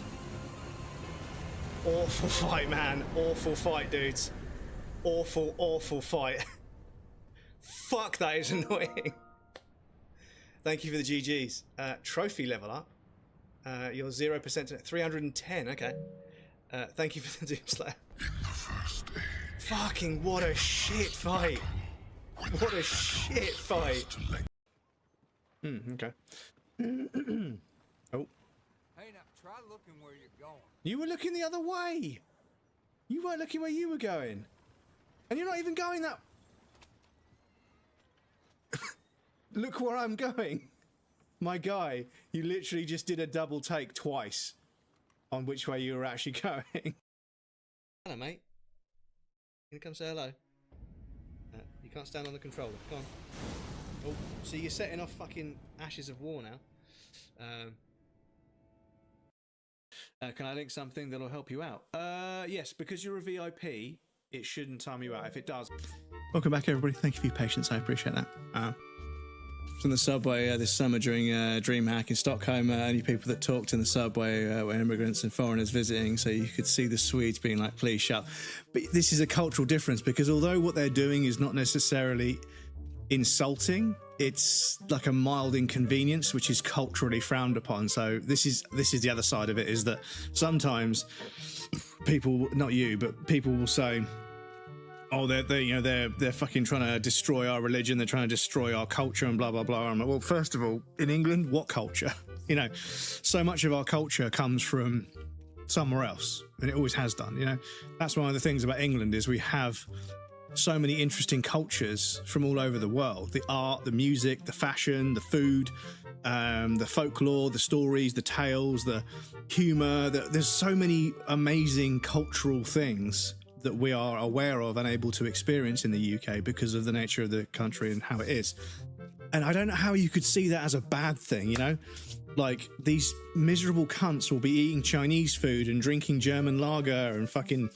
Awful fight, man. Awful fight, dudes. Awful, awful fight. Fuck, that is annoying. Thank you for the GGs. Trophy level up. You're 0% to 310. Okay. Thank you for the Doomslayer. Fucking what a shit fight. What a shit fight. Okay. Oh. Hey, now try looking where you're going. You were looking the other way. You weren't looking where you were going. And you're not even going that... Look where I'm going. My guy, you literally just did a double take twice on which way you were actually going. Hello, mate. You gonna come say hello? You can't stand on the controller. Come on. Oh, so you're setting off fucking Ashes of War now. Can I link something that'll help you out? Yes, because you're a VIP, it shouldn't time you out. If it does... Welcome back, everybody. Thank you for your patience. I appreciate that. on the subway this summer during DreamHack in Stockholm. Only people that talked in the subway were immigrants and foreigners visiting, so you could see the Swedes being like, please shut. But this is a cultural difference, because although what they're doing is not necessarily insulting, it's like a mild inconvenience, which is culturally frowned upon. So this is the other side of it, is that sometimes people, not you, but people will say, oh, they're fucking trying to destroy our religion, they're trying to destroy our culture and blah blah blah. I'm like, well, first of all, in England, what culture? You know, so much of our culture comes from somewhere else, and it always has done. You know, that's one of the things about England, is we have so many interesting cultures from all over the world: the art, the music, the fashion, the food, the folklore, the stories, the tales, the humor. There's so many amazing cultural things that we are aware of and able to experience in the UK because of the nature of the country and how it is. And I don't know how you could see that as a bad thing, you know? Like, these miserable cunts will be eating Chinese food and drinking German lager and fucking,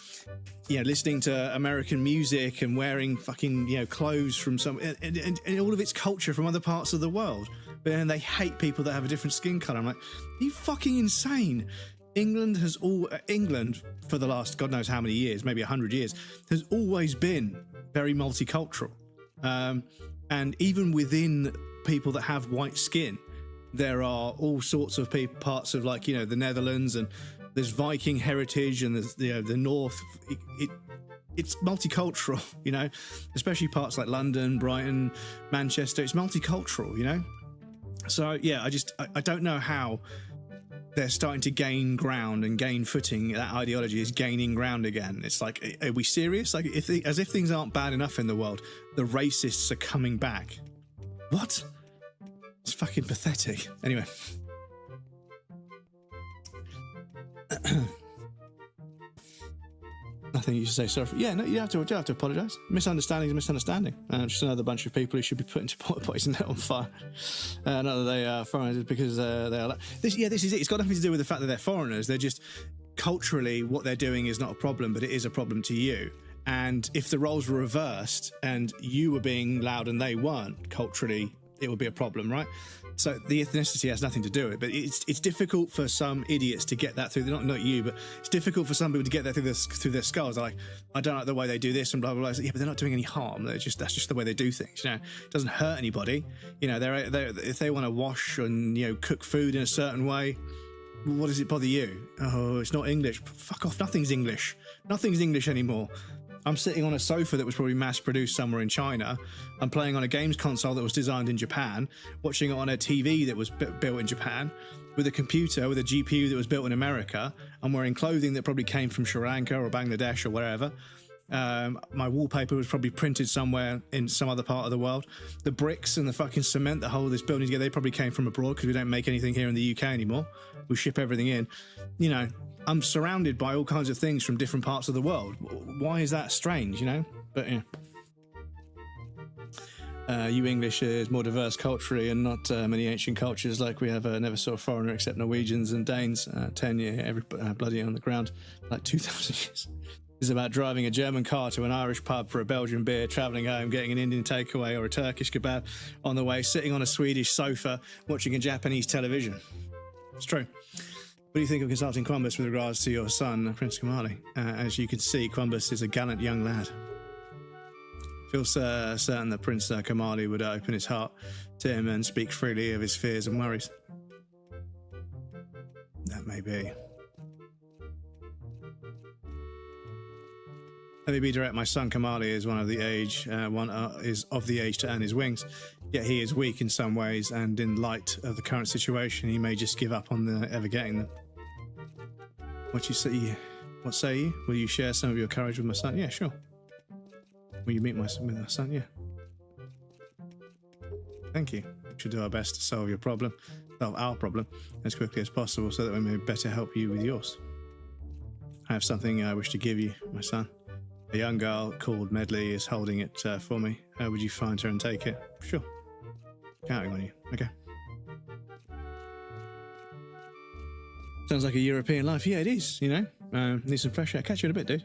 you know, listening to American music and wearing fucking, you know, clothes from some, and all of its culture from other parts of the world. But then they hate people that have a different skin colour. I'm like, are you fucking insane? England for the last God knows how many years, maybe 100 years, has always been very multicultural. And even within people that have white skin, there are all sorts of parts of, like, you know, the Netherlands, and there's Viking heritage, and there's, you know, the North. It's multicultural, you know, especially parts like London, Brighton, Manchester. It's multicultural, you know. So yeah, I don't know how they're starting to gain ground and gain footing. That ideology is gaining ground again. It's like, are we serious? Like, as if things aren't bad enough in the world, the racists are coming back. What? It's fucking pathetic. Anyway. Nothing you should say sorry for. Yeah, no, you have to apologise. Misunderstanding is a misunderstanding. Just another bunch of people who should be put into poison net on fire. Not that they are foreigners, because they are like this. Yeah, this is it. It's got nothing to do with the fact that they're foreigners. They're just culturally, what they're doing is not a problem, but it is a problem to you. And if the roles were reversed and you were being loud and they weren't, culturally, it would be a problem, right? So the ethnicity has nothing to do with it, but it's difficult for some idiots to get that through. Not you, but it's difficult for some people to get that through their skulls. They're like, I don't like the way they do this and blah blah blah. Like, yeah, but they're not doing any harm. That's just the way they do things. You know, it doesn't hurt anybody. You know, if they want to wash and, you know, cook food in a certain way, what does it bother you? Oh, it's not English. Fuck off. Nothing's English. Nothing's English anymore. I'm sitting on a sofa that was probably mass-produced somewhere in China. I'm playing on a games console that was designed in Japan, watching it on a TV that was built in Japan, with a computer with a GPU that was built in America. I'm wearing clothing that probably came from Sri Lanka or Bangladesh or wherever. My wallpaper was probably printed somewhere in some other part of the world. The bricks and the fucking cement that hold this building together, they probably came from abroad, because we don't make anything here in the UK anymore. We ship everything in. You know, I'm surrounded by all kinds of things from different parts of the world. Why is that strange, you know? But yeah. You English is more diverse culturally, and not many ancient cultures. Like, we have never saw a foreigner except Norwegians and Danes. 10 year, every bloody on the ground, like 2,000 years. It's about driving a German car to an Irish pub for a Belgian beer, travelling home, getting an Indian takeaway or a Turkish kebab on the way, sitting on a Swedish sofa, watching a Japanese television. It's true. What do you think of consulting Quambus with regards to your son, Prince Kamali? As you can see, Quambus is a gallant young lad. Feels certain that Prince Kamali would open his heart to him and speak freely of his fears and worries. That may be. Let me be direct. My son Kamali is is of the age to earn his wings. Yet he is weak in some ways, and in light of the current situation, he may just give up on ever getting them. What say you? Will you share some of your courage with my son? Yeah, sure. Will you meet with my son? Yeah. Thank you. We should do our best to solve our problem, as quickly as possible, so that we may better help you with yours. I have something I wish to give you, my son. A young girl called Medley is holding it for me. Would you find her and take it? Sure. Counting on you. Okay. Sounds like a European life. Yeah, it is, you know. Need some fresh air. Catch you in a bit, dude.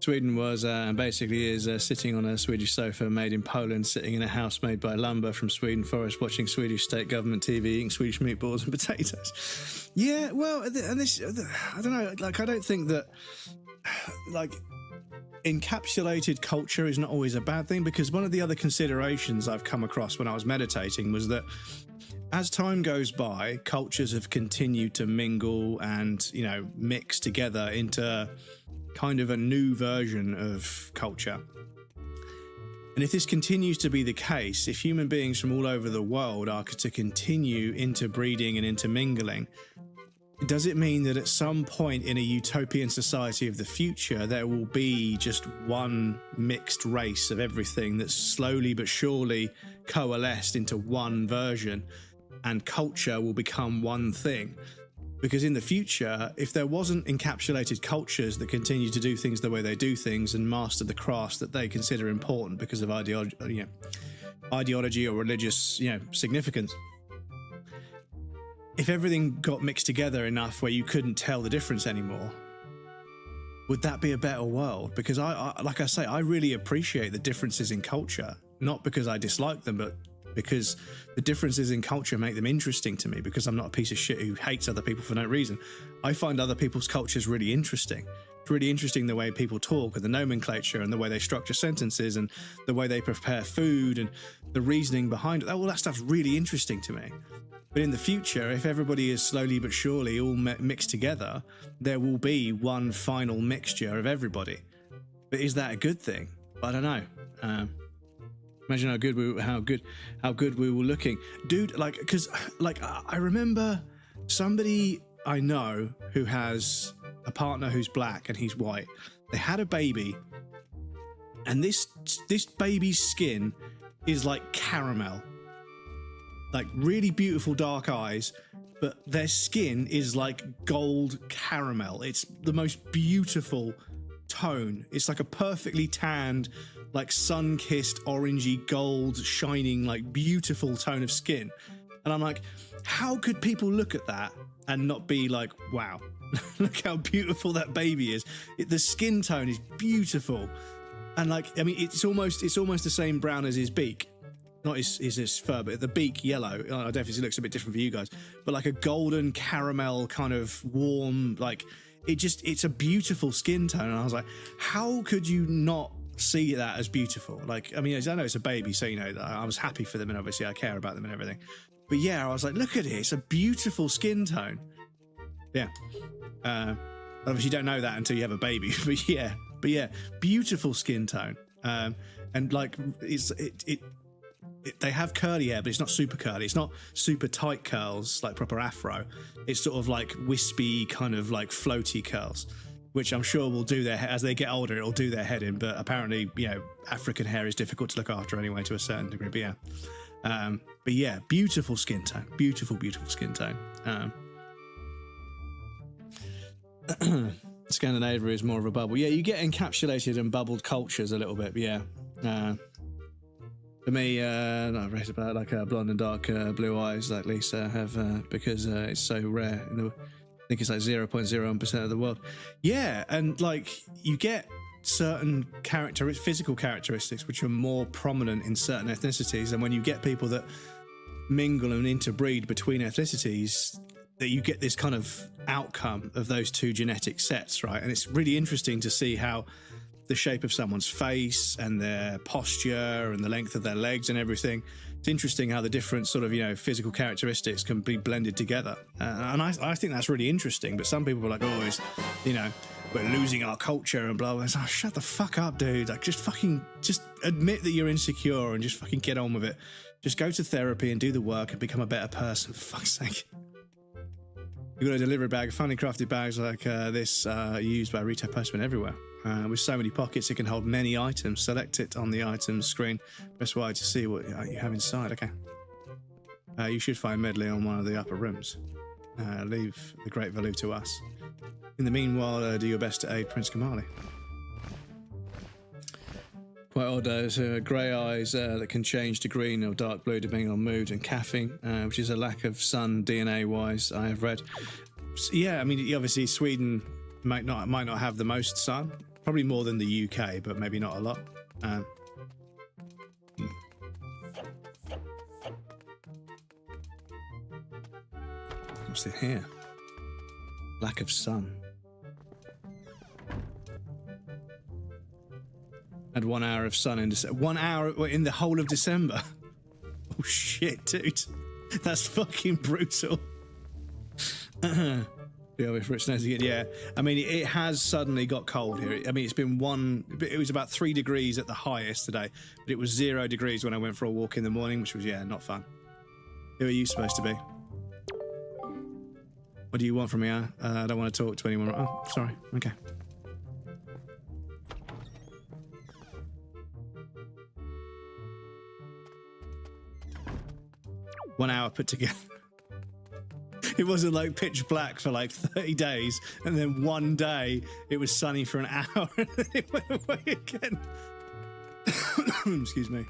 Sweden was basically is sitting on a Swedish sofa made in Poland, sitting in a house made by lumber from Sweden forest, watching Swedish state government TV, eating Swedish meatballs and potatoes. Yeah, well, and this, I don't know, like, I don't think that, like, encapsulated culture is not always a bad thing, because one of the other considerations I've come across when I was meditating was that as time goes by, cultures have continued to mingle and, you know, mix together into kind of a new version of culture. And if this continues to be the case, if human beings from all over the world are to continue interbreeding and intermingling, does it mean that at some point in a utopian society of the future, there will be just one mixed race of everything that's slowly but surely coalesced into one version, and culture will become one thing? Because in the future, if there wasn't encapsulated cultures that continue to do things the way they do things and master the crafts that they consider important because of ideology or religious, significance, if everything got mixed together enough where you couldn't tell the difference anymore, would that be a better world? Because like I say, I really appreciate the differences in culture, not because I dislike them, but because the differences in culture make them interesting to me, because I'm not a piece of shit who hates other people for no reason. I find other people's cultures really interesting. It's really interesting the way people talk and the nomenclature and the way they structure sentences and the way they prepare food and the reasoning behind it. All that stuff's really interesting to me. But in the future, if everybody is slowly but surely all mixed together, there will be one final mixture of everybody. But is that a good thing? I don't know. Imagine how good we were looking, dude. Because I remember somebody I know who has a partner who's black and he's white. They had a baby, and this baby's skin is like caramel, like really beautiful dark eyes, but their skin is like gold caramel. It's the most beautiful tone. It's like a perfectly tanned, like sun-kissed orangey gold shining, like beautiful tone of skin. And I'm like, how could people look at that and not be like, wow, look how beautiful that baby is? The skin tone is beautiful. And like, I mean, it's almost the same brown as his beak. Not his fur, but the beak yellow. I don't know if it looks a bit different for you guys, but like a golden caramel kind of warm, like it's a beautiful skin tone. And I was like, how could you not see that as beautiful? Like, I mean, I know it's a baby, so I was happy for them, and obviously I care about them and everything. But yeah, I was like, look at it, it's a beautiful skin tone. Yeah. Obviously you don't know that until you have a baby, but yeah, beautiful skin tone. And like they have curly hair, but it's not super curly. It's not super tight curls like proper afro. It's sort of like wispy, kind of like floaty curls, which I'm sure will do as they get older, it'll do their head in. But apparently, African hair is difficult to look after anyway, to a certain degree. But yeah, beautiful skin tone, beautiful skin tone. Scandinavia is more of a bubble. Yeah, you get encapsulated and bubbled cultures a little bit. But yeah. For me, I've read about like blonde and dark blue eyes, like Lisa have, because it's so rare. I think it's like 0.01% of the world. Yeah, and like you get certain physical characteristics which are more prominent in certain ethnicities, and when you get people that mingle and interbreed between ethnicities, that you get this kind of outcome of those two genetic sets, right? And it's really interesting to see how the shape of someone's face and their posture and the length of their legs and everything. It's interesting how the different sort of, physical characteristics can be blended together. And I think that's really interesting. But some people are like, oh, it's, we're losing our culture and blah, blah. It's like, shut the fuck up, dude. Like, just admit that you're insecure and just fucking get on with it. Just go to therapy and do the work and become a better person, for fuck's sake. You've got a delivery bag, finely crafted bags like this used by retail postmen everywhere. With so many pockets, it can hold many items. Select it on the items screen. Press Y to see what you have inside. Okay. You should find Medley on one of the upper rooms. Leave the great value to us. In the meanwhile, do your best to aid Prince Kamali. Quite odd, so grey eyes that can change to green or dark blue depending on mood, and caffeine, which is a lack of sun DNA-wise, I have read. So, yeah, I mean, obviously Sweden might not have the most sun, Probably more than the UK, but maybe not a lot. What's it here? Lack of sun. Had 1 hour of sun in December. 1 hour in the whole of December. Oh shit, dude. That's fucking brutal. Yeah, if Rich knows again, yeah. I mean, it has suddenly got cold here. I mean, it's been it was about 3 degrees at the highest today, but it was 0 degrees when I went for a walk in the morning, which was, yeah, not fun. Who are you supposed to be? What do you want from me? I don't want to talk to anyone. Oh, sorry. Okay. One hour put together. It wasn't like pitch black for like 30 days, and then one day it was sunny for an hour, and then it went away again. Excuse me.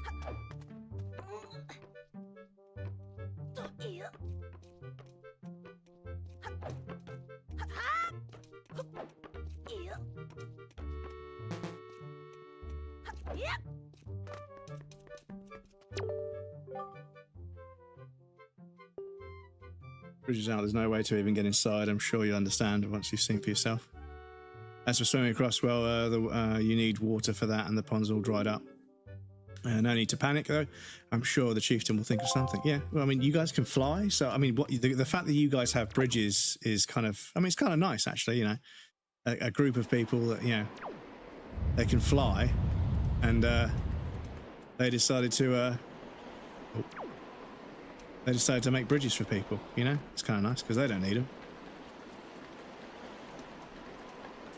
Bridges out, there's no way to even get inside. I'm sure you'll understand once you've seen for yourself. As for swimming across, well, you need water for that, and the pond's all dried up. No need to panic, though. I'm sure the chieftain will think of something. Yeah, well, I mean, you guys can fly, so I mean, the fact that you guys have bridges is kind of, I mean, it's kind of nice, actually. You know, a group of people that, you know, they can fly, and they decided to. They decided to make bridges for people, you know? It's kind of nice, because they don't need them.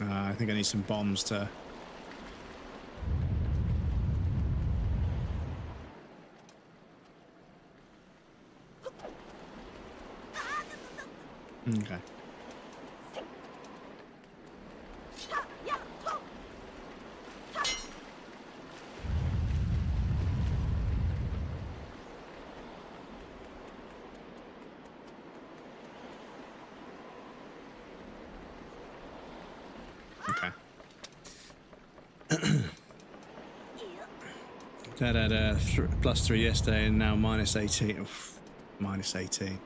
I think I need some bombs to... Okay. Dad had +3 yesterday and now -18. Oof, -18.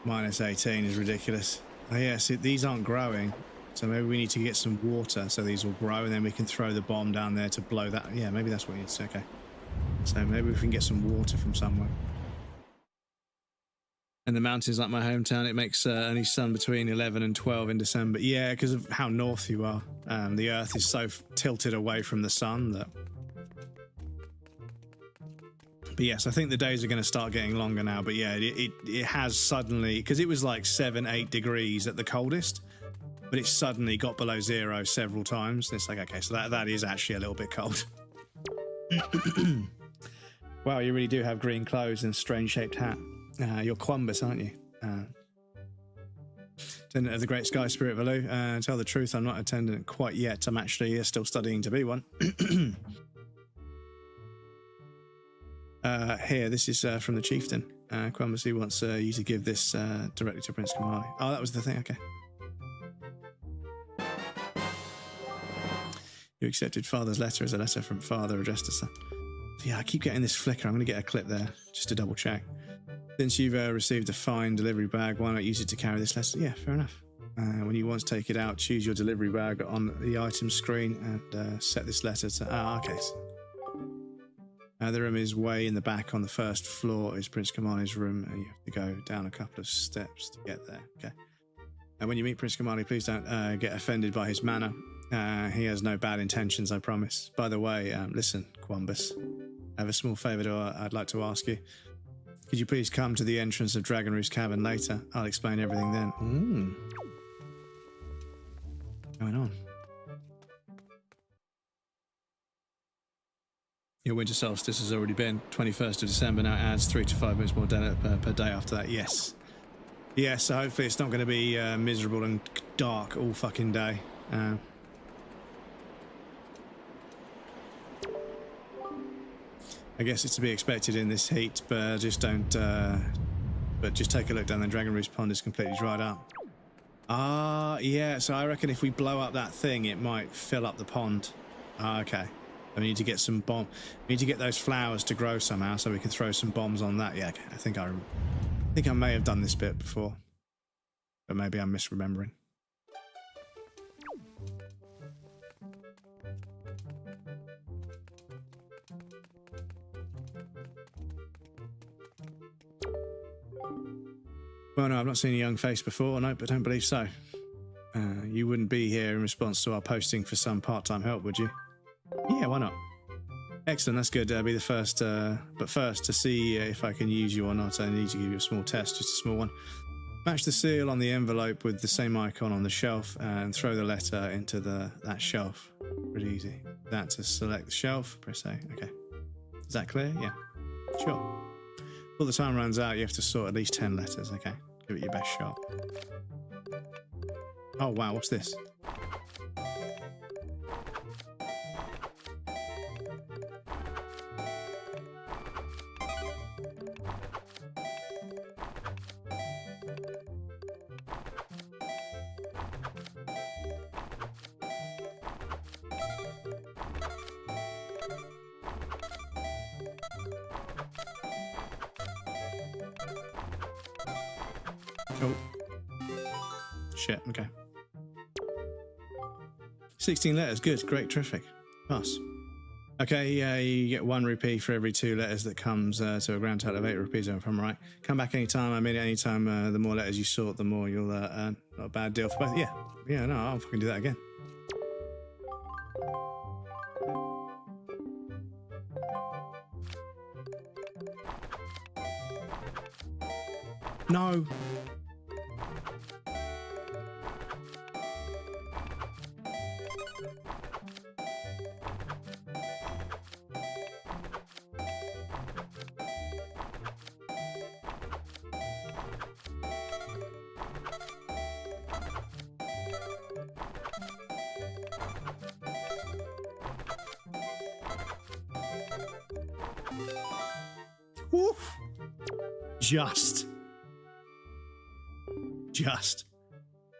-18 is ridiculous. Oh yeah, see, these aren't growing, so maybe we need to get some water so these will grow, and then we can throw the bomb down there to blow that. Yeah, maybe that's what it is. Okay. So maybe we can get some water from somewhere. And the mountains, like my hometown, it makes only sun between 11 and 12 in December. Yeah, because of how north you are. The Earth is so tilted away from the sun that... But yes, I think the days are going to start getting longer now. But yeah, it has suddenly... Because it was like 7, 8 degrees at the coldest. But it suddenly got below 0 several times. It's like, okay, so that is actually a little bit cold. Wow, you really do have green clothes and strange-shaped hat. You're Quambus, aren't you? Attendant of the Great Sky Spirit Valoo. Tell the truth, I'm not attendant quite yet. I'm actually still studying to be one. Here, this is from the chieftain. Quambus, he wants you to give this directly to Prince Kamali. Oh, that was the thing, okay. You accepted Father's letter as a letter from Father addressed to son. Yeah, I keep getting this flicker. I'm going to get a clip there just to double check. Since you've received a fine delivery bag, why not use it to carry this letter? Yeah, fair enough. When you want to take it out, choose your delivery bag on the item screen and set this letter to... Ah, okay. The room is way in the back on the first floor is Prince Kamali's room, and you have to go down a couple of steps to get there. Okay. And when you meet Prince Kamali, please don't get offended by his manner. He has no bad intentions, I promise. By the way, listen, Quambus, I have a small favour I'd like to ask you. Could you please come to the entrance of Dragon Roost Cavern later? I'll explain everything then. What's going on? Your winter solstice has already been 21st of December. Now it adds 3 to 5 minutes more per day after that. Yes. Yes, so hopefully it's not going to be miserable and dark all fucking day. I guess it's to be expected in this heat, but just don't... but just take a look down there. Dragon Roost Pond is completely dried up. Yeah, so I reckon if we blow up that thing, it might fill up the pond. Okay. We need to get some bomb. We need to get those flowers to grow somehow, so we can throw some bombs on that. Yeah, okay. I think I may have done this bit before, but maybe I'm misremembering. Well, no, I've not seen a young face before, no, but don't believe so. You wouldn't be here in response to our posting for some part-time help, would you? Yeah, why not? Excellent, that's good. Be the first, but first, to see if I can use you or not, I need to give you a small test, just a small one. Match the seal on the envelope with the same icon on the shelf and throw the letter into that shelf. Pretty easy. That to select the shelf, press A. Okay. Is that clear? Yeah. Sure. Before the time runs out, you have to sort at least 10 letters. Okay. Give it your best shot. Oh, wow. What's this? Oh. Shit, okay. 16 letters, good, great, terrific. Pass. Okay, you get 1 rupee for every 2 letters that comes to a grand total of 8 rupees, if I'm right. Come back anytime, I mean, anytime the more letters you sort, the more you'll earn. Not a bad deal for both. Yeah, no, I'll fucking do that again. No. Woof. Just.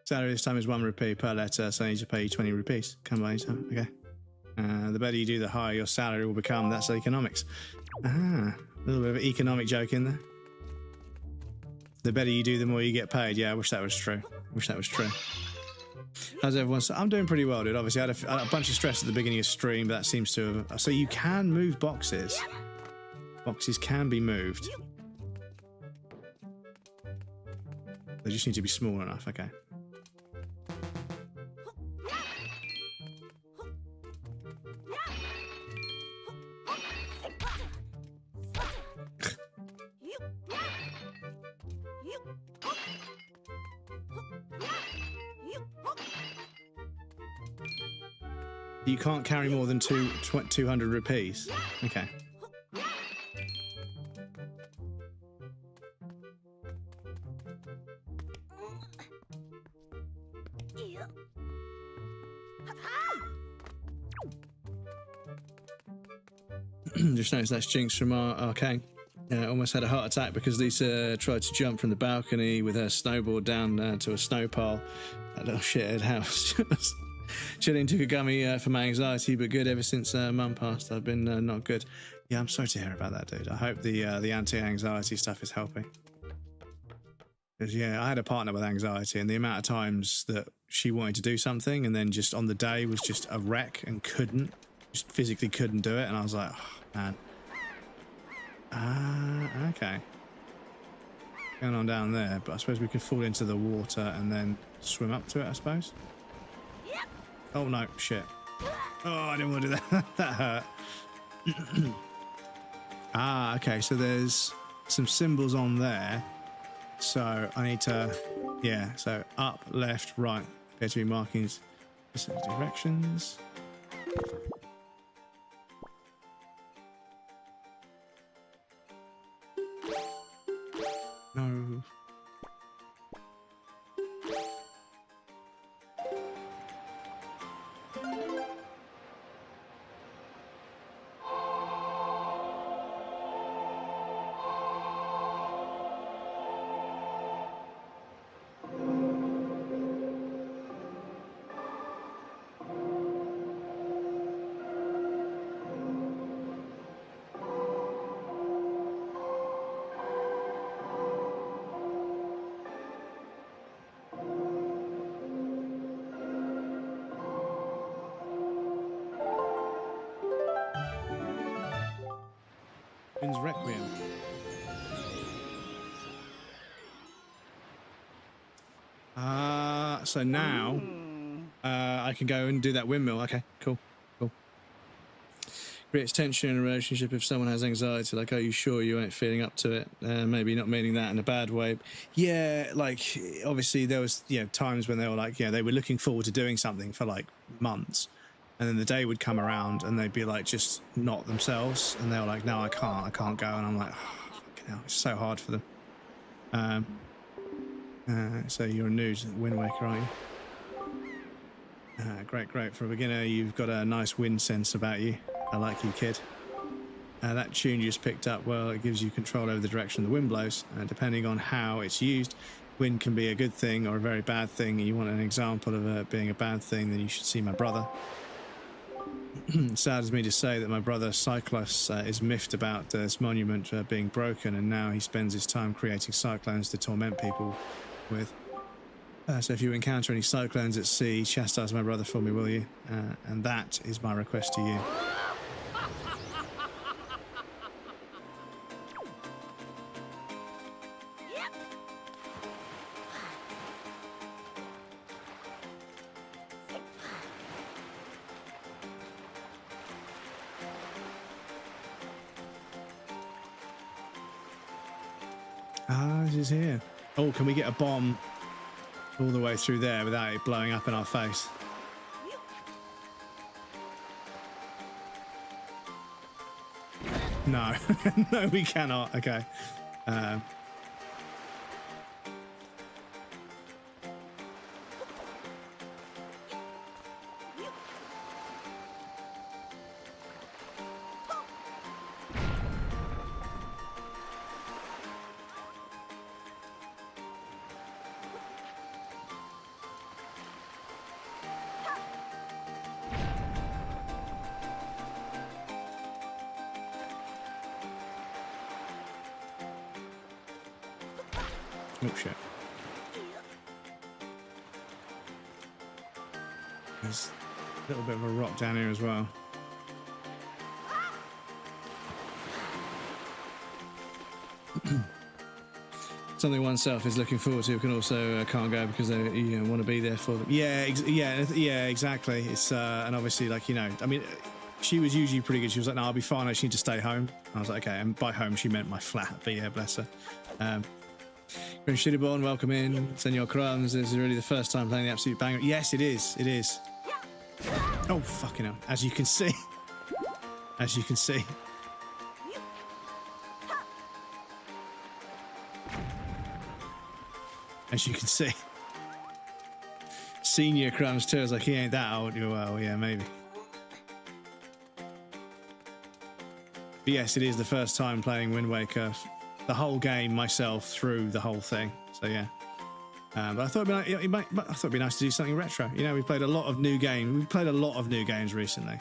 Salary this time is 1 rupee per letter, so I need to pay you 20 rupees. Come by anytime, okay. The better you do, the higher your salary will become. That's economics. A little bit of an economic joke in there. The better you do, the more you get paid. Yeah, I wish that was true. How's everyone? I'm doing pretty well, dude. Obviously, I had a bunch of stress at the beginning of stream, but that seems to have... So you can move boxes. Boxes can be moved. They just need to be small enough, okay. You can't carry more than 200 rupees. Okay. Just noticed that's Jinx from Arcane. Almost had a heart attack because Lisa tried to jump from the balcony with her snowboard down to a snow pile. That little shithead house. Chilling, took a gummy for my anxiety, but good ever since Mum passed. I've been not good. Yeah, I'm sorry to hear about that, dude. I hope the anti-anxiety stuff is helping. Because, yeah, I had a partner with anxiety, and the amount of times that she wanted to do something and then just on the day was just a wreck and just physically couldn't do it, and I was like, oh, man. Okay. Going on down there, but I suppose we could fall into the water and then swim up to it, I suppose. Oh no, shit. Oh, I didn't want to do that. That hurt. Okay, so there's some symbols on there. So I need to, yeah, so up, left, right. Appear to be markings, specific directions. No. Wind's Requiem. So now I can go and do that windmill. Okay, cool. Creates tension in a relationship if someone has anxiety, like, are you sure you ain't feeling up to it? Maybe not meaning that in a bad way. Yeah, like, obviously there was, times when they were like, they were looking forward to doing something for like months. And then the day would come around and they'd be like, just not themselves. And they were like, no, I can't go. And I'm like, oh, fucking hell, it's so hard for them. So you're new to Wind Waker, aren't you? Great. For a beginner, you've got a nice wind sense about you. I like you, kid. That tune you just picked up, well, it gives you control over the direction the wind blows. Depending on how it's used, wind can be a good thing or a very bad thing. You want an example of it being a bad thing, then you should see my brother. It saddens me to say that my brother Cyclos is miffed about this monument being broken, and now he spends his time creating cyclones to torment people with. So if you encounter any cyclones at sea, chastise my brother for me, will you? And that is my request to you. This is here. Oh, can we get a bomb all the way through there without it blowing up in our face? No. No, we cannot. Okay. Oh shit. There's a little bit of a rock down here as well. Something oneself is looking forward to can also can't go because they want to be there for them. Yeah, exactly. It's and obviously, like, I mean, she was usually pretty good. She was like, no, I'll be fine, I just need to stay home. I was like, okay. And by home she meant my flat, but yeah, bless her. Prince Shittyborn, welcome in. Senor Crumbs, this is really the first time playing the absolute banger. Yes, it is. It is. Oh, fucking hell. As you can see. As you can see. As you can see. Senior Crumbs too. I was like, he ain't that old. Well, yeah, maybe. But yes, it is the first time playing Wind Waker. The whole game myself through the whole thing. So yeah. But I thought it'd be nice to do something retro. We played a lot of new games. We played a lot of new games recently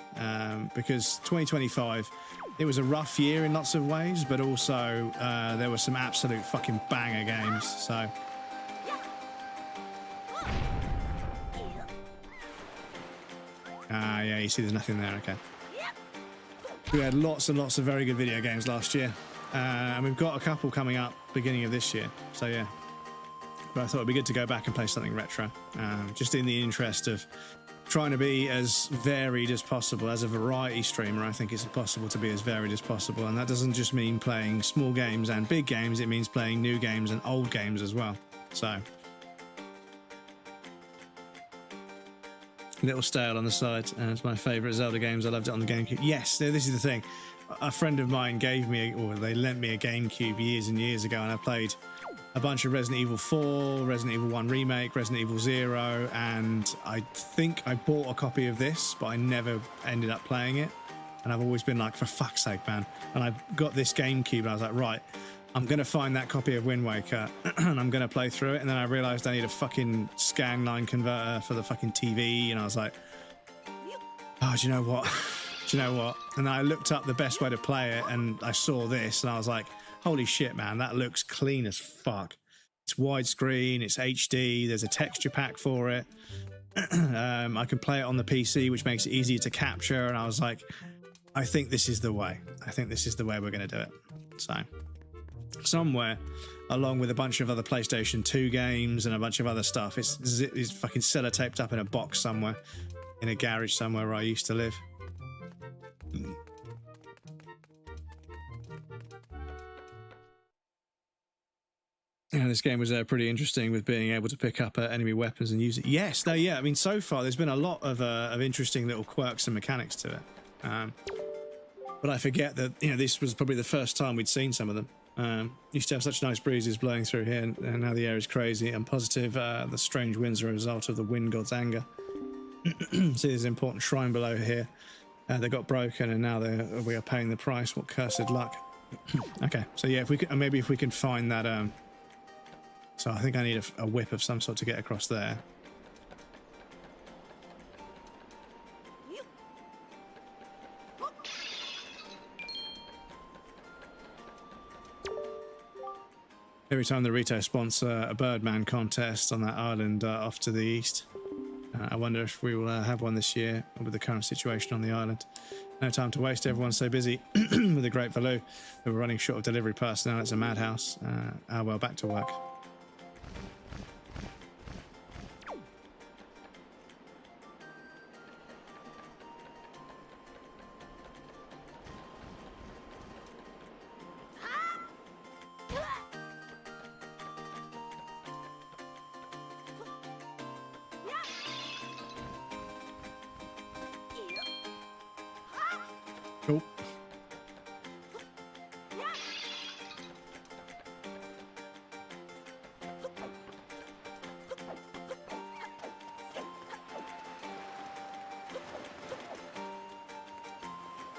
because 2025, it was a rough year in lots of ways, but also there were some absolute fucking banger games. So. Yeah, you see there's nothing there, okay. We had lots and lots of very good video games last year. And we've got a couple coming up beginning of this year. So yeah. But I thought it'd be good to go back and play something retro. Just in the interest of trying to be as varied as possible. As a variety streamer, I think it's possible to be as varied as possible. And that doesn't just mean playing small games and big games. It means playing new games and old games as well. So. Little stale on the side. It's my favourite Zelda games. I loved it on the GameCube. Yes, this is the thing. A friend of mine gave me, or they lent me a GameCube years and years ago, and I played a bunch of Resident Evil 4, Resident Evil 1 Remake, Resident Evil 0, and I think I bought a copy of this, but I never ended up playing it. And I've always been like, for fuck's sake, man. And I got this GameCube, and I was like, right, I'm going to find that copy of Wind Waker, and I'm going to play through it. And then I realised I need a fucking scan line converter for the fucking TV, and I was like, oh, do you know what? Do you know what? And I looked up the best way to play it, and I saw this, and I was like, holy shit, man, that looks clean as fuck. It's widescreen, it's HD, there's a texture pack for it. I can play it on the PC, which makes it easier to capture, and I was like, I think this is the way. I think this is the way we're going to do it. So somewhere along with a bunch of other PlayStation 2 games and a bunch of other stuff, it's fucking sellotaped up in a box somewhere in a garage somewhere where I used to live. Yeah, this game was pretty interesting with being able to pick up enemy weapons and use it. Yes, no, yeah. I mean, so far there's been a lot of interesting little quirks and mechanics to it. But I forget that this was probably the first time we'd seen some of them. Used to have such nice breezes blowing through here, and now the air is crazy. I'm positive the strange winds are a result of the wind god's anger. See, there's an important shrine below here. They got broken, and now we are paying the price. What cursed luck! Okay, so yeah, if we could, maybe if we can find that. So I think I need a whip of some sort to get across there. Every time the Rito sponsor a Birdman contest on that island off to the east. I wonder if we will have one this year with the current situation on the island. No time to waste, everyone's so busy with the Great Valoo. We're running short of delivery personnel, it's a madhouse. Well, back to work. Cool.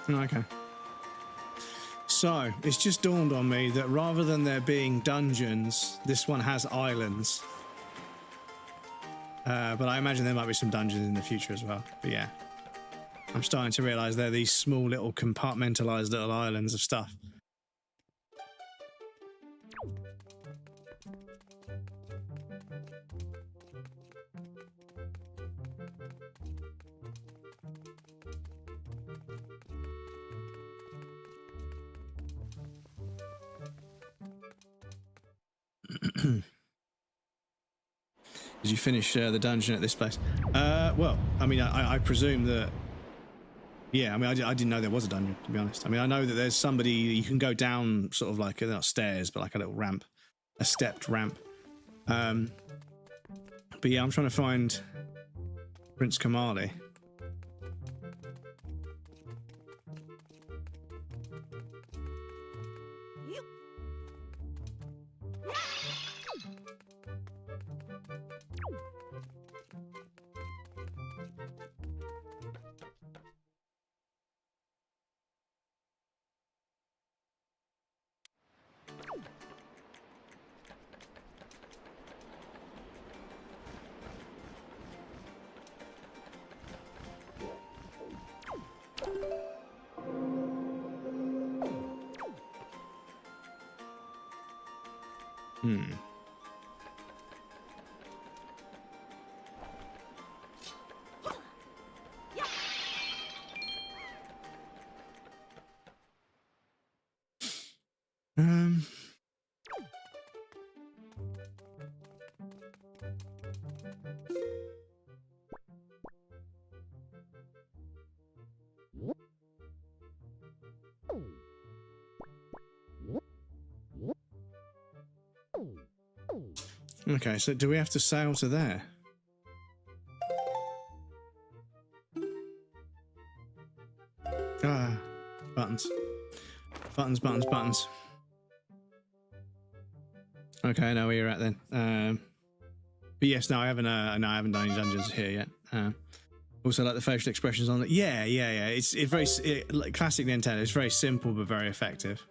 Okay. So, it's just dawned on me that rather than there being dungeons, this one has islands. But I imagine there might be some dungeons in the future as well. But yeah. I'm starting to realise they're these small little compartmentalised little islands of stuff. Did you finish the dungeon at this place? Well, I mean, I presume that... Yeah, I mean, I didn't know there was a dungeon, to be honest. I mean, I know that there's somebody... You can go down sort of like, not stairs, but like a little ramp. A stepped ramp. But yeah, I'm trying to find Prince Kamali. Okay, so do we have to sail to there? Ah, buttons. Buttons, buttons, buttons. Okay, I know where you're at then. But yes, no, I haven't done any dungeons here yet. Also, like the facial expressions on it. Yeah. It's very like classic Nintendo. It's very simple but very effective.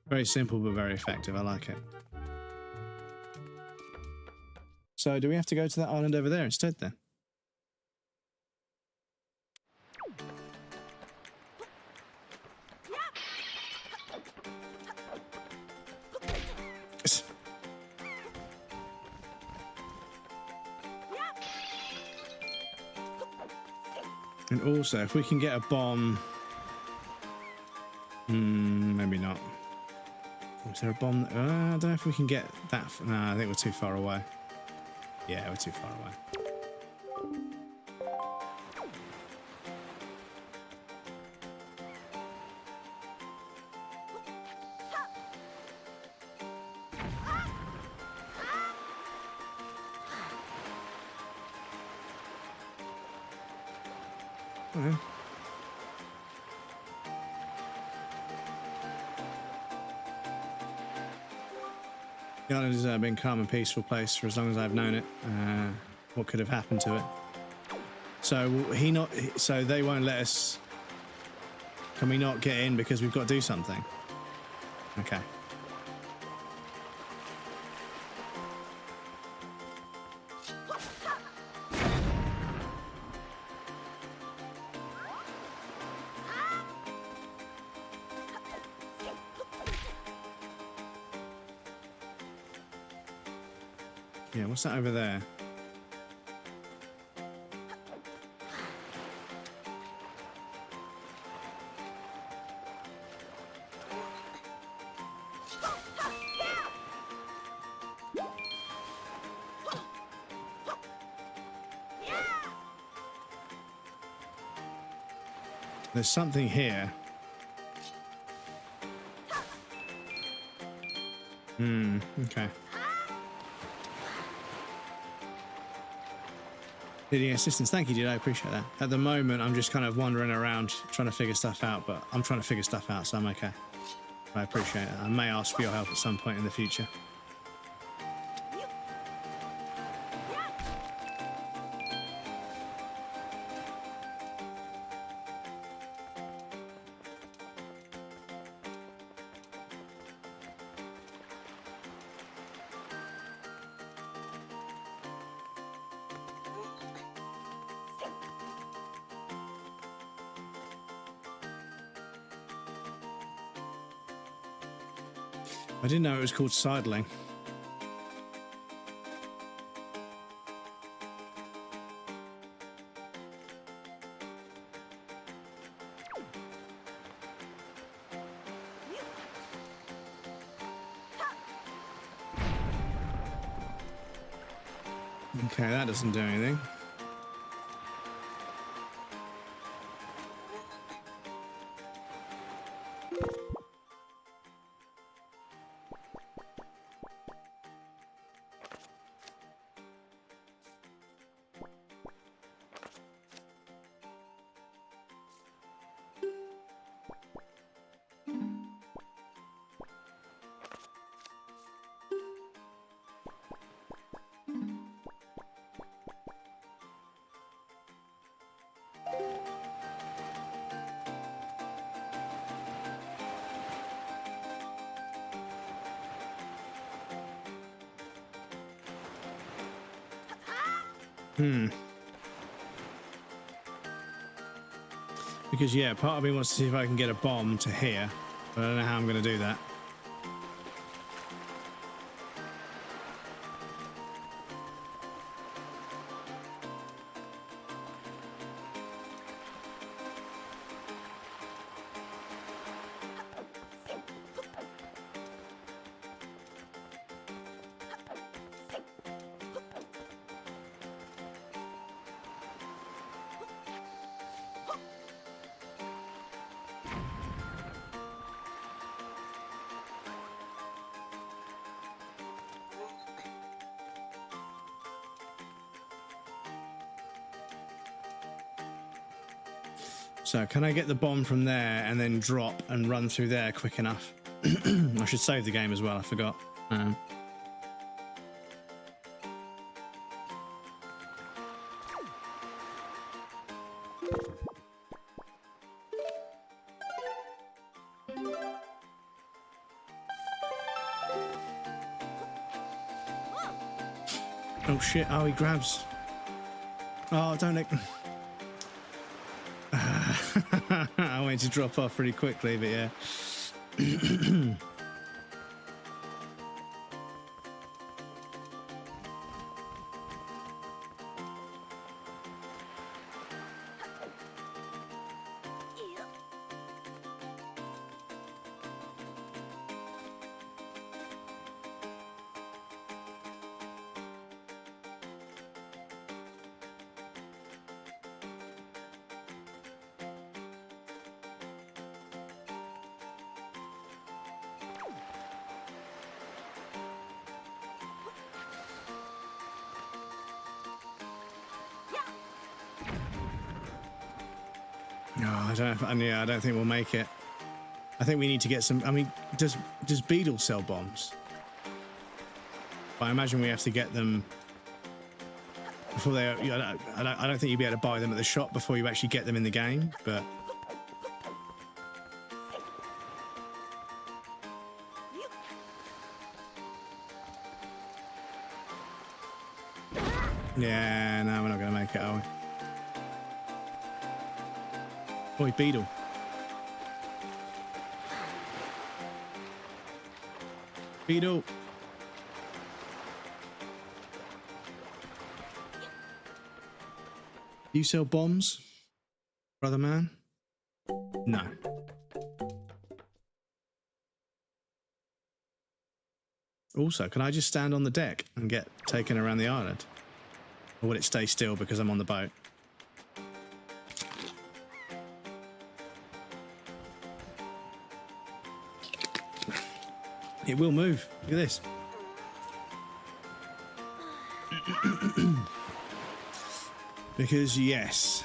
Very simple but very effective. I like it. So, do we have to go to that island over there instead then? And also, if we can get a bomb... maybe not. Is there a bomb? I don't know if we can get that... No, I think we're too far away. Yeah, we're too far away. Okay. The island has been a calm and peaceful place for as long as I've known it. What could have happened to it? So So they won't let us. Can we not get in because we've got to do something? Okay. Yeah, what's that over there? There's something here. Okay. Needing assistance. Thank you, dude. I appreciate that. At the moment, I'm just kind of wandering around trying to figure stuff out, but I'm trying to figure stuff out, so I'm okay. I appreciate it. I may ask for your help at some point in the future. I didn't know it was called sidling. Okay, that doesn't do anything. Because, yeah, part of me wants to see if I can get a bomb to here, but I don't know how I'm going to do that. So can I get the bomb from there and then drop and run through there quick enough? I should save the game as well, I forgot. Oh shit, oh he grabs. Oh, don't let... I wanted to drop off pretty quickly, but yeah. I don't think we'll make it. I think we need to get some. I mean, does Beetle sell bombs? But I imagine we have to get them before they. I don't think you'd be able to buy them at the shop before you actually get them in the game. But yeah, no, we're not going to make it, are we? Boy, Beetle. Beetle. You sell bombs, brother man? No. Also, can I just stand on the deck and get taken around the island? Or will it stay still because I'm on the boat? It will move. Look at this. Because, yes,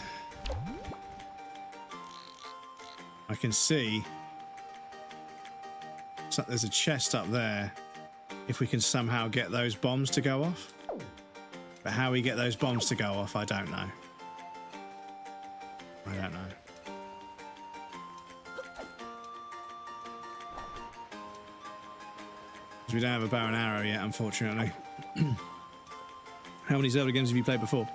I can see there's a chest up there. If we can somehow get those bombs to go off. But how we get those bombs to go off, I don't know. I don't know. We don't have a bow and arrow yet, unfortunately. How many Zelda games have you played before?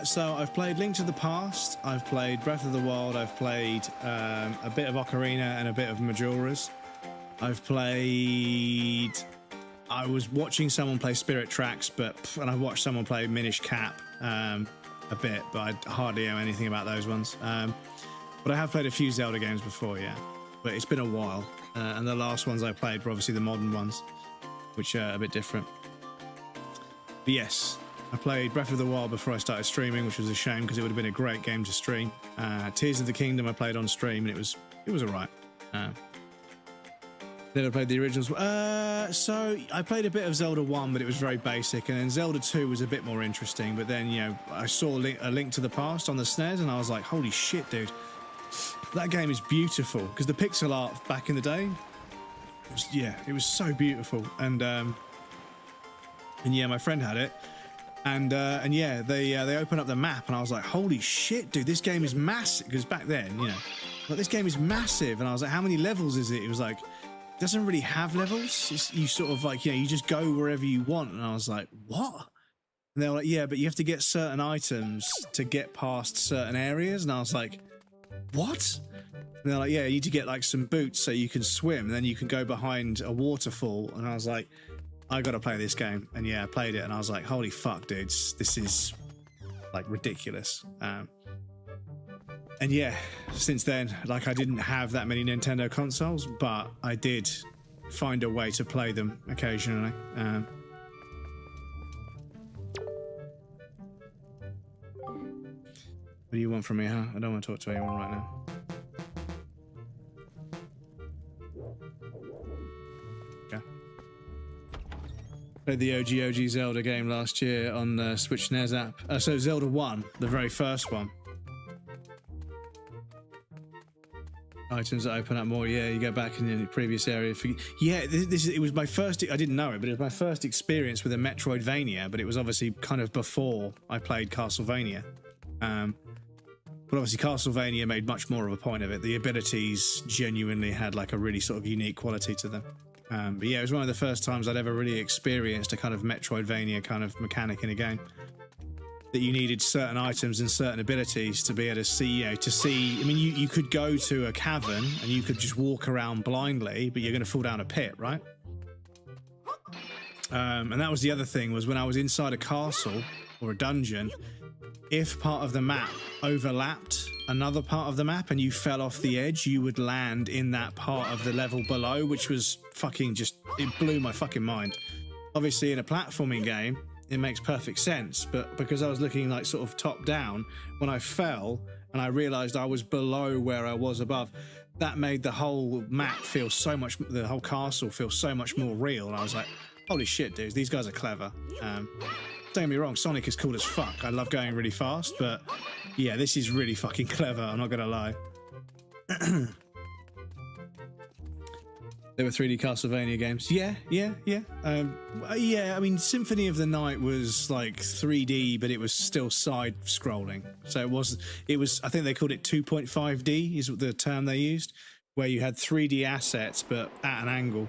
So I've played Link to the Past, I've played Breath of the Wild, I've played a bit of Ocarina and a bit of Majora's. I've played... I was watching someone play Spirit Tracks, and I watched someone play Minish Cap a bit, but I hardly know anything about those ones. But I have played a few Zelda games before, yeah. But it's been a while. And the last ones I played were obviously the modern ones, which are a bit different. But yes, I played Breath of the Wild before I started streaming, which was a shame because it would have been a great game to stream. Tears of the Kingdom I played on stream, and it was alright. Then I played the originals. So I played a bit of Zelda 1, but it was very basic, and then Zelda 2 was a bit more interesting. But then, you know, I saw a Link to the Past on the SNES, and I was like, holy shit, dude. That game is beautiful, because the pixel art back in the day, it was so beautiful. And yeah, my friend had it, and yeah, they opened up the map, and I was like, holy shit, dude, this game is massive. Because back then, you know, like, this game is massive, and I was like, how many levels is it? It was like, it doesn't really have levels. You sort of like, you know, you just go wherever you want, and I was like, what? And they were like, yeah, but you have to get certain items to get past certain areas, and I was like, what? And they're like, yeah, you need to get like some boots so you can swim, and then you can go behind a waterfall. And I was like, I gotta play this game. And yeah, I played it, and I was like, holy fuck, dudes, this is like ridiculous. And yeah, since then, like, I didn't have that many Nintendo consoles, but I did find a way to play them occasionally. What do you want from me, huh? I don't want to talk to anyone right now. Okay. Played the OG Zelda game last year on the Switch NES app. So Zelda 1, the very first one. Items that open up more, yeah, you go back in the previous area. Yeah, it was my first, I didn't know it, but it was my first experience with a Metroidvania, but it was obviously kind of before I played Castlevania. But obviously Castlevania made much more of a point of it. The abilities genuinely had like a really sort of unique quality to them. But yeah, it was one of the first times I'd ever really experienced a kind of Metroidvania kind of mechanic in a game. That you needed certain items and certain abilities to be able to see, you know, I mean, you could go to a cavern and you could just walk around blindly, but you're going to fall down a pit, right? And that was the other thing, was when I was inside a castle or a dungeon, if part of the map overlapped another part of the map and you fell off the edge, you would land in that part of the level below, which was fucking just, it blew my fucking mind. Obviously in a platforming game, it makes perfect sense, but because I was looking like sort of top down, when I fell and I realized I was below where I was above, that made the whole map feel so much, the whole castle feel so much more real. And I was like, holy shit, dudes, these guys are clever. Don't get me wrong, Sonic is cool as fuck. I love going really fast, but yeah, this is really fucking clever, I'm not gonna lie. There were 3D Castlevania games. Yeah. I mean, Symphony of the Night was like 3D, but it was still side-scrolling. So it was. I think they called it 2.5D is the term they used, where you had 3D assets but at an angle.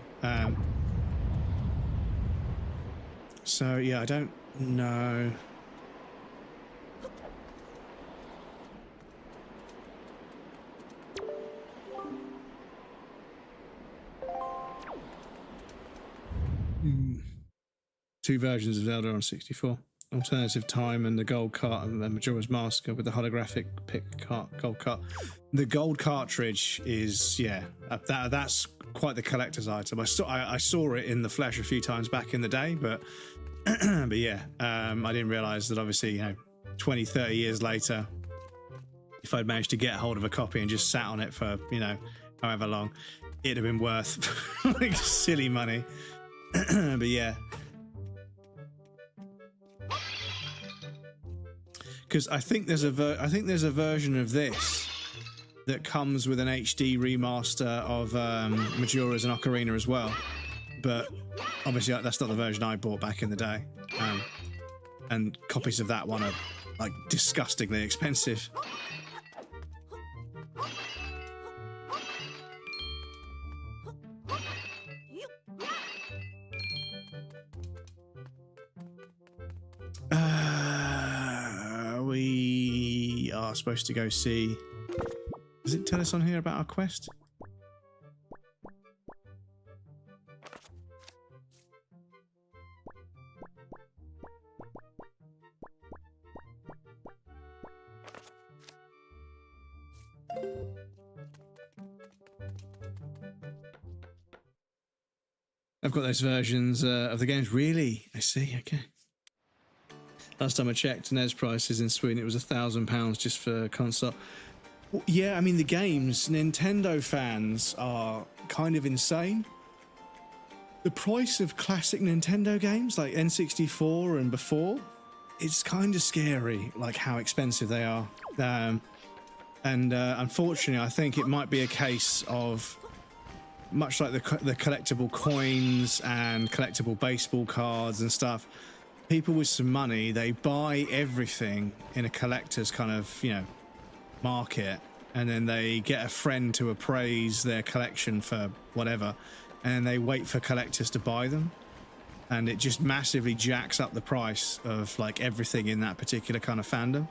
So yeah, I don't know. Two versions of Zelda on 64. Alternative Time and the Gold Cart and the Majora's Mask with the holographic gold cart. The gold cartridge is, yeah, that's quite the collector's item. I saw it in the flesh a few times back in the day, but but yeah, I didn't realize that obviously, 20, 30 years later, if I'd managed to get hold of a copy and just sat on it for, however long, it'd have been worth like silly money. But yeah. Because I think there's a version of this that comes with an HD remaster of Majora's and Ocarina as well, but obviously that's not the version I bought back in the day, and copies of that one are like disgustingly expensive. We are supposed to go see... Does it tell us on here about our quest? I've got those versions of the games. Really? I see. Okay. Last time I checked, NES prices in Sweden, it was £1,000 just for console. Well, yeah, I mean, the games, Nintendo fans are kind of insane. The price of classic Nintendo games, like N64 and before, it's kind of scary, like how expensive they are. Unfortunately, I think it might be a case of, much like the collectible coins and collectible baseball cards and stuff, people with some money, they buy everything in a collector's kind of, market, and then they get a friend to appraise their collection for whatever, and they wait for collectors to buy them, and it just massively jacks up the price of like everything in that particular kind of fandom.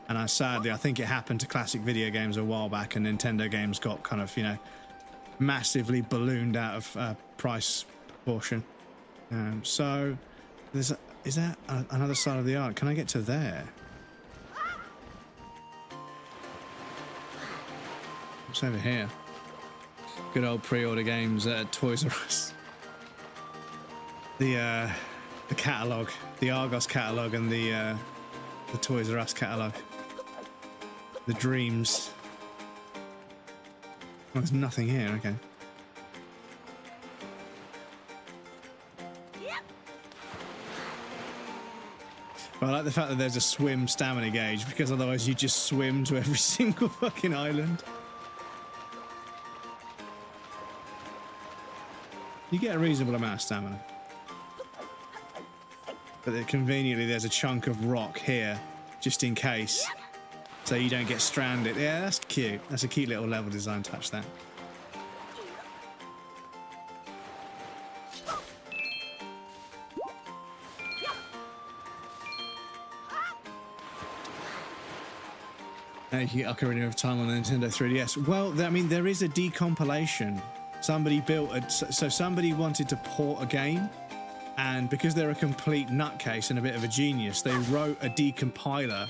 And I think it happened to classic video games a while back, and Nintendo games got kind of, massively ballooned out of price proportion. So is that another side of the art? Can I get to there? What's over here? Good old pre-order games at Toys R Us. The catalogue, the Argos catalogue, and the Toys R Us catalogue. The dreams. Oh, there's nothing here. Okay. But I like the fact that there's a swim stamina gauge, because otherwise you just swim to every single fucking island. You get a reasonable amount of stamina. But then conveniently there's a chunk of rock here, just in case, so you don't get stranded. Yeah, that's cute. That's a cute little level design touch, that. You get Ocarina of Time on the Nintendo 3DS. Well, I mean, there is a decompilation. Somebody somebody wanted to port a game, and because they're a complete nutcase and a bit of a genius, they wrote a decompiler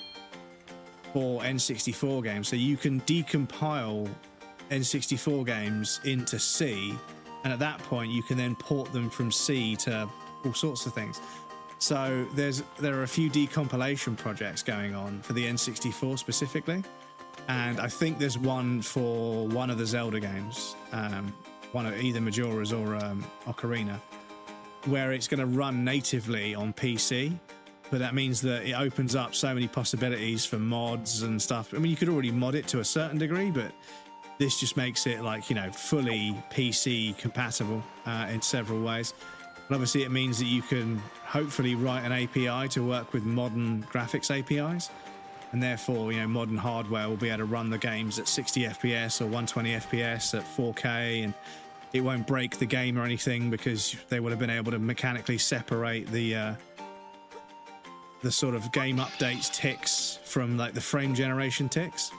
for N64 games, so you can decompile N64 games into C, and at that point you can then port them from C to all sorts of things. So there are a few decompilation projects going on for the N64 specifically, and I think there's one for one of the Zelda games, one of either Majora's or Ocarina, where it's going to run natively on PC, but that means that it opens up so many possibilities for mods and stuff. I mean, you could already mod it to a certain degree, but This just makes it like, you know, fully PC compatible in several ways. And obviously it means that you can hopefully write an API to work with modern graphics APIs. And therefore, you know, modern hardware will be able to run the games at 60 FPS or 120 FPS at 4K, and it won't break the game or anything because they would have been able to mechanically separate the sort of game updates ticks from like the frame generation ticks.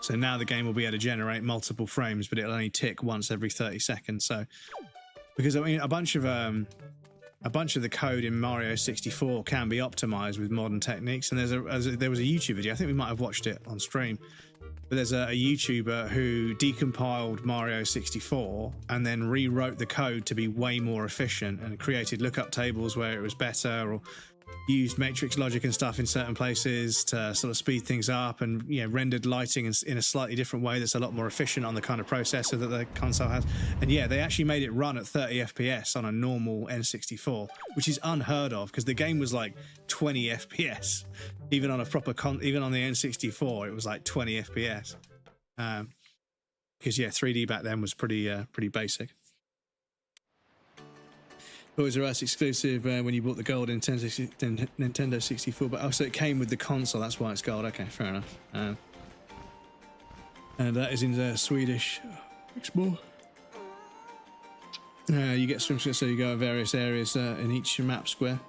So now the game will be able to generate multiple frames, but it'll only tick once every 30 seconds. So, because I mean, a bunch of the code in Mario 64 can be optimized with modern techniques. And there was a YouTube video, I think we might have watched it on stream, but there's a YouTuber who decompiled Mario 64 and then rewrote the code to be way more efficient and created lookup tables where it was better, or used matrix logic and stuff in certain places to sort of speed things up, and, you know, rendered lighting in a slightly different way that's a lot more efficient on the kind of processor that the console has. And yeah, they actually made it run at 30 FPS on a normal N64, which is unheard of because the game was like 20 FPS. Even on a proper even on the N64, it was like 20 FPS. Because yeah, 3D back then was pretty basic. Toys R Us exclusive when you bought the gold Nintendo 64, but also it came with the console, that's why it's gold. Okay, fair enough. And that is in the Swedish. More. You get swim, so you go in various areas in each map square.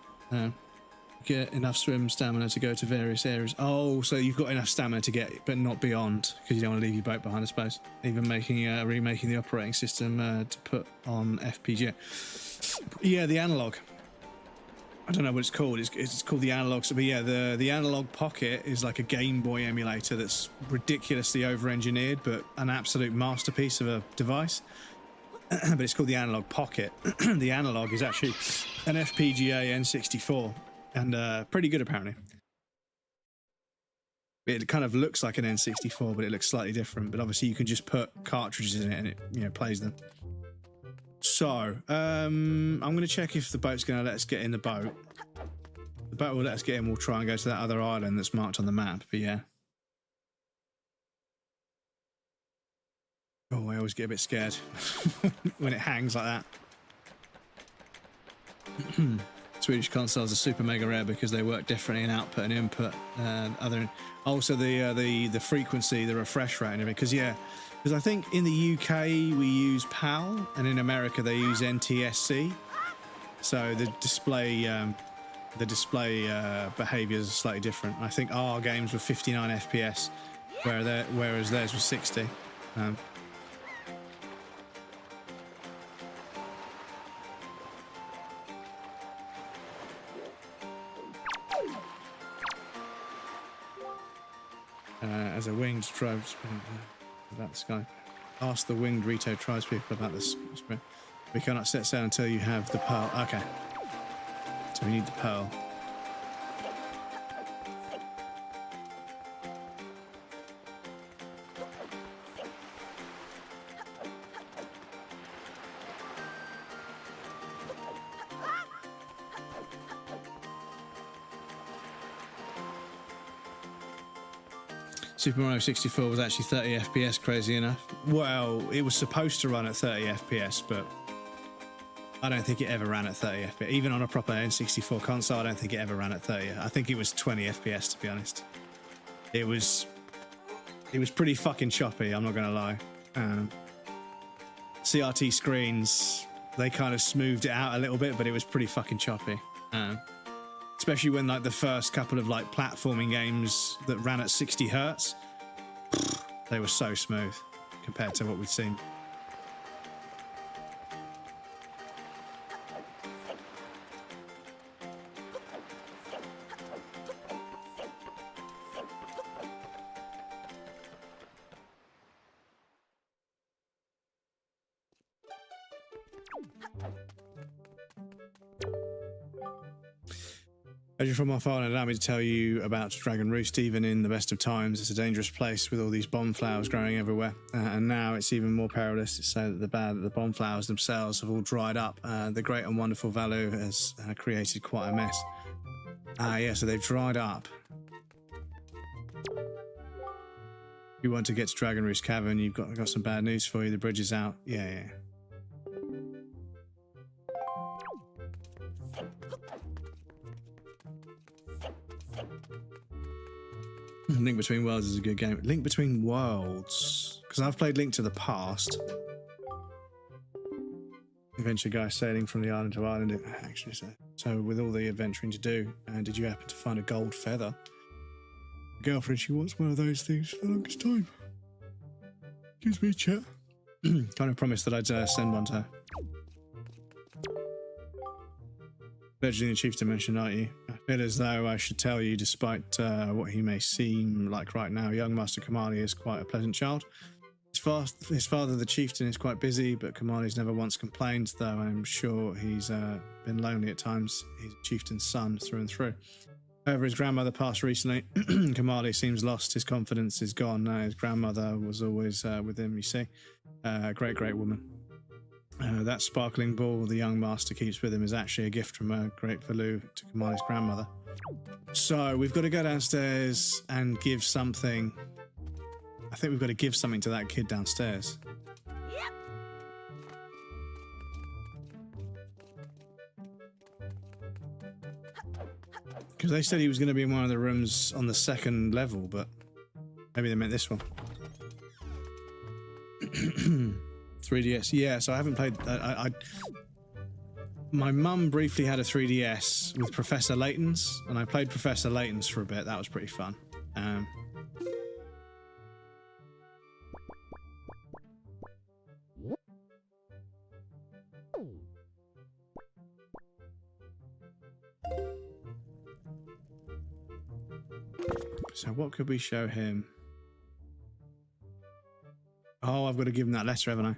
Get enough swim stamina to go to various areas. Oh, so you've got enough stamina to get, but not beyond, because you don't want to leave your boat behind, I suppose. Even remaking the operating system to put on FPGA. Yeah, the analog. I don't know what it's called. It's called the analog. But yeah, the analog pocket is like a Game Boy emulator that's ridiculously over-engineered, but an absolute masterpiece of a device. But it's called the analog pocket. The analog is actually an FPGA N64, and pretty good apparently. It kind of looks like an N64, but it looks slightly different. But obviously, you can just put cartridges in it, and it, you know, plays them. So, I'm going to check if the boat's going to let us get in the boat. The boat will let us get in. We'll try and go to that other island that's marked on the map. But yeah. Oh, I always get a bit scared when it hangs like that. Swedish consoles are super mega rare because they work differently in output and input. Also the frequency, the refresh rate, and everything. Because yeah. Because I think in the UK we use PAL, and in America they use NTSC. So the display behaviours are slightly different. I think our games were 59 FPS, whereas theirs was 60. As a winged tribes. About this guy. Ask the winged Rito tribes people about this. We cannot set sail until you have the pearl. Okay. So we need the pearl. Super Mario 64 was actually 30 FPS, crazy enough. Well, it was supposed to run at 30 FPS, but I don't think it ever ran at 30 FPS. Even on a proper N64 console, I don't think it ever ran at 30. I think it was 20 FPS, to be honest. It was pretty fucking choppy, I'm not going to lie. CRT screens, they kind of smoothed it out a little bit, but it was pretty fucking choppy. Especially when like the first couple of like platforming games that ran at 60 hertz, they were so smooth compared to what we've seen. As you're from my phone, allow me to tell you about Dragon Roost. Even in the best of times, it's a dangerous place with all these bomb flowers growing everywhere. And now it's even more perilous. It's so that the bomb flowers themselves have all dried up. The great and wonderful Valu has created quite a mess. Yeah, so they've dried up. If you want to get to Dragon Roost Cavern, you've got some bad news for you. The bridge is out. Yeah. Link Between Worlds is a good game. Link Between Worlds, because I've played Link to the Past. Adventure guy sailing from the island to island. Actually, so with all the adventuring to do, did you happen to find a gold feather? Girlfriend, she wants one of those things for the longest time. Excuse me, chat. Kind of promised that I'd send one to her. Fledgling the Chieftain mentioned, aren't you? I feel as though I should tell you, despite what he may seem like right now, young Master Kamali is quite a pleasant child. His father, the Chieftain, is quite busy, but Kamali's never once complained, though I'm sure he's been lonely at times. He's a Chieftain's son through and through. However, his grandmother passed recently. Kamali seems lost. His confidence is gone. His grandmother was always with him, you see. Great woman. That sparkling ball the young master keeps with him is actually a gift from a great Valoo to Kamali's grandmother. So we've got to go downstairs and give something. I think we've got to give something to that kid downstairs. Yep. Because they said he was going to be in one of the rooms on the second level, but maybe they meant this one. 3DS, yeah. So I haven't played. My mum briefly had a 3DS with Professor Layton's, and I played Professor Layton's for a bit. That was pretty fun. So what could we show him? Oh, I've got to give him that letter, haven't I?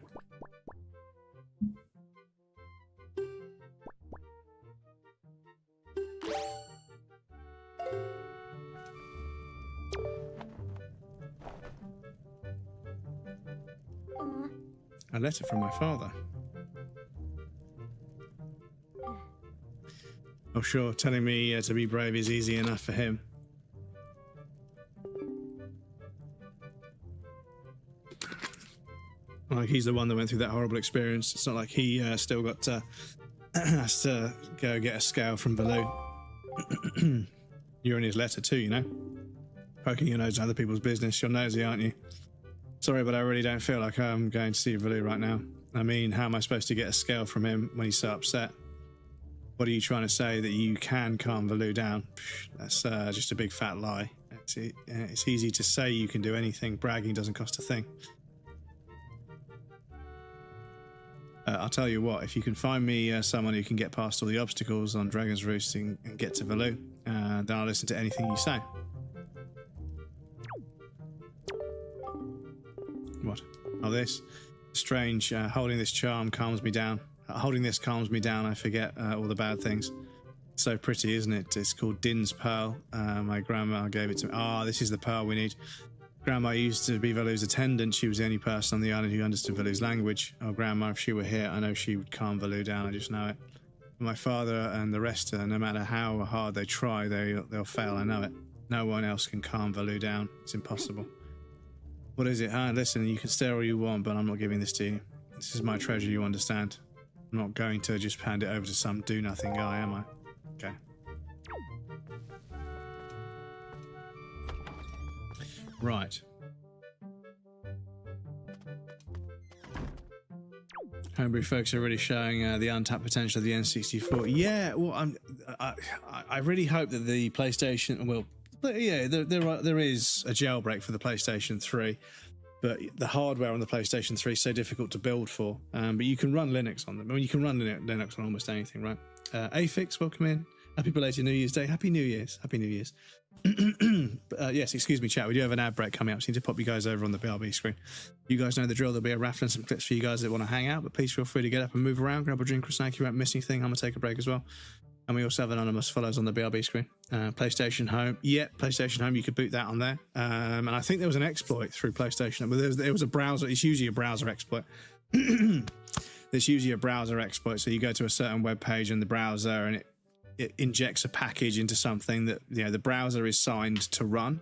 A letter from my father. Oh, sure. Telling me to be brave is easy enough for him. Like he's the one that went through that horrible experience. It's not like he still got has to go get a scale from Valoo. You're in his letter too, you know? Poking your nose in other people's business. You're nosy, aren't you? Sorry, but I really don't feel like I'm going to see Valoo right now. I mean, how am I supposed to get a scale from him when he's so upset? What are you trying to say, that you can calm Valoo down? That's just a big fat lie. It's easy to say you can do anything. Bragging doesn't cost a thing. I'll tell you what, if you can find me someone who can get past all the obstacles on Dragon's Roost and get to Valoo, then I'll listen to anything you say. What? Oh, this? Strange. Holding this charm calms me down. Holding this calms me down. I forget all the bad things. So pretty, isn't it? It's called Din's Pearl. My grandma gave it to me. Ah, this is the pearl we need. Grandma used to be Valoo's attendant. She was the only person on the island who understood Valoo's language. Oh, Grandma, if she were here, I know she would calm Valoo down. I just know it. My father and the rest, no matter how hard they try, they'll fail. I know it. No one else can calm Valoo down. It's impossible. What is it? Listen, you can stare all you want, but I'm not giving this to you. This is my treasure, you understand. I'm not going to just hand it over to some do-nothing guy, am I? Okay. Right. Homebrew folks are really showing the untapped potential of the N64. Yeah, well, I really hope that the PlayStation. Well, yeah, there is a jailbreak for the PlayStation 3, but the hardware on the PlayStation 3 is so difficult to build for. But you can run Linux on them. I mean, you can run Linux on almost anything, right? Afix, welcome in. Happy belated New Year's Day. Happy New Year's. Happy New Year's. Yes, excuse me, chat. We do have an ad break coming up. So I need to pop you guys over on the BRB screen. You guys know the drill. There'll be a raffle and some clips for you guys that want to hang out, but please feel free to get up and move around, grab a drink or a snack. You won't miss anything. I'm going to take a break as well. And we also have anonymous follows on the BRB screen. PlayStation Home. Yeah, PlayStation Home. You could boot that on there. And I think there was an exploit through PlayStation. But there was a browser. It's usually a browser exploit. There's usually a browser exploit. So you go to a certain web page in the browser and it injects a package into something that the browser is signed to run,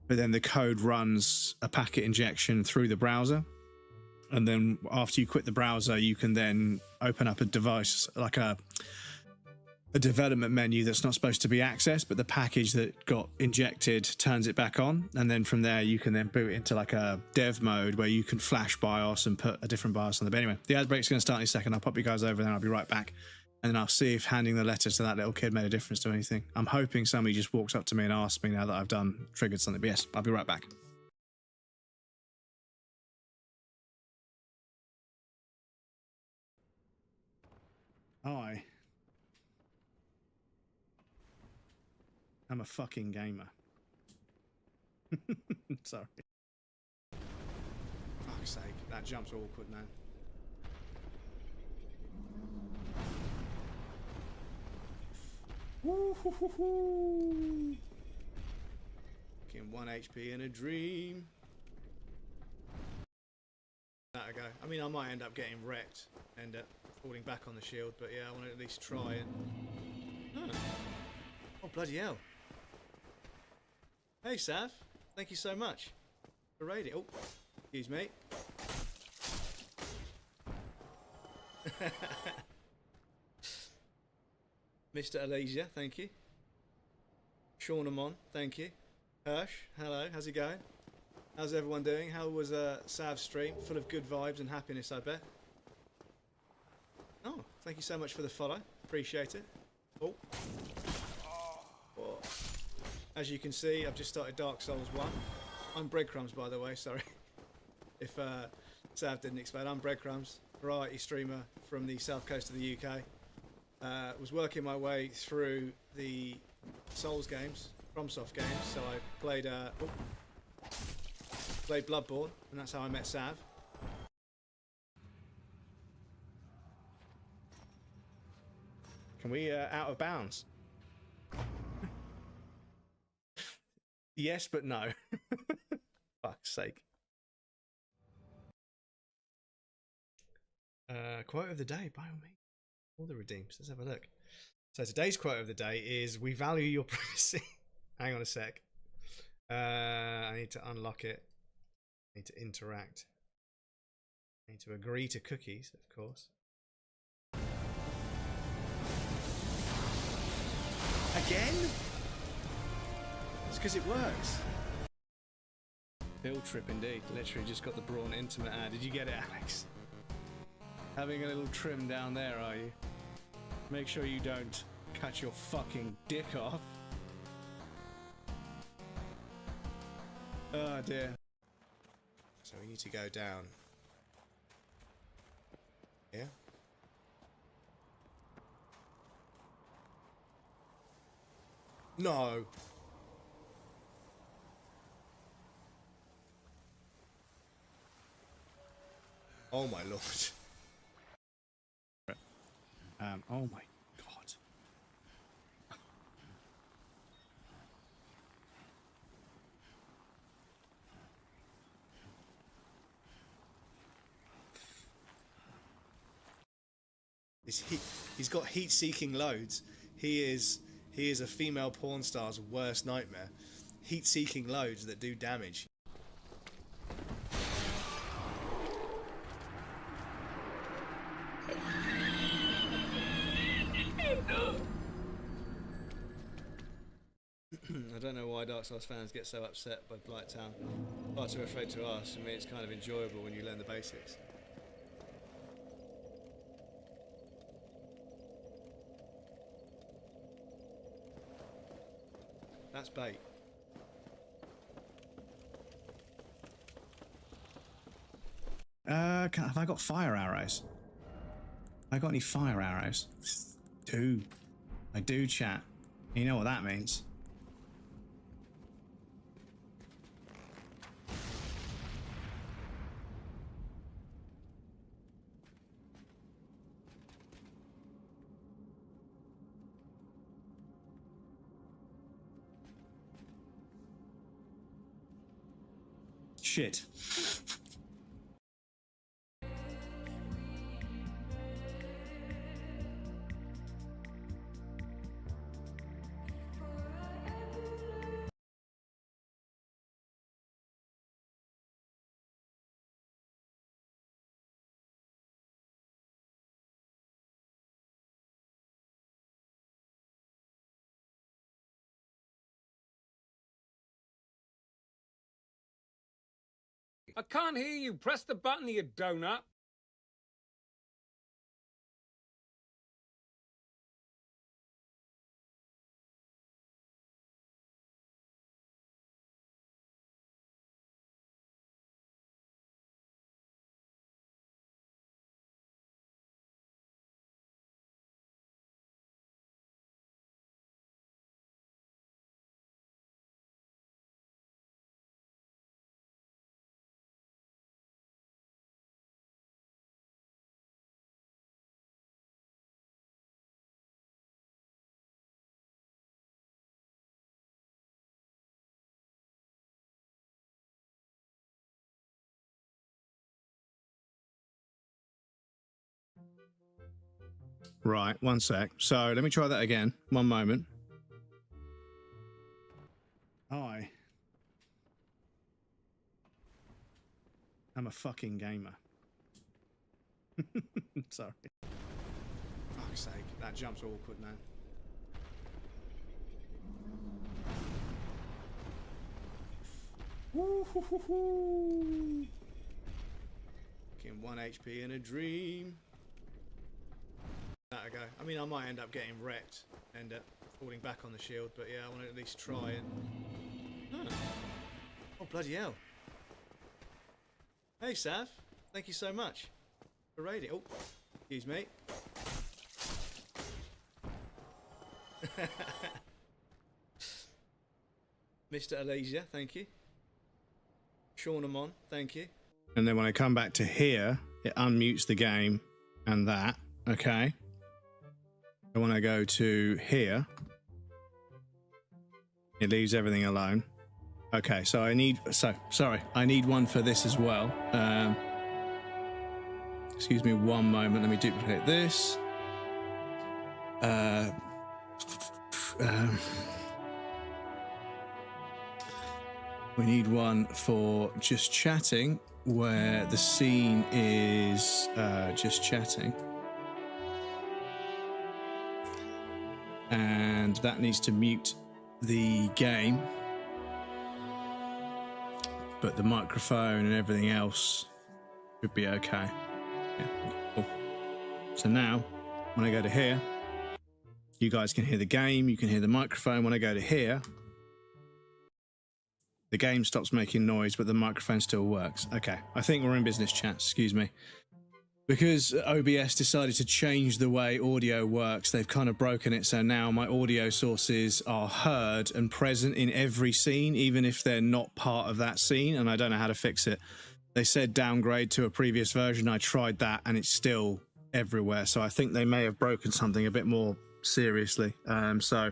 but then the code runs a packet injection through the browser. And then after you quit the browser, you can then open up a device, like a development menu that's not supposed to be accessed, but the package that got injected turns it back on. And then from there, you can then boot into like a dev mode where you can flash BIOS and put a different BIOS on there. But anyway, the ad break's going to start in a second. I'll pop you guys over and then I'll be right back. And then I'll see if handing the letters to that little kid made a difference to anything. I'm hoping somebody just walks up to me and asks me now that I've triggered something. But yes, I'll be right back. I'm a fucking gamer. Sorry. Fuck's sake, that jump's awkward now. Woo-hoo-hoo-hoo. Getting 1 HP in a dream. That I go. I mean, I might end up getting wrecked, end up falling back on the shield, but yeah, I want to at least try and. Oh, bloody hell. Hey, Sav. Thank you so much for raiding. Oh, excuse me. Mr. Alesia, thank you. Sean Amon, thank you. Hirsch, hello, how's it going? How's everyone doing? How was Sav's stream? Full of good vibes and happiness, I bet. Oh, thank you so much for the follow. Appreciate it. Oh. As you can see, I've just started Dark Souls 1. I'm Breadcrumbs, by the way, sorry. If Sav didn't explain, I'm Breadcrumbs, variety streamer from the south coast of the UK. Was working my way through the Souls games, FromSoft games, so I played Bloodborne, and that's how I met Sav. Can we out of bounds? Yes, but no. Fuck's sake. Quote of the day, by all means. All the redeems. Let's have a look. So today's quote of the day is, "We value your privacy." Hang on a sec. I need to unlock it. I need to interact. I need to agree to cookies, of course. Again? It's because it works. Field trip indeed. Literally just got the Brawn Intimate ad. Did you get it, Alex? Having a little trim down there, are you? Make sure you don't cut your fucking dick off. Oh dear. So we need to go down. Yeah? No. Oh my lord. Oh my god. He's got heat-seeking loads. He is a female porn star's worst nightmare. Heat-seeking loads that do damage. I don't know why Dark Souls fans get so upset by Blighttown. Far too afraid to ask. I mean, it's kind of enjoyable when you learn the basics. That's bait. Have I got fire arrows? Have I got any fire arrows? I do, chat. You know what that means. Shit. I can't hear you. Press the button, you donut. Right, one sec. So let me try that again. One moment. I'm a fucking gamer. Sorry. Fuck's sake, that jump's awkward now. Woo-hoo-hoo-hoo. Getting 1 HP in a dream. That I go. I mean, I might end up getting wrecked, end up falling back on the shield, but yeah, I want to at least try and. Oh bloody hell! Hey Sav, thank you so much for raiding. Oh, excuse me. Mr. Alesia, thank you. Sean Amon, thank you. And then when I come back to here, it unmutes the game and that. Okay. And when I go to here, it leaves everything alone. Okay, so I need one for this as well. Excuse me one moment, let me duplicate this. We need one for just chatting, where the scene is just chatting. And that needs to mute the game. But the microphone and everything else should be okay. Yeah, cool. So now, when I go to here, you guys can hear the game, you can hear the microphone. When I go to here, the game stops making noise, but the microphone still works. Okay, I think we're in business chat, excuse me. Because OBS decided to change the way audio works, they've kind of broken it, so now my audio sources are heard and present in every scene, even if they're not part of that scene, and I don't know how to fix it. They said downgrade to a previous version. I tried that, and it's still everywhere, so I think they may have broken something a bit more seriously. So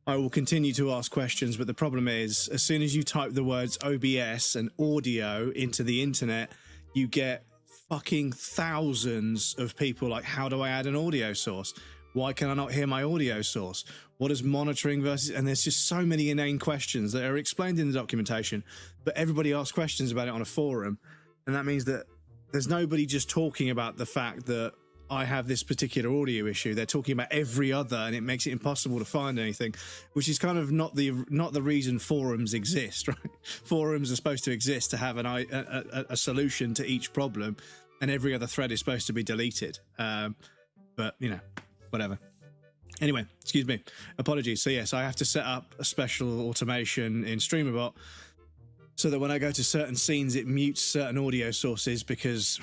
I will continue to ask questions, but the problem is, as soon as you type the words OBS and audio into the internet, you get fucking thousands of people like, how do I add an audio source? Why can I not hear my audio source? What is monitoring versus... And there's just so many inane questions that are explained in the documentation, but everybody asks questions about it on a forum, and that means that there's nobody just talking about the fact that I have this particular audio issue. They're talking about every other, and it makes it impossible to find anything, which is kind of not the reason forums exist, right? Forums are supposed to exist to have a solution to each problem, and every other thread is supposed to be deleted. But, you know, whatever. Anyway, excuse me. Apologies. So, yes, I have to set up a special automation in StreamerBot so that when I go to certain scenes, it mutes certain audio sources because...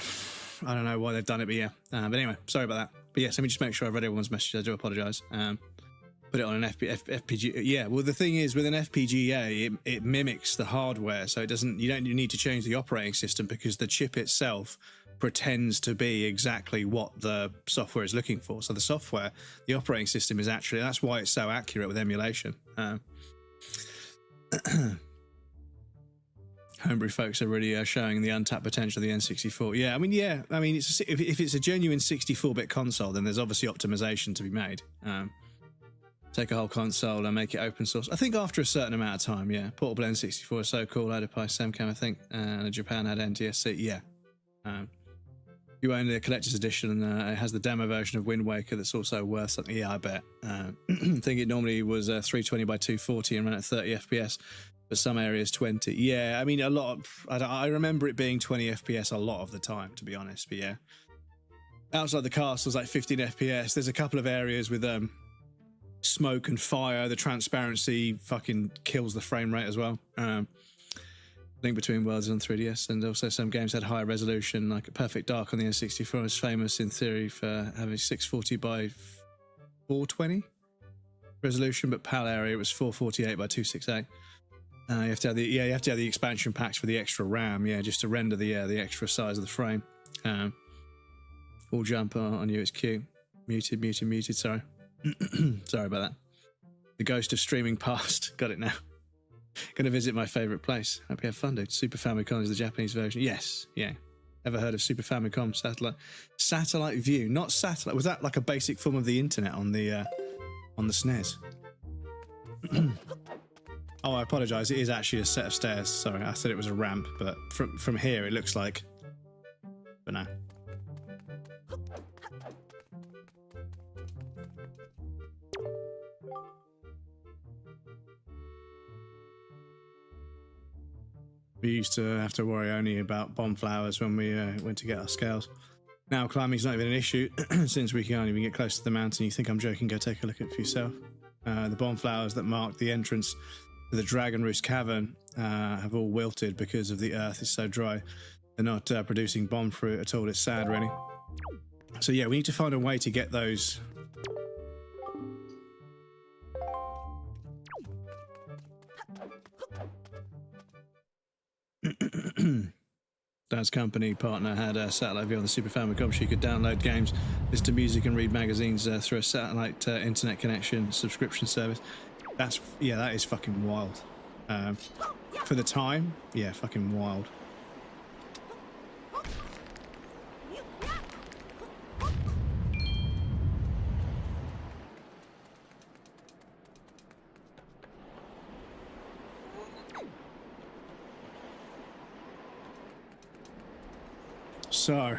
I don't know why they've done it, but yeah. But anyway, sorry about that. But yes, let me just make sure I've read everyone's message. I do apologise. Put it on an FPGA. Yeah, well, the thing is, with an FPGA, it mimics the hardware, so it doesn't. You don't need to change the operating system because the chip itself pretends to be exactly what the software is looking for. So the software, the operating system is actually. That's why it's so accurate with emulation. Homebrew folks are really showing the untapped potential of the N64. Yeah, I mean, if it's a genuine 64-bit console, then there's obviously optimization to be made. Take a whole console and make it open source. I think after a certain amount of time, yeah. Portable N64 is so cool. Oedipus, Semcam, I think. And Japan had NTSC, yeah. You own the collector's edition, and it has the demo version of Wind Waker that's also worth something. Yeah, I bet. I think it normally was 320 by 240 and ran at 30 FPS. but some areas 20. Yeah, I mean, a lot of, I remember it being 20 FPS a lot of the time, to be honest, but yeah. Outside the castle's like 15 FPS. There's a couple of areas with smoke and fire. The transparency fucking kills the frame rate as well. Link Between Worlds on 3DS, and also some games had higher resolution, like Perfect Dark on the N64 is famous in theory for having 640 by 420 resolution, but PAL area was 448 by 268. You have to have the expansion packs for the extra RAM, just to render the extra size of the frame. All jump on you, it's Q. Muted, sorry. Sorry about that. The ghost of streaming past. Got it now. Gonna visit my favourite place. Hope you have fun, dude. Super Famicom is the Japanese version. Yes, yeah. Ever heard of Super Famicom satellite view? Not satellite. Was that like a basic form of the internet on the SNES? Oh, I apologise. It is actually a set of stairs. Sorry, I said it was a ramp, but from here it looks like. But no. We used to have to worry only about bomb flowers when we went to get our scales. Now climbing's not even an issue since we can't even get close to the mountain. You think I'm joking? Go take a look at it for yourself. The bomb flowers that mark the entrance to the Dragon Roost Cavern have all wilted because of the earth is so dry. They're not producing bomb fruit at all. It's sad, really. So yeah, we need to find a way to get those. Dad's company partner had a satellite view on the Super Famicom. She could download games, listen to music, and read magazines through a satellite internet connection subscription service. That is fucking wild. For the time, yeah, fucking wild. So,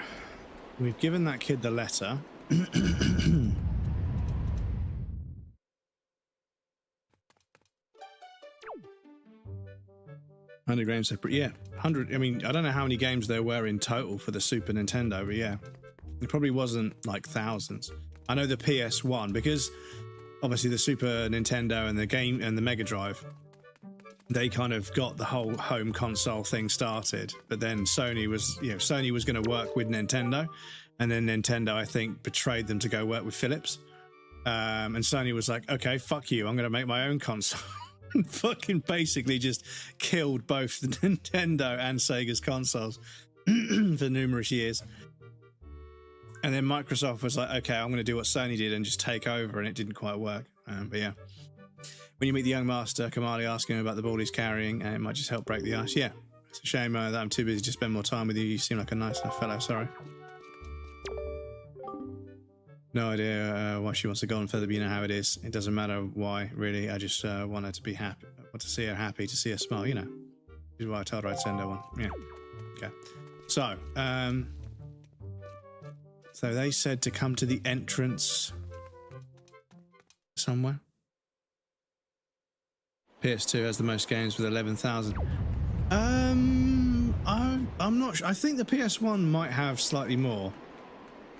we've given that kid the letter. 100 games separate, yeah. 100, I mean, I don't know how many games there were in total for the Super Nintendo, but yeah. It probably wasn't like thousands. I know the PS1, because obviously the Super Nintendo and the game and the Mega Drive, they kind of got the whole home console thing started, but then Sony was going to work with Nintendo, and then Nintendo, I think, betrayed them to go work with Philips. And Sony was like, okay, fuck you, I'm going to make my own console. Fucking basically just killed both the Nintendo and Sega's consoles for numerous years. And then Microsoft was like, okay, I'm going to do what Sony did and just take over, and it didn't quite work. But yeah. When you meet the young master, Kamali, ask him about the ball he's carrying, and it might just help break the ice. Yeah, it's a shame that I'm too busy to spend more time with you. You seem like a nice enough fellow, sorry. No idea why she wants to go on further, but you know how it is. It doesn't matter why, really. I just want her to be happy. I want to see her happy, to see her smile, you know. This is why I told her I'd send her one. Yeah. Okay. So, so they said to come to the entrance somewhere. PS2 has the most games with 11,000. I'm not sure. I think the PS1 might have slightly more,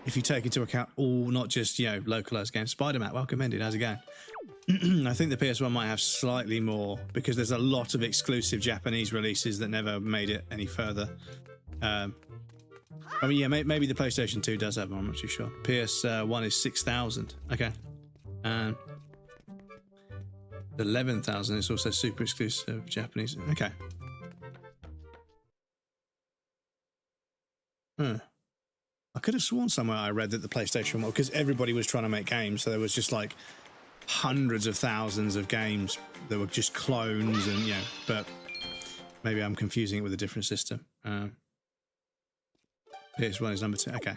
if you take into account all, not just, you know, localized games. Spider-Man, welcome in, how's it going? I think the PS1 might have slightly more, because there's a lot of exclusive Japanese releases that never made it any further. I mean, yeah, maybe the PlayStation 2 does have more, I'm not too sure. PS1 is 6,000. Okay. 11,000 is also super exclusive Japanese. Okay. I could have sworn somewhere I read that the PlayStation 1, because everybody was trying to make games, so there was just like hundreds of thousands of games that were just clones, and yeah, but maybe I'm confusing it with a different system. PS1 is number 2. Okay.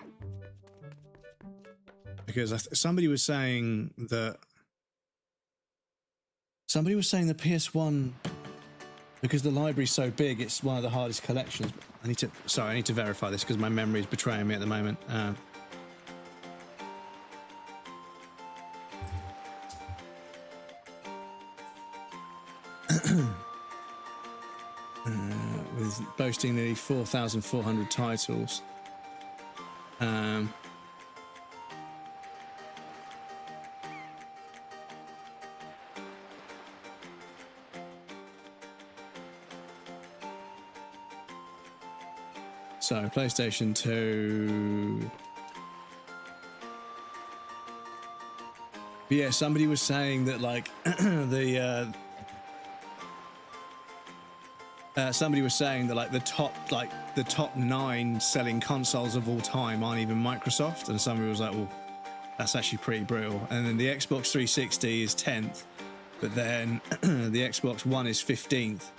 Because somebody was saying that. Somebody was saying the PS1, because the library's so big, it's one of the hardest collections. I need to verify this because my memory is betraying me at the moment. with boasting nearly 4,400 titles. So PlayStation 2. But yeah, somebody was saying that like somebody was saying that like the top 9 selling consoles of all time aren't even Microsoft, and somebody was like, well, that's actually pretty brutal. And then the Xbox 360 is 10th, but then the Xbox One is 15th.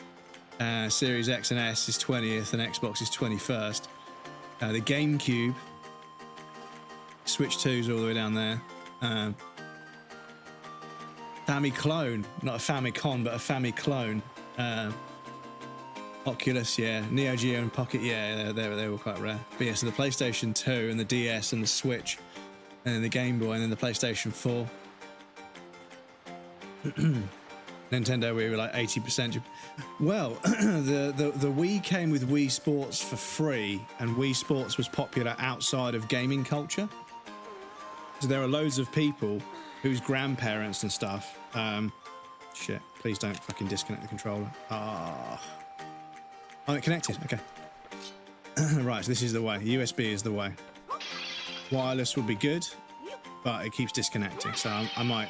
Series X and S is 20th, and Xbox is 21st. The GameCube, Switch 2 is all the way down there. Famiclone, not a Famicom, but a Famiclone. Oculus, yeah. Neo Geo and Pocket, yeah, they were quite rare. But yeah, so the PlayStation 2 and the DS and the Switch, and then the Game Boy, and then the PlayStation 4. Nintendo, we were like 80%. Well, the Wii came with Wii Sports for free, and Wii Sports was popular outside of gaming culture. So there are loads of people whose grandparents and stuff. Shit, please don't fucking disconnect the controller. Oh, it connected. Okay. Right, so this is the way. USB is the way. Wireless would be good, but it keeps disconnecting. So I might.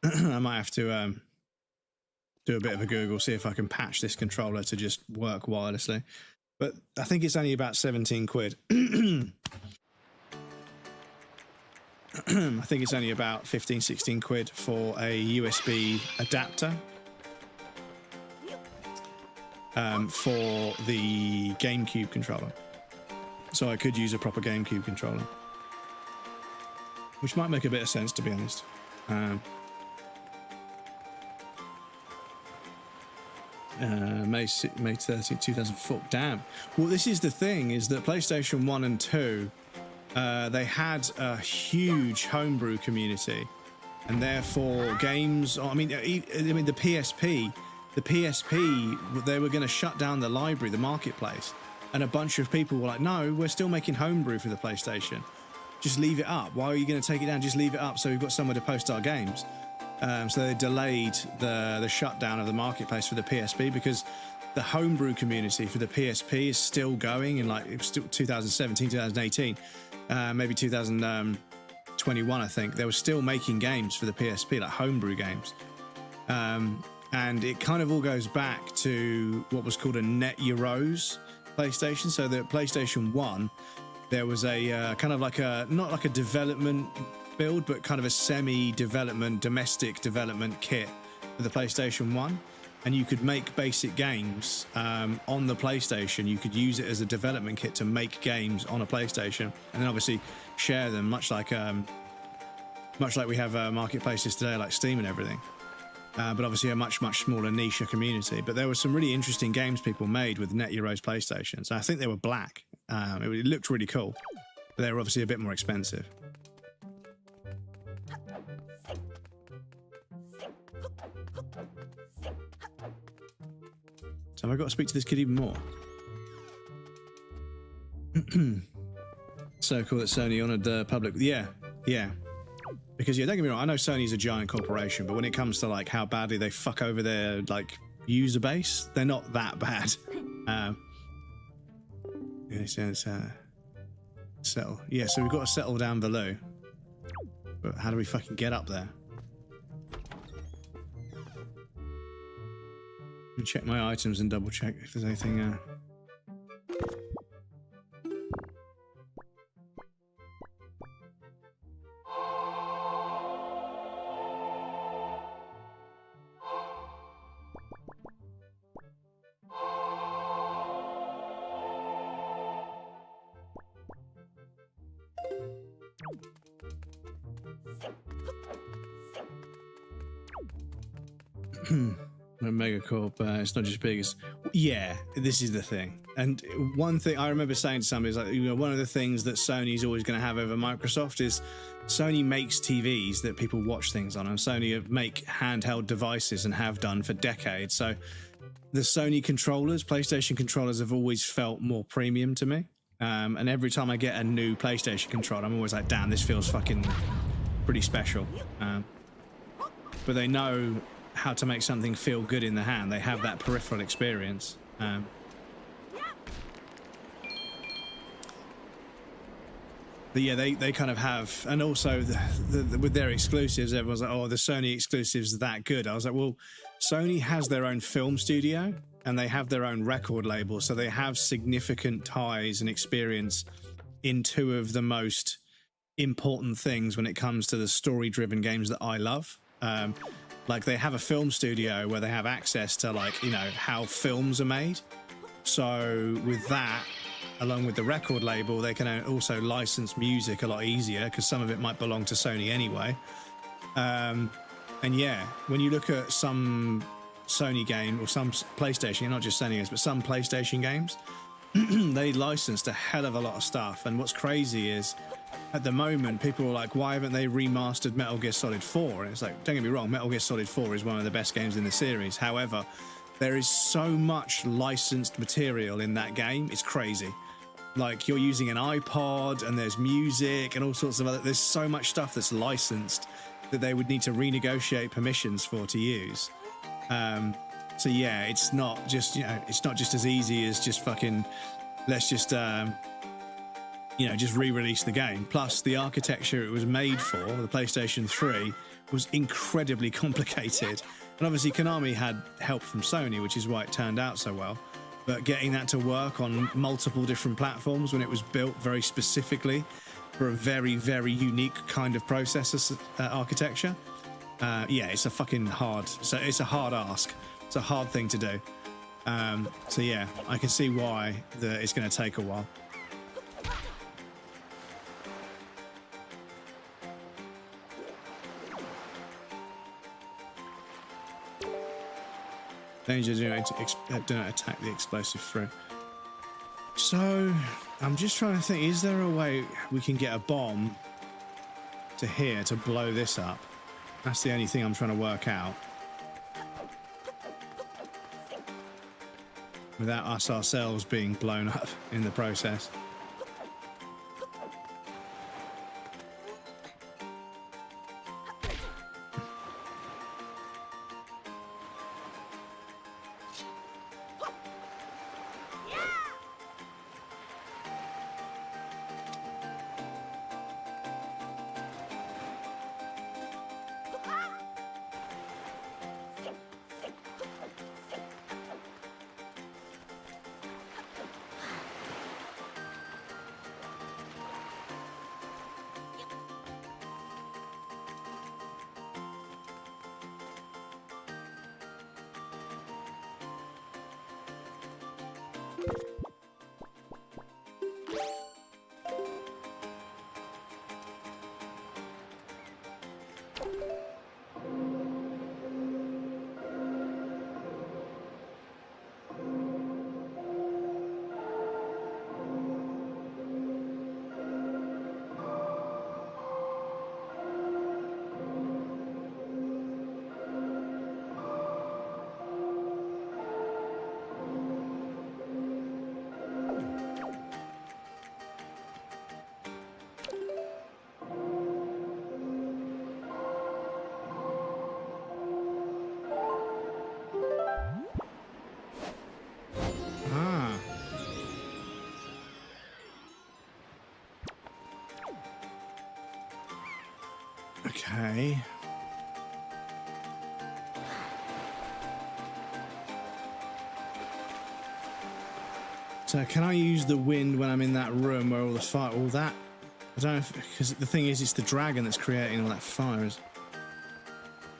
I might have to do a bit of a Google, see if I can patch this controller to just work wirelessly. But I think it's only about 17 quid. I think it's only about 15, 16 quid for a USB adapter for the GameCube controller. So I could use a proper GameCube controller, which might make a bit of sense, to be honest. May 13, 2004. Damn. Well, this is the thing, is that PlayStation 1 and 2, they had a huge homebrew community, and therefore games, the PSP, they were going to shut down the library, the marketplace, and a bunch of people were like, no, we're still making homebrew for the PlayStation. Just leave it up. Why are you going to take it down? Just leave it up so we've got somewhere to post our games. So they delayed the shutdown of the marketplace for the PSP, because the homebrew community for the PSP is still going in, like, it was still 2017, 2018, maybe 2021, I think. They were still making games for the PSP, like homebrew games. And it kind of all goes back to what was called a Net Euros PlayStation. So the PlayStation 1, there was a kind of like not like a development build, but kind of a semi-development, domestic development kit for the PlayStation 1. And you could make basic games on the PlayStation. You could use it as a development kit to make games on a PlayStation, and then obviously share them, much like we have marketplaces today, like Steam and everything. But obviously a much smaller niche community. But there were some really interesting games people made with Net Euros PlayStations. I think they were black. It looked really cool, but they were obviously a bit more expensive. So have I got to speak to this kid even more? So cool that Sony honoured the public. Yeah. Because, yeah, don't get me wrong, I know Sony's a giant corporation, but when it comes to, like, how badly they fuck over their, like, user base, they're not that bad. It says, settle. Yeah, so we've got to settle down below. But how do we fucking get up there? Check my items and double check if there's anything. Megacorp, it's not just big as, yeah, this is the thing. And one thing I remember saying to somebody is, like, you know, one of the things that Sony's always going to have over Microsoft is Sony makes TVs that people watch things on, and Sony make handheld devices and have done for decades. So the Sony controllers, PlayStation controllers, have always felt more premium to me. And every time I get a new PlayStation controller, I'm always like, damn, this feels fucking pretty special. But they know how to make something feel good in the hand. They have that peripheral experience. But yeah, they kind of have, and also with their exclusives, everyone's like, oh, the Sony exclusives are that good. I was like, well, Sony has their own film studio and they have their own record label, so they have significant ties and experience in two of the most important things when it comes to the story-driven games that I love. Like, they have a film studio where they have access to, like, you know, how films are made. So with that, along with the record label, they can also license music a lot easier because some of it might belong to Sony anyway. And yeah, when you look at some Sony game or some PlayStation, not just Sony games, but some PlayStation games, they licensed a hell of a lot of stuff. And what's crazy is, at the moment, people are like, why haven't they remastered Metal Gear Solid 4? And it's like, don't get me wrong, Metal Gear Solid 4 is one of the best games in the series. However, there is so much licensed material in that game, it's crazy. Like, you're using an iPod and there's music and all sorts of other, there's so much stuff that's licensed that they would need to renegotiate permissions for to use. So yeah, it's not just, you know, it's not just as easy as just fucking, let's just, you know, just re-release the game. Plus, the architecture it was made for, the PlayStation 3, was incredibly complicated. And obviously, Konami had help from Sony, which is why it turned out so well. But getting that to work on multiple different platforms when it was built very specifically for a very, very unique kind of processor architecture, yeah, it's a fucking hard. So it's a hard ask. It's a hard thing to do. So yeah, I can see why it's going to take a while. Danger, do not attack the explosive through. So, I'm just trying to think, is there a way we can get a bomb to here to blow this up? That's the only thing I'm trying to work out. Without us ourselves being blown up in the process. Okay. So can I use the wind when I'm in that room where all the fire, all that? I don't know if, because the thing is, it's the dragon that's creating all that fire.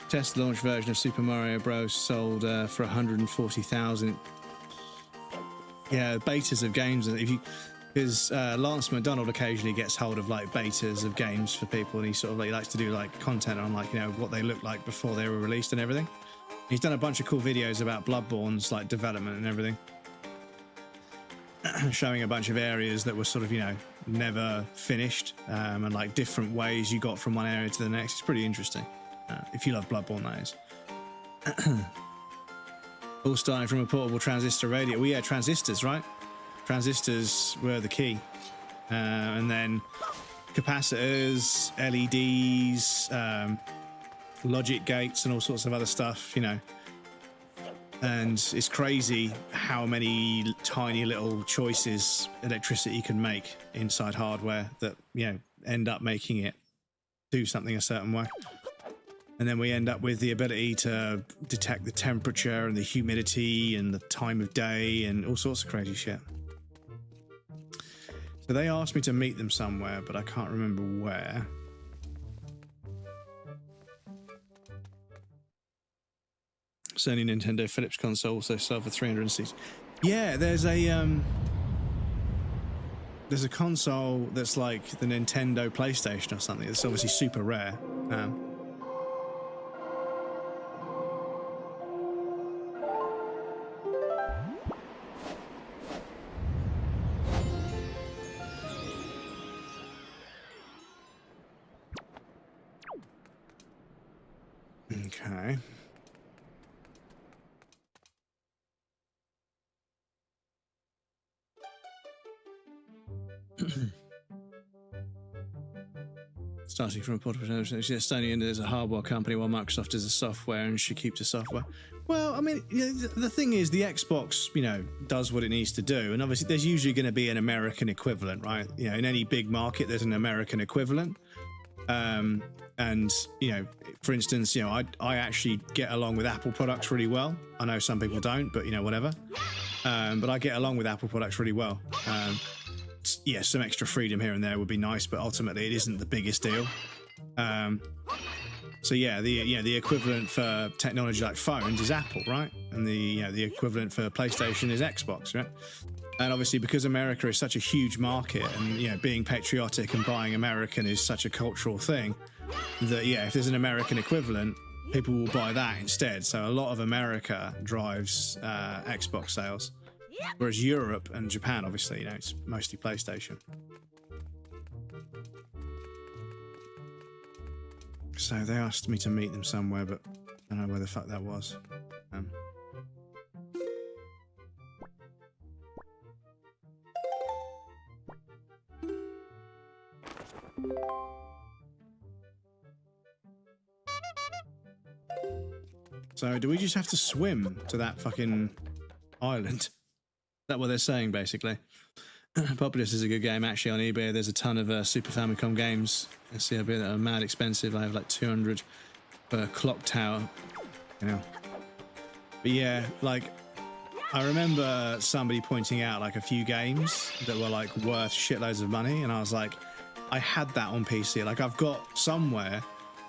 Test launch version of Super Mario Bros. Sold for 140,000. Yeah, betas of games. Because Lance McDonald occasionally gets hold of like betas of games for people, and he sort of like likes to do like content on like, you know, what they look like before they were released and everything. He's done a bunch of cool videos about Bloodborne's like development and everything, showing a bunch of areas that were sort of, you know, never finished, and like different ways you got from one area to the next. It's pretty interesting if you love Bloodborne, that is. All starting from a portable transistor radio. Well, yeah, transistors, right? Transistors were the key. And then capacitors, LEDs, logic gates, and all sorts of other stuff, you know. And it's crazy how many tiny little choices electricity can make inside hardware that, you know, end up making it do something a certain way. And then we end up with the ability to detect the temperature and the humidity and the time of day and all sorts of crazy shit. So they asked me to meet them somewhere, but I can't remember where. Sony, Nintendo, Philips console also sell for 360. Yeah, there's a console that's like the Nintendo PlayStation or something. It's obviously super rare. Okay. Starting from a portable Sony is a hardware company while Microsoft is a software and should keep to software. Well, I mean, you know, the thing is, the Xbox, you know, does what it needs to do, and obviously there's usually going to be an American equivalent, right? You know, in any big market, there's an American equivalent. And you know, for instance, you know, I actually get along with Apple products really well. I know some people don't, but you know, whatever. But I get along with Apple products really well. Yeah, some extra freedom here and there would be nice, but ultimately it isn't the biggest deal. So yeah, the equivalent for technology like phones is Apple, right? And the equivalent for PlayStation is Xbox, right? And obviously, because America is such a huge market, and you know, being patriotic and buying American is such a cultural thing, that yeah, if there's an American equivalent, people will buy that instead. So a lot of America drives Xbox sales, whereas Europe and Japan, obviously, you know, it's mostly PlayStation. So they asked me to meet them somewhere, but I don't know where the fuck that was. So do we just have to swim to that fucking island? Is that what they're saying, basically? Populous is a good game. Actually, on eBay, there's a ton of Super Famicom games. CRT that are mad expensive. I have like 200 per clock tower. You know. But yeah, like, I remember somebody pointing out like a few games that were like worth shitloads of money, and I was like, I had that on PC. Like, I've got somewhere,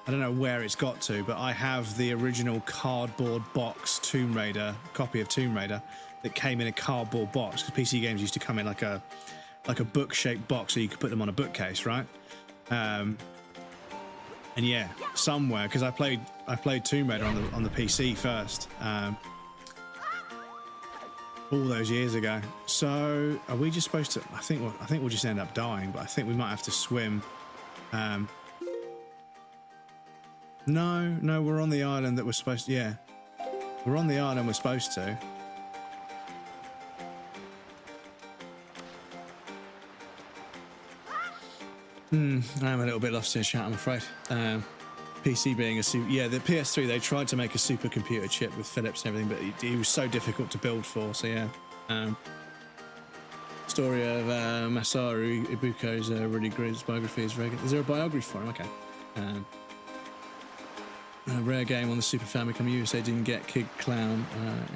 I don't know where it's got to, but I have the original cardboard box Tomb Raider, copy of Tomb Raider, that came in a cardboard box, because PC games used to come in like a book-shaped box, so you could put them on a bookcase, right? And yeah, somewhere, because I played Tomb Raider on the PC first, all those years ago. So are we just supposed to? I think we'll just end up dying, but I think we might have to swim. No, we're on the island that we're supposed to. Yeah, we're on the island we're supposed to. I'm a little bit lost here, chat, I'm afraid. PC being a super... Yeah, the PS3, they tried to make a supercomputer chip with Philips and everything, but it was so difficult to build for, so yeah. Story of Masaru Ibuko's really great biography is very good. Is there a biography for him? Okay. A rare game on the Super Famicom USA didn't get Kid Clown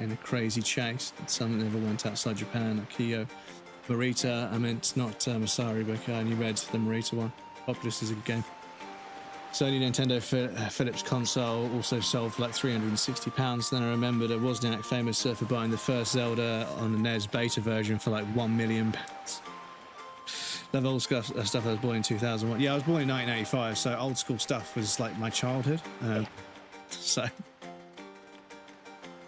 in a crazy chase. Some never went outside Japan. Akiyo Morita, I meant not Masaru Ibuko, I only read the Morita one. Populous is a good game. Sony Nintendo Philips console also sold for like £360. Then I remembered at Wozniak famous for buying the first Zelda on the NES beta version for like £1 million. Love old stuff. I was born in 2001. Yeah, I was born in 1985, so old school stuff was like my childhood. So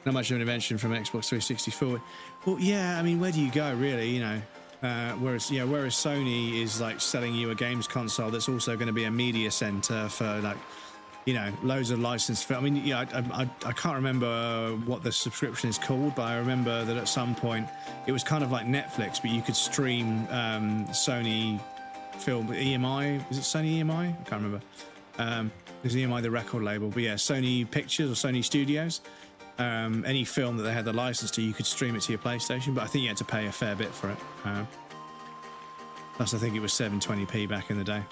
not much of an invention from Xbox 360 forward. Well, yeah, I mean, where do you go, really? You know. Whereas Sony is like selling you a games console that's also going to be a media center for like, you know, loads of licensed film. I mean, yeah, I can't remember what the subscription is called, but I remember that at some point it was kind of like Netflix, but you could stream Sony film, EMI. Is it Sony EMI? I can't remember. Is EMI the record label? But yeah, Sony Pictures or Sony Studios. Any film that they had the license to, you could stream it to your PlayStation, but I think you had to pay a fair bit for it. Plus, I think it was 720p back in the day.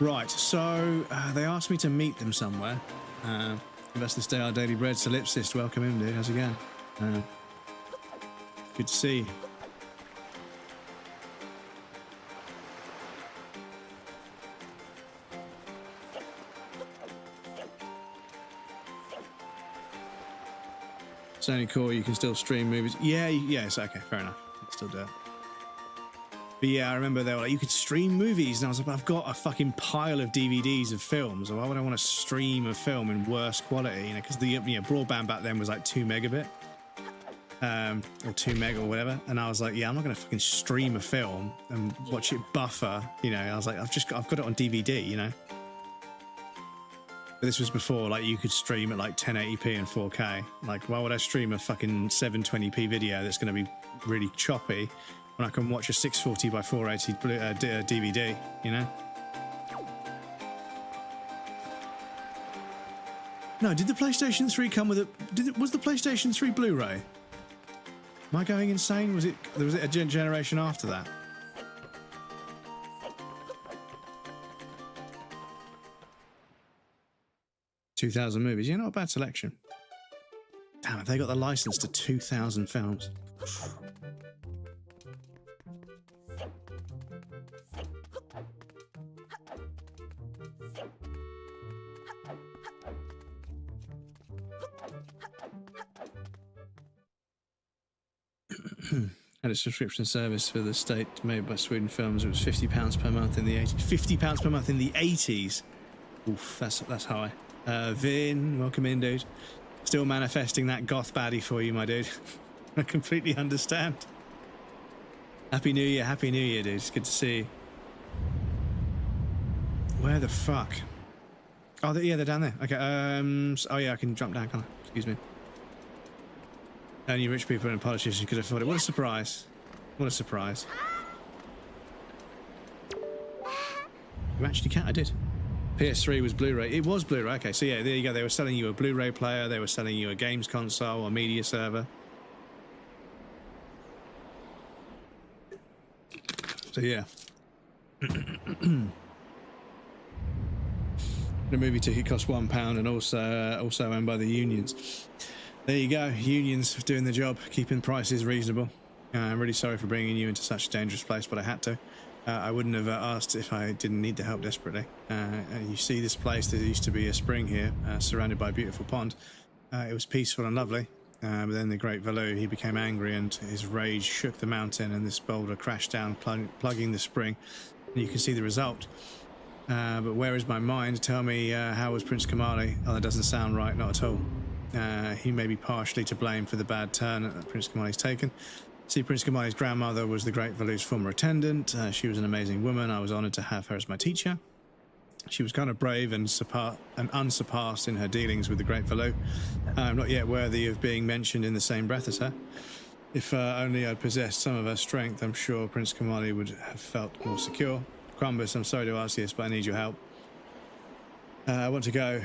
Right, so they asked me to meet them somewhere. Invest this day our daily bread. Solipsist, welcome in, dude. How's it going? Good to see you. Sony Core, you can still stream movies. Yeah, yes, okay, fair enough. You can still do it. But yeah, I remember they were like, you could stream movies, and I was like, I've got a fucking pile of DVDs of films. Why would I want to stream a film in worse quality? You know, because the broadband back then was like 2 megabit, or 2 meg or whatever. And I was like, yeah, I'm not going to fucking stream a film and watch it buffer. You know, I was like, I've got it on DVD. You know. But this was before, like, you could stream at like 1080p and 4K. Like, why would I stream a fucking 720p video that's going to be really choppy when I can watch a 640 by 480 DVD, you know? No, did the PlayStation 3 come with a... was the PlayStation 3 Blu-ray? Am I going insane? Was it a generation after that? $2,000 movies. Yeah, not a bad selection. Damn it, they got the license to 2,000 films. Had a subscription service for the state made by Sweden Films. It was £50 per month in the 80s. £50 per month in the 80s. Oof, that's high. Vin, welcome in, dude. Still manifesting that goth baddie for you, my dude. I completely understand. Happy New Year, dude. It's good to see you. Where the fuck? Oh, yeah, they're down there. Okay. Oh yeah, I can jump down, can't I? Excuse me. Only rich people and politicians could afford it. What a surprise! What a surprise! You actually can. I did. PS3 was Blu-ray. It was Blu-ray. Okay, so yeah, there you go. They were selling you a Blu-ray player. They were selling you a games console, a media server. So yeah. The movie ticket cost £1 and also owned by the unions. There you go. Unions doing the job, keeping prices reasonable. I'm really sorry for bringing you into such a dangerous place, but I had to. I wouldn't have asked if I didn't need the help desperately. You see this place, there used to be a spring here, surrounded by a beautiful pond. It was peaceful and lovely, but then the great Valu, he became angry and his rage shook the mountain and this boulder crashed down, plugging the spring. And you can see the result. But where is my mind? Tell me, how was Prince Kamali? Oh, that doesn't sound right, not at all. He may be partially to blame for the bad turn that Prince Kamali's taken. See, Prince Kamali's grandmother was the great Valu's former attendant. She was an amazing woman. I was honoured to have her as my teacher. She was kind of brave and unsurpassed in her dealings with the great Valu. I'm not yet worthy of being mentioned in the same breath as her. If only I'd possessed some of her strength, I'm sure Prince Kamali would have felt more secure. Crumbus, I'm sorry to ask this, but I need your help. I want to go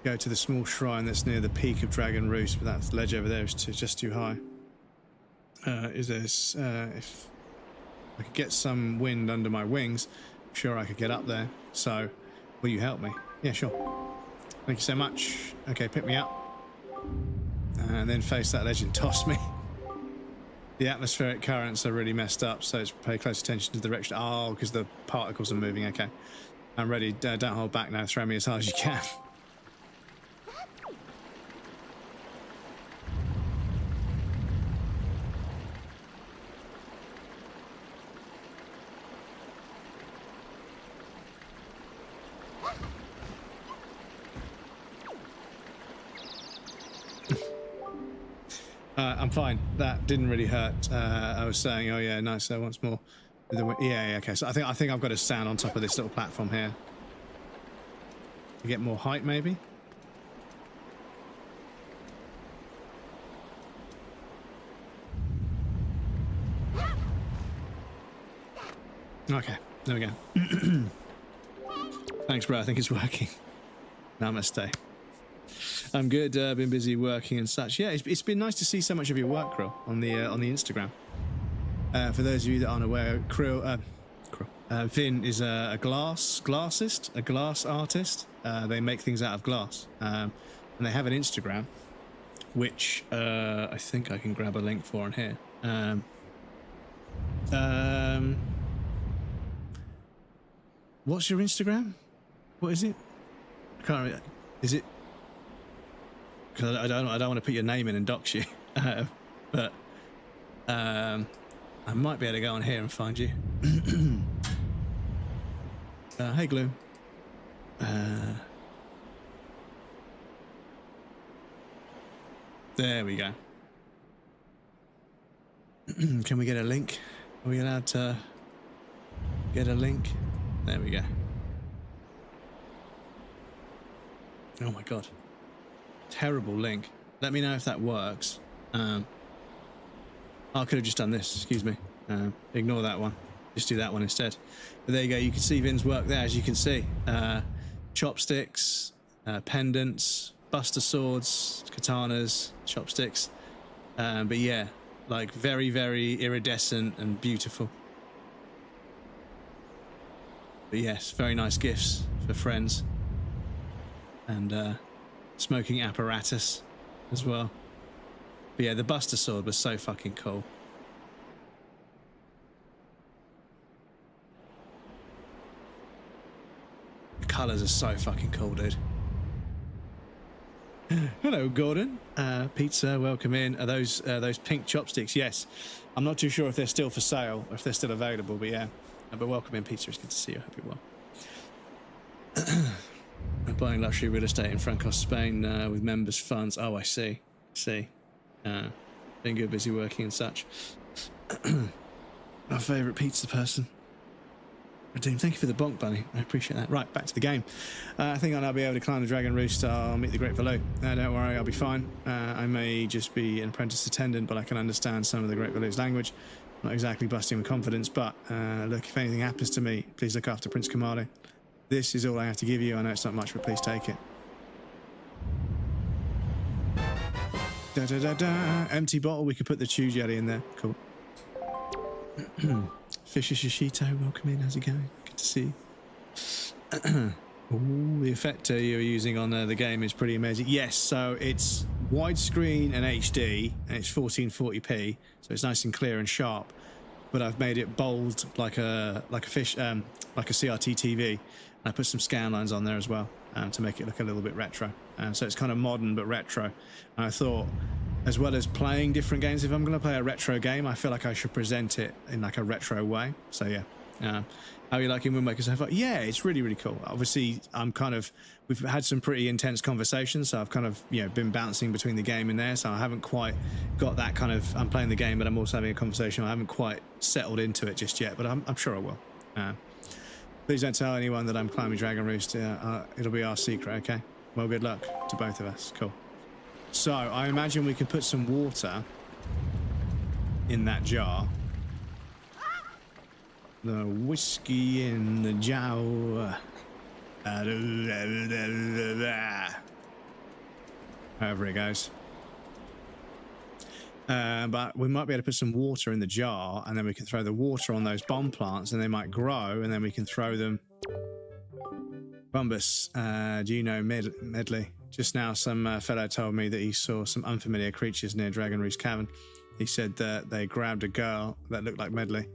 to the small shrine that's near the peak of Dragon Roost, but that ledge over there is just too high. If I could get some wind under my wings, I'm sure I could get up there. So, will you help me? Yeah, sure. Thank you so much. Okay, pick me up. And then face that ledge and toss me. The atmospheric currents are really messed up, so pay close attention to the direction. Oh, because the particles are moving. Okay. I'm ready. Don't hold back now. Throw me as hard as you can. I'm fine. That didn't really hurt. I was saying, oh yeah, nice. Once more. Yeah, okay. So I think I've got to stand on top of this little platform here. to get more height, maybe. Okay, there we go. Thanks, bro. I think it's working. Namaste. I'm good. Been busy working and such. Yeah, it's been nice to see so much of your work, Krill, on the Instagram. For those of you that aren't aware, Finn is a glass artist. They make things out of glass, and they have an Instagram, which I think I can grab a link for on here. What's your Instagram? What is it? I can't remember. Is it? Because I don't want to put your name in and dox you, but I might be able to go on here and find you. Hey, Glue. There we go. Can we get a link? Are we allowed to get a link? There we go. Oh my god. Terrible link. Let me know if that works. I could have just done this, excuse me. Ignore that one. Just do that one instead. But there you go, you can see Vin's work there, as you can see. Chopsticks, pendants, buster swords, katanas, chopsticks. But yeah, like very, very iridescent and beautiful. But yes, very nice gifts for friends. And smoking apparatus as well. But yeah, the buster sword was so fucking cool. The colours are so fucking cool, dude. Hello, Gordon. Pizza, welcome in. Are those pink chopsticks? Yes. I'm not too sure if they're still for sale or if they're still available, but yeah. But welcome in, Pizza. It's good to see you. I hope you're well. I'm buying luxury real estate in Francos, Spain with members' funds. Oh, I see. Being good, busy working and such. Our favourite pizza person. Redeem, thank you for the bonk, bunny. I appreciate that. Right, back to the game. I think I'll now be able to climb the Dragon Roost. I'll meet the Great Valoo. Don't worry, I'll be fine. I may just be an apprentice attendant, but I can understand some of the Great Valoo's language. Not exactly busting with confidence, but look, if anything happens to me, please look after Prince Kamado. This is all I have to give you. I know it's not much, but please take it. Da da da da. Empty bottle. We could put the chew jelly in there. Cool. Fisher Shishito, welcome in. How's it going? Good to see you. Ooh, the effect you're using on the game is pretty amazing. Yes, so it's widescreen and HD, and it's 1440p, so it's nice and clear and sharp. But I've made it bold like a CRT TV. I put some scan lines on there as well to make it look a little bit retro. So it's kind of modern but retro. And I thought, as well as playing different games, if I'm going to play a retro game, I feel like I should present it in like a retro way. So yeah. How are you liking Wind Waker so far? Yeah, it's really, really cool. Obviously, we've had some pretty intense conversations, so I've kind of, been bouncing between the game and there, so I haven't quite got that kind of, I'm playing the game, but I'm also having a conversation. I haven't quite settled into it just yet, but I'm sure I will. Please don't tell anyone that I'm climbing Dragon Roost. It'll be our secret, okay? Well, good luck to both of us. Cool. So, I imagine we can put some water in that jar. The whiskey in the jar. However it goes. But we might be able to put some water in the jar, and then we can throw the water on those bomb plants, and they might grow, and then we can throw them. Bumbus, do you know Medley? Just now, some fellow told me that he saw some unfamiliar creatures near Dragon Roost Cavern. He said that they grabbed a girl that looked like Medley,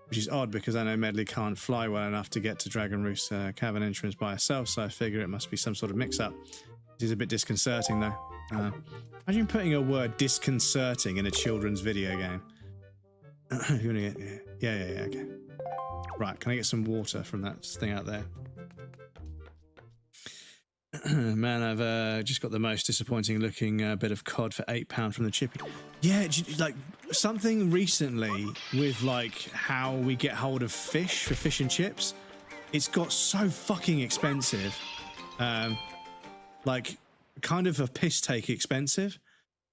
which is odd because I know Medley can't fly well enough to get to Dragon Roost Cavern entrance by herself, so I figure it must be some sort of mix-up. It is a bit disconcerting, though. Imagine putting a word disconcerting in a children's video game. You want to get... Yeah, okay. Right, can I get some water from that thing out there? Man, I've just got the most disappointing looking bit of cod for £8 from the chippy. Yeah, like something recently with like how we get hold of fish for fish and chips. It's got so fucking expensive. like kind of a piss take expensive.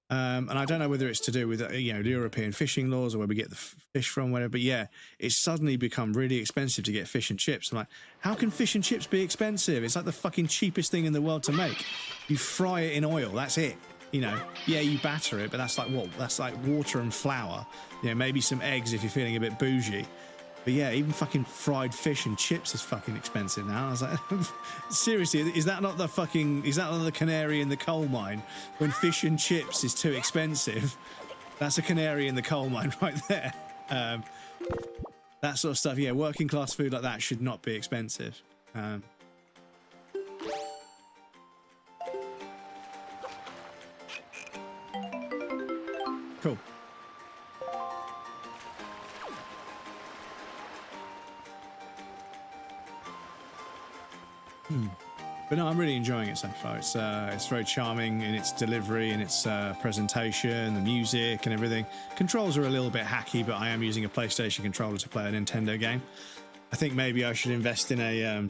And I don't know whether it's to do with, you know, the European fishing laws or where we get the fish from, whatever. But yeah, it's suddenly become really expensive to get fish and chips. I'm like, how can fish and chips be expensive? It's like the fucking cheapest thing in the world to make. You fry it in oil, that's it. You know, yeah, you batter it, but that's like what? That's like water and flour. You know, maybe some eggs if you're feeling a bit bougie. But yeah, even fucking fried fish and chips is fucking expensive now. I was like, seriously, is that not the canary in the coal mine? When fish and chips is too expensive, that's a canary in the coal mine right there. That sort of stuff, yeah, working class food like that should not be expensive. Cool. But no, I'm really enjoying it so far. It's very charming in its delivery and its presentation, the music and everything. Controls are a little bit hacky, but I am using a PlayStation controller to play a Nintendo game. I think maybe I should invest in a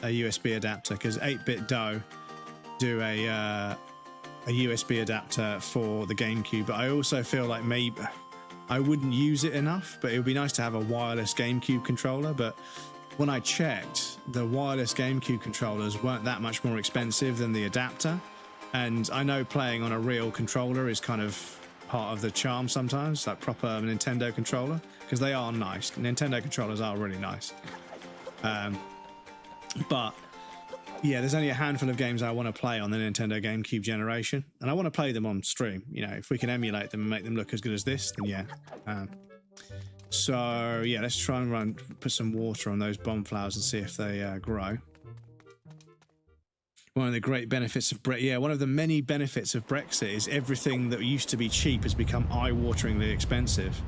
USB adapter, because 8-Bit Do a USB adapter for the GameCube, but I also feel like maybe I wouldn't use it enough, but it would be nice to have a wireless GameCube controller. But when I checked, the wireless GameCube controllers weren't that much more expensive than the adapter. And I know playing on a real controller is kind of part of the charm sometimes, like proper Nintendo controller, because they are nice. Nintendo controllers are really nice. But yeah, there's only a handful of games I want to play on the Nintendo GameCube generation, and I want to play them on stream. You know, if we can emulate them and make them look as good as this, then yeah. So yeah, let's try and put some water on those bomb flowers and see if they grow. One of the great benefits of one of the many benefits of Brexit is everything that used to be cheap has become eye-wateringly expensive.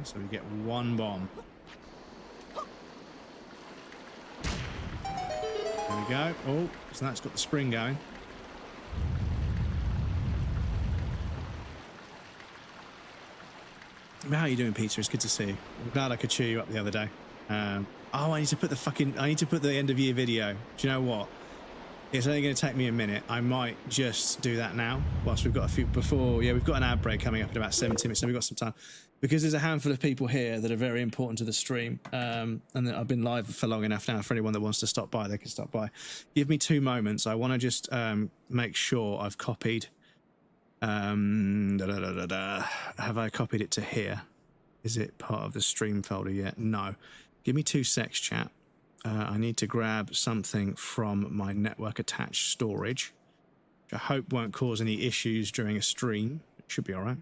So we get one bomb. There we go. Oh, so that's got the spring going. How are you doing, Peter? It's good to see you. I'm glad I could cheer you up the other day. Oh, I need to put the end of year video. Do you know what? It's only going to take me a minute. I might just do that now, whilst we've got a few before. Yeah, we've got an ad break coming up in about 70 minutes, so we've got some time. Because there's a handful of people here that are very important to the stream, and I've been live for long enough now. For anyone that wants to stop by, they can stop by. Give me 2 moments. I want to just make sure I've copied. Have I copied it to here? Is it part of the stream folder yet? No. Give me 2 secs, chat. I need to grab something from my network attached storage, which I hope won't cause any issues during a stream. It should be all right.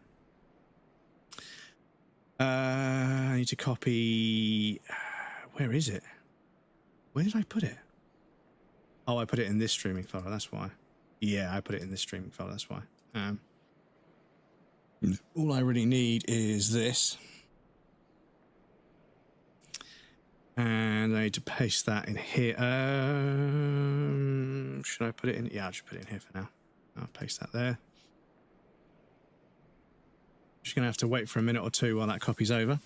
I need to copy. Where is it? Where did I put it? Oh, I put it in this streaming folder. That's why. Yeah, I put it in this streaming folder. That's why. All I really need is this. And I need to paste that in here. Should I put it in? Yeah, I'll just put it in here for now. I'll paste that there. Just going to have to wait for a minute or two while that copies over.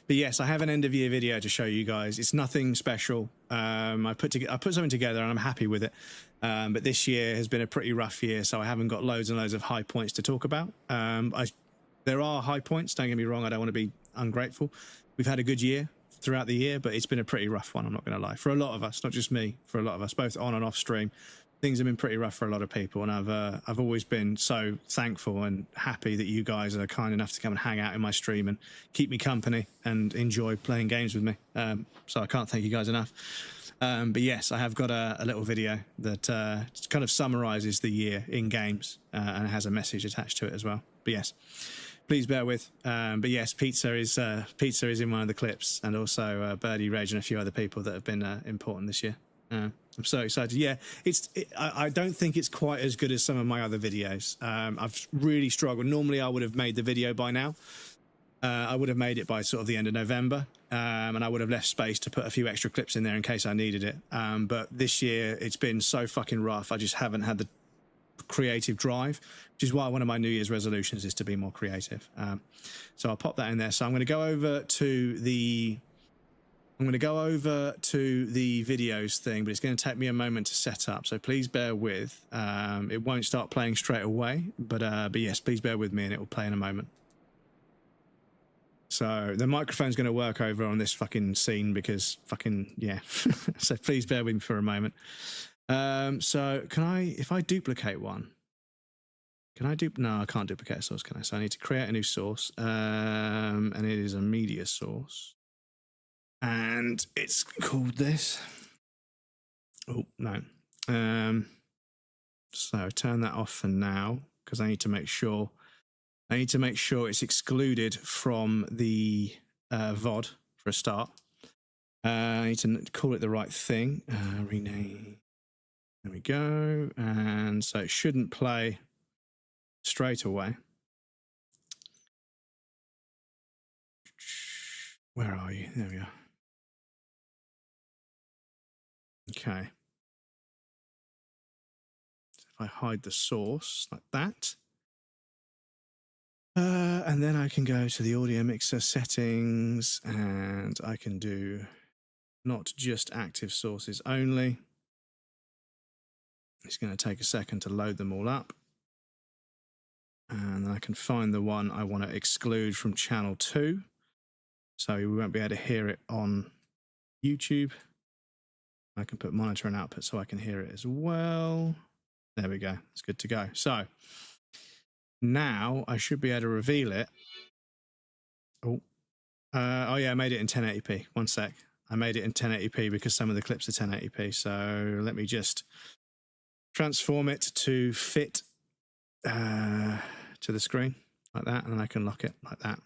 But yes, I have an end of year video to show you guys. It's nothing special. I put something together and I'm happy with it. But this year has been a pretty rough year, so I haven't got loads and loads of high points to talk about. There are high points, don't get me wrong, I don't want to be ungrateful. We've had a good year throughout the year, but it's been a pretty rough one, I'm not going to lie. For a lot of us, not just me, for a lot of us, both on and off stream, things have been pretty rough for a lot of people, and I've always been so thankful and happy that you guys are kind enough to come and hang out in my stream and keep me company and enjoy playing games with me. So I can't thank you guys enough. But yes, I have got a little video that kind of summarizes the year in games and it has a message attached to it as well. But yes, please bear with. But yes, Pizza is in one of the clips, and also Birdie, Rage, and a few other people that have been important this year. I'm so excited. Yeah, I don't think it's quite as good as some of my other videos. I've really struggled. Normally I would have made the video by now. I would have made it by sort of the end of November, and I would have left space to put a few extra clips in there in case I needed it. But this year it's been so fucking rough. I just haven't had the creative drive, which is why one of my New Year's resolutions is to be more creative. So I'll pop that in there. So I'm going to go over to the I'm going to go over to the videos thing, but it's going to take me a moment to set up. So please bear with. It won't start playing straight away, but yes, please bear with me and it will play in a moment. So the microphone's going to work over on this fucking scene because fucking, yeah. So please bear with me for a moment. So can I, if I duplicate one, can I no, I can't duplicate a source, can I? So I need to create a new source, and it is a media source. And it's called this. Oh, no. So turn that off for now because I need to make sure it's excluded from the VOD for a start. I need to call it the right thing. Rename. There we go. And so it shouldn't play straight away. Where are you? There we are. Okay. So if I hide the source like that, and then I can go to the audio mixer settings and I can do not just active sources only. It's going to take a second to load them all up. And then I can find the one I want to exclude from channel 2. So we won't be able to hear it on YouTube. I can put monitor and output so I can hear it as well. There we go. It's good to go. So now I should be able to reveal it. Oh, yeah, I made it in 1080p. One sec. I made it in 1080p because some of the clips are 1080p. So let me just transform it to fit to the screen like that, and then I can lock it like that.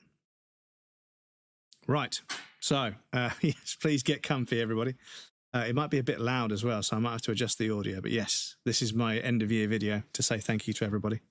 Right. So yes, please get comfy, everybody. It might be a bit loud as well, so I might have to adjust the audio. But yes, this is my end of year video to say thank you to everybody.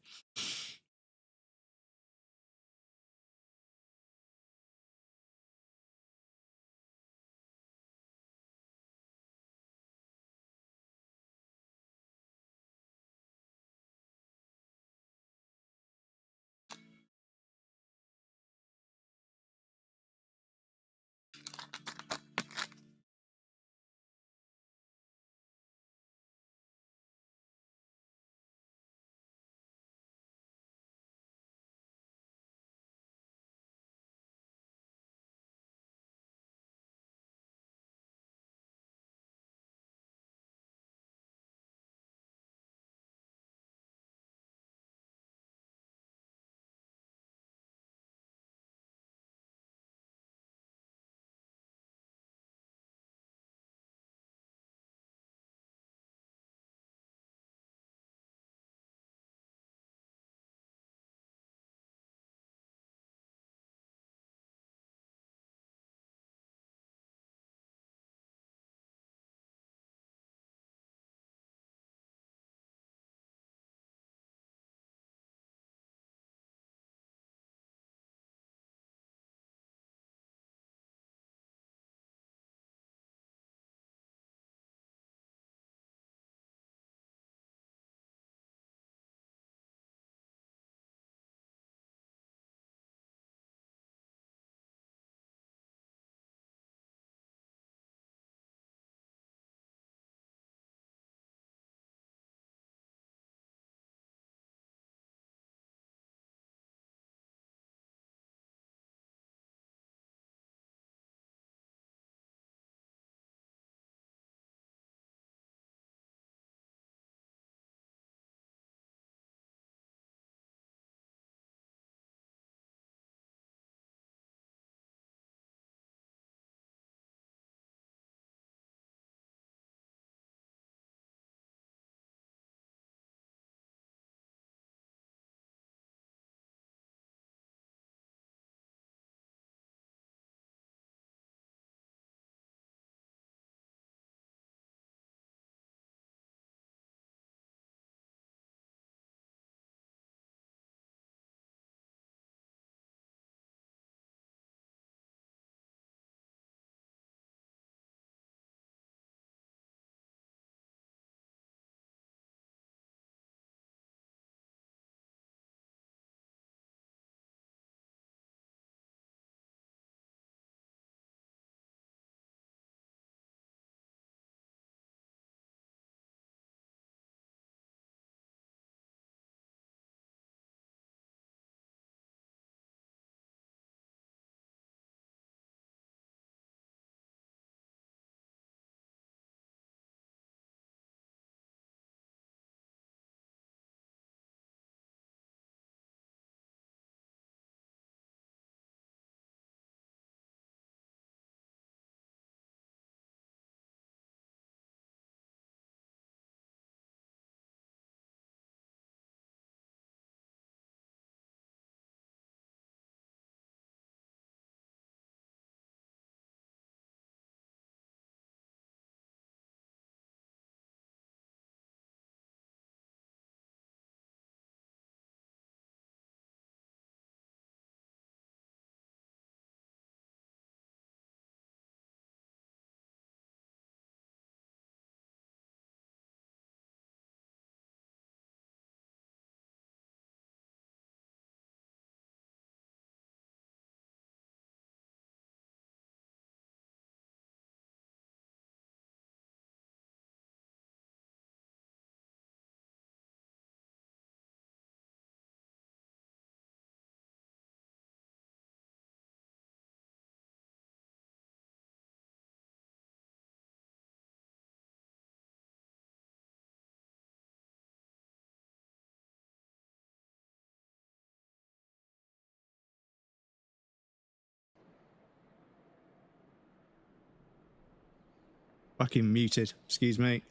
Fucking muted. Excuse me.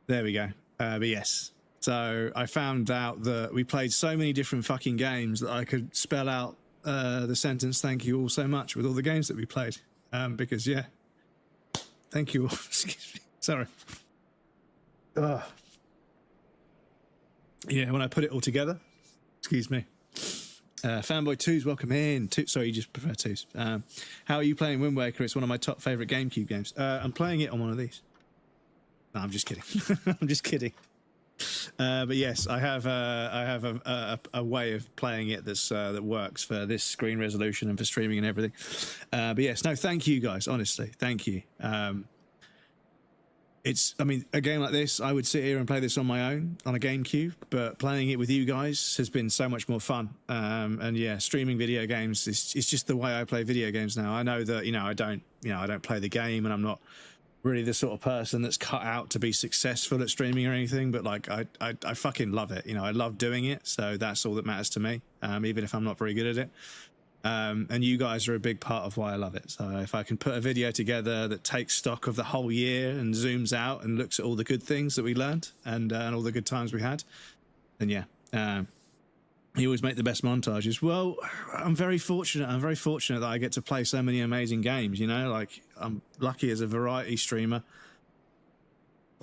There we go. But yes. So I found out that we played so many different fucking games that I could spell out the sentence "thank you all so much" with all the games that we played. Because yeah, thank you all. Excuse me. Sorry. Ugh. Yeah, when I put it all together. Excuse me. Fanboy 2's welcome in. Sorry, you just prefer 2's. How are you playing Wind Waker? It's one of my top favourite GameCube games. I'm playing it on one of these. No, I'm just kidding. I'm just kidding. But yes, I have a way of playing it that's that works for this screen resolution and for streaming and everything. But yes, no, thank you guys. Honestly, thank you. I mean, a game like this, I would sit here and play this on my own on a GameCube, but playing it with you guys has been so much more fun. And yeah, streaming video games is just the way I play video games now. I know that, I don't play the game, and I'm not really the sort of person that's cut out to be successful at streaming or anything, but like I fucking love it. I love doing it, so that's all that matters to me, even if I'm not very good at it. And you guys are a big part of why I love it. So if I can put a video together that takes stock of the whole year and zooms out and looks at all the good things that we learned and all the good times we had, then yeah, you always make the best montages. Well, I'm very fortunate. I'm very fortunate that I get to play so many amazing games. Like I'm lucky as a variety streamer.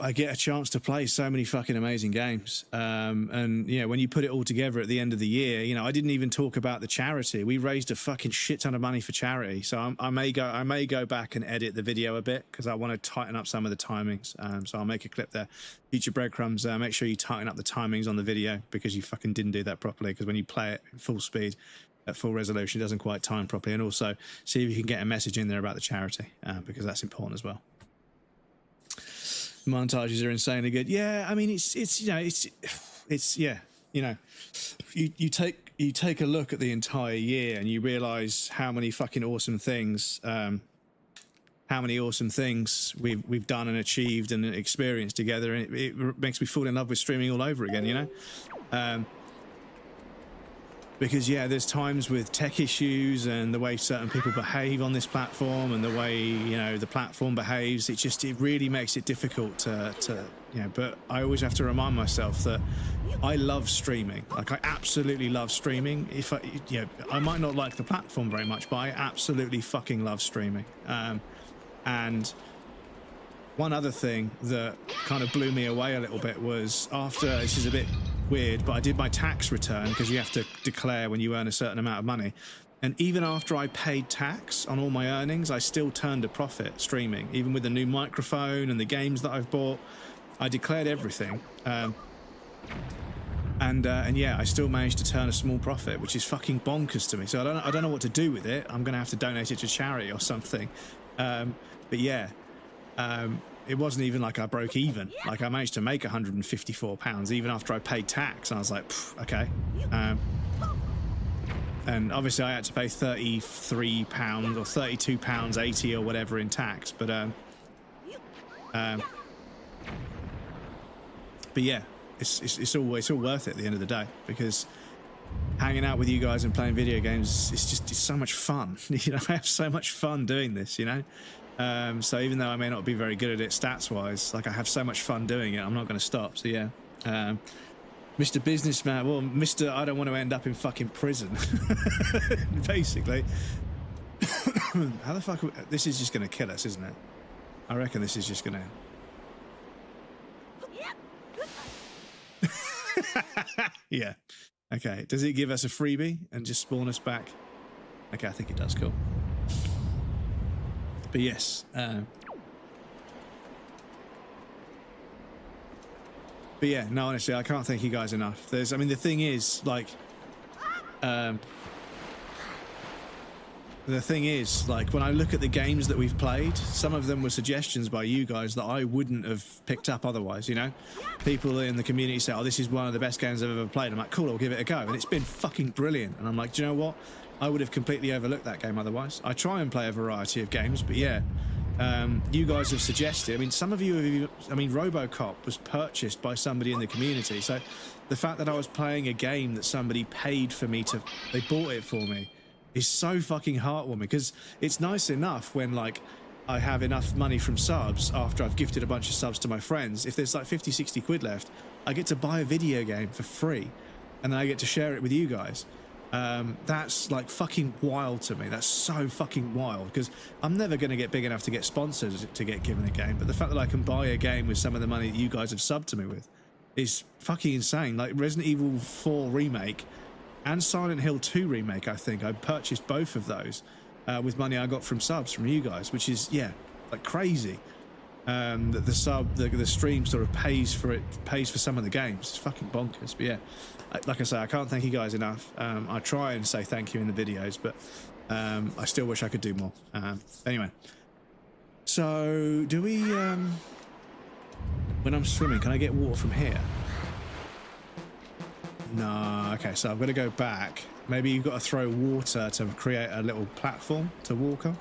I get a chance to play so many fucking amazing games. And when you put it all together at the end of the year, I didn't even talk about the charity. We raised a fucking shit ton of money for charity. So I may go back and edit the video a bit because I want to tighten up some of the timings. So I'll make a clip there. Future breadcrumbs, make sure you tighten up the timings on the video because you fucking didn't do that properly, because when you play it at full speed, at full resolution, it doesn't quite time properly. And also see if you can get a message in there about the charity, because that's important as well. Montages are insanely good. Yeah, I mean it's you take a look at the entire year and you realize how many fucking awesome things we've done and achieved and experienced together, and it makes me fall in love with streaming all over again, because yeah, there's times with tech issues and the way certain people behave on this platform and the way the platform behaves, it really makes it difficult to but I always have to remind myself that I love streaming. Like, I absolutely love streaming. If I might not like the platform very much, but I absolutely fucking love streaming. And one other thing that kind of blew me away a little bit was, after, this is a bit weird, but I did my tax return, because you have to declare when you earn a certain amount of money. And even after I paid tax on all my earnings, I still turned a profit streaming. Even with the new microphone and the games that I've bought, I declared everything. And yeah, I still managed to turn a small profit, which is fucking bonkers to me. So I don't know what to do with it. I'm going to have to donate it to charity or something. But yeah, it wasn't even like I broke even. Like, I managed to make £154 even after I paid tax. And I was like, okay. And obviously I had to pay £33 or £32.80 or whatever in tax. But yeah, it's all worth it at the end of the day, because hanging out with you guys and playing video games, it's so much fun. I have so much fun doing this, so even though I may not be very good at it stats wise, like, I have so much fun doing it, I'm not going to stop. So yeah, Mr. Businessman, well, Mr. I don't want to end up in fucking prison. Basically. How the fuck, this is just going to kill us, isn't it? I reckon this is just going to yeah. Okay, does it give us a freebie and just spawn us back? Okay, I think it does. Cool. But yes, but yeah, no, honestly, I can't thank you guys enough. I mean, the thing is, like, when I look at the games that we've played, some of them were suggestions by you guys that I wouldn't have picked up otherwise, People in the community say, oh, this is one of the best games I've ever played. I'm like, cool, I'll give it a go. And it's been fucking brilliant. And I'm like, do you know what? I would have completely overlooked that game otherwise. I try and play a variety of games, but yeah, you guys have suggested. I mean, some of you have even, RoboCop was purchased by somebody in the community. So the fact that I was playing a game that somebody paid for me they bought it for me, is so fucking heartwarming, because it's nice enough when, like, I have enough money from subs after I've gifted a bunch of subs to my friends. If there's like 50, 60 quid left, I get to buy a video game for free, and then I get to share it with you guys. That's like fucking wild to me. That's so fucking wild, because I'm never going to get big enough to get sponsored to get given a game, but the fact that I can buy a game with some of the money that you guys have subbed to me with is fucking insane. Like Resident Evil 4 Remake and Silent Hill 2 Remake, I think I purchased both of those with money I got from subs from you guys, which is, yeah, like crazy. That the stream sort of pays for some of the games. It's fucking bonkers. But yeah, like I say, I can't thank you guys enough. I try and say thank you in the videos, but I still wish I could do more. Anyway, so do we when I'm swimming, can I get water from here? No. Okay, so I've got to go back. Maybe you've got to throw water to create a little platform to walk on.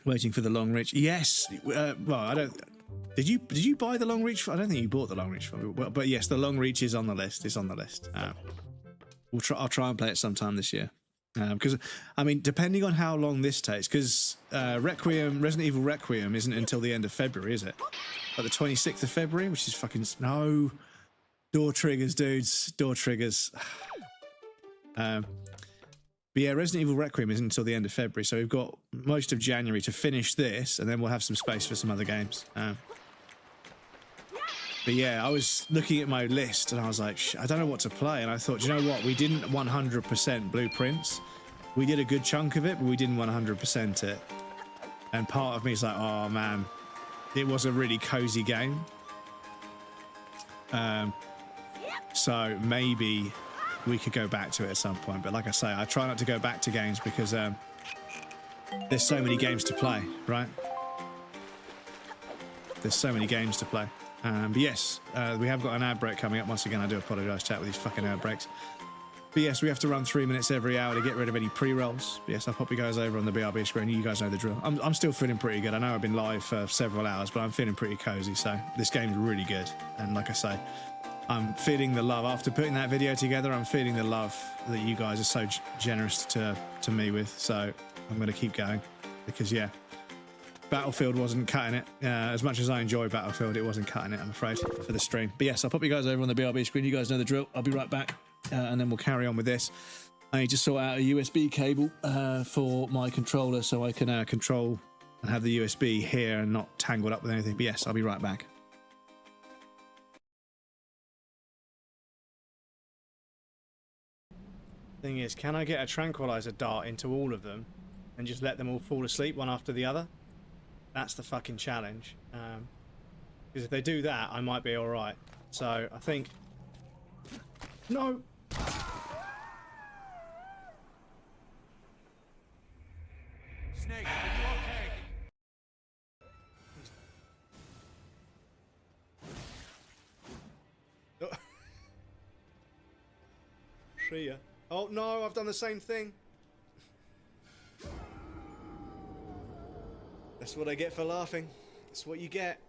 Waiting for the long reach. Yes. Well, I don't. Did you buy the long reach? I don't think you bought the long reach from me. Well, but yes, the long reach is on the list. It's on the list. I'll try and play it sometime this year. Because I mean, depending on how long this takes, because Resident Evil Requiem isn't until the end of February, is it? Like the 26th of February, which is fucking no. Door triggers, dudes. Door triggers. But yeah, Resident Evil Requiem isn't until the end of February, so we've got most of January to finish this, and then we'll have some space for some other games. But yeah, I was looking at my list, and I was like, I don't know what to play, and I thought, you know what? We didn't 100% Blueprints. We did a good chunk of it, but we didn't 100% it. And part of me is like, oh man, it was a really cozy game. So maybe we could go back to it at some point, but like I say, I try not to go back to games because there's so many games to play, right? There's so many games to play. But yes, we have got an ad break coming up. Once again, I do apologise, chat, with these fucking ad breaks. But yes, we have to run 3 minutes every hour to get rid of any pre-rolls. But yes, I'll pop you guys over on the BRB screen. You guys know the drill. I'm still feeling pretty good. I know I've been live for several hours, but I'm feeling pretty cozy. So this game's really good. And like I say, I'm feeling the love. After putting that video together, I'm feeling the love that you guys are so generous to me with. So I'm going to keep going because, yeah, Battlefield wasn't cutting it. As much as I enjoy Battlefield, it wasn't cutting it, I'm afraid, for the stream. But yes, I'll pop you guys over on the BRB screen. You guys know the drill. I'll be right back, and then we'll carry on with this. I need to sort out a USB cable for my controller so I can control and have the USB here and not tangled up with anything. But yes, I'll be right back. Thing is, can I get a tranquilizer dart into all of them and just let them all fall asleep one after the other? That's the fucking challenge. Because if they do that, I might be alright. So, I think... No! Snake, are you okay? Shria. Oh no, I've done the same thing. That's what I get for laughing. That's what you get.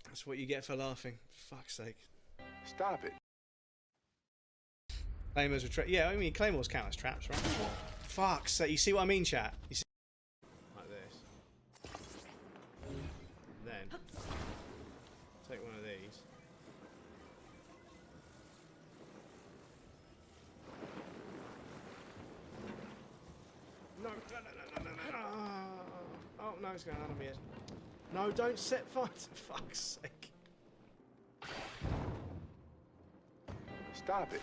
That's what you get for laughing. For fuck's sake. Stop it. Claymores were yeah, I mean claymores count as traps, right? Fuck's sake. You see what I mean, chat? You see? Like this. Then take one of these. No. Oh no, it's going on my head. No, don't set fire, for fuck's sake. Stop it.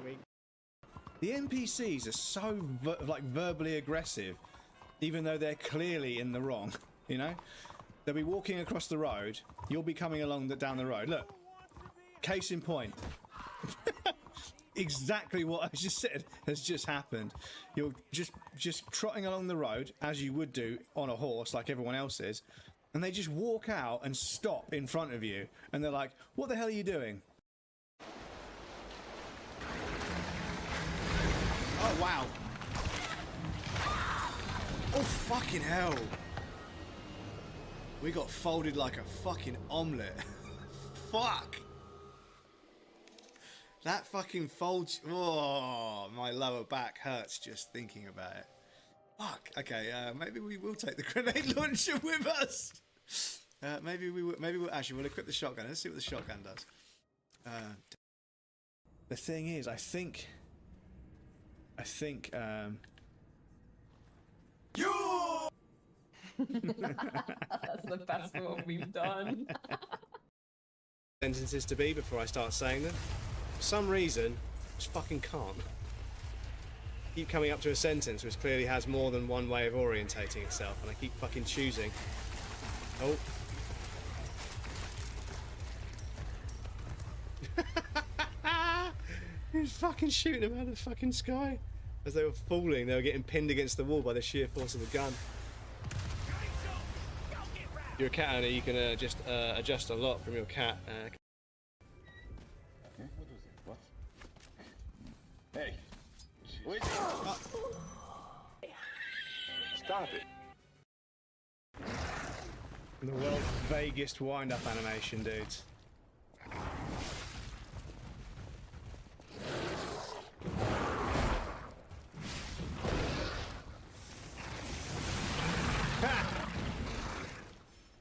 Okay. The NPCs are so verbally aggressive, even though they're clearly in the wrong. You know, they'll be walking across the road. You'll be coming along down the road. Look, case in point. Exactly what I just said has just happened. You're just trotting along the road as you would do on a horse, like everyone else is, and they just walk out and stop in front of you, and they're like, "What the hell are you doing?" Oh wow! Oh fucking hell! We got folded like a fucking omelette. Fuck. That fucking folds. Oh, my lower back hurts just thinking about it. Fuck. Okay, maybe we will take the grenade launcher with us. Maybe we will. Maybe we'll actually we'll equip the shotgun. Let's see what the shotgun does. The thing is, I think. That's the best one we've done. Sentences to be before I start saying them. For some reason, I just fucking can't. Keep coming up to a sentence which clearly has more than one way of orientating itself, and I keep fucking choosing. Oh. He was fucking shooting them out of the fucking sky. As they were falling, they were getting pinned against the wall by the sheer force of the gun. If you're a cat owner, you can just adjust a lot from your cat. What? Hey, wait! Stop it! The world's vaguest wind-up animation, dudes.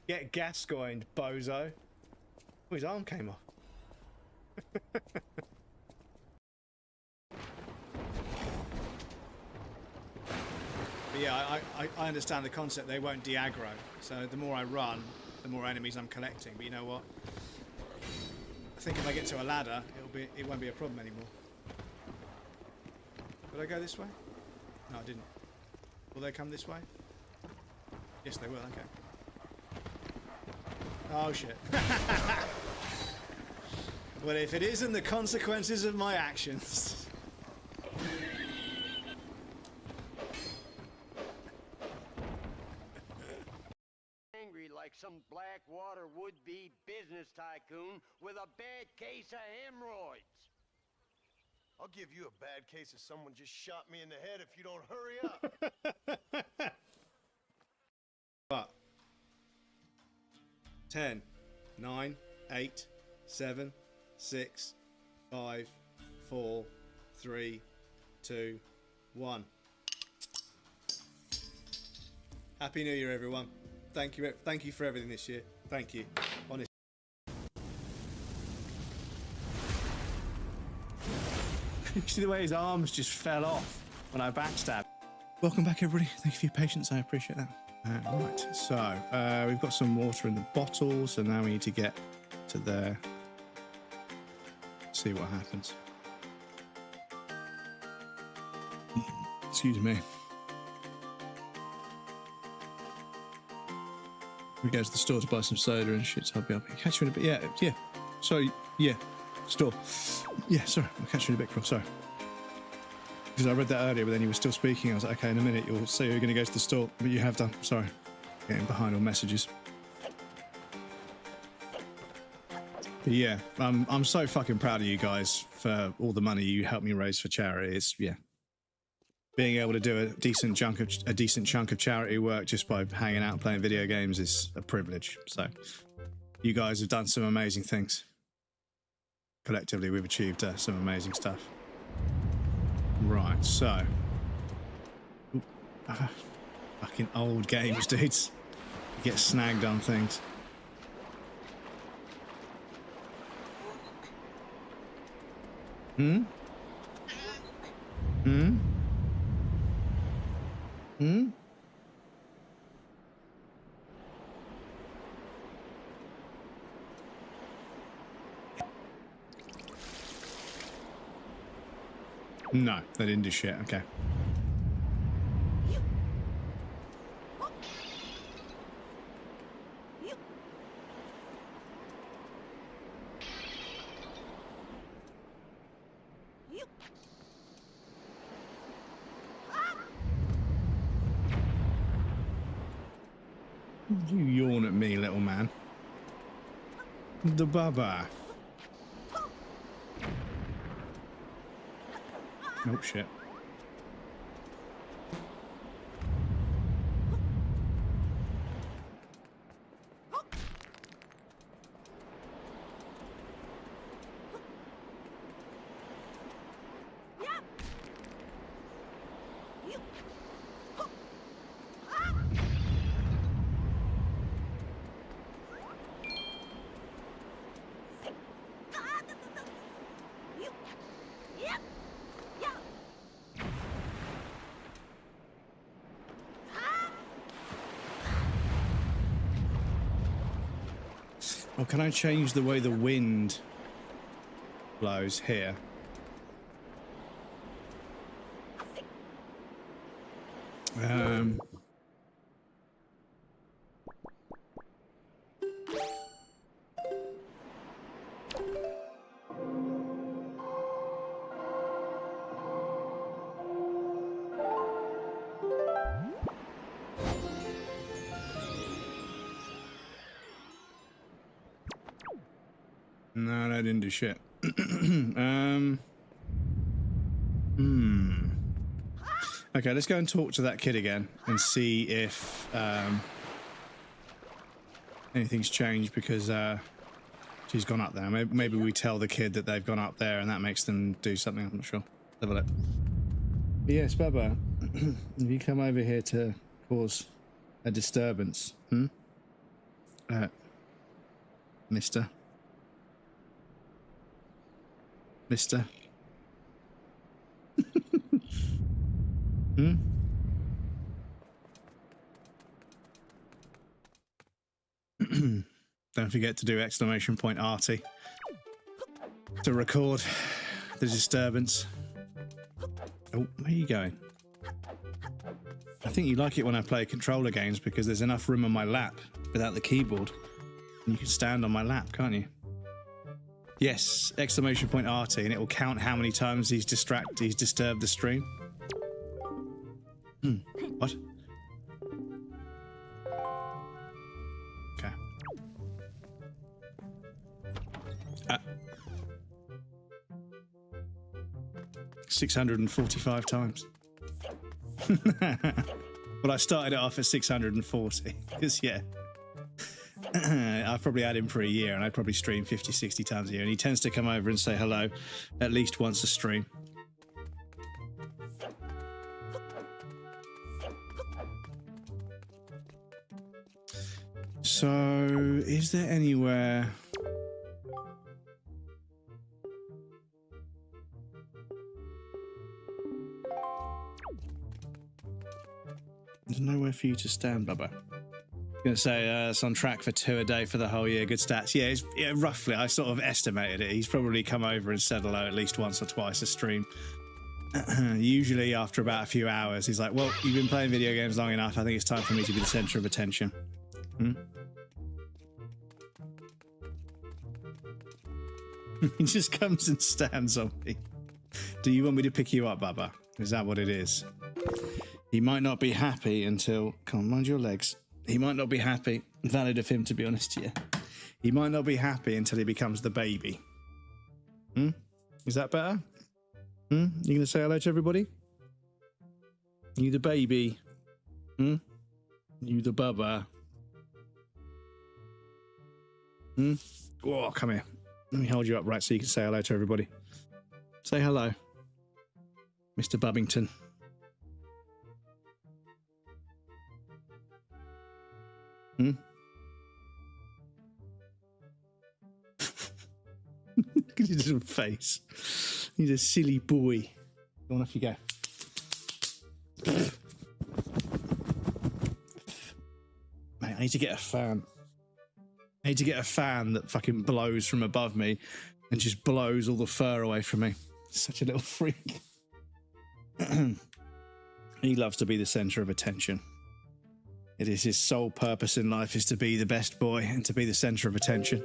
Get Gascoigned, bozo. Oh, his arm came off. But yeah, I understand the concept. They won't de-aggro. So the more I run, the more enemies I'm collecting. But you know what? I think if I get to a ladder, it won't be a problem anymore. Will I go this way? No, I didn't. Will they come this way? Yes, they will. Okay. Oh shit. Well, if it isn't the consequences of my actions. Angry like some Blackwater would-be business tycoon with a bad case of hemorrhoids. I'll give you a bad case of someone just shot me in the head if you don't hurry up. What? 10, 9, 8, 7, 6, 5, 4, 3, 2, 1. Happy New Year, everyone. Thank you for everything this year. Thank you. Honestly. You see the way his arms just fell off when I backstabbed. Welcome back, everybody. Thank you for your patience. I appreciate that. Right, so we've got some water in the bottle, so now we need to get to there. See what happens. Excuse me. We go to the store to buy some soda and shit, so I'll be up here. Catch you in a bit. Yeah. Sorry, yeah. Store. Yeah, sorry. I'll catch you in a bit, Crow. Sorry. Because I read that earlier, but then you were still speaking. I was like, okay, in a minute you'll say you're going to go to the store, but you have done. Sorry. Getting behind on messages. But yeah, I'm so fucking proud of you guys for all the money you helped me raise for charity. It's, yeah. Being able to do a decent chunk of charity work just by hanging out and playing video games is a privilege. So you guys have done some amazing things. Collectively, we've achieved some amazing stuff. Right, so fucking old games, dudes. You get snagged on things. No, they didn't do shit. Okay. You yawn at me, little man. The baba. Oh shit. Or can I change the way the wind blows here? No, that didn't do shit. Okay, let's go and talk to that kid again and see if anything's changed because she's gone up there. Maybe we tell the kid that they've gone up there and that makes them do something. I'm not sure. Have a look. But yes, Bubba, have you come over here to cause a disturbance? Mister? Don't forget to do exclamation point arty to record the disturbance. Oh, where are you going? I think you like it when I play controller games because there's enough room on my lap without the keyboard. And you can stand on my lap, can't you? Yes, exclamation point arty, and it will count how many times he's disturbed the stream. What? Okay. 645 times. Well, I started it off at 640 because yeah, I've probably had him for a year and I'd probably stream 50, 60 times a year, and he tends to come over and say hello at least once a stream. So, is there anywhere... There's nowhere for you to stand, Bubba. I'm going to say it's on track for 2 a day for the whole year. Good stats. Yeah, roughly. I sort of estimated it. He's probably come over and said hello at least once or twice a stream. Usually after about a few hours, he's like, well, you've been playing video games long enough. I think it's time for me to be the center of attention. He just comes and stands on me. Do you want me to pick you up, Bubba? Is that what it is? He might not be happy until... Come on, mind your legs. He might not be happy. Valid of him, to be honest, yeah. He might not be happy until he becomes the baby. Is that better? You going to say hello to everybody? You the baby? You the Bubba? Oh, come here. Let me hold you up right so you can say hello to everybody. Say hello, Mr. Bubbington. Look at his little face. He's a silly boy. Go on, off you go. Mate, I need to get a fan. I need to get a fan that fucking blows from above me and just blows all the fur away from me. Such a little freak. He loves to be the center of attention. It is his sole purpose in life is to be the best boy and to be the center of attention.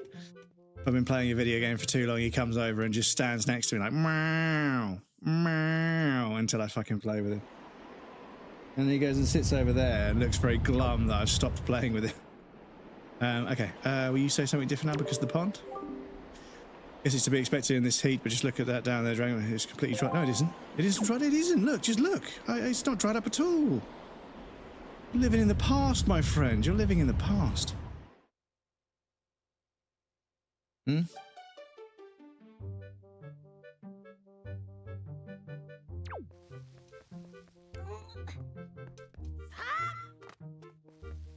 If I've been playing a video game for too long, he comes over and just stands next to me like, meow, meow, until I fucking play with him. And then he goes and sits over there and looks very glum that I've stopped playing with him. Okay, will you say something different now because of the pond? Guess it's to be expected in this heat, but just look at that down there, dragon. It's completely dry. No, it isn't. It isn't dried. It isn't. Look, just look. It's not dried up at all. You're living in the past, my friend. You're living in the past.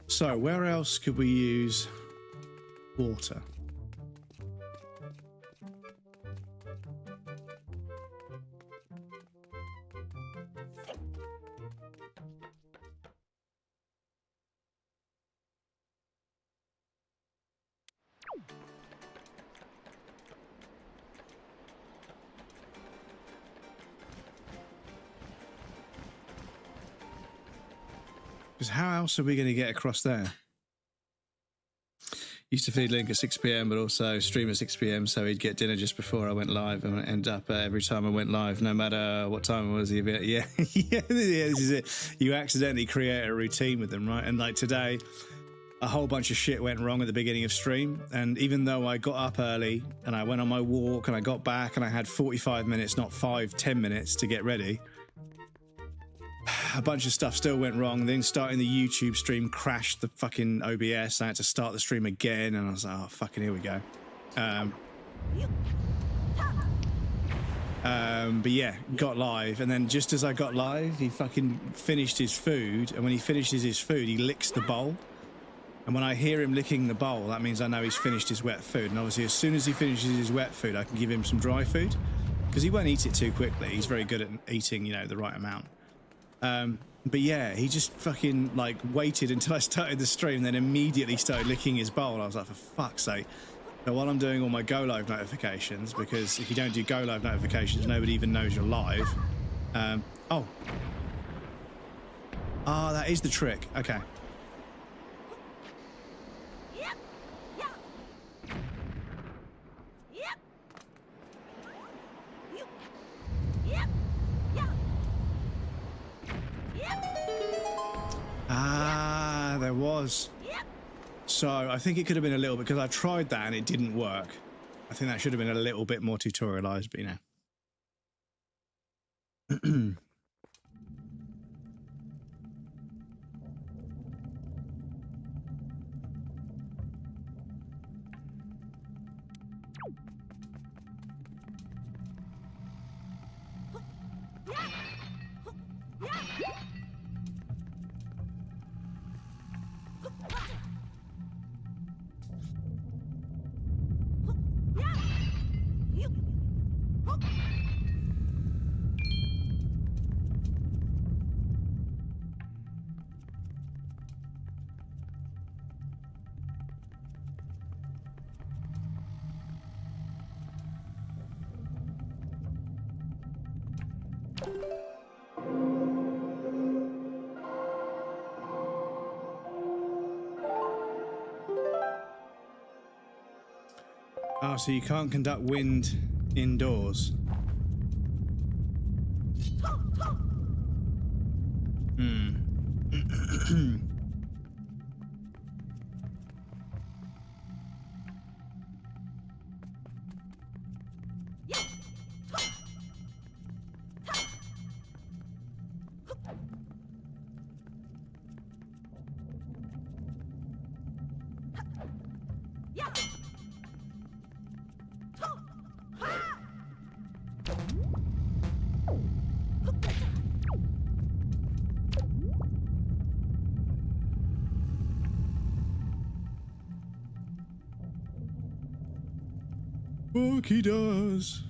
So, where else could we use water? Because how else are we going to get across there? Used to feed Link at 6 p.m, but also stream at 6 p.m, so he'd get dinner just before I went live, and end up every time I went live, no matter what time it was. Yeah, yeah, this is it. You accidentally create a routine with them, right? And like today, a whole bunch of shit went wrong at the beginning of stream, and even though I got up early and I went on my walk and I got back and I had 45 minutes, not 5-10 minutes to get ready, a bunch of stuff still went wrong. Then starting the YouTube stream crashed the fucking OBS. I had to start the stream again, and I was like, oh, fucking here we go. But yeah, got live, and then just as I got live, he fucking finished his food, and when he finishes his food, he licks the bowl. And when I hear him licking the bowl, that means I know he's finished his wet food. And obviously, as soon as he finishes his wet food, I can give him some dry food, because he won't eat it too quickly. He's very good at eating, you know, the right amount. But yeah, he just fucking like waited until I started the stream, then immediately started licking his bowl. I was like, for fuck's sake. Now, while I'm doing all my go live notifications, because if you don't do go live notifications, nobody even knows you're live. Oh, that is the trick. Okay. There was. So I think it could have been a little bit, because I tried that and it didn't work. I think that should have been a little bit more tutorialized, but you know. Oh, so you can't conduct wind indoors. Fuck, he does.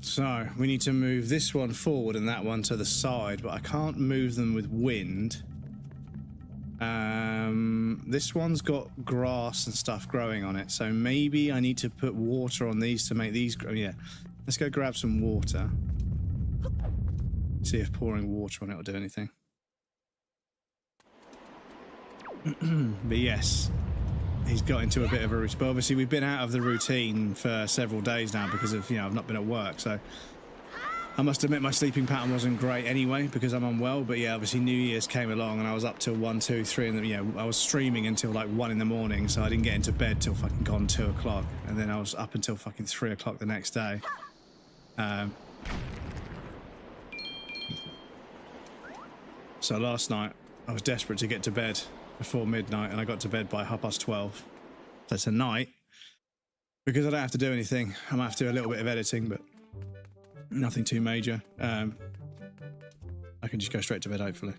So we need to move this one forward and that one to the side, but I can't move them with wind. This one's got grass and stuff growing on it, so maybe I need to put water on these to make these grow. Yeah, let's go grab some water. See if pouring water on it will do anything. But yes, he's got into a bit of a routine. But obviously we've been out of the routine for several days now because of, I've not been at work. So I must admit my sleeping pattern wasn't great anyway because I'm unwell. But yeah, obviously New Year's came along and I was up till 1, 2, 3 and I was streaming until like 1 in the morning. So I didn't get into bed till fucking gone 2 o'clock. And then I was up until fucking 3 o'clock the next day. So last night I was desperate to get to bed before midnight and I got to bed by 12:30. So tonight, because I don't have to do anything, I might have to do a little bit of editing, but nothing too major. I can just go straight to bed, hopefully.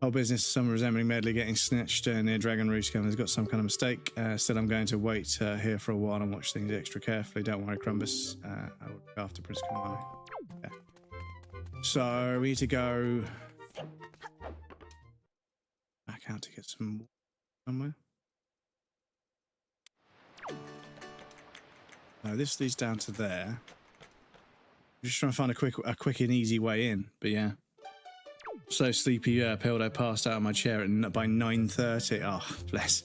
Whole business, some resembling medley getting snitched near Dragon Roost. Has got some kind of mistake. Still, I'm going to wait here for a while and watch things extra carefully. Don't worry, Crumbus. I will look after Prince Kamani. Yeah. So we need to go back out to get some water somewhere. No, this leads down to there. I'm just trying to find a quick and easy way in. But yeah, so sleepy. Pilled. I passed out of my chair by 9:30. Oh, bless.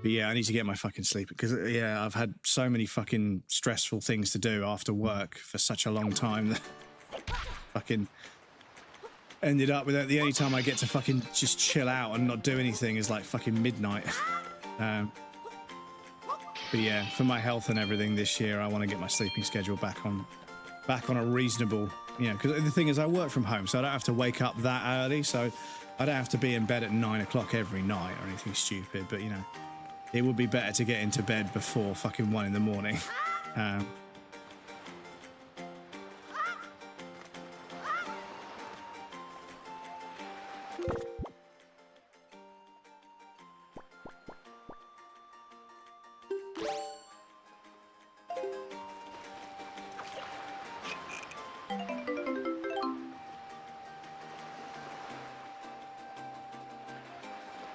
But yeah, I need to get my fucking sleep because yeah, I've had so many fucking stressful things to do after work for such a long time that fucking ended up with the only time I get to fucking just chill out and not do anything is like fucking midnight. But yeah, for my health and everything this year, I want to get my sleeping schedule back on a reasonable, because the thing is I work from home, so I don't have to wake up that early, so I don't have to be in bed at 9 o'clock every night or anything stupid, but it would be better to get into bed before fucking 1 in the morning.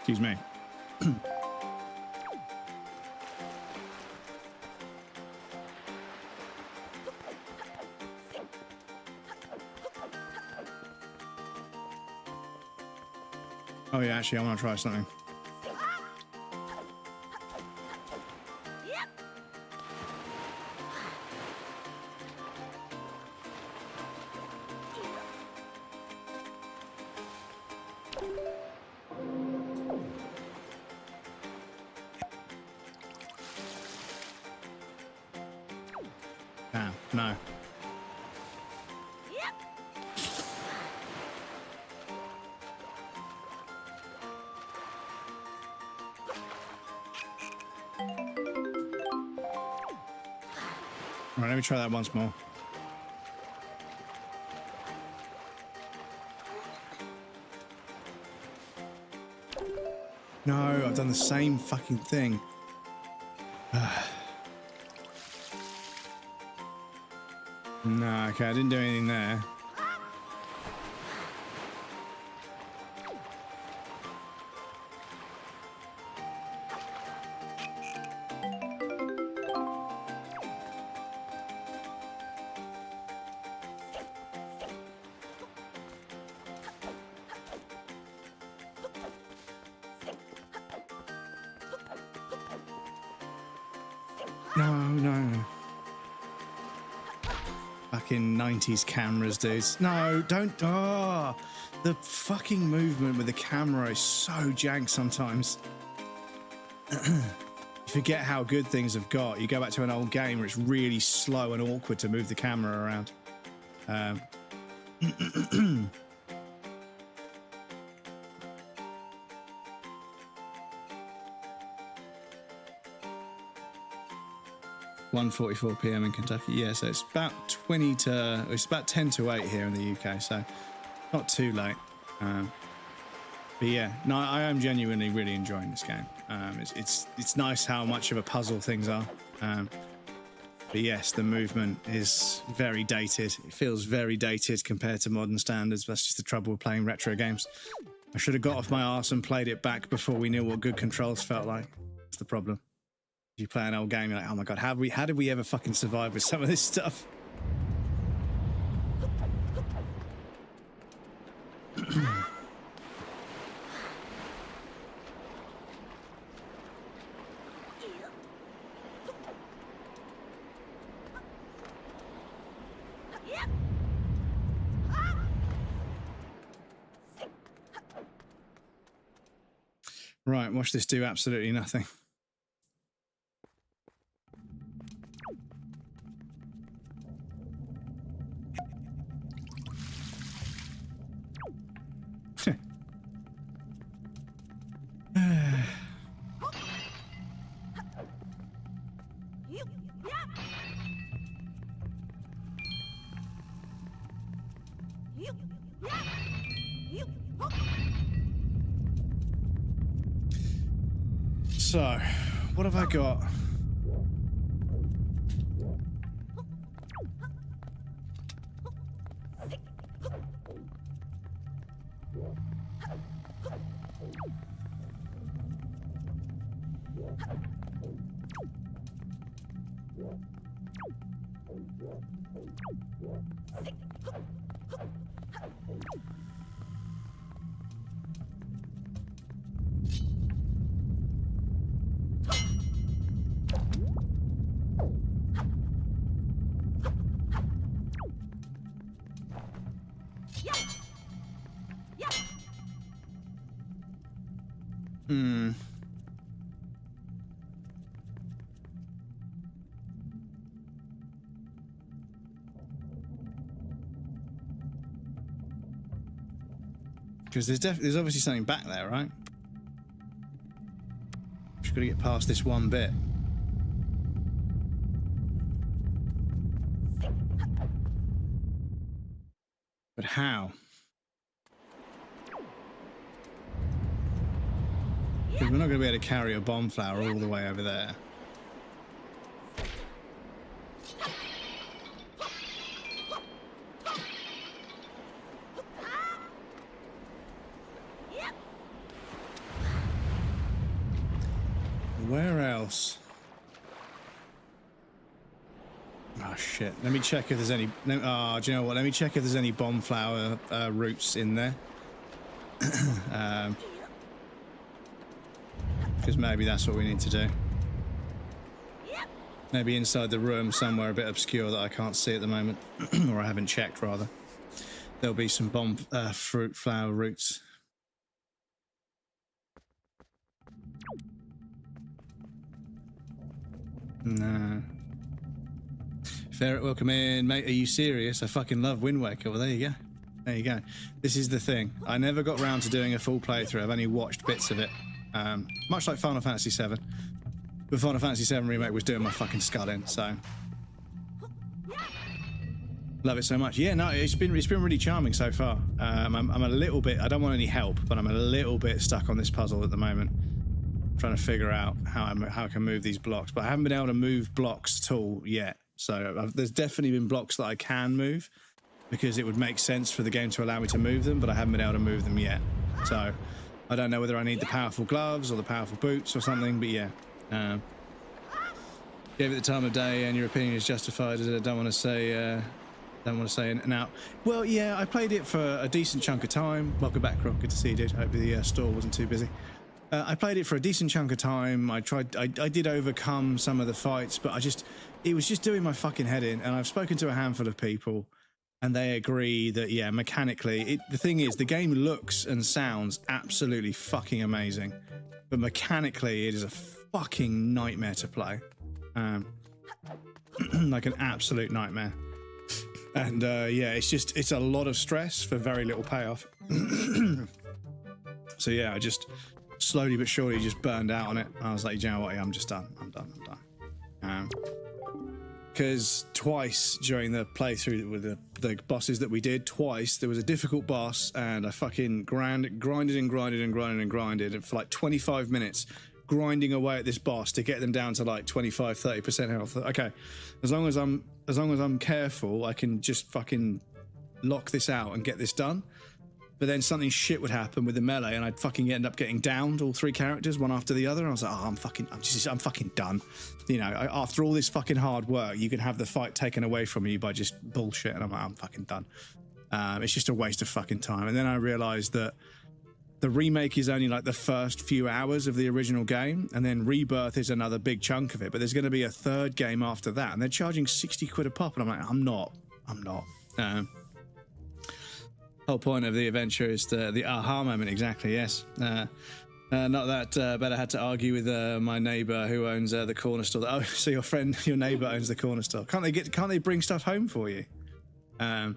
Excuse me. Oh yeah, actually I want to try something. No. All right, let me try that once more. No, I've done the same fucking thing. No, okay, I didn't do anything there. No. Fucking 90s cameras, dudes. No, don't. Oh, the fucking movement with the camera is so jank sometimes. You forget how good things have got. You go back to an old game where it's really slow and awkward to move the camera around. 1:44 p.m. in Kentucky. Yeah, so it's about 10 to 8 here in the UK, so not too late. But yeah, no, I am genuinely really enjoying this game. It's nice how much of a puzzle things are. But yes, the movement is very dated. It feels very dated compared to modern standards. That's just the trouble with playing retro games. I should have got off my arse and played it back before we knew what good controls felt like. That's the problem. You play an old game, you're like, oh my god, how did we ever fucking survive with some of this stuff? Right, watch this do absolutely nothing. So, what have I got? Because there's obviously something back there, right? Just got to get past this one bit. But how? Because we're not going to be able to carry a bomb flower all the way over there. Where else? Oh shit! Let me check if there's any. Do you know what? Let me check if there's any bomb flower roots in there. Because maybe that's what we need to do. Maybe inside the room somewhere a bit obscure that I can't see at the moment, or I haven't checked rather. There'll be some bomb fruit flower roots. No. Ferret, welcome in. Mate, are you serious? I fucking love Wind Waker. Well, there you go. There you go. This is the thing. I never got round to doing a full playthrough. I've only watched bits of it. Much like Final Fantasy VII. But Final Fantasy VII Remake was doing my fucking skull in, so... Love it so much. Yeah, no, it's been really charming so far. I'm a little bit... I don't want any help, but I'm a little bit stuck on this puzzle at the moment. Trying to figure out how I can move these blocks, but I haven't been able to move blocks at all yet. So there's definitely been blocks that I can move because it would make sense for the game to allow me to move them, but I haven't been able to move them yet. So I don't know whether I need the powerful gloves or the powerful boots or something, but yeah. Gave it the time of day and your opinion is justified. I don't want to say now. Well, yeah, I played it for a decent chunk of time. Welcome back, Rob. Good to see you, dude. Hope the store wasn't too busy. I played it for a decent chunk of time. I did overcome some of the fights, but it was just doing my fucking head in. And I've spoken to a handful of people, and they agree that, yeah, mechanically, the thing is, the game looks and sounds absolutely fucking amazing, but mechanically, it is a fucking nightmare to play. Like an absolute nightmare. And yeah, it's a lot of stress for very little payoff. So yeah, I just slowly but surely just burned out on it. I was like, you know what, I'm just done. I'm done. Because twice during the playthrough with the bosses that we did, twice there was a difficult boss, and I fucking grinded for like 25 minutes grinding away at this boss to get them down to like 25-30% health. Okay, as long as I'm careful, I can just fucking lock this out and get this done. But then something shit would happen with the melee, and I'd fucking end up getting downed, all 3 characters, one after the other. And I was like, oh, I'm fucking done. You know, after all this fucking hard work, you can have the fight taken away from you by just bullshit. And I'm like, I'm fucking done. It's just a waste of fucking time. And then I realized that the remake is only like the first few hours of the original game, and then Rebirth is another big chunk of it. But there's going to be a third game after that, and they're charging 60 quid a pop. And I'm like, I'm not. Whole point of the adventure is the aha moment. Exactly. Yes. Not that but I had to argue with my neighbour who owns the corner store. Oh, so your neighbour owns the corner store. Can't they bring stuff home for you? Yeah,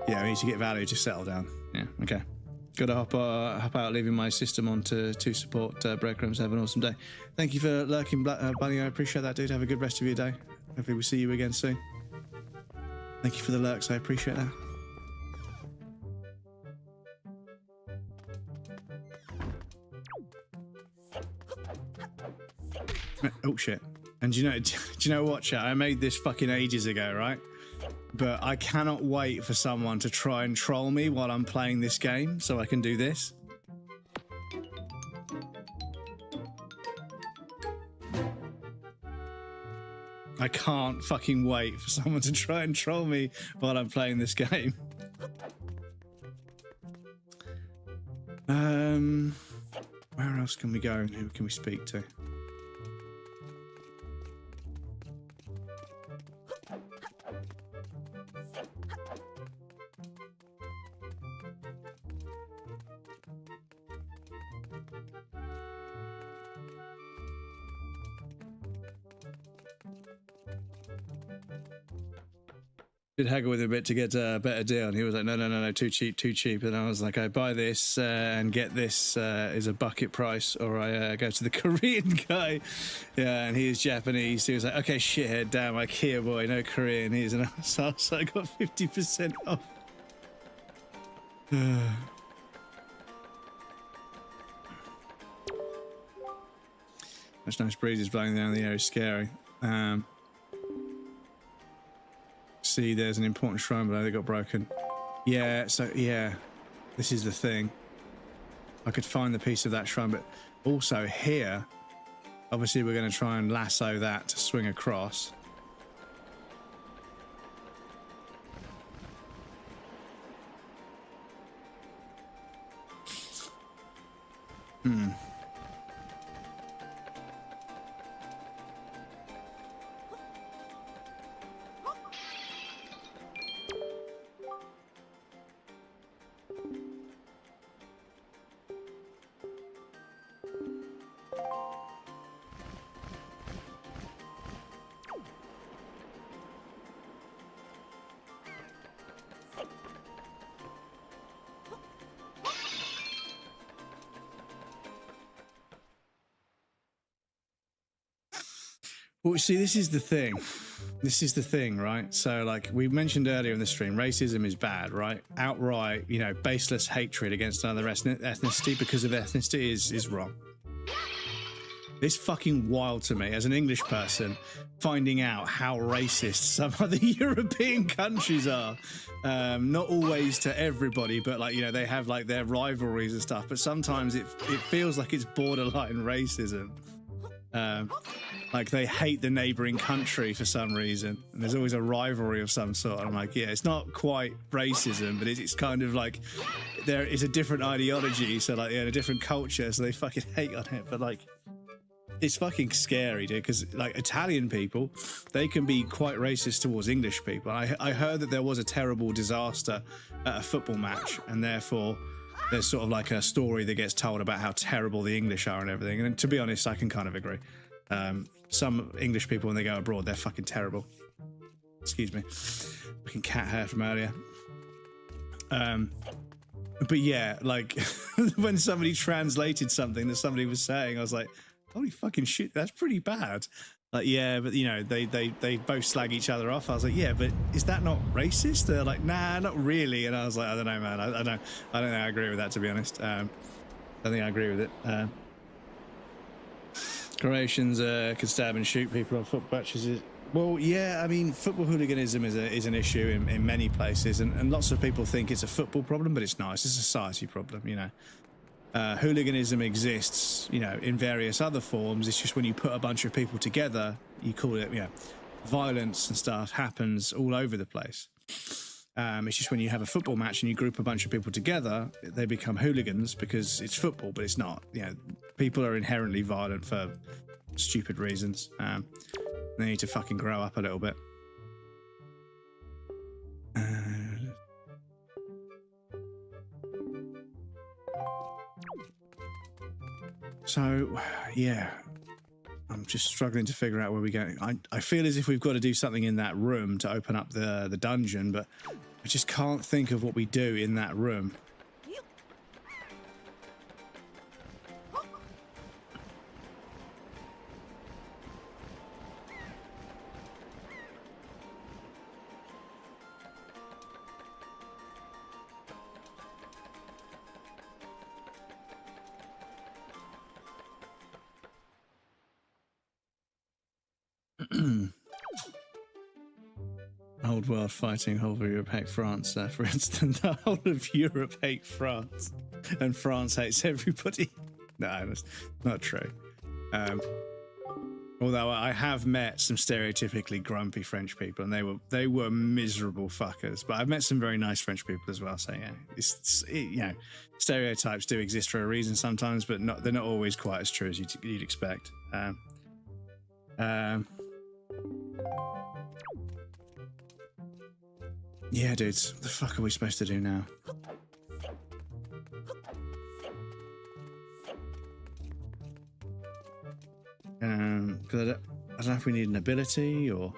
we need to get value to settle down. Yeah, okay. Gotta hop out, leaving my system on to support Breadcrumbs. Have an awesome day. Thank you for lurking, Bunny. I appreciate that, dude. Have a good rest of your day. Hopefully we'll see you again soon. Thank you for the lurks. I appreciate that. Oh shit. And do you know what, chat? I made this fucking ages ago, right? But I cannot wait for someone to try and troll me while I'm playing this game so I can do this. I can't fucking wait for someone to try and troll me while I'm playing this game. Where else can we go and who can we speak to? Did haggle with him a bit to get a better deal, and he was like, no, too cheap. And I was like, I buy this and get this is a bucket price, or I go to the Korean guy. Yeah, and he is Japanese. He was like, okay, shithead, damn, IKEA boy, no Korean. He's an asshole, so I got 50% off. That's nice breezes blowing down the air is scary. See, there's an important shrine below that got broken. Yeah, so yeah, this is the thing. I could find the piece of that shrine, but also here, obviously we're going to try and lasso that to swing across. Well, see, this is the thing. This is the thing, right? So, like we mentioned earlier in the stream, racism is bad, right? Outright, you know, baseless hatred against another ethnicity because of ethnicity is wrong. It's fucking wild to me as an English person, finding out how racist some other European countries are. Not always to everybody, but like, you know, they have like their rivalries and stuff, but sometimes it feels like it's borderline racism. Like they hate the neighboring country for some reason, and there's always a rivalry of some sort. I'm like, yeah, it's not quite racism, but it's kind of like there is a different ideology, so like, yeah, a different culture, so they fucking hate on it. But like, it's fucking scary, dude, because like Italian people, they can be quite racist towards English people. I heard that there was a terrible disaster at a football match, and therefore there's sort of like a story that gets told about how terrible the English are and everything. And to be honest, I can kind of agree. Some English people, when they go abroad, they're fucking terrible. Excuse me. Fucking cat hair from earlier. But yeah, like when somebody translated something that somebody was saying, I was like, holy fucking shit, that's pretty bad. Like, yeah, but you know, they both slag each other off. I was like, yeah, but is that not racist? They're like, nah, not really. And I was like, I don't know, man. I don't know. I agree with that, to be honest. I think I agree with it. Croatians could stab and shoot people on football matches. Well, yeah, I mean, football hooliganism is an issue in many places, and lots of people think it's a football problem, but it's not. It's a society problem, you know. Hooliganism exists, you know, in various other forms. It's just when you put a bunch of people together, you call it, you know, violence and stuff happens all over the place. It's just when you have a football match and you group a bunch of people together, they become hooligans because it's football, but it's not. You know, people are inherently violent for stupid reasons. They need to fucking grow up a little bit. So, yeah, I'm just struggling to figure out where we go. I feel as if we've got to do something in that room to open up the dungeon, but I just can't think of what we do in that room. Old world fighting, whole of Europe hate France. For instance, the whole of Europe hate France, and France hates everybody. No, that's not true. Although I have met some stereotypically grumpy French people, and they were miserable fuckers. But I've met some very nice French people as well. So yeah, you know, stereotypes do exist for a reason sometimes, but they're not always quite as true as you'd expect. Yeah, dudes, what the fuck are we supposed to do now? Because I don't know if we need an ability or...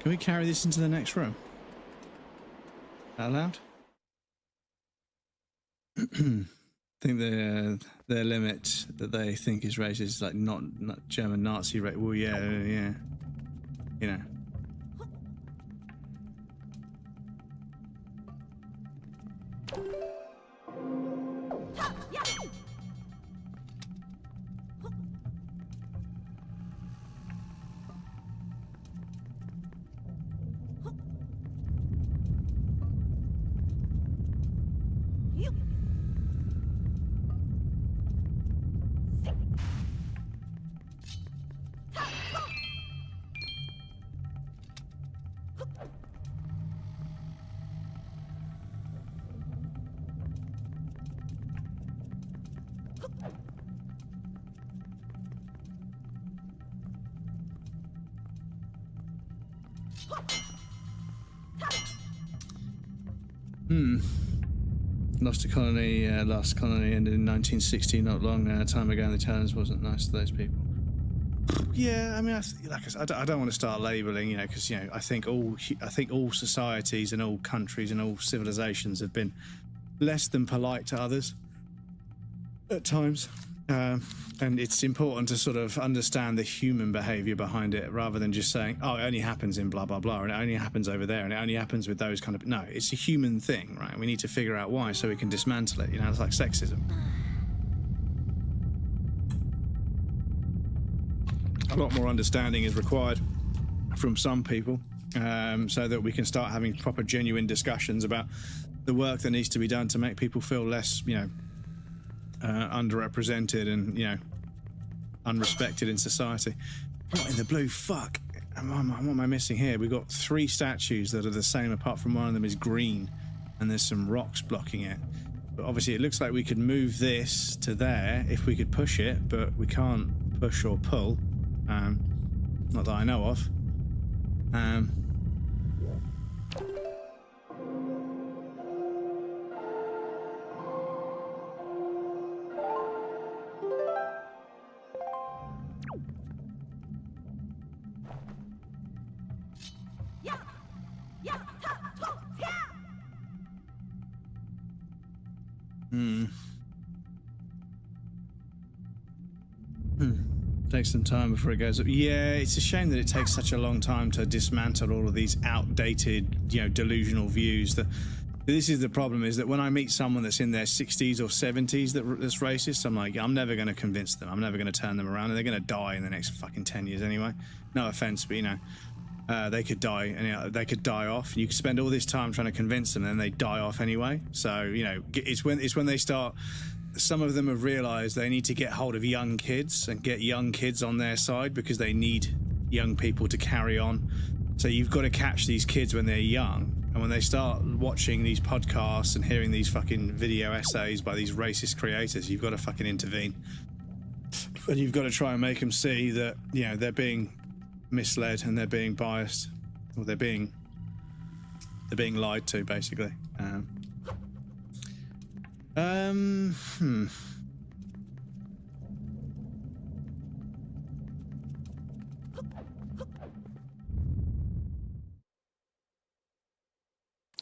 Can we carry this into the next room? Allowed? I think their limit that they think is racist is like not German Nazi rate. Well, yeah, you know. Lost a colony, last colony ended in 1960, not long time ago, and the Italians wasn't nice to those people. Yeah, I mean, like I said, I don't want to start labelling, you know, because, you know, I think all societies and all countries and all civilizations have been less than polite to others at times. And it's important to sort of understand the human behaviour behind it rather than just saying, oh, it only happens in blah, blah, blah, and it only happens over there, and it only happens with those kind of... No, it's a human thing, right? We need to figure out why so we can dismantle it. You know, it's like sexism. A lot more understanding is required from some people so that we can start having proper, genuine discussions about the work that needs to be done to make people feel less, you know, underrepresented and, you know, unrespected in society. What in the blue fuck? what am I missing here? We've got 3 statues that are the same, apart from one of them is green, and there's some rocks blocking it. But obviously it looks like we could move this to there if we could push it, but we can't push or pull. Not that I know of. Takes some time before it goes up. Yeah, it's a shame that it takes such a long time to dismantle all of these outdated, delusional views. That this is the problem, is that when I meet someone that's in their 60s or 70s that's racist, I'm like, I'm never going to convince them. I'm never going to turn them around, and they're going to die in the next fucking 10 years anyway. No offense, but they could die, and they could die off. You could spend all this time trying to convince them, and then they die off anyway. So it's when they start. Some of them have realised they need to get hold of young kids and get young kids on their side, because they need young people to carry on. So you've got to catch these kids when they're young, and when they start watching these podcasts and hearing these fucking video essays by these racist creators, you've got to fucking intervene. And you've got to try and make them see that, they're being misled and they're being biased, or they're being lied to, basically.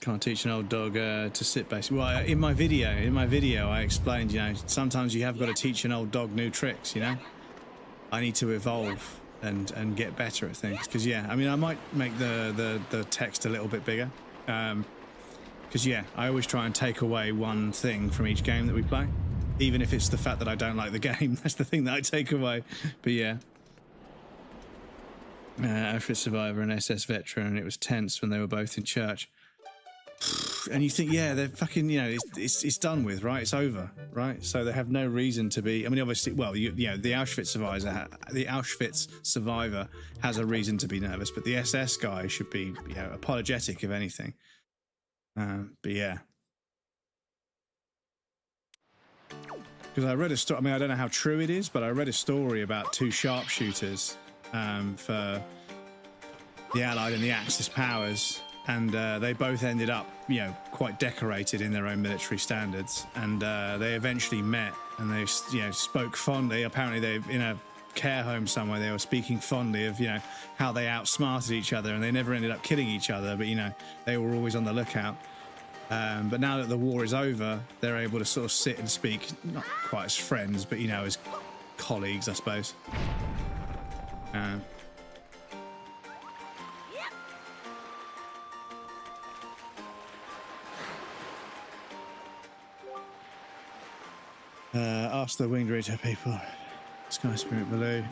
Can't teach an old dog to sit, basically. Well, in my video I explained, sometimes you have got to teach an old dog new tricks. I need to evolve and get better at things, because I might make the text a little bit bigger, because I always try and take away one thing from each game that we play, even if it's the fact that I don't like the game. That's the thing that I take away. But Auschwitz survivor and SS veteran, and it was tense when they were both in church. And you think, they're fucking, it's done with, right? It's over, right? So they have no reason to be. Obviously, well, the Auschwitz survivor has a reason to be nervous, but the SS guy should be, apologetic, if anything. Because I read a story. I don't know how true it is, but I read a story about 2 sharpshooters for the Allied and the Axis powers. And they both ended up, quite decorated in their own military standards. And they eventually met, and they, spoke fondly. Apparently, they in a care home somewhere. They were speaking fondly of, how they outsmarted each other, and they never ended up killing each other. But they were always on the lookout. But now that the war is over, they're able to sort of sit and speak, not quite as friends, but as colleagues, I suppose. Ask the Winged Rito people. Sky Spirit Blue.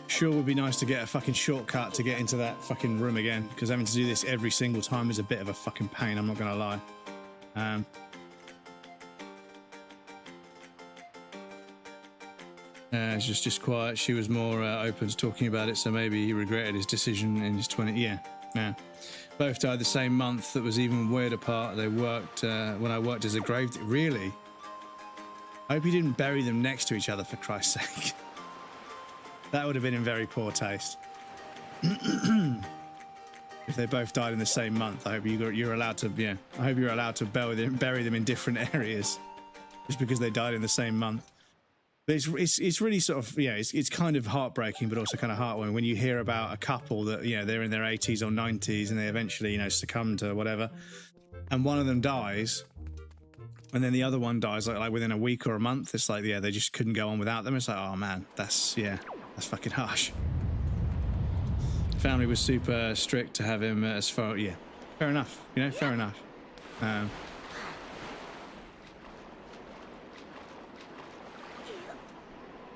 Sure would be nice to get a fucking shortcut to get into that fucking room again, because having to do this every single time is a bit of a fucking pain, I'm not gonna lie. It's just quiet. She was more open to talking about it, so maybe he regretted his decision in his 20s. Yeah. Both died the same month. That was even weirder part. They worked when I worked as a grave. Really? I hope you didn't bury them next to each other, for Christ's sake. That would have been in very poor taste. If they both died in the same month, I hope you're allowed to. I hope you're allowed to bury them in different areas, just because they died in the same month. But it's really sort of it's kind of heartbreaking, but also kind of heartwarming when you hear about a couple that they're in their 80s or 90s and they eventually succumb to whatever, and one of them dies, and then the other one dies like within a week or a month. It's like they just couldn't go on without them. It's like, oh man, that's fucking harsh. Family was super strict to have him as far. Fair enough. Fair enough.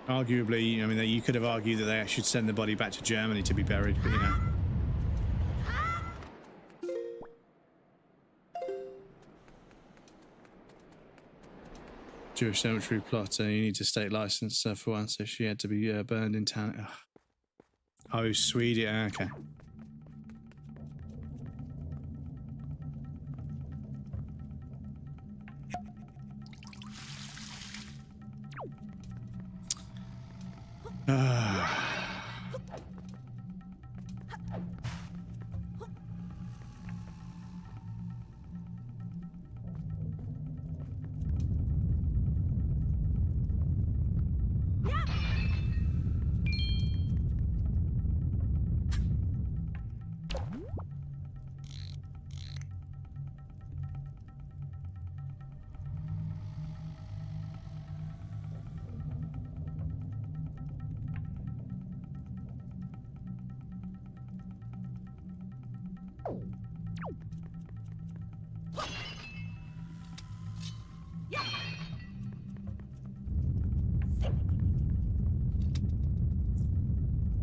Arguably, I mean, you could have argued that they should send the body back to Germany to be buried, but you know. Jewish cemetery plot, you need a state license for one, so she had to be burned in town. Ugh. Oh, Sweden, okay.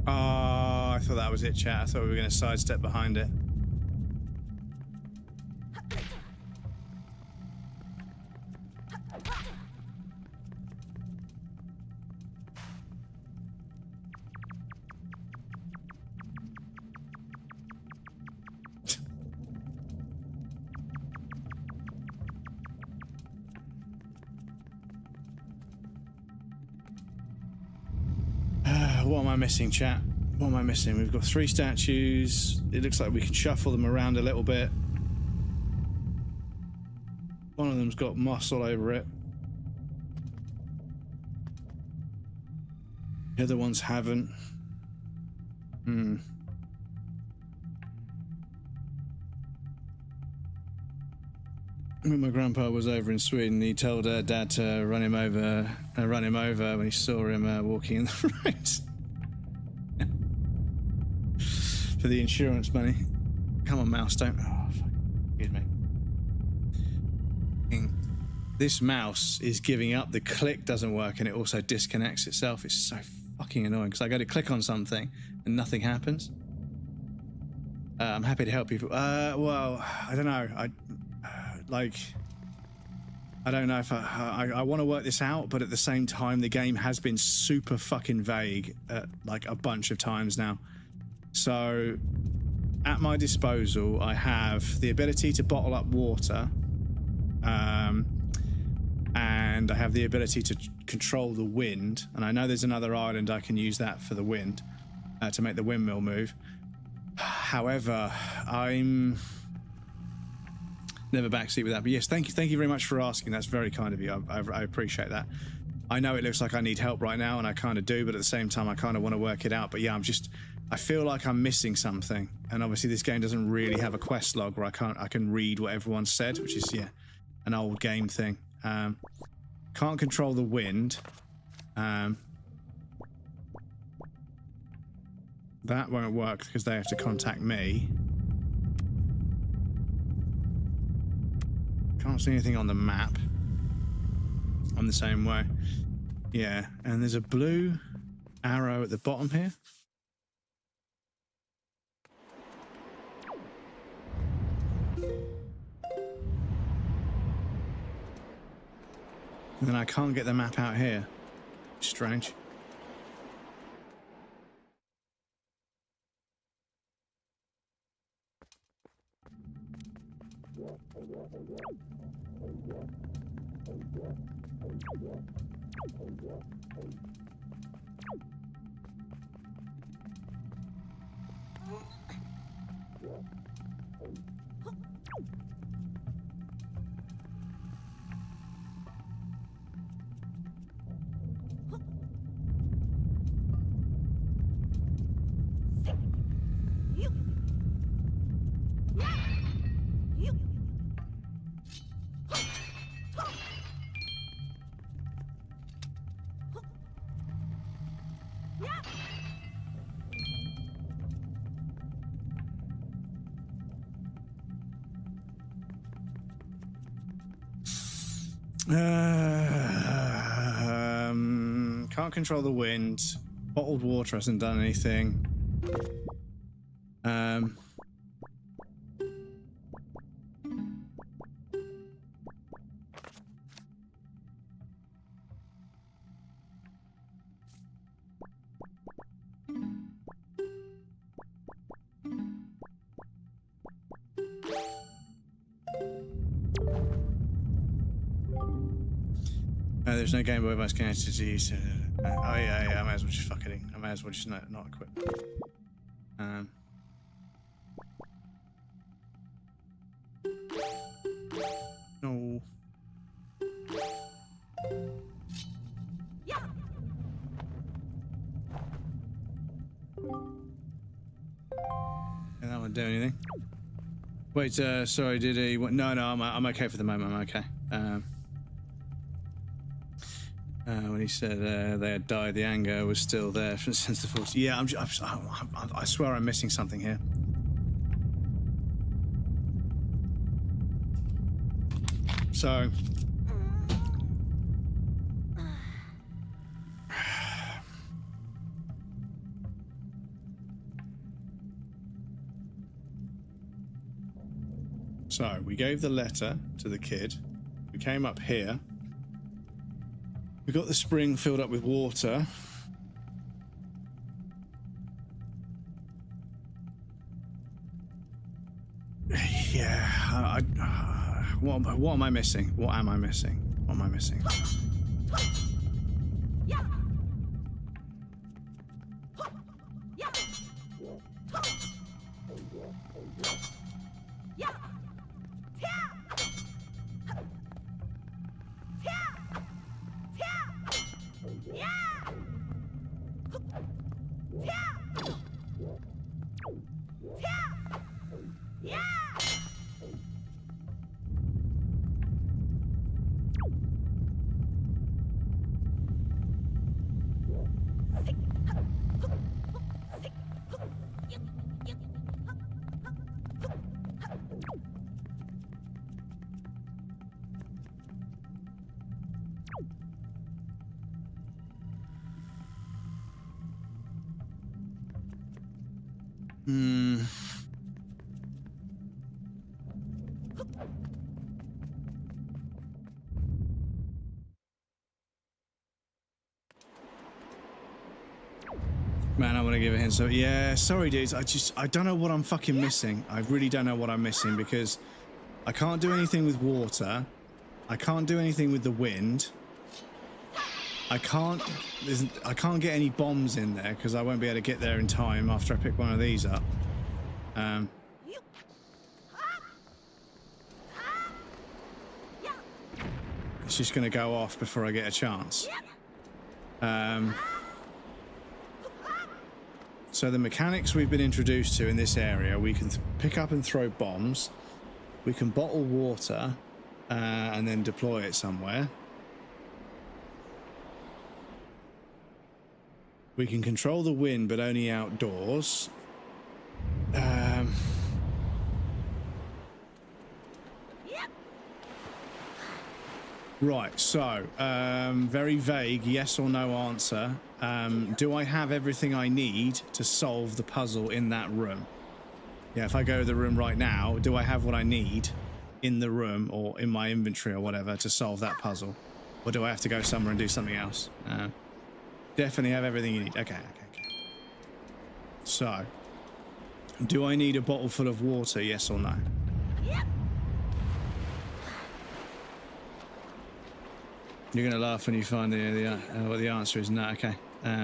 I thought that was it, chat. I thought we were going to sidestep behind it. What am I missing, chat? What am I missing? We've got 3 statues. It looks like we can shuffle them around a little bit. One of them's got moss all over it. The other ones haven't. When my grandpa was over in Sweden, he told Dad to run him over when he saw him walking in the road. For the insurance money. Come on, mouse, don't. Oh, fuck. Excuse me. This mouse is giving up. The click doesn't work and it also disconnects itself. It's so fucking annoying because I go to click on something and nothing happens. I'm happy to help people. Well, I don't know. I don't know if I want to work this out, but at the same time, the game has been super fucking vague like a bunch of times now. So, at my disposal, I have the ability to bottle up water, and I have the ability to control the wind. And I know there's another island I can use that for the wind, to make the windmill move. However, I'm never backseat with that. But yes, thank you very much for asking. That's very kind of you. I appreciate that. I know it looks like I need help right now, and I kind of do, but at the same time, I kind of want to work it out. But yeah, I feel like I'm missing something, and obviously this game doesn't really have a quest log where I can read what everyone said, which is an old game thing. Can't control the wind. That won't work because they have to contact me. Can't see anything on the map. I'm the same way. Yeah, and there's a blue arrow at the bottom here. And then I can't get the map out here. Strange. Can't control the wind. Bottled water hasn't done anything. There's no Game Boy Advance connected to use. Oh yeah, I might as well just fuck it in. I might as well just not equip. No. Can that one do anything? Wait, sorry, did he? No, I'm okay for the moment. I'm okay. When he said they had died, the anger was still there since the 40s. Yeah, I swear I'm missing something here. So, we gave the letter to the kid. We came up here. We got the spring filled up with water. Yeah, what am I missing? What am I missing? What am I missing? Man, I want to give a hint. So yeah, sorry dudes, I don't know what I'm fucking missing. I really don't know what I'm missing because I can't do anything with water. I can't do anything with the wind. I can't get any bombs in there because I won't be able to get there in time after I pick one of these up. It's just going to go off before I get a chance. So the mechanics we've been introduced to in this area, we can pick up and throw bombs. We can bottle water and then deploy it somewhere. We can control the wind, but only outdoors. Right, so very vague yes or no answer. Do I have everything I need to solve the puzzle in that room? Yeah, if I go to the room right now, do I have what I need in the room or in my inventory or whatever to solve that puzzle? Or do I have to go somewhere and do something else? Definitely have everything you need. Okay. So, do I need a bottle full of water, yes or no? You're gonna laugh when you find what the answer is. No, okay.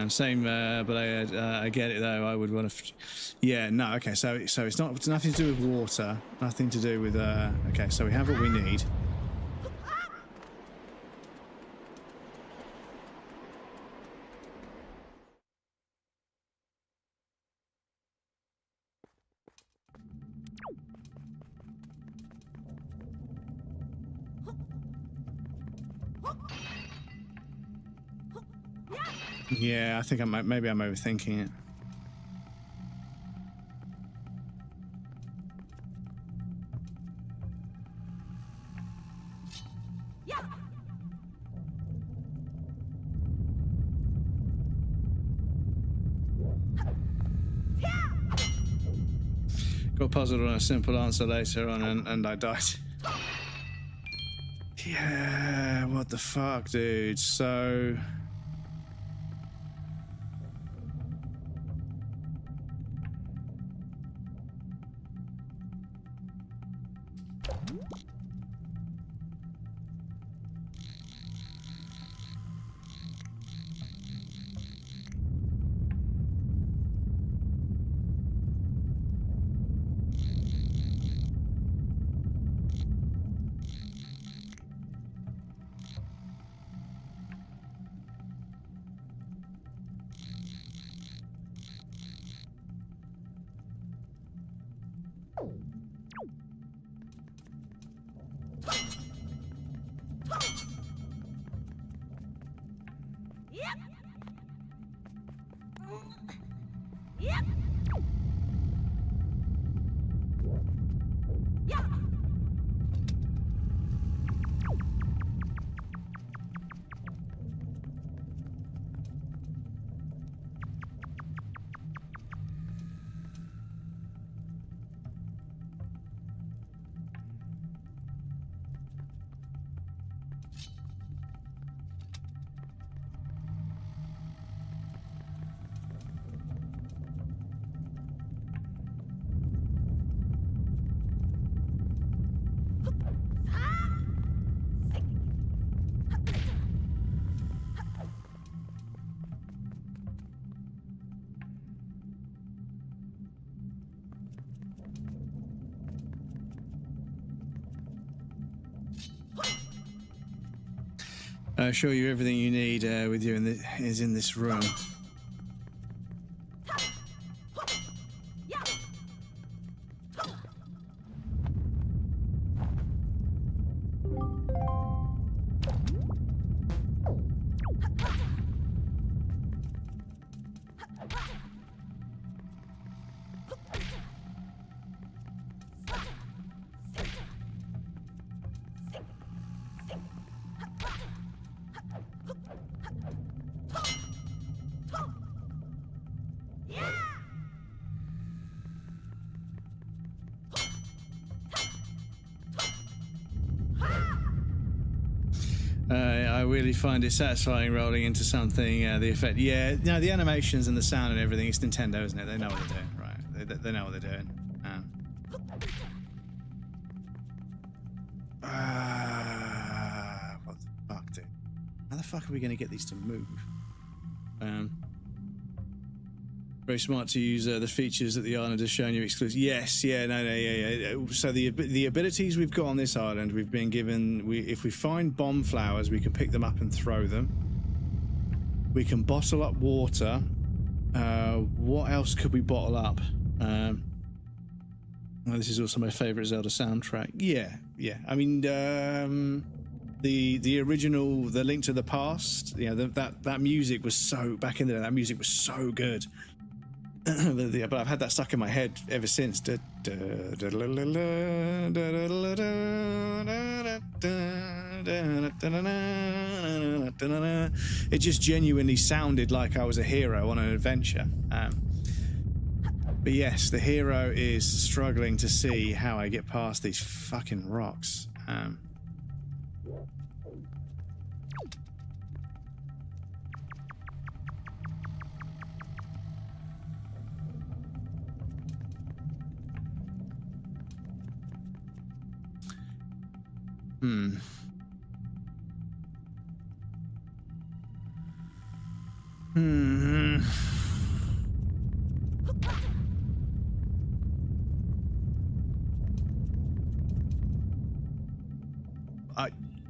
Same, but I get it though. I would want to. Yeah, no, okay. So it's nothing to do with water. Nothing to do with. Okay, so we have what we need. Yeah, I think maybe I'm overthinking it. Got puzzled on a simple answer later on, and I died. Yeah, what the fuck, dude? So... show you everything you need with you is in this room. I really find it satisfying rolling into something. The effect, yeah, no, the animations and the sound and everything. It's Nintendo, isn't it? They know what they're doing, right? They know what they're doing. What the fuck, dude? How the fuck are we going to get these to move? Very smart to use the features that the island has shown you exclusive. Yes, yeah, yeah. So the abilities we've got on this island, we've been given. If we find bomb flowers, we can pick them up and throw them. We can bottle up water. What else could we bottle up? Well, this is also my favorite Zelda soundtrack. Yeah. I mean, the original, the Link to the Past. You know, that music was so back in there. That music was so good. But I've had that stuck in my head ever since. It just genuinely sounded like I was a hero on an adventure. But yes, the hero is struggling to see how I get past these fucking rocks.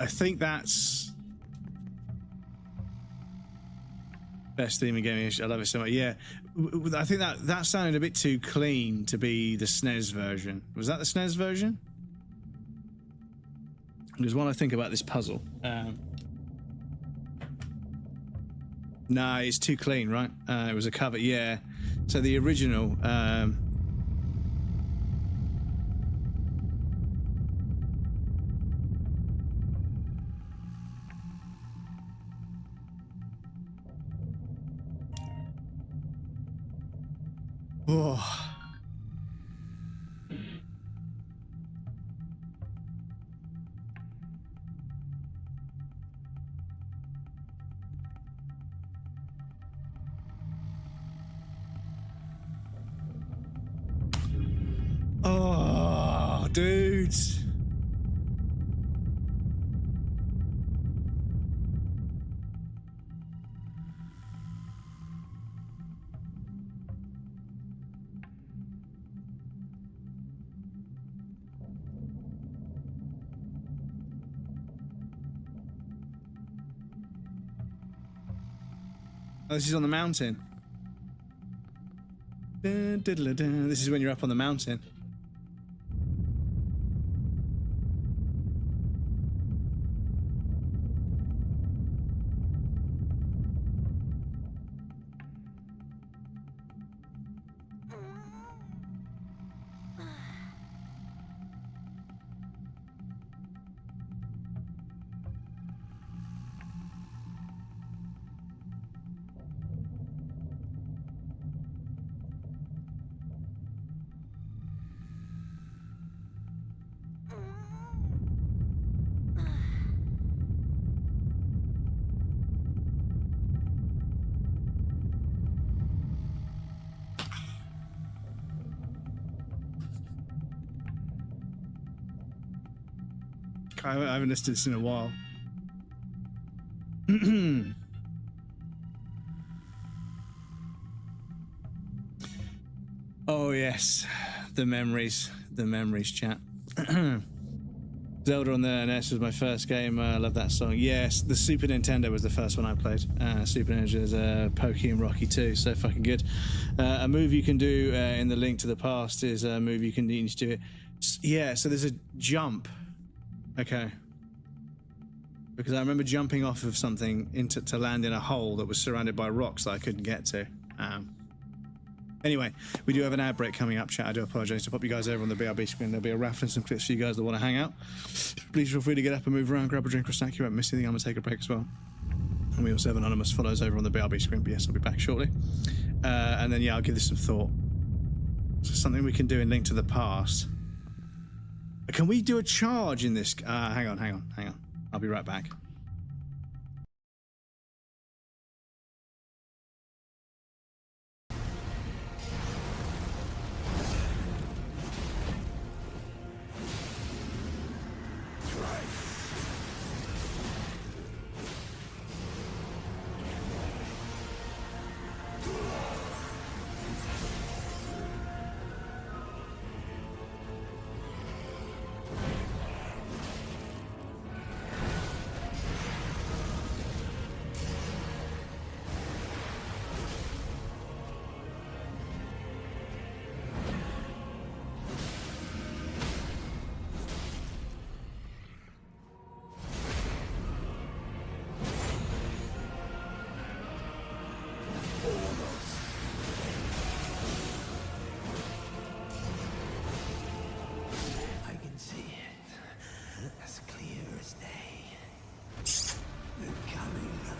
I think that's best theme in gaming. I love it so much. Yeah, I think that sounded a bit too clean to be the SNES version. Was that the SNES version? Because when I think about this puzzle, no, it's too clean, right? It was a cover, yeah. So the original. Oh. Oh, dudes. Oh, this is on the mountain. Dun, dun, dun, dun. This is when you're up on the mountain. I haven't listened to this in a while. Oh yes, the memories, chat. Zelda on the NES was my first game. I love that song. Yes, the Super Nintendo was the first one I played. Super Ninja's Pokey and Rocky 2, so fucking good. A move you can do in the Link to the Past is a move you need to do it. Yeah, so there's a jump. Okay. Because I remember jumping off of something to land in a hole that was surrounded by rocks that I couldn't get to. Anyway, we do have an ad break coming up, chat. I do apologise to pop you guys over on the BRB screen. There'll be a raffle and some clips for you guys that want to hang out. Please feel free to get up and move around, grab a drink or a snack. You won't miss anything. I'm going to take a break as well. And we also have anonymous follows over on the BRB screen. But yes, I'll be back shortly. And then, yeah, I'll give this some thought. So something we can do in Link to the Past. Can we do a charge in this? Hang on. I'll be right back.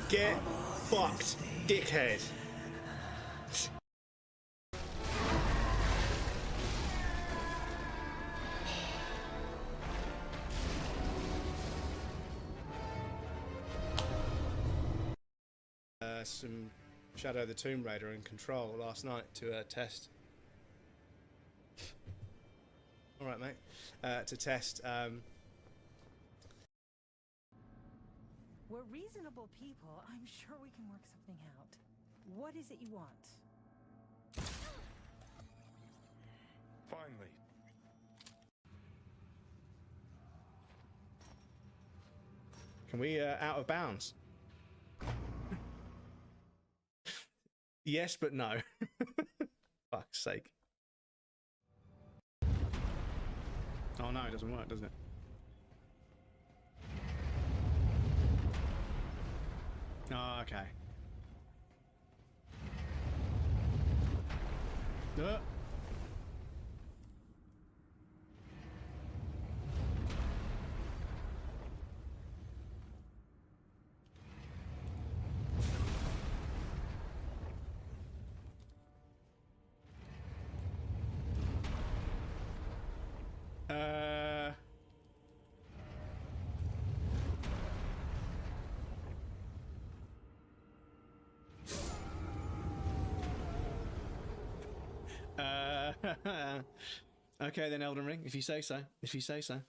Get fucked, dickhead. Some Shadow the Tomb Raider and Control last night to test. All right, mate. To test. We're reasonable people. I'm sure we can work something out. What is it you want? Finally. Can we out of bounds? Yes, but no. Fuck's sake. Oh no, it doesn't work, does it? Oh, okay. Okay, then Elden Ring, if you say so. If you say so.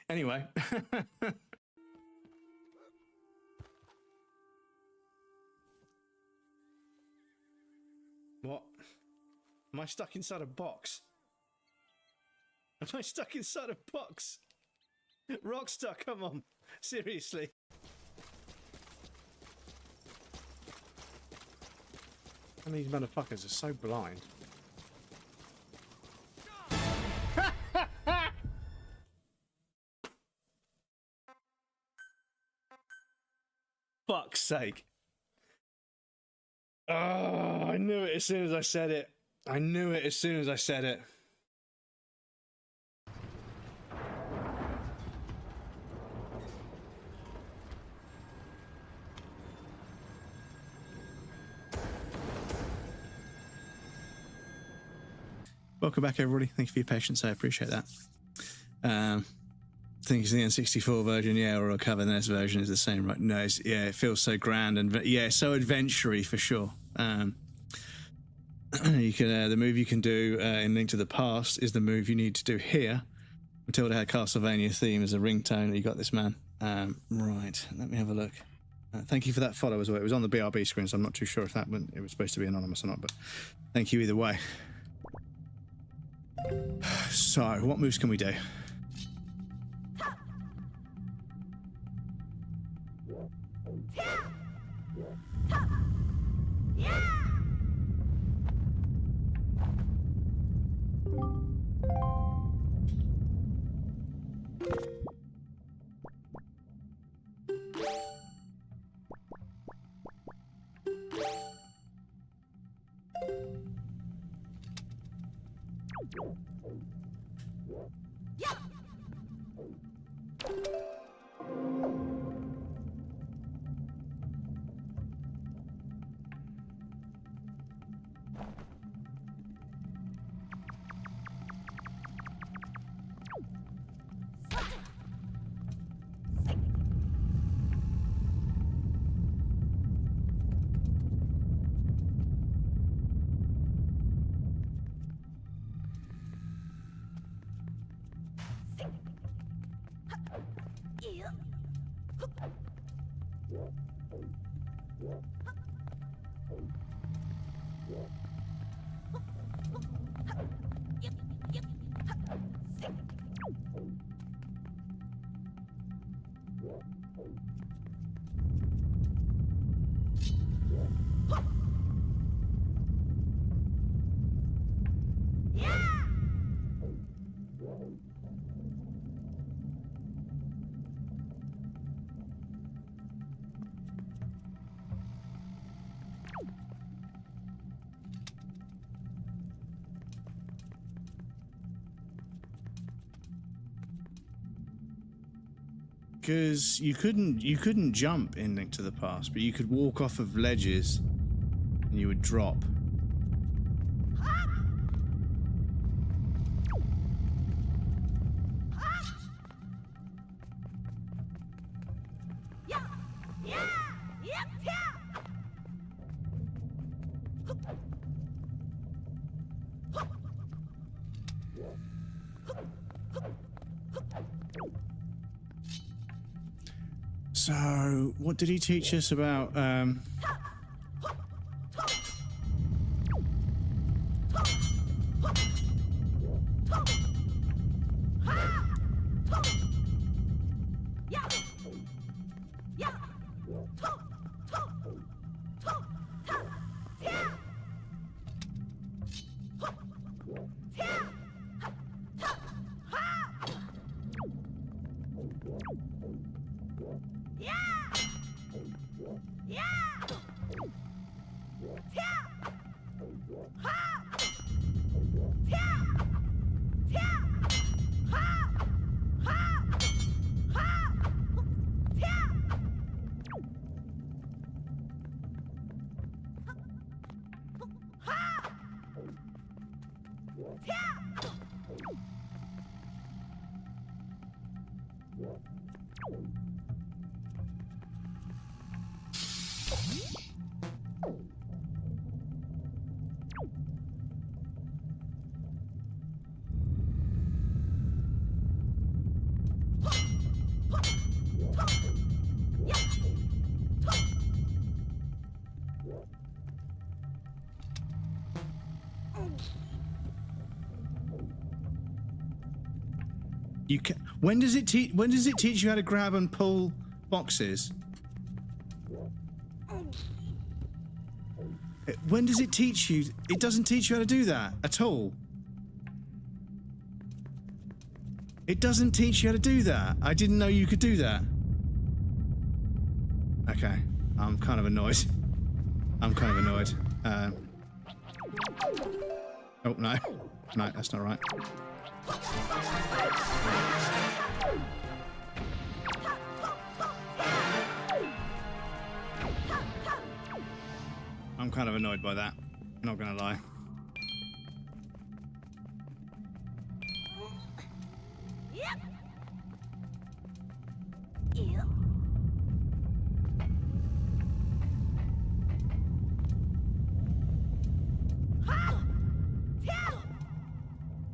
Anyway. What? Am I stuck inside a box? Am I stuck inside a box? Rockstar, come on. Seriously. I mean, these motherfuckers are so blind. Fuck's sake. Oh, I knew it as soon as I said it. I knew it as soon as I said it. Welcome back, everybody. Thank you for your patience. I appreciate that. I think it's the N64 version, yeah, or a cover NES version is the same, right? No, yeah, it feels so grand and yeah, so adventure-y for sure. You can the move you can do in Link to the Past is the move you need to do here. Matilda had Castlevania theme as a ringtone. You got this, man. Right, let me have a look. Thank you for that follow as well. It was on the BRB screen, so I'm not too sure if that one, it was supposed to be anonymous or not, but thank you either way. So, what moves can we do? Because you couldn't jump in Link to the Past, but you could walk off of ledges and you would drop. So, what did he teach us about? You can. When does it teach you how to grab and pull boxes? When does it teach you? It doesn't teach you how to do that at all. It doesn't teach you how to do that. I didn't know you could do that. Okay, I'm kind of annoyed. I'm kind of annoyed. Oh no, no, that's not right. I'm kind of annoyed by that. Not gonna lie.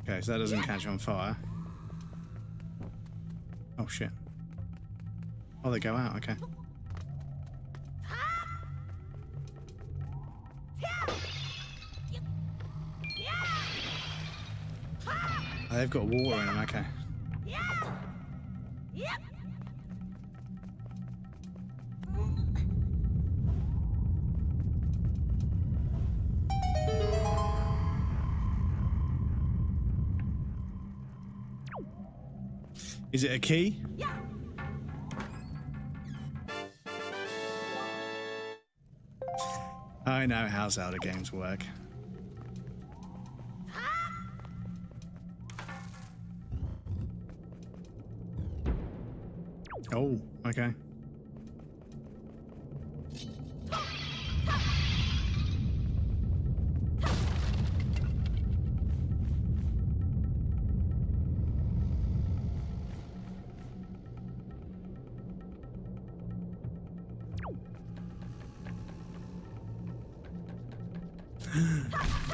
Okay, so that doesn't catch on fire. Oh shit. Oh, they go out, okay. Oh, they've got water in them, okay. Is it a key? Yeah. I know how Zelda games work. Oh, okay.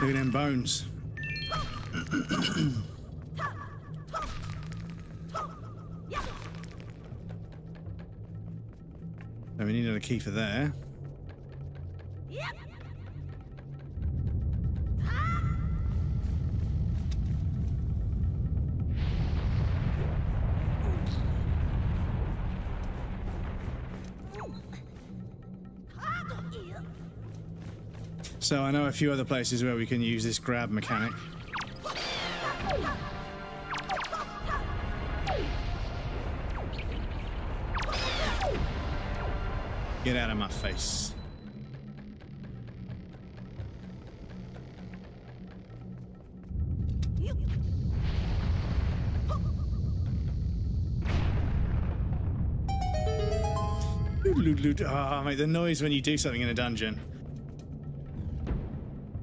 Look at them bones. So we need another key for there. So I know a few other places where we can use this grab mechanic. Get out of my face. Oh, mate, the noise when you do something in a dungeon.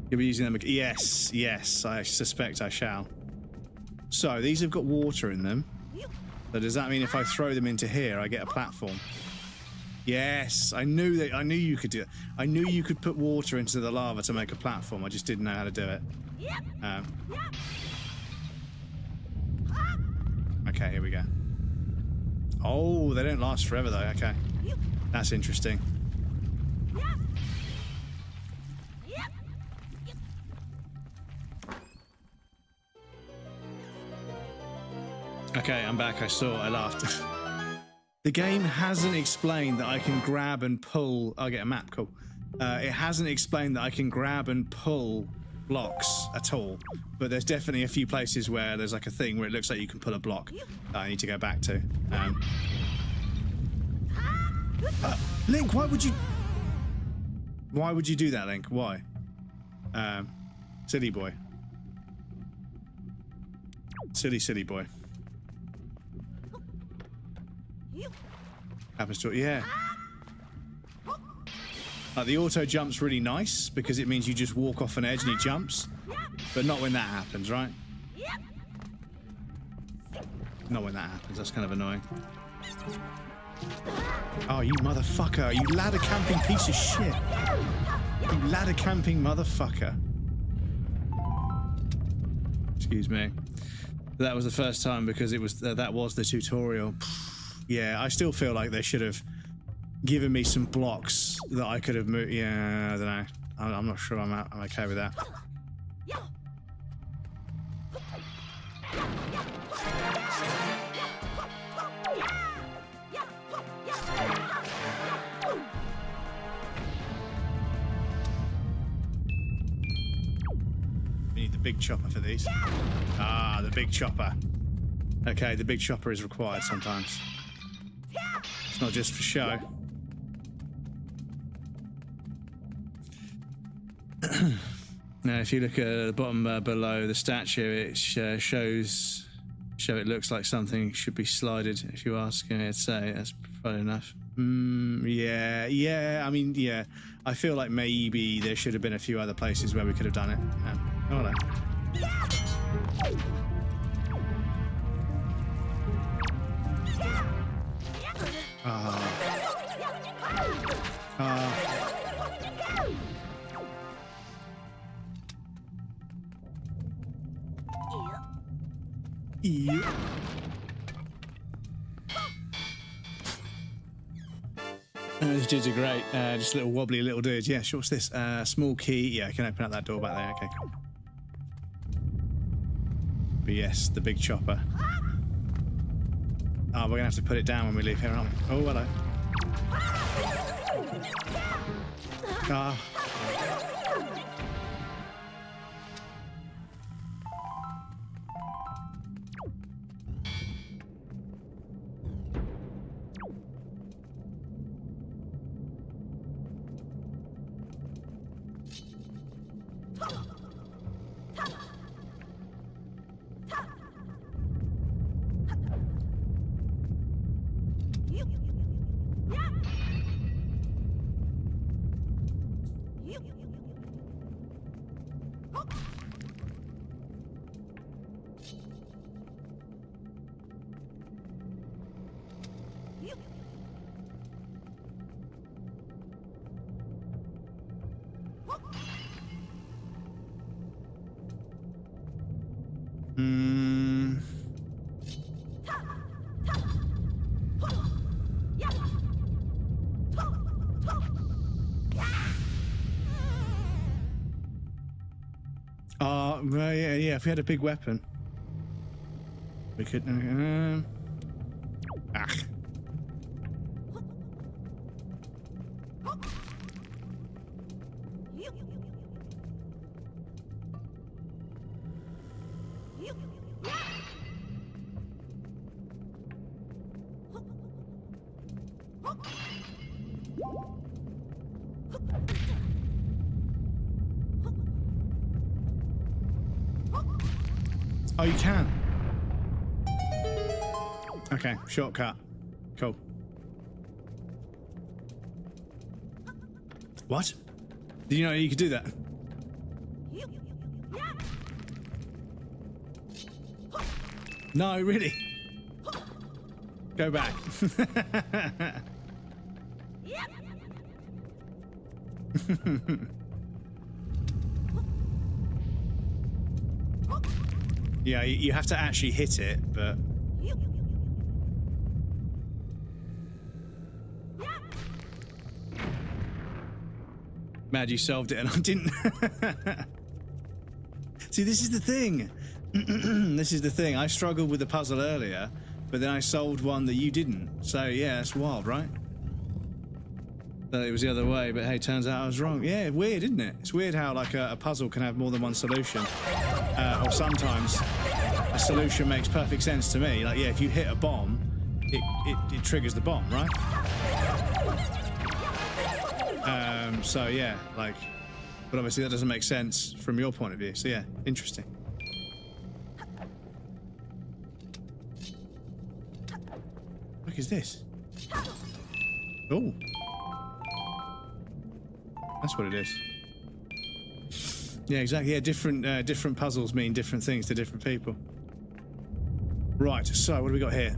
You'll be using them. Yes, yes, I suspect I shall. So these have got water in them. So does that mean if I throw them into here, I get a platform? Yes, I knew you could do it. I knew you could put water into the lava to make a platform. I just didn't know how to do it. Okay, here we go. Oh, they don't last forever though. Okay, that's interesting. Okay, I'm back. I laughed. The game hasn't explained that I can grab and pull. I'll get a map, cool. It hasn't explained that I can grab and pull blocks at all, but there's definitely a few places where there's like a thing where it looks like you can pull a block that I need to go back to. Link, why would you do that, Link? Why? Silly boy. Silly boy. Happens to it, yeah. The auto jump's really nice because it means you just walk off an edge and he jumps. But not when that happens, right? Not when that happens. That's kind of annoying. Oh, you motherfucker. You ladder camping piece of shit. You ladder camping motherfucker. Excuse me. That was the first time because it was that was the tutorial. Yeah, I still feel like they should have given me some blocks that I could have moved. Yeah, I don't know. I'm not sure I'm okay with that. We need the big chopper for these. Ah, the big chopper. Okay, the big chopper is required sometimes. It's not just for show. Now, if you look at the bottom below the statue, it shows it looks like something should be slided. If you ask me, I'd say that's probably enough. Yeah. I mean, yeah. I feel like maybe there should have been a few other places where we could have done it. Oh no. Yeah. These dudes are great. Just little wobbly little dudes. Yeah, sure. What's this? Small key. Yeah, I can open up that door back there. Okay, cool. But yes, the big chopper. Oh, we're gonna have to put it down when we leave here, aren't we? Oh, hello. Ah. Well, yeah, if we had a big weapon, we could. Oh, you can. Okay, shortcut. Cool. What? Did you know you could do that? No, really? Go back. Yeah, you have to actually hit it, but... Mad, you solved it and I didn't. See, this is the thing. This is the thing. I struggled with the puzzle earlier, but then I solved one that you didn't. So, yeah, that's wild, right? Thought it was the other way, but hey, turns out I was wrong. Yeah, weird, isn't it? It's weird how, like, a puzzle can have more than one solution. Or sometimes a solution makes perfect sense to me. Like, yeah, if you hit a bomb, it triggers the bomb, right? So, yeah, like... But obviously that doesn't make sense from your point of view. So, yeah, interesting. What is this? Oh. That's what it is. Yeah, exactly. Yeah, different puzzles mean different things to different people. Right, so what do we got here?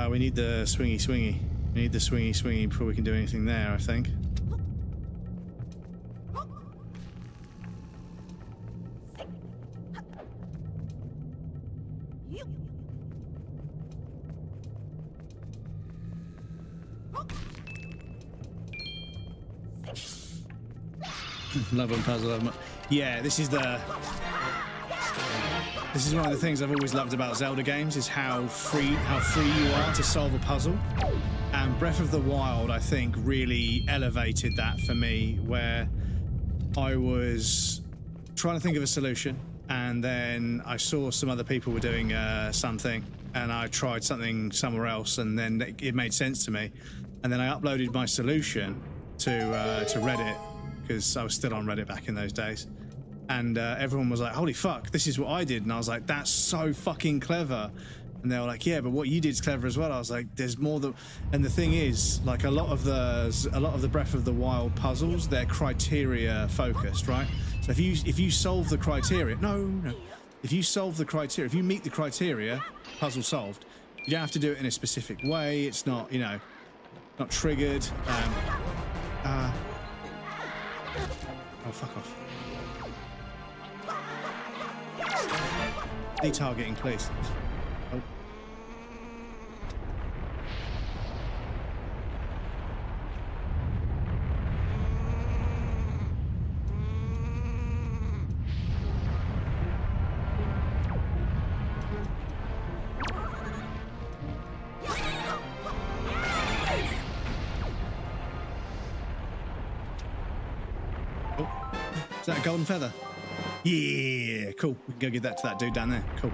We need the swingy. We need the swingy before we can do anything there, I think. Love and puzzle. Yeah, this is one of the things I've always loved about Zelda games, is how free you are to solve a puzzle. And Breath of the Wild, I think, really elevated that for me, where I was trying to think of a solution, and then I saw some other people were doing something, and I tried something somewhere else, and then it made sense to me. And then I uploaded my solution to Reddit, because I was still on Reddit back in those days. And everyone was like, holy fuck, this is what I did. And I was like, that's so fucking clever. And they were like, yeah, but what you did is clever as well. I was like, there's more than... And the thing is, like, a lot of the Breath of the Wild puzzles, they're criteria focused, right? So if you solve the criteria... No. If you solve the criteria, if you meet the criteria, puzzle solved. You don't have to do it in a specific way. It's not, not triggered. Oh, fuck off. Detargeting, please. Oh. Is that a golden feather? Yeah, cool. We can go give that to that dude down there. Cool.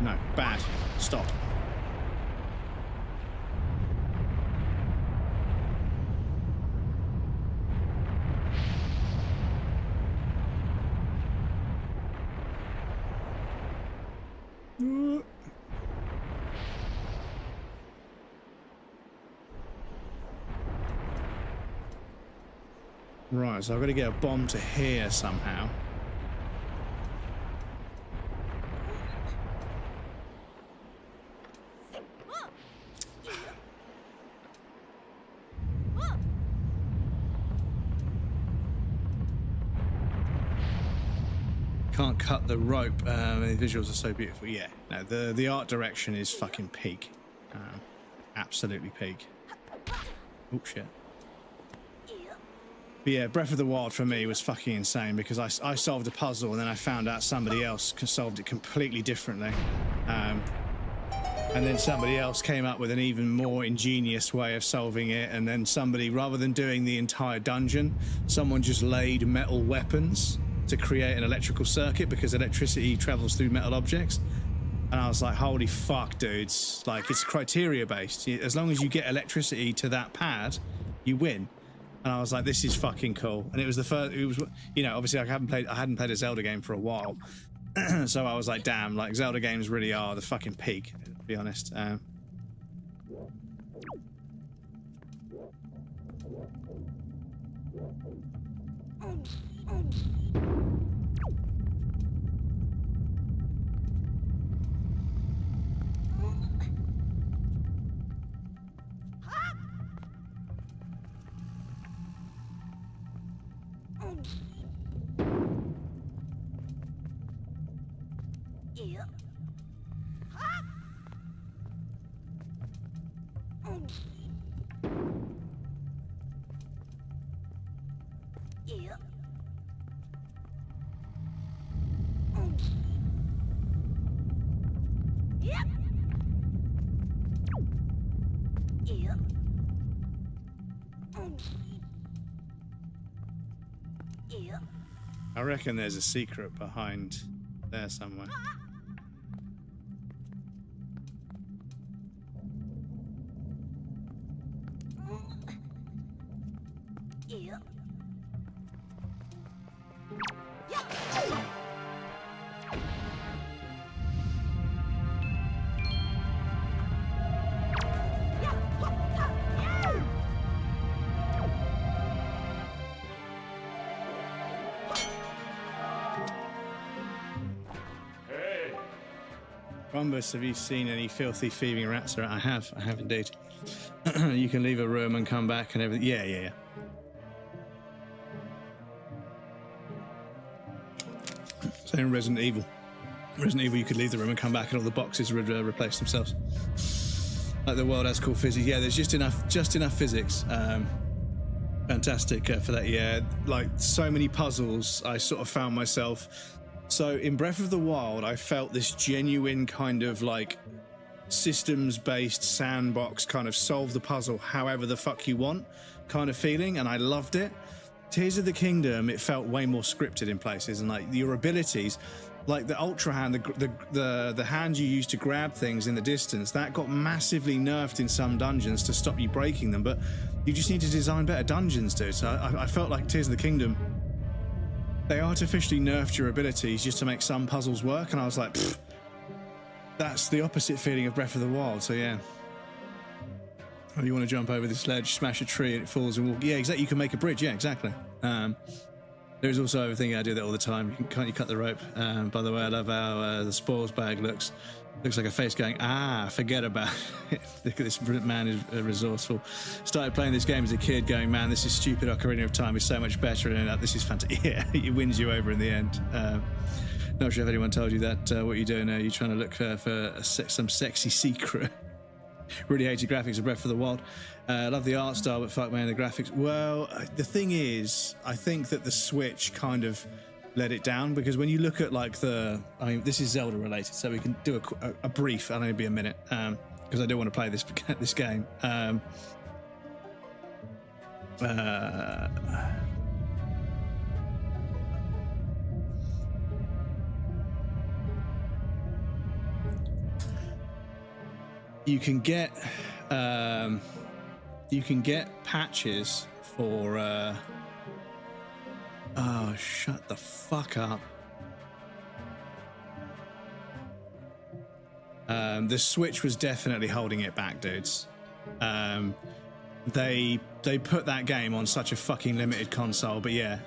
No, bad. Stop. Right, so I've got to get a bomb to here somehow. Can't cut the rope. The visuals are so beautiful. Yeah, no, the art direction is fucking peak. Absolutely peak. Oh shit. But yeah, Breath of the Wild for me was fucking insane, because I solved a puzzle and then I found out somebody else solved it completely differently. And then somebody else came up with an even more ingenious way of solving it, and then somebody, rather than doing the entire dungeon, someone just laid metal weapons to create an electrical circuit, because electricity travels through metal objects. And I was like, holy fuck, dudes. Like, it's criteria based. As long as you get electricity to that pad, you win. And I was like, this is fucking cool. And it was the first, it was, obviously I hadn't played a Zelda game for a while. So I was like, damn, like Zelda games really are the fucking peak, to be honest. I reckon there's a secret behind there somewhere. Rumbus, have you seen any filthy thieving rats? I have indeed. You can leave a room and come back and everything. Yeah. So in Resident Evil, you could leave the room and come back and all the boxes would replace themselves. Like the world has cool physics. Yeah, there's just enough physics. Fantastic for that. Yeah, like so many puzzles. I sort of found myself. So in Breath of the Wild, I felt this genuine kind of like systems-based sandbox kind of solve the puzzle however the fuck you want kind of feeling, and I loved it. Tears of the Kingdom, it felt way more scripted in places, and like your abilities, like the Ultra Hand, the hand you use to grab things in the distance, that got massively nerfed in some dungeons to stop you breaking them, but you just need to design better dungeons, dude. So I felt like Tears of the Kingdom, they artificially nerfed your abilities just to make some puzzles work, and I was like, that's the opposite feeling of Breath of the Wild. So yeah. Oh, you want to jump over this ledge, smash a tree, and it falls and walk. Yeah, exactly. You can make a bridge. Yeah, exactly. There's also a thing I do that all the time. You cut the rope. By the way, I love how the spoils bag looks. Looks like a face going, forget about it. Look at this man is resourceful. Started playing this game as a kid going, man, this is stupid. Ocarina of Time is so much better. And this is fantastic. Yeah, it wins you over in the end. Not sure if anyone told you that. What you're doing now, you're trying to look for some sexy secret. Really hated graphics of Breath of the Wild. Love the art style, but fuck man, the graphics. Well, the thing is, I think that the Switch kind of let it down, because when you look at like this is Zelda related, so we can do a brief, and it'll be a minute, because I do want to play this game. You can get patches for oh, shut the fuck up. The Switch was definitely holding it back, dudes. They put that game on such a fucking limited console, but yeah.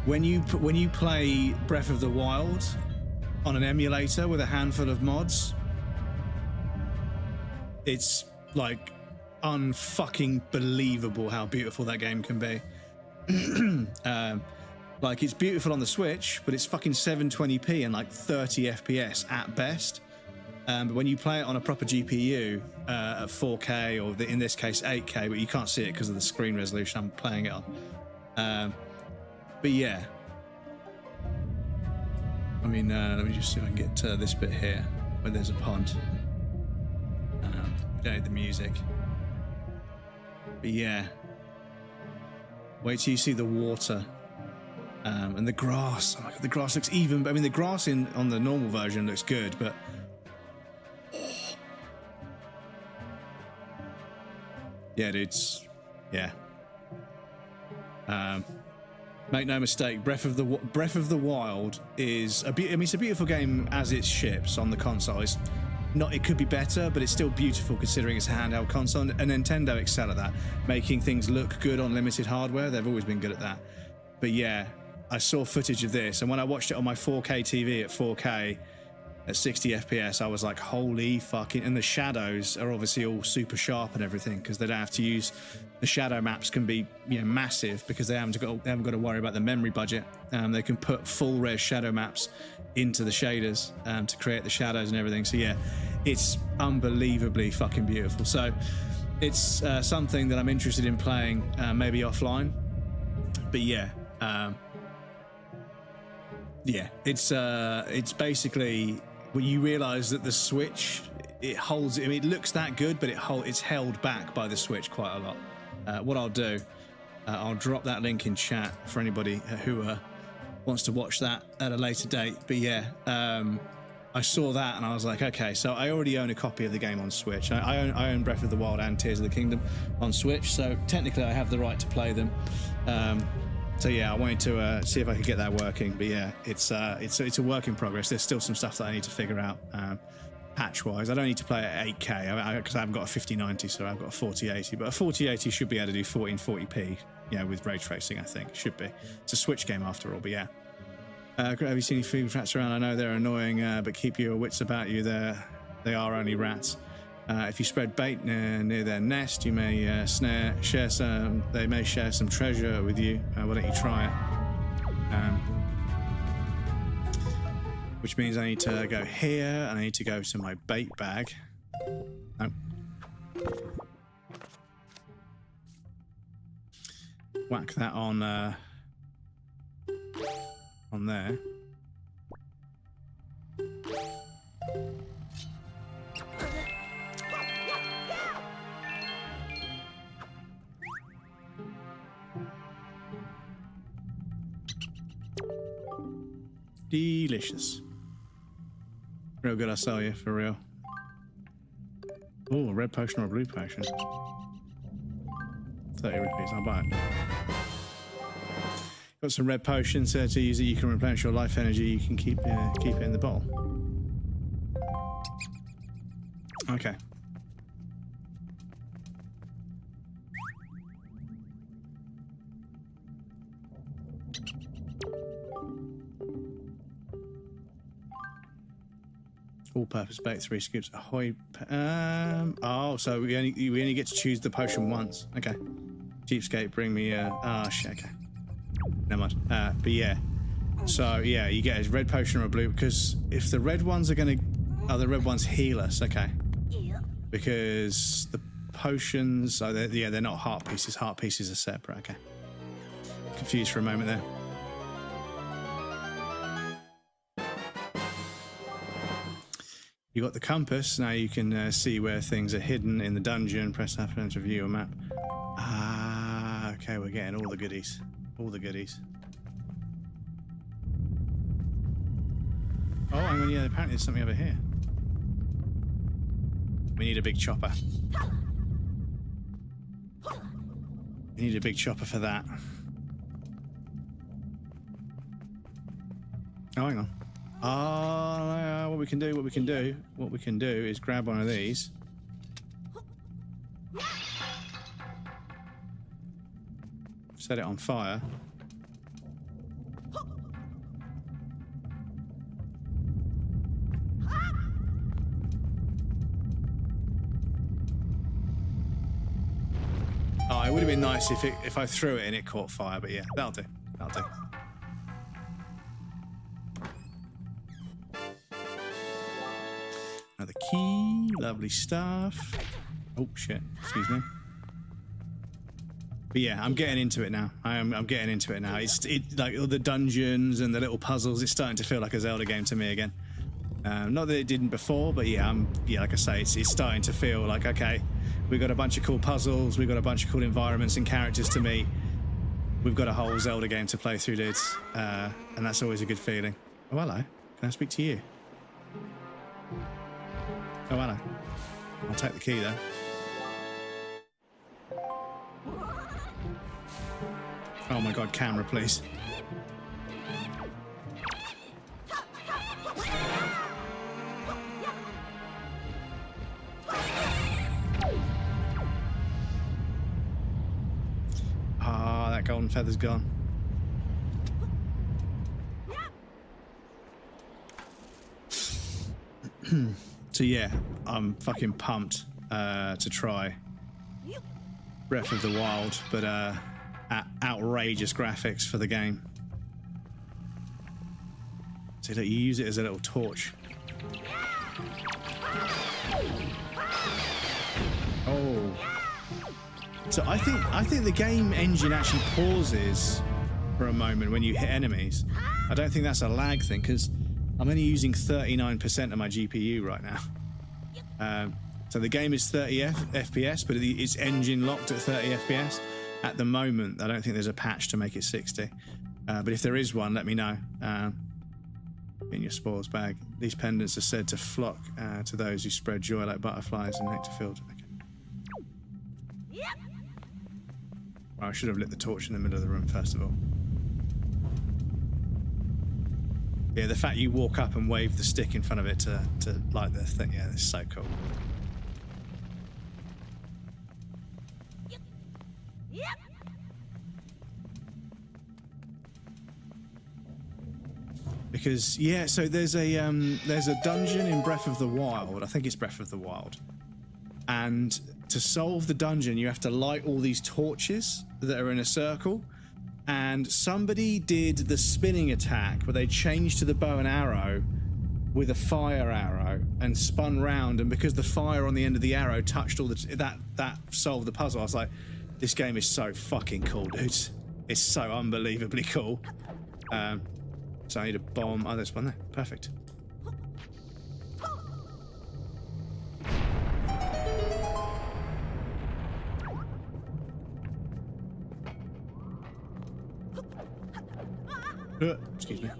when you play Breath of the Wild on an emulator with a handful of mods, it's like unfucking believable how beautiful that game can be. Like it's beautiful on the Switch, but it's fucking 720p and like 30 FPS at best. But when you play it on a proper GPU at 4K, or in this case 8K, but you can't see it because of the screen resolution I'm playing it on. But yeah, I mean, let me just see if I can get to this bit here where there's a pond. We don't need the music. But yeah, wait till you see the water and the grass. Oh my God, the grass looks even. I mean, the grass on the normal version looks good, but yeah, dudes. Yeah. Make no mistake, Breath of the Wild is it's a beautiful game as it ships on the console. It could be better, but it's still beautiful considering it's a handheld console, and Nintendo excel at that, making things look good on limited hardware. They've always been good at that. But yeah, I saw footage of this, and when I watched it on my 4K TV at 4K at 60 FPS, I was like, holy fucking... And the shadows are obviously all super sharp and everything, because they don't have to use... The shadow maps can be, massive, because they haven't got to worry about the memory budget. They can put full res shadow maps into the shaders to create the shadows and everything. So yeah, it's unbelievably fucking beautiful. So it's something that I'm interested in playing, maybe offline. But yeah, it's basically when you realise that the Switch, it holds. I mean, it looks that good, but it's held back by the Switch quite a lot. What I'll do, I'll drop that link in chat for anybody who wants to watch that at a later date. But yeah, I saw that and I was like, okay, so I already own a copy of the game on Switch. I own Breath of the Wild and Tears of the Kingdom on Switch, so technically I have the right to play them. So yeah, I wanted to see if I could get that working. But yeah, it's a work in progress. There's still some stuff that I need to figure out. Patch-wise, I don't need to play it at 8K because I haven't got a 5090, so I've got a 4080. But a 4080 should be able to do 1440p, with ray tracing. I think should be. It's a Switch game after all. But yeah, Have you seen any food rats around? I know they're annoying, but keep your wits about you. They are only rats. If you spread bait near their nest, you may share some. They may share some treasure with you. Why don't you try it? Which means I need to go here. I need to go to my bait bag. Nope. Whack that on there. Delicious. Real good, I sell you, for real. Oh, a red potion or a blue potion. 30 rupees, I'll buy it. Got some red potions to use it. You can replenish your life energy. You can keep it in the bottle. Okay. All-purpose bait, 3 scoops. Ahoy! Oh, so we only get to choose the potion once. Okay. Cheapskate, bring me. Shit. Okay. Never mind. But yeah. So yeah, you get a red potion or a blue, because if the red ones are the red ones heal us. Okay. Because the potions, they're not heart pieces. Heart pieces are separate. Okay. Confused for a moment there. You got the compass. Now you can see where things are hidden in the dungeon. Press F1 to view a map. Ah, okay, we're getting all the goodies. All the goodies. Oh, hang on, yeah, apparently there's something over here. We need a big chopper. We need a big chopper for that. Oh, hang on. Oh, what we can do is grab one of these. Set it on fire. Oh, it would have been nice if I threw it and it caught fire, but yeah, that'll do. That'll do. Another key, lovely stuff. Oh shit, excuse me. But yeah, I'm getting into it now. I'm getting into it now. It's like all the dungeons and the little puzzles. It's starting to feel like a Zelda game to me again. Not that it didn't before, but yeah, like I say, it's starting to feel like, okay, we've got a bunch of cool puzzles, we've got a bunch of cool environments and characters to meet. We've got a whole Zelda game to play through, dudes, and that's always a good feeling. Oh hello, can I speak to you? Oh, hello. I'll take the key, though. Oh my god, camera, please. Ah, that golden feather's gone. So yeah, I'm fucking pumped to try Breath of the Wild, but outrageous graphics for the game. So look, you use it as a little torch. Oh. So I think the game engine actually pauses for a moment when you hit enemies. I don't think that's a lag thing, because I'm only using 39% of my GPU right now. So the game is 30 FPS, but it's engine locked at 30 FPS. At the moment, I don't think there's a patch to make it 60. But if there is one, let me know. In your spoils bag. These pendants are said to flock to those who spread joy like butterflies and nectar filled. Okay. Well, I should have lit the torch in the middle of the room first of all. Yeah, the fact you walk up and wave the stick in front of it to light the thing, yeah, this is so cool. Because yeah, so there's a dungeon in Breath of the Wild. I think it's Breath of the Wild, and to solve the dungeon, you have to light all these torches that are in a circle. And somebody did the spinning attack where they changed to the bow and arrow with a fire arrow and spun round, and because the fire on the end of the arrow touched all that solved the puzzle. I was like, this game is so fucking cool, dudes. It's so unbelievably cool. So I need a bomb. Oh, there's one there. Perfect. Excuse me.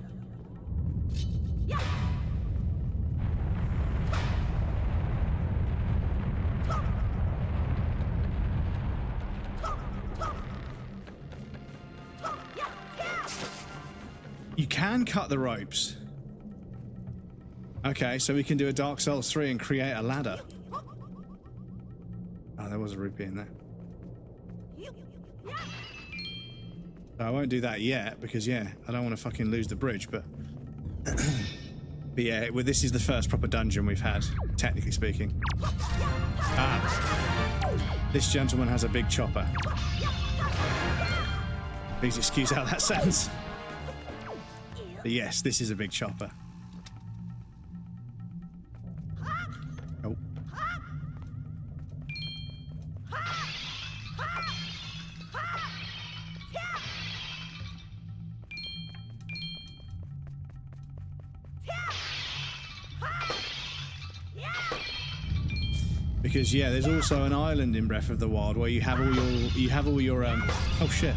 You can cut the ropes. Okay, so we can do a Dark Souls 3 and create a ladder. Oh, there was a rupee in there. So I won't do that yet because, yeah, I don't want to fucking lose the bridge, but... but yeah, well, this is the first proper dungeon we've had, technically speaking. Ah. This gentleman has a big chopper. Please excuse how that sounds. But yes, this is a big chopper. Oh. Because yeah, there's also an island in Breath of the Wild where you have all your oh shit.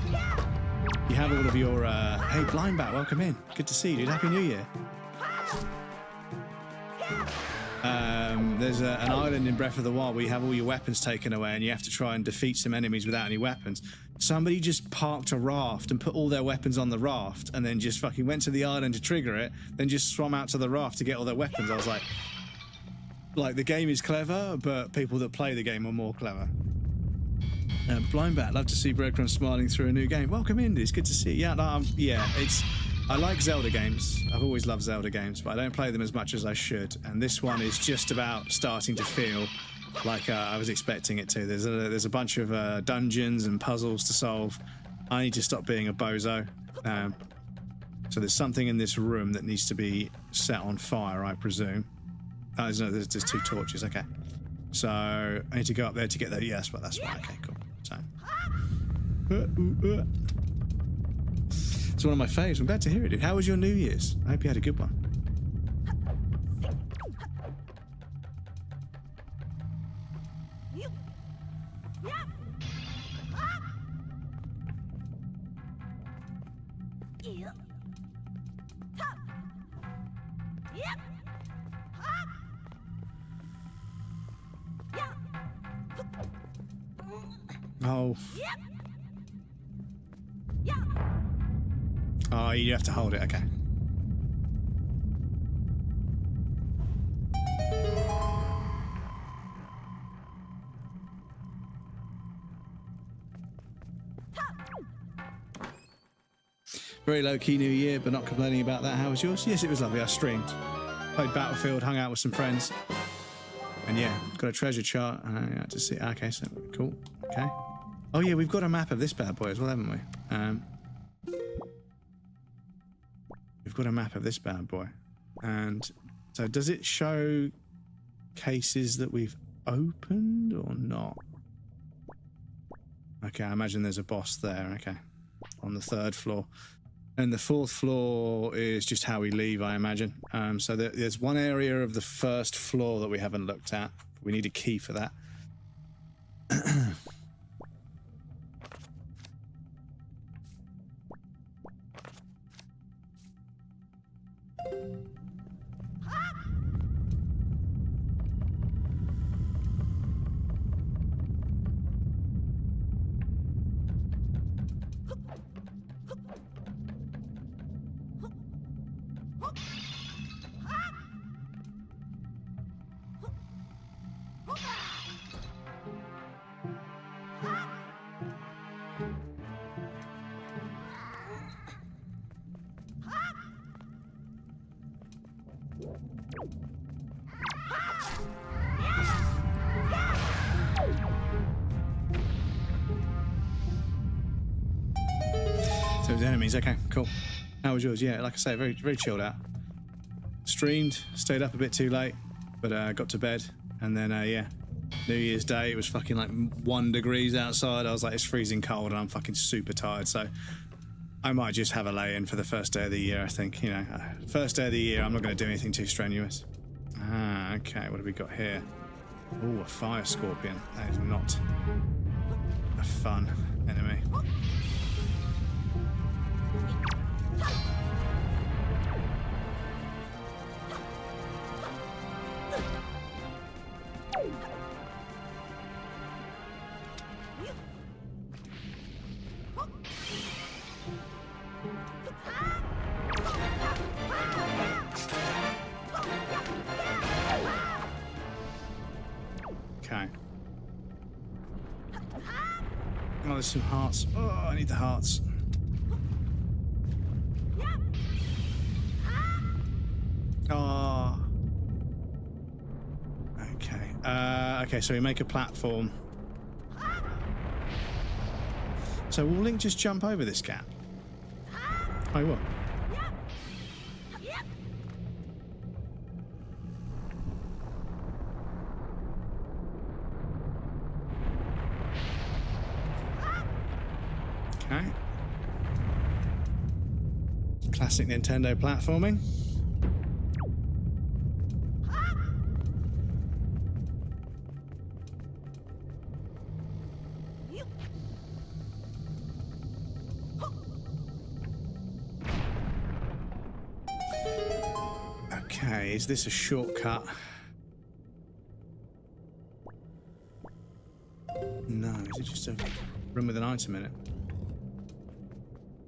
You have all of your hey Blind Bat, welcome in. Good to see you, dude. Happy New Year. There's an island in Breath of the Wild where you have all your weapons taken away and you have to try and defeat some enemies without any weapons. Somebody just parked a raft and put all their weapons on the raft and then just fucking went to the island to trigger it, then just swam out to the raft to get all their weapons. I was like the game is clever, but people that play the game are more clever. Blind Bat, love to see Breadcrumbs smiling through a new game. Welcome in, it's good to see you. Yeah, I like Zelda games. I've always loved Zelda games, but I don't play them as much as I should. And this one is just about starting to feel like I was expecting it to. There's a bunch of dungeons and puzzles to solve. I need to stop being a bozo. So there's something in this room that needs to be set on fire, I presume. Oh, there's two torches. Okay, so I need to go up there to get that. Yes, but that's right. Okay, cool. So it's one of my faves. I'm glad to hear it, dude. How was your New Year's? I hope you had a good one. Oh. Oh, you have to hold it, okay. Very low-key New Year, but not complaining about that. How was yours? Yes, it was lovely. I streamed. Played Battlefield, hung out with some friends. And yeah, got a treasure chart. To see. Okay, so cool. Okay. Oh yeah, we've got a map of this bad boy as well, haven't we? We've got a map of this bad boy. And so does it show cases that we've opened or not? Okay, I imagine there's a boss there. Okay. On the 3rd floor. And the 4th floor is just how we leave, I imagine. So there's one area of the 1st floor that we haven't looked at. We need a key for that. So it was enemies. Okay, cool. How was yours? Yeah, like I say, very, very chilled out. Streamed, stayed up a bit too late, but got to bed. And then, yeah, New Year's Day, it was fucking like 1 degree outside. I was like, it's freezing cold and I'm fucking super tired. So I might just have a lay-in for the first day of the year, I think. You know, first day of the year, I'm not going to do anything too strenuous. Ah, okay, what have we got here? Oh, a fire scorpion. That is not a fun enemy. Okay. Oh, there's some hearts. Oh, I need the hearts. Oh. Okay. Okay, so we make a platform. So will Link just jump over this gap? Oh, he will. Okay. Classic Nintendo platforming. Okay, is this a shortcut? No, is it just a room with an item in it?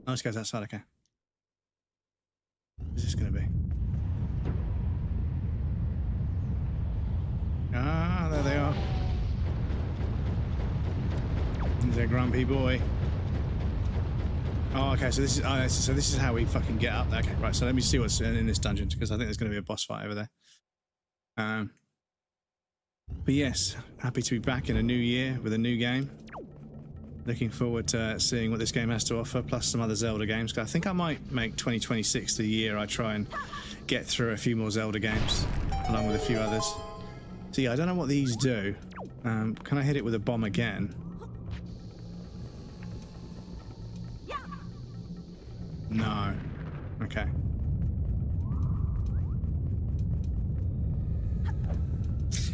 Oh, this goes outside, okay. What is this going to be? Ah, there they are. There's a grumpy boy. Oh, okay, so this is how we fucking get up there. Okay, right, so let me see what's in this dungeon, because I think there's going to be a boss fight over there. But yes, happy to be back in a new year with a new game. Looking forward to seeing what this game has to offer, plus some other Zelda games. 'Cause I think I might make 2026 the year I try and get through a few more Zelda games, along with a few others. So yeah, I don't know what these do. Can I hit it with a bomb again? No. Okay.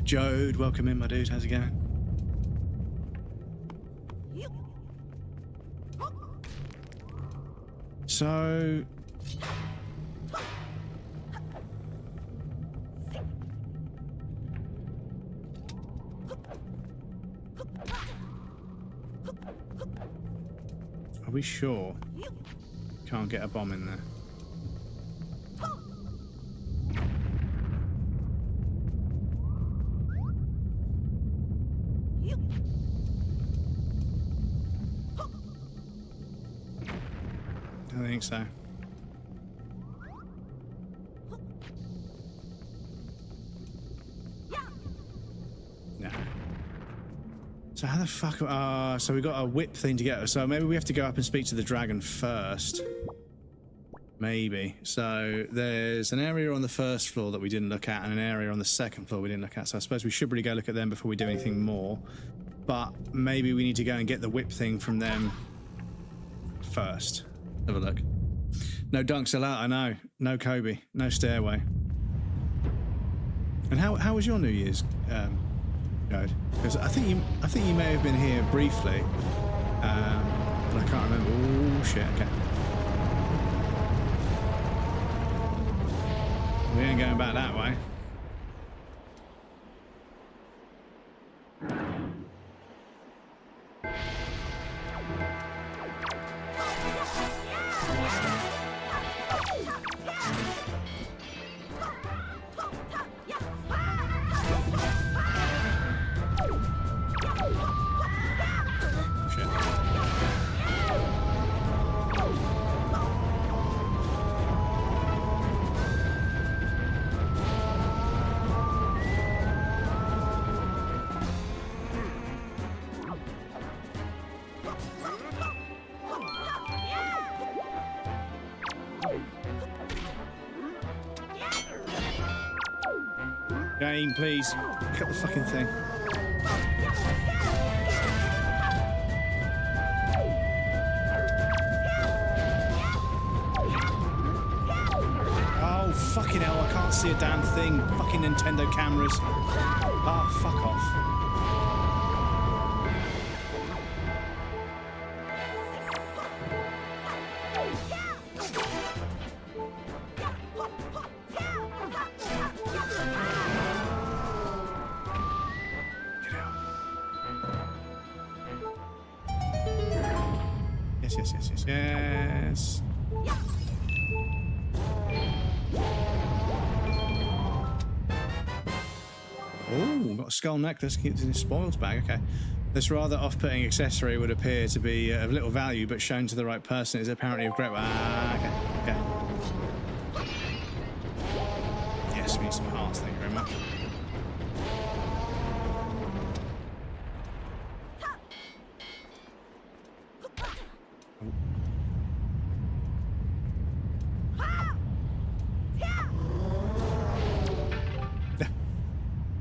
Jode, welcome in, my dude. How's it going? So... Are we sure? Can't get a bomb in there. I think so. No. So how the fuck... so we got a whip thing to get... So maybe we have to go up and speak to the dragon first. Maybe. So there's an area on the first floor that we didn't look at and an area on the second floor we didn't look at. So I suppose we should really go look at them before we do anything more. But maybe we need to go and get the whip thing from them first. Have a look. No dunks allowed, I know. No Kobe. No stairway. And how was your New Year's, Jode? Because I think you may have been here briefly, but I can't remember. Oh shit! Okay. We ain't going back that way. Game, please. Cut the fucking thing. Oh, fucking hell, I can't see a damn thing. Fucking Nintendo cameras. Oh, fuck off. Yes. Oh, got a skull necklace. Keeps in his spoils bag. Okay. This rather off-putting accessory would appear to be of little value, but shown to the right person is apparently of great. Okay. Yes, we need some hearts. Thank you very much.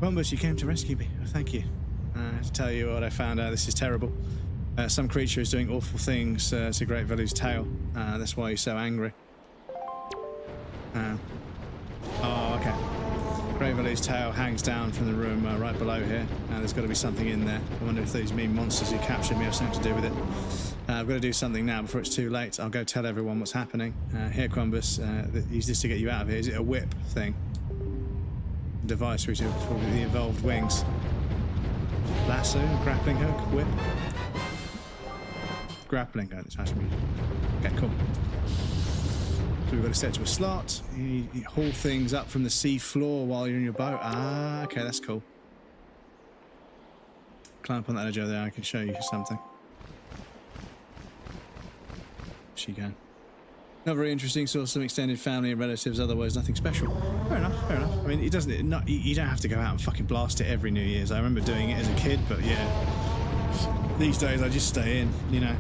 Bombus, you came to rescue me. Oh, thank you. To tell you what I found out, this is terrible. Some creature is doing awful things to Great Value's tail. That's why he's so angry. Oh, okay. Great Value's tail hangs down from the room right below here. There's got to be something in there. I wonder if these mean monsters who captured me have something to do with it. I've got to do something now before it's too late. I'll go tell everyone what's happening. Here, Quambus, use this to get you out of here. Is it a whip thing? Device which is for the evolved wings. Lasso, grappling hook, whip. Grappling hook, that's me. Okay, cool. So we've got to set to a slot. You haul things up from the sea floor while you're in your boat. Ah, okay, that's cool. Climb up on that edge over there, I can show you something. She can. Not very interesting, saw some extended family and relatives, otherwise nothing special. Fair enough. I mean, it doesn't. You don't have to go out and fucking blast it every New Year's. I remember doing it as a kid, but yeah. These days I just stay in, you know.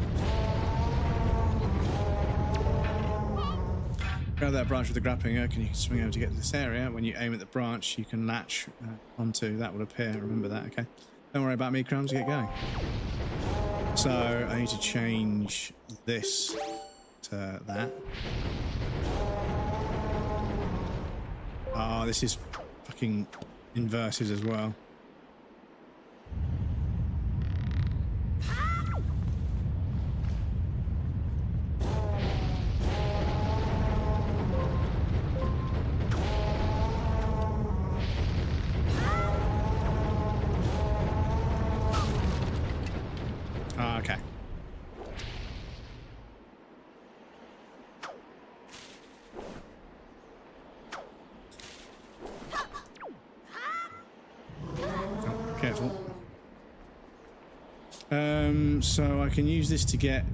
Grab that branch with the grappling hook and you can swing over to get to this area. When you aim at the branch, you can latch onto. That will appear. Remember that, okay? Don't worry about me, Crumbs. Get going. So I need to change this to that. Oh, this is fucking inverted as well. Oh, okay. Careful. So I can use this to get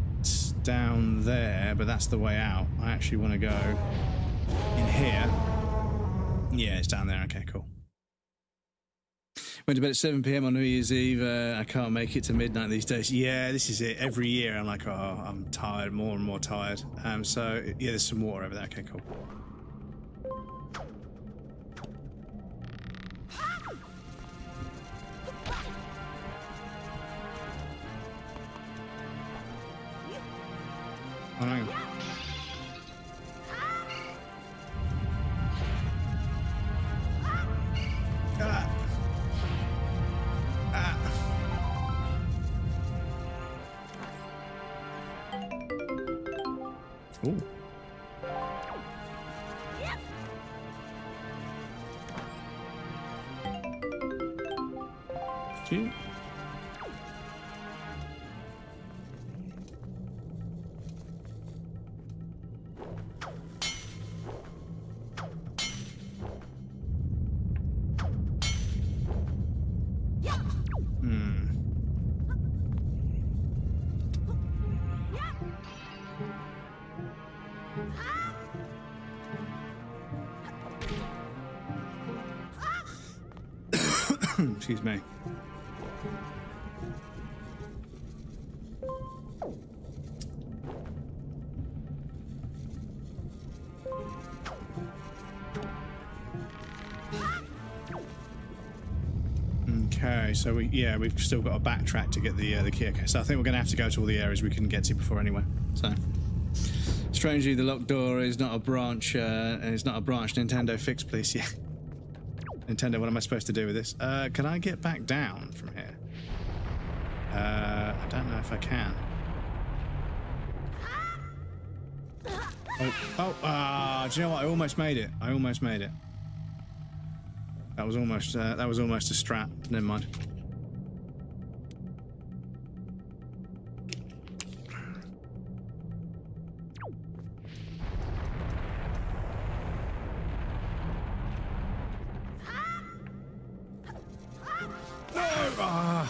down there, but that's the way out. I actually want to go in here. Yeah, it's down there. Okay, cool. Went to bed at 7 p.m. on New Year's Eve. I can't make it to midnight these days. Yeah, this is it. Every year I'm like, oh, I'm tired, more and more tired. So, yeah, there's some water over there. Okay, cool. Oh, hang on. Ooh. Cute. Excuse me. so we've still got to backtrack to get the key. Okay, so I think we're going to have to go to all the areas we couldn't get to before anyway. So, strangely, the locked door is not a branch. It's not a branch. Nintendo, fix, please. Yeah. Nintendo, what am I supposed to do with this? Can I get back down from here? I don't know if I can. Oh, do you know what? I almost made it. I almost made it. That was almost a strat. Never mind. No! Ah.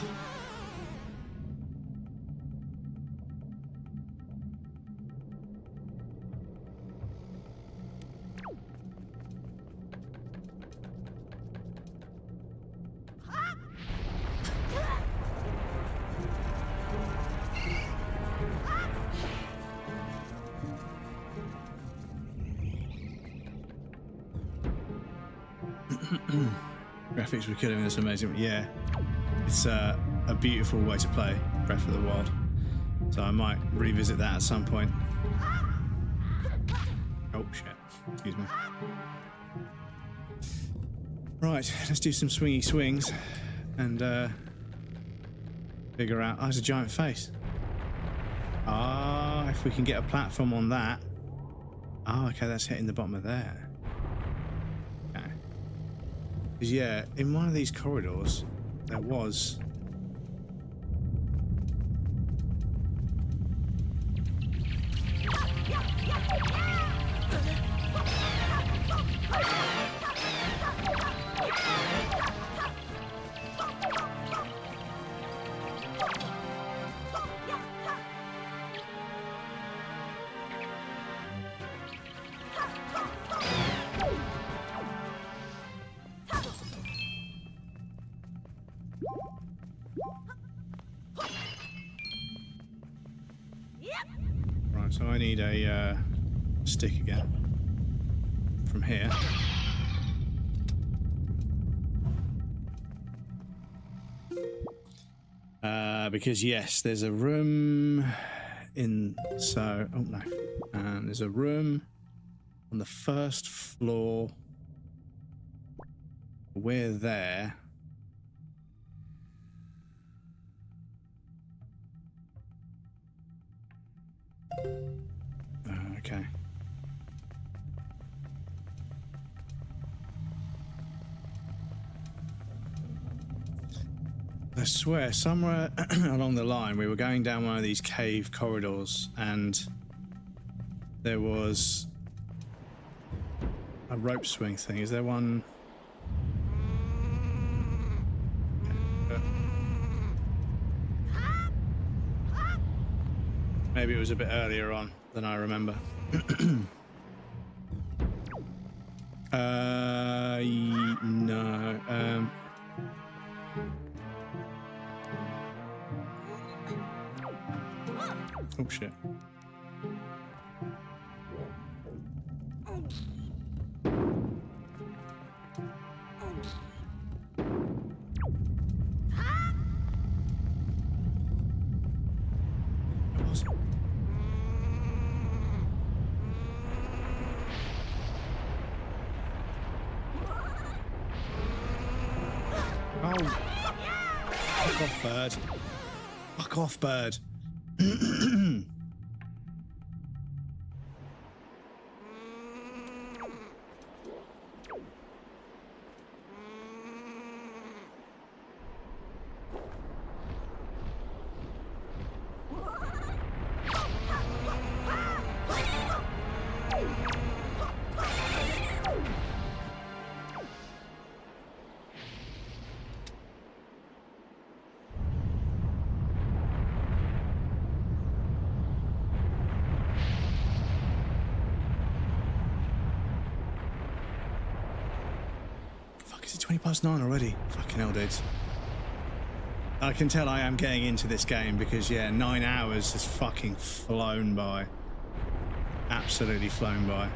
Graphics were killing me. That's amazing. Yeah, it's a beautiful way to play Breath of the Wild. So I might revisit that at some point. Oh shit! Excuse me. Right, let's do some swingy swings and figure out. Oh, there's a giant face. Ah, if we can get a platform on that. Oh, okay, that's hitting the bottom of there. Yeah, in one of these corridors, there was... So I need a stick again from here. Because yes, there's a room in. So oh no, there's a room on the first floor. We're there. Okay. I swear, somewhere along the line, we were going down one of these cave corridors, and there was a rope swing thing. Is there one? Maybe it was a bit earlier on than I remember. No. Oh shit. Fuck off, bird. Fuck off, bird. Is it 9:20 already? Fucking hell, dudes. I can tell I am getting into this game because, yeah, 9 hours has fucking flown by. Absolutely flown by.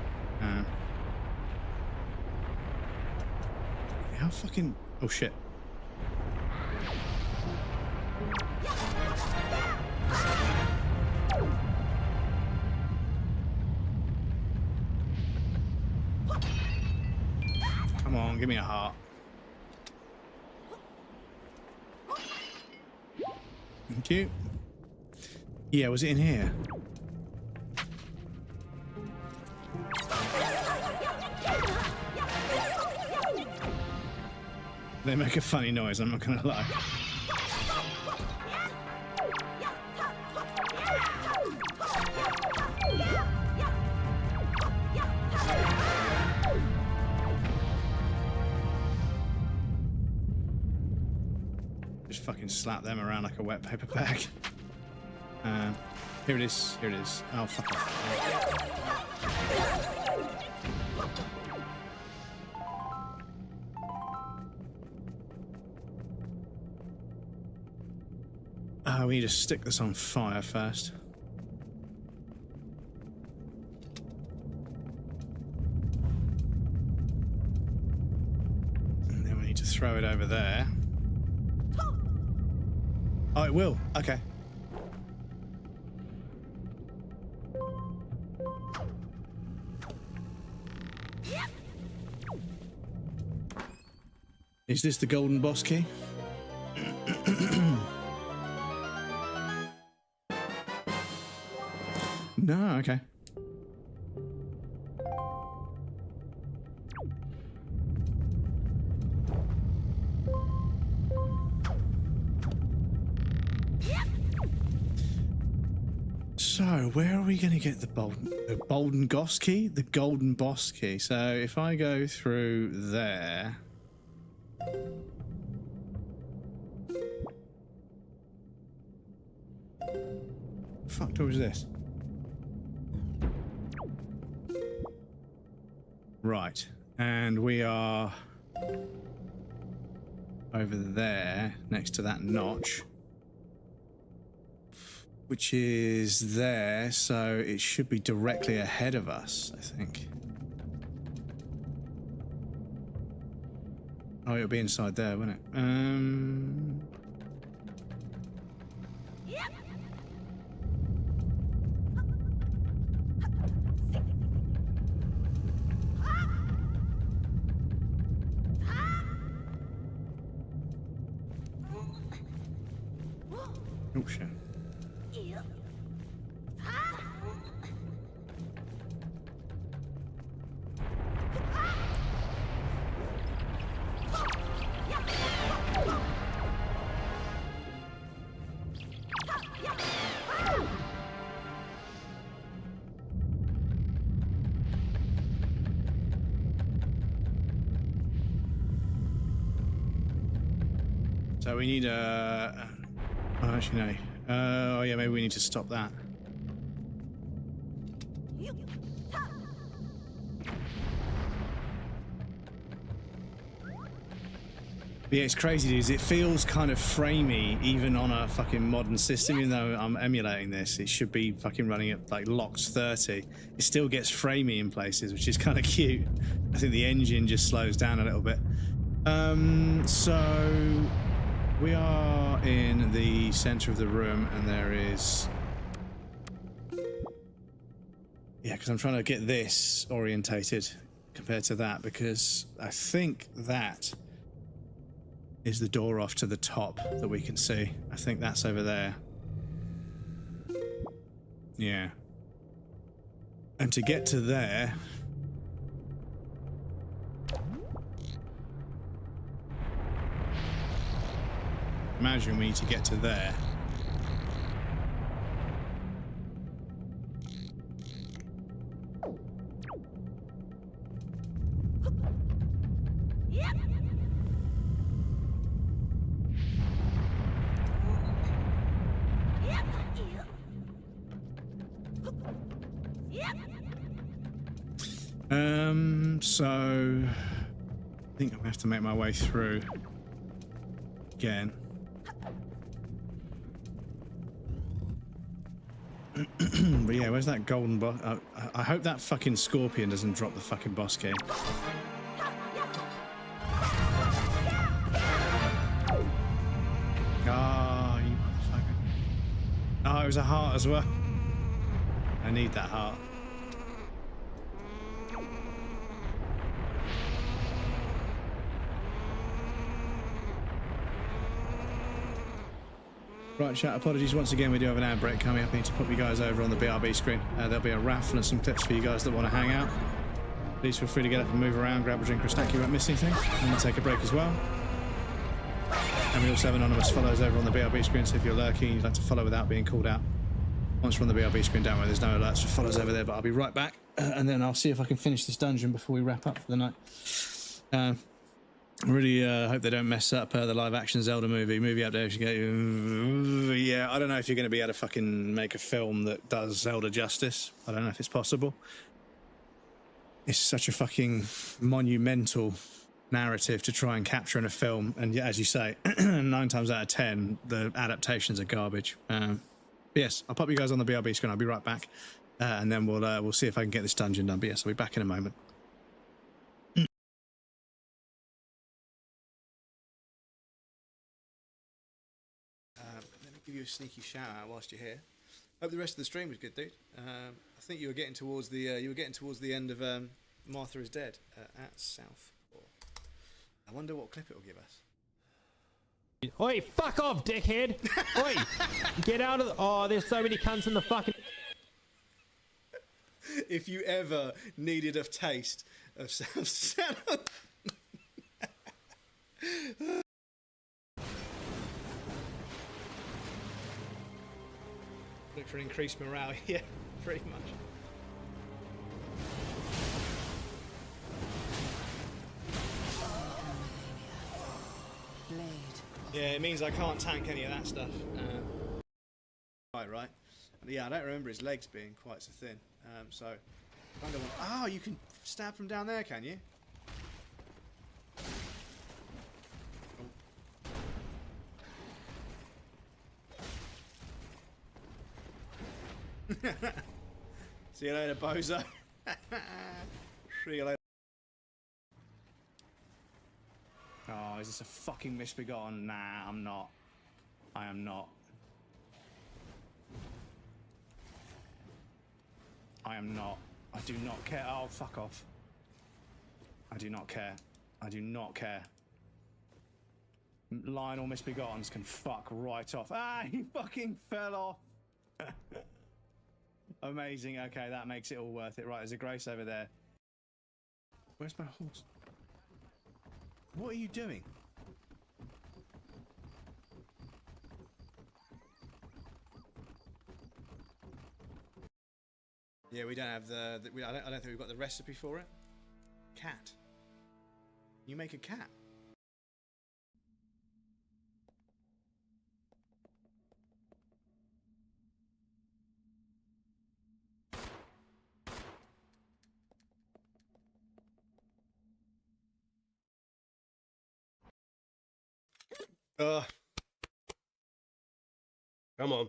How fucking... Oh, shit. Come on, give me a heart. Thank you. Yeah, was it in here? They make a funny noise, I'm not gonna lie. Just fucking slap them around like a wet paper bag. Here it is. Here it is. Oh, fuck off. We need to stick this on fire first. And then we need to throw it over there. Oh, it will. Okay. Is this the golden boss key? No, okay. So, where are we going to get the golden boss key? The golden boss key. So, if I go through there... Fuck door is this? Right, and we are over there next to that notch, which is there, so it should be directly ahead of us, I think. Oh, it'll be inside there, won't it? Oh shit. So we need a... Oh, actually, no. Oh, yeah, maybe we need to stop that. But yeah, it's crazy, dudes. It feels kind of framey, even on a fucking modern system. Even though I'm emulating this, it should be fucking running at like locked 30. It still gets framey in places, which is kind of cute. I think the engine just slows down a little bit. So... We are in the center of the room, and there is... Yeah, because I'm trying to get this orientated compared to that, because I think that is the door off to the top that we can see. I think that's over there. Yeah. And to get to there... Imagine we need to get to there. So I think I'm gonna have to make my way through again. But yeah, where's that golden boss? I hope that fucking scorpion doesn't drop the fucking boss key. Oh, you motherfucker. Oh, it was a heart as well. I need that heart. Right, chat, apologies once again, we do have an ad break coming up. I need to put you guys over on the BRB screen. There'll be a raffle and some clips for you guys that want to hang out. Please feel free to get up and move around, grab a drink or a snack, you won't miss anything. And we'll take a break as well. And we also have anonymous follows over on the BRB screen, so if you're lurking, you'd like to follow without being called out. Once we're on the BRB screen, don't worry, there's no alerts for follows over there, but I'll be right back. And then I'll see if I can finish this dungeon before we wrap up for the night. Really hope they don't mess up the live-action Zelda movie update. Yeah, I don't know if you're going to be able to fucking make a film that does Zelda justice. I don't know if it's possible. It's such a fucking monumental narrative to try and capture in a film, and yeah, as you say, 9 times out of 10, the adaptations are garbage. But yes, I'll pop you guys on the BRB screen. I'll be right back, and then we'll see if I can get this dungeon done. But yes, I'll be back in a moment. Let me give you a sneaky shout out whilst you're here. Hope the rest of the stream was good, dude. I think you were getting towards the end of Martha is Dead at South. I wonder what clip it will give us. Oi, fuck off, dickhead! Oi, get out of the... Oh, there's so many cunts in the fucking... If you ever needed a taste of South... Look for increased morale, yeah, pretty much. Yeah, it means I can't tank any of that stuff. Right. Yeah, I don't remember his legs being quite so thin. So, wonder what... Oh, you can stab from down there, can you? See you later, bozo. See you later. Oh, is this a fucking misbegotten? Nah, I'm not. I am not. I am not. I do not care. Oh, fuck off. I do not care. I do not care. Lionel misbegottens can fuck right off. Ah, he fucking fell off. Amazing. Okay, that makes it all worth it. Right, there's a Grace over there. Where's my horse? What are you doing? Yeah, we don't have I don't think we've got the recipe for it. Cat. You make a cat. Come on.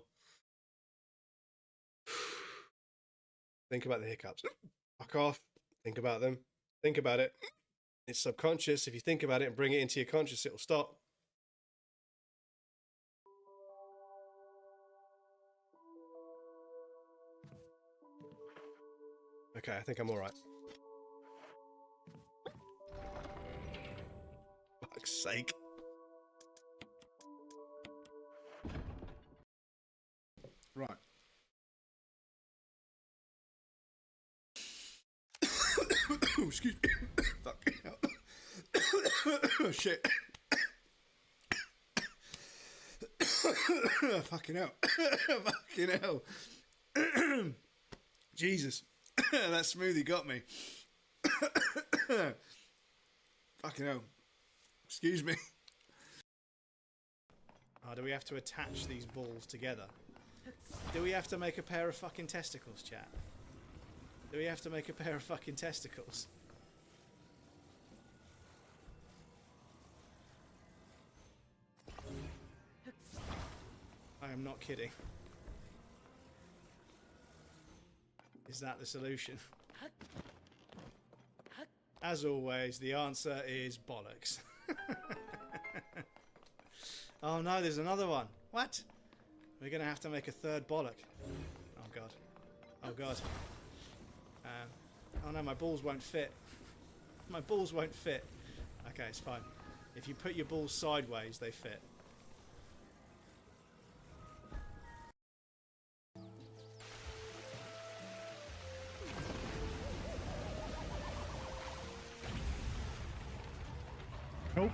Think about the hiccups. Fuck off. Think about them. Think about it. It's subconscious. If you think about it and bring it into your conscious, it'll stop. Okay, I think I'm alright. Fuck's sake. Right. Excuse me. Fuck. Oh, shit. Fucking hell. Fucking hell. Jesus. That smoothie got me. Fucking hell. Excuse me. Oh, do we have to attach these balls together? Do we have to make a pair of fucking testicles, chat? Do we have to make a pair of fucking testicles? I am not kidding. Is that the solution? As always, the answer is bollocks. Oh no, there's another one. What? We're gonna have to make a third bollock. Oh god. Oh god. Oh no, my balls won't fit. My balls won't fit. Okay, it's fine. If you put your balls sideways, they fit. Oh.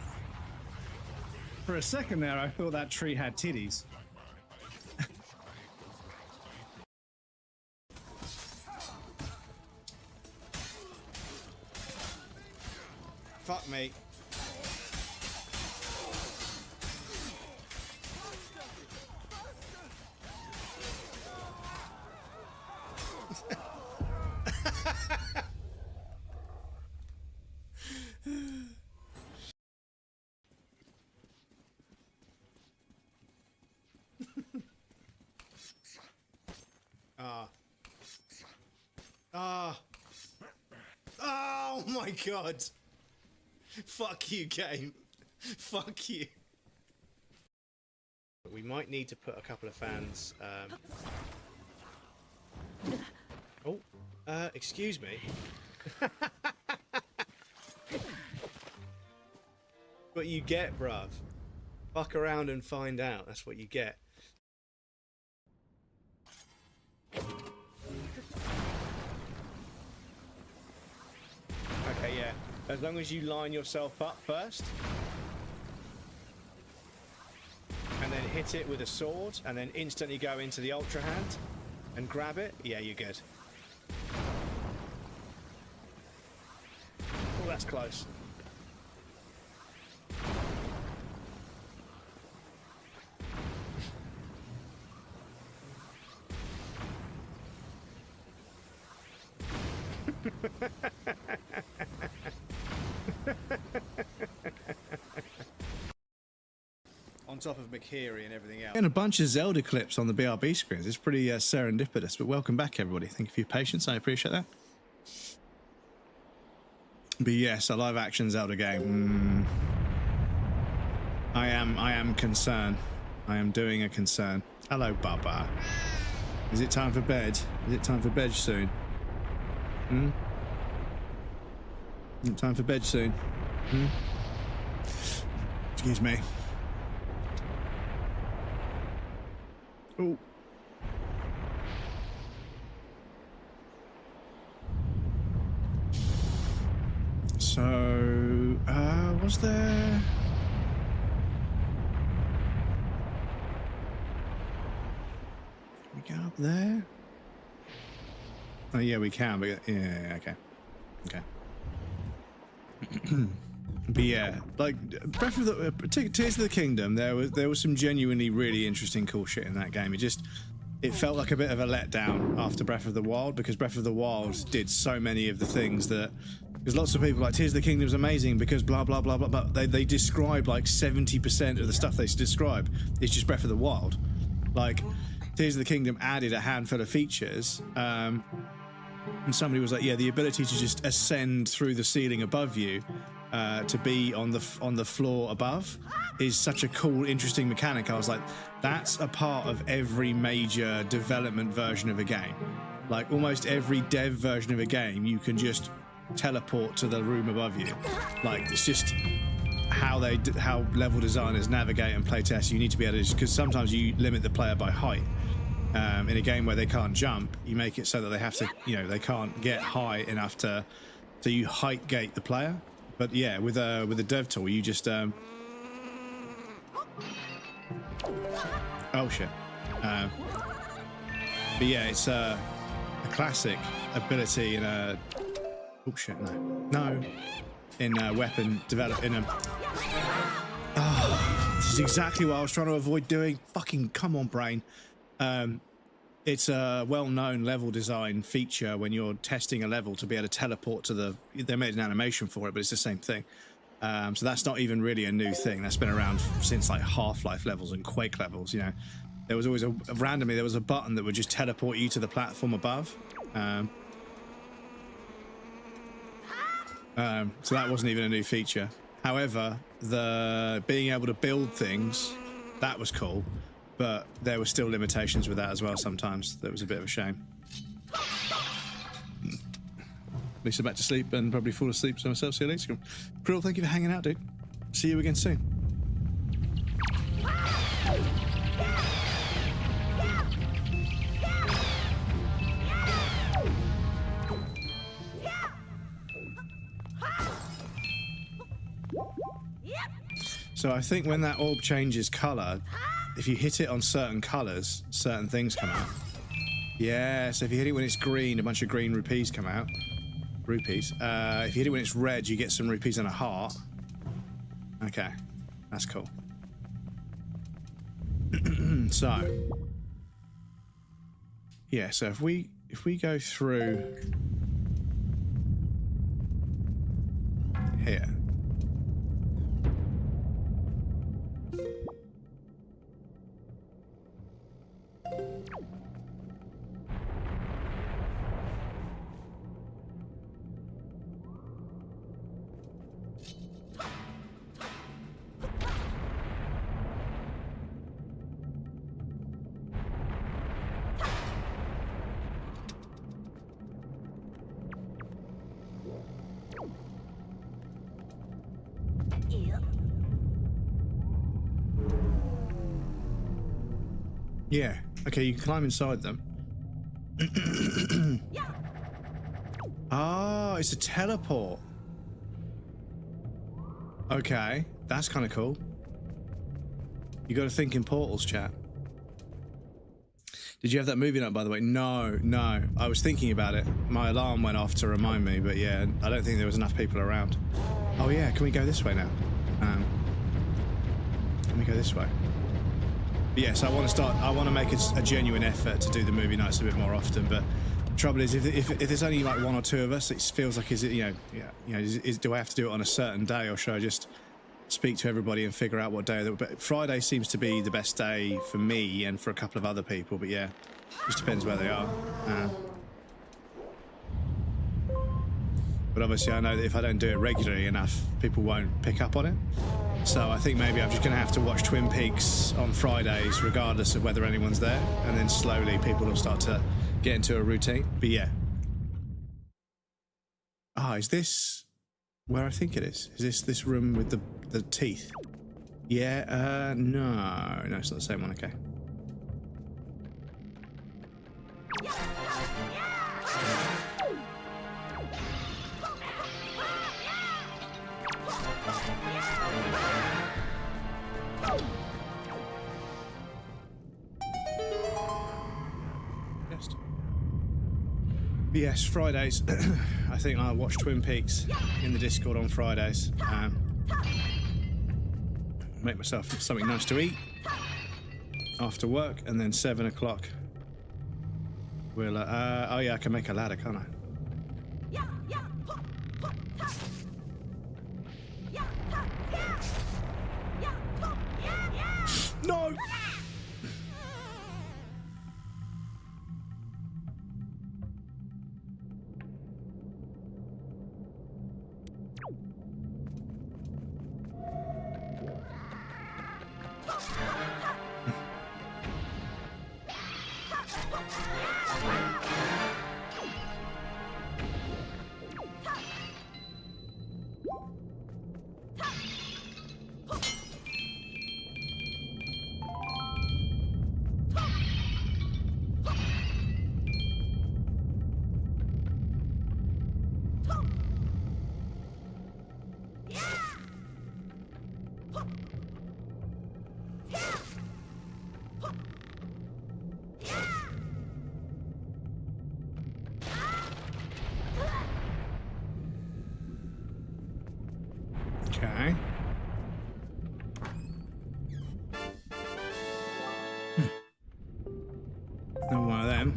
For a second there, I thought that tree had titties. Fuck me. Oh my god. Fuck you, game. Fuck you. We might need to put a couple of fans. Excuse me. What you get, bruv. Fuck around and find out. That's what you get. Okay, yeah. As long as you line yourself up first. And then hit it with a sword. And then instantly go into the Ultra Hand. And grab it. Yeah, you're good. Oh, that's close. On top of McHeary and everything else. And a bunch of Zelda clips on the BRB screens. It's pretty serendipitous, but welcome back, everybody. Thank you for your patience. I appreciate that. But yes, a live action Zelda game. I am concerned. I am doing a concern. Hello, Baba. Is it time for bed? Is it time for bed soon? Is it time for bed soon? Excuse me. Oh. So, was there... Can we go up there? Oh, yeah, we can, but yeah, okay. Okay. But yeah, like Breath of the Tears of the Kingdom, there was some genuinely really interesting cool shit in that game. It felt like a bit of a letdown after Breath of the Wild, because Breath of the Wild did so many of the things that, because lots of people like Tears of the Kingdom is amazing because blah blah blah blah blah. They describe like 70% of the stuff they describe is just Breath of the Wild. Like Tears of the Kingdom added a handful of features. And somebody was like, yeah, the ability to just ascend through the ceiling above you to be on the floor above is such a cool, interesting mechanic. I was like, that's a part of every major development version of a game. Like almost every dev version of a game, you can just teleport to the room above you. Like it's just how level designers navigate and play test. You need to be able to, because sometimes you limit the player by height. In a game where they can't jump, you make it so that they have to, they can't get high enough so you height gate the player. But yeah, with a dev tool, you just oh shit. But yeah, it's a classic ability in a oh shit in weapon develop in a. Oh, this is exactly what I was trying to avoid doing. Fucking come on, brain. It's a well-known level design feature when you're testing a level to be able to teleport to they made an animation for it, but it's the same thing. So that's not even really a new thing. That's been around since like Half-Life levels and Quake levels. There was always randomly there was a button that would just teleport you to the platform above. So that wasn't even a new feature. However, the being able to build things, that was cool. But there were still limitations with that as well sometimes. That was a bit of a shame. At least I'm back to sleep and probably fall asleep so myself. See you later. Krill, thank you for hanging out, dude. See you again soon. Yeah! So I think when that orb changes colour, if you hit it on certain colours, certain things come out. Yeah, so if you hit it when it's green, a bunch of green rupees come out. Rupees. If you hit it when it's red, you get some rupees and a heart. Okay, that's cool. So, yeah, so if we go through here. Yeah. Okay, you can climb inside them. Oh, it's a teleport. Okay, that's kind of cool. You got to think in portals, chat. Did you have that movie night, by the way? No. I was thinking about it. My alarm went off to remind me, but yeah, I don't think there was enough people around. Oh yeah, can we go this way now? Can we go this way? Yes, I want to make a genuine effort to do the movie nights a bit more often, but the trouble is if there's only like one or two of us, it feels like, do I have to do it on a certain day, or should I just speak to everybody and figure out what day? But Friday seems to be the best day for me and for a couple of other people, but yeah, just depends where they are. But obviously I know that if I don't do it regularly enough, people won't pick up on it. So I think maybe I'm just going to have to watch Twin Peaks on Fridays, regardless of whether anyone's there, and then slowly people will start to get into a routine. But yeah. Is this where I think it is? Is this room with the teeth? Yeah, no, it's not the same one, okay. Yes, Fridays. I think I'll watch Twin Peaks in the Discord on Fridays. Make myself something nice to eat after work, and then 7 o'clock we'll... oh yeah, I can make a ladder, can't I? No! Okay. Not one of them.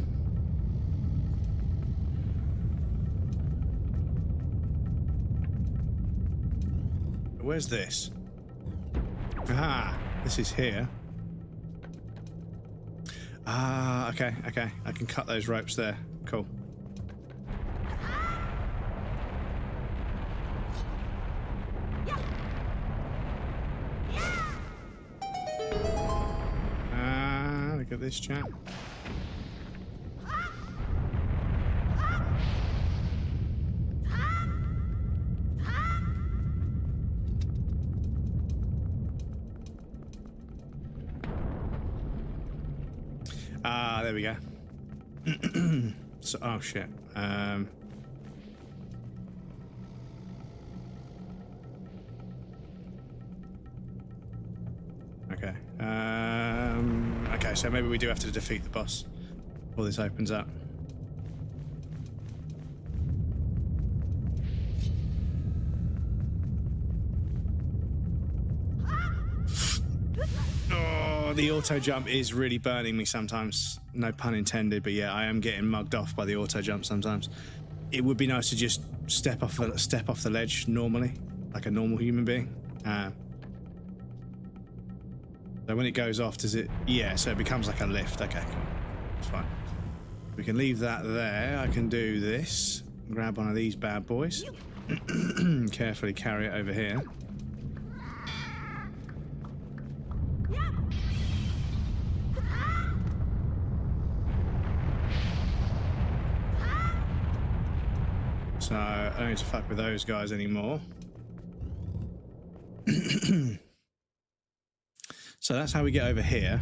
Where's this? Ah, this is here. Ah, okay. I can cut those ropes there. Cool. Look at this chat. There we go. So, oh shit. Okay. Okay, so maybe we do have to defeat the boss before this opens up. Oh, the auto jump is really burning me sometimes. No pun intended, but yeah, I am getting mugged off by the auto jump sometimes. It would be nice to just step off the ledge normally, like a normal human being. So when it goes off, does it? Yeah, so it becomes like a lift. Okay, cool. It's fine. We can leave that there. I can do this. Grab one of these bad boys. Carefully carry it over here. So I don't need to fuck with those guys anymore. So that's how we get over here.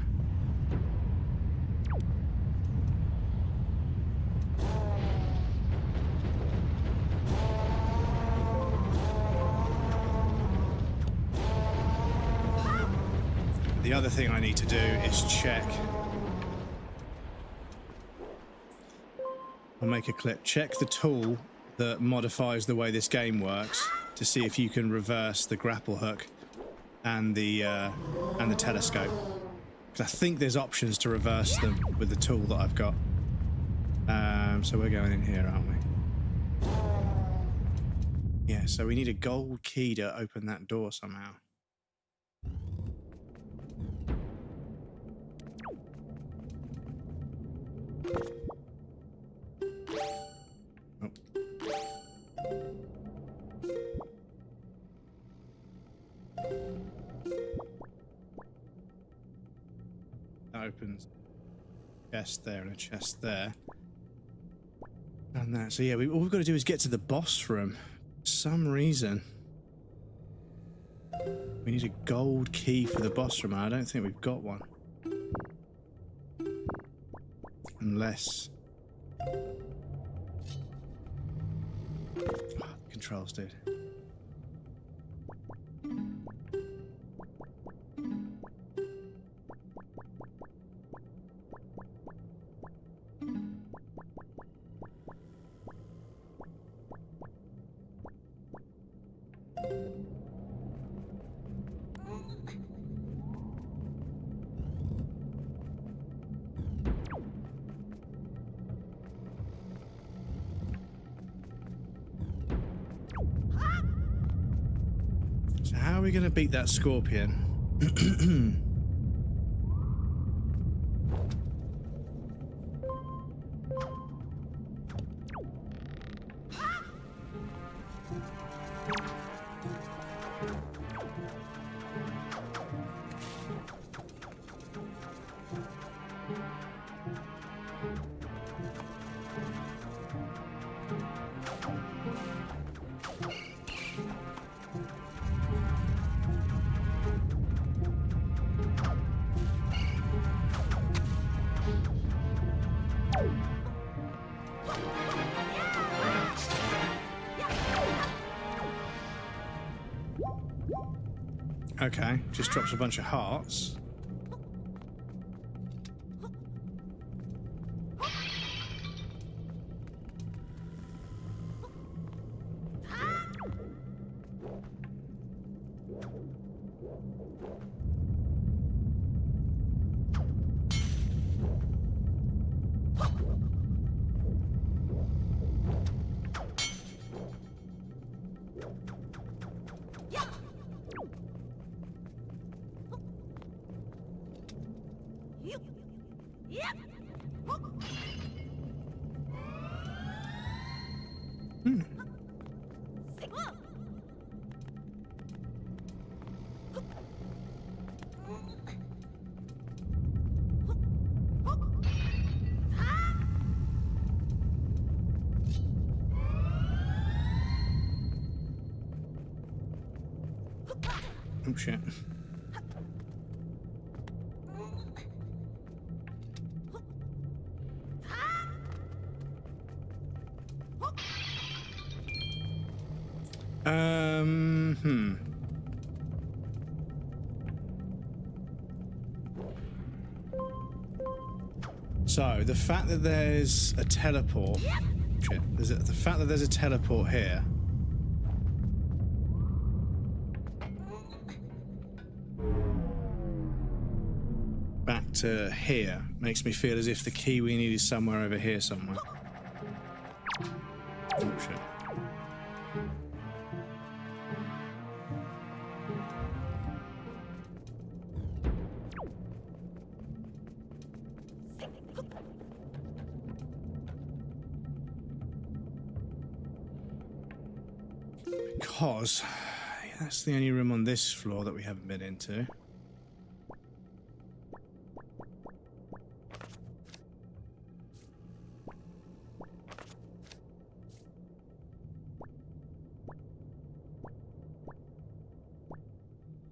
The other thing I need to do is check. I'll make a clip. Check the tool that modifies the way this game works to see if you can reverse the grapple hook and the telescope. Because I think there's options to reverse them with the tool that I've got. So we're going in here, aren't we? Yeah, so we need a gold key to open that door somehow. Oh. That opens a chest there and a chest there. And that. So yeah, all we've got to do is get to the boss room. For some reason, we need a gold key for the boss room. I don't think we've got one. Unless... Oh, controls, dude. So how are we going to beat that scorpion? Okay, just drops a bunch of hearts. Oh shit. So the fact that there's a teleport, shit, the fact that there's a teleport here. Back to here makes me feel as if the key we need is somewhere over here somewhere. Oh shit. Because that's the only room on this floor that we haven't been into.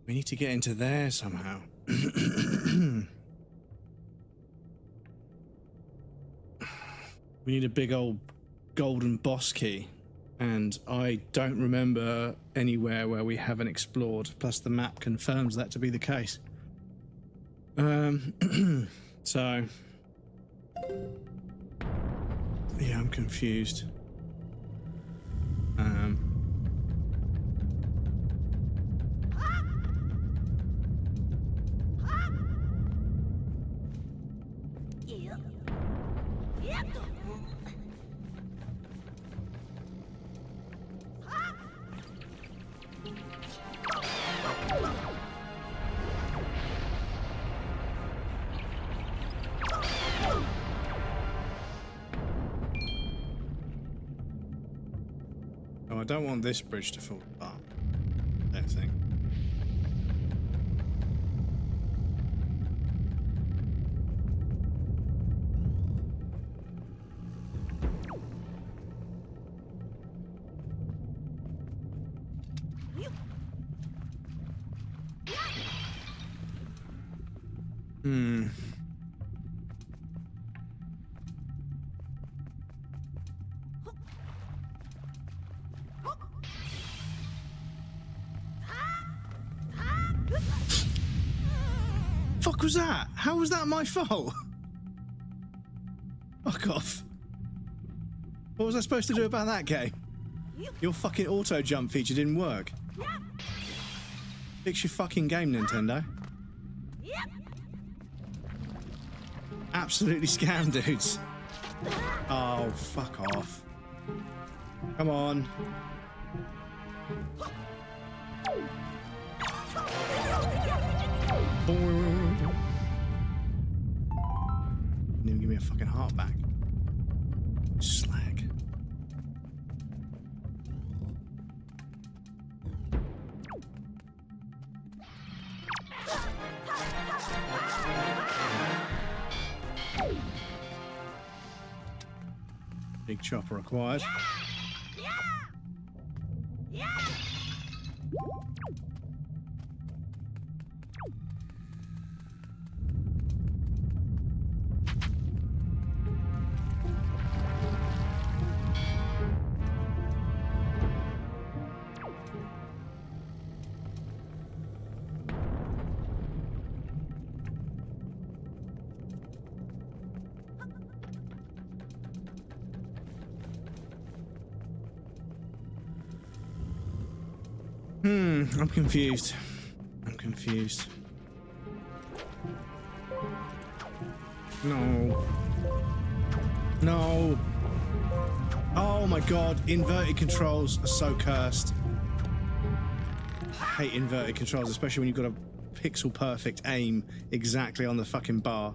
We need to get into there somehow. We need a big old golden boss key. And I don't remember anywhere where we haven't explored. Plus the map confirms that to be the case. So... yeah, I'm confused. I don't want this bridge to fall apart. I don't think. Fuck was that? How was that my fault? Fuck off. What was I supposed to do about that game? Your fucking auto jump feature didn't work. Fix your fucking game, Nintendo. Absolutely scam, dudes. Oh, fuck off. Come on. Didn't even give me a fucking heart back. Slag. Big chopper required. I'm confused. I'm confused. No. No. Oh my god, inverted controls are so cursed. I hate inverted controls, especially when you've got a pixel perfect aim exactly on the fucking bar.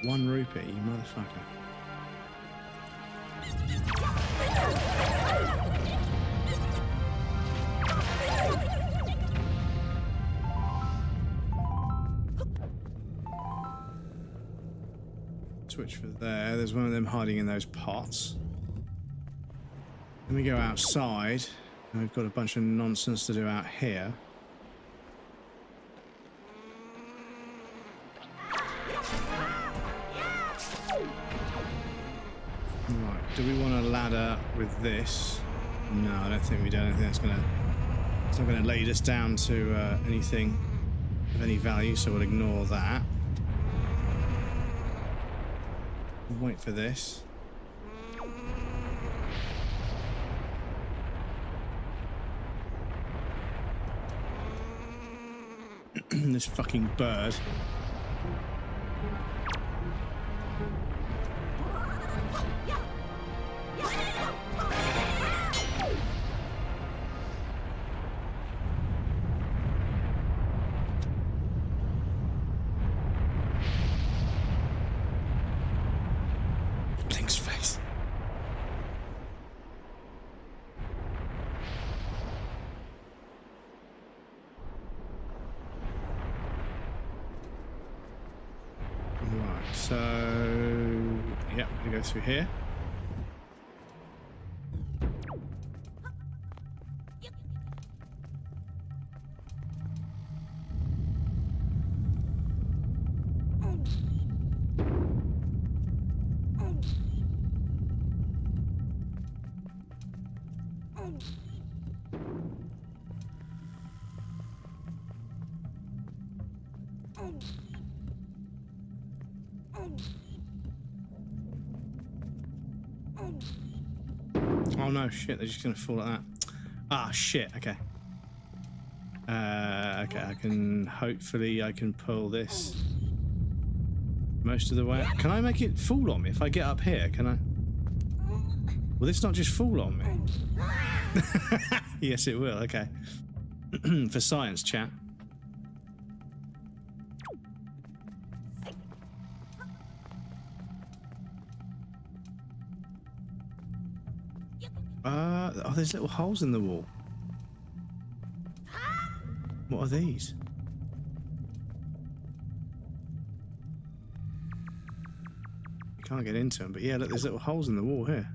One rupee, you motherfucker. Switch for there. There's one of them hiding in those pots. Then we go outside, and we've got a bunch of nonsense to do out here. ladder with this. No, I don't think we do. I don't think that's gonna. It's not gonna lead us down to anything of any value, so we'll ignore that. Wait for this. This fucking bird. Blink's face. Right, so yeah, we're gonna go through here. Oh no, shit, they're just gonna fall like that. Ah, shit, okay. Okay, hopefully I can pull this most of the way. Can I make it fall on me if I get up here? Can I? Will this not just fall on me? Yes, it will, okay. For science, chat. Oh, there's little holes in the wall. What are these? You can't get into them, but yeah, look, there's little holes in the wall here.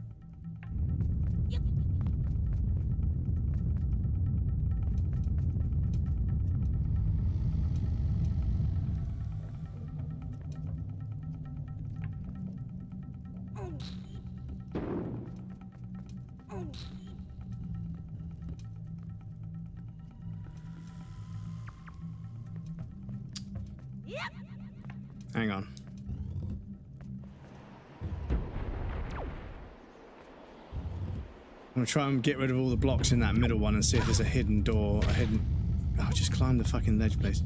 Hang on. I'm gonna try and get rid of all the blocks in that middle one and see if there's a hidden door, a hidden... Oh, just climb the fucking ledge, please.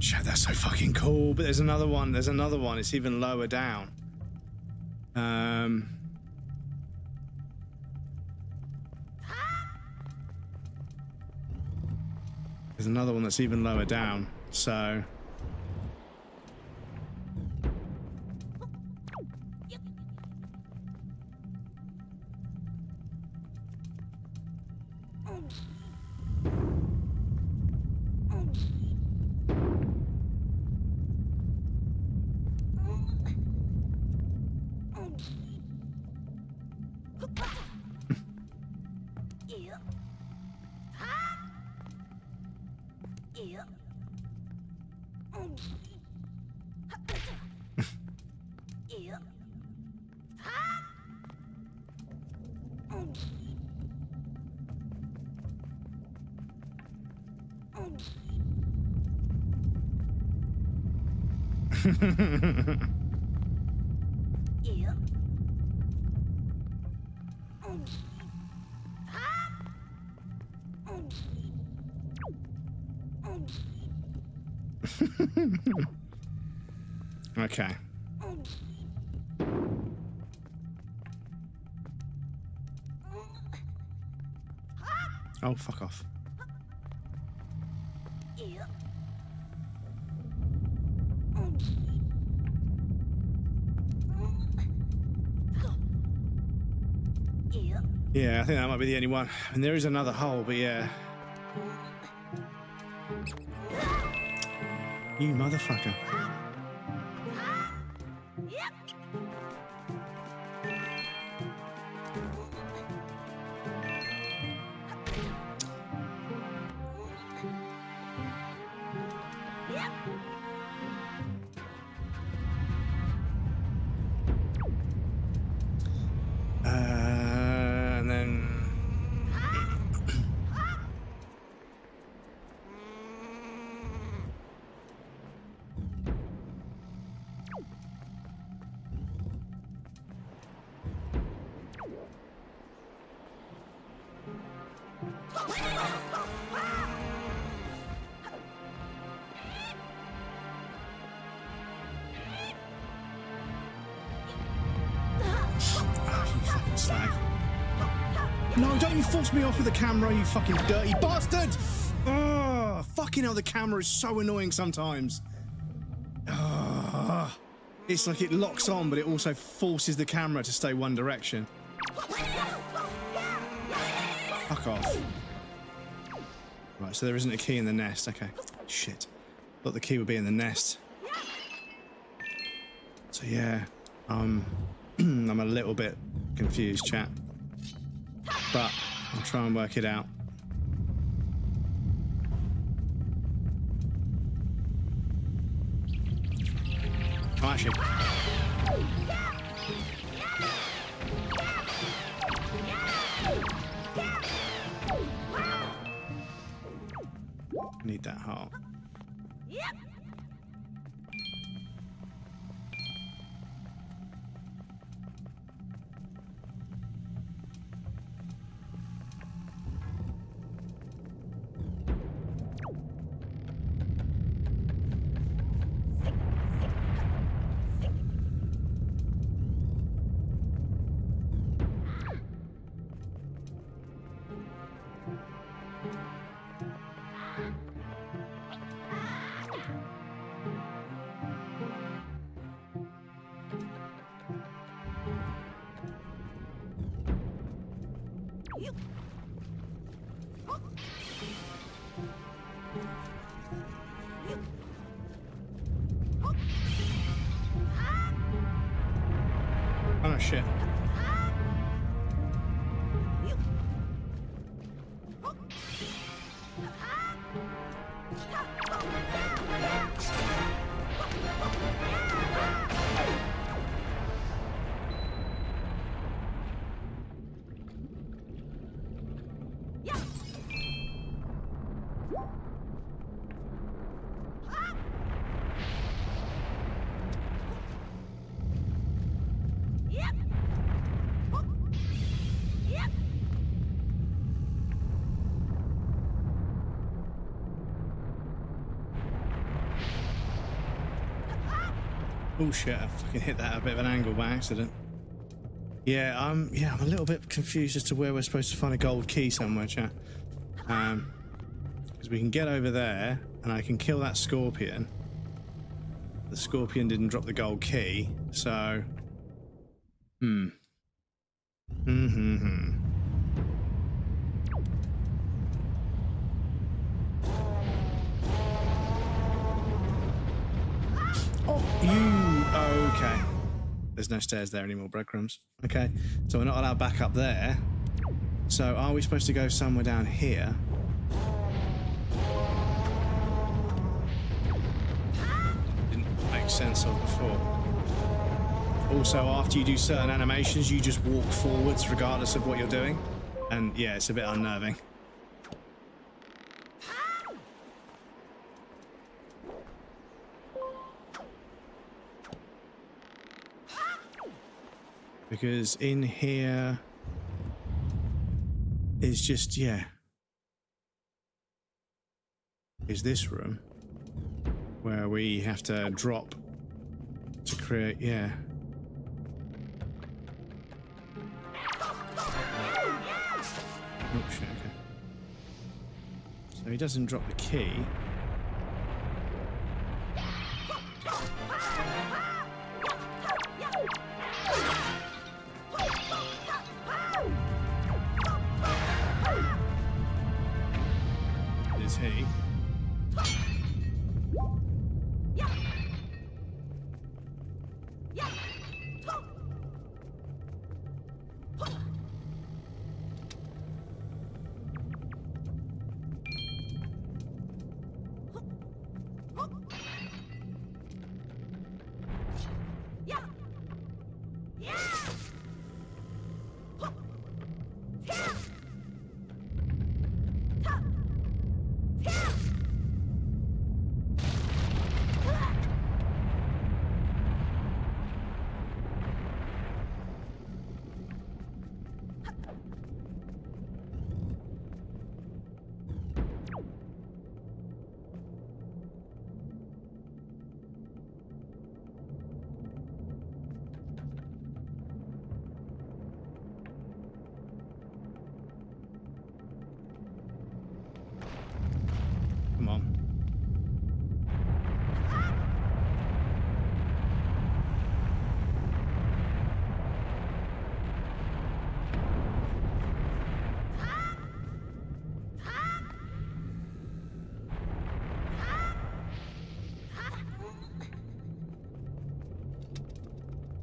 Shit, that's so fucking cool. But there's another one. There's another one. It's even lower down. There's another one that's even lower down. So. Okay. Oh, fuck off. Yeah, I think that might be the only one. And there is another hole, but yeah. You motherfucker. And then slag. No, don't you force me off with the camera, you fucking dirty bastard! Oh, fucking hell, the camera is so annoying sometimes. Oh, it's like it locks on, but it also forces the camera to stay one direction. Fuck off. Right, so there isn't a key in the nest. Okay. Shit. Thought the key would be in the nest. So yeah, I'm a little bit confused, chat. But I'll try and work it out. Oh, actually. Need that heart. Oh shit. Oh shit, I fucking hit that at a bit of an angle by accident. Yeah, I'm a little bit confused as to where we're supposed to find a gold key somewhere, chat. Because we can get over there and I can kill that scorpion. The scorpion didn't drop the gold key, so okay. There's no stairs there anymore, breadcrumbs. Okay, so we're not allowed back up there. So are we supposed to go somewhere down here? Didn't make sense of before. Also, after you do certain animations, you just walk forwards regardless of what you're doing. And yeah, it's a bit unnerving. Because in here is just, yeah, is this room where we have to drop to create, yeah. Oh shit, okay. So he doesn't drop the key. CRT. Come on.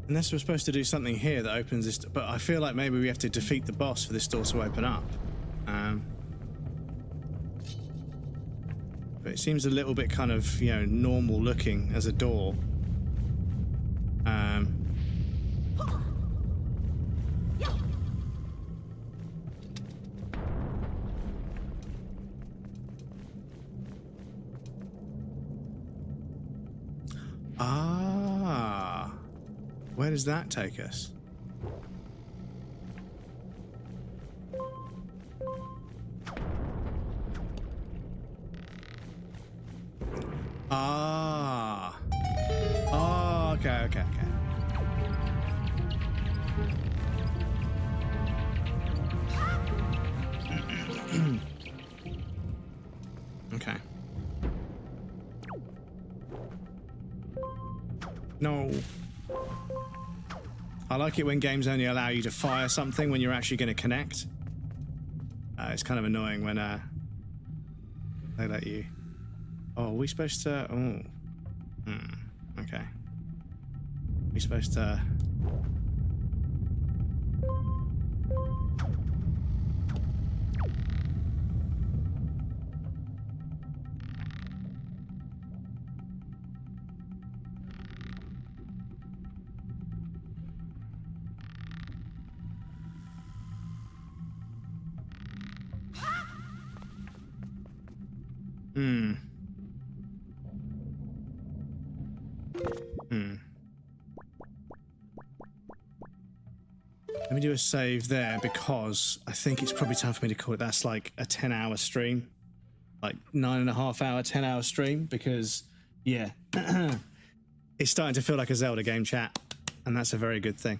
Unless we're supposed to do something here that opens this, but I feel like maybe we have to defeat the boss for this door to open up. But it seems a little bit kind of, you know, normal looking as a door. Where does that take us? Oh, okay. Okay. No. I like it when games only allow you to fire something when you're actually going to connect. It's kind of annoying when they let you. Oh, are we supposed to? Oh. Okay. We supposed to? Let me do a save there because I think it's probably time for me to call it. That's like a 10-hour stream, like 9.5 hour, 10-hour stream, because yeah, it's starting to feel like a Zelda game, chat, and that's a very good thing.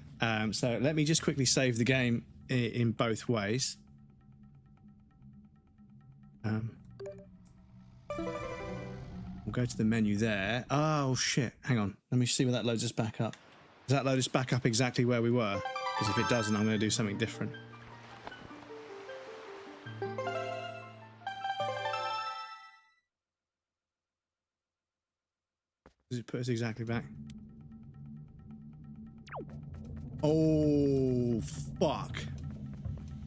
So let me just quickly save the game in both ways. We'll go to the menu there. Oh shit, hang on. Let me see where that loads us back up. Does that load us back up exactly where we were? Because if it doesn't, I'm going to do something different. Does it put us exactly back? Oh, fuck.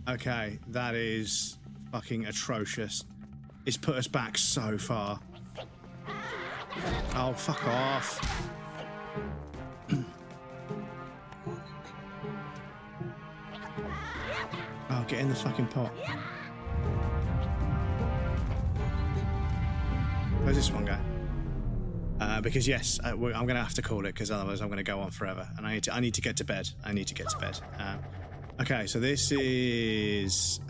Okay, that is fucking atrocious. It's put us back so far. Oh, fuck off. Oh, get in the fucking pot. Where's this one go? Because yes, I'm going to have to call it because otherwise I'm going to go on forever. And I need to get to bed. Okay, so this is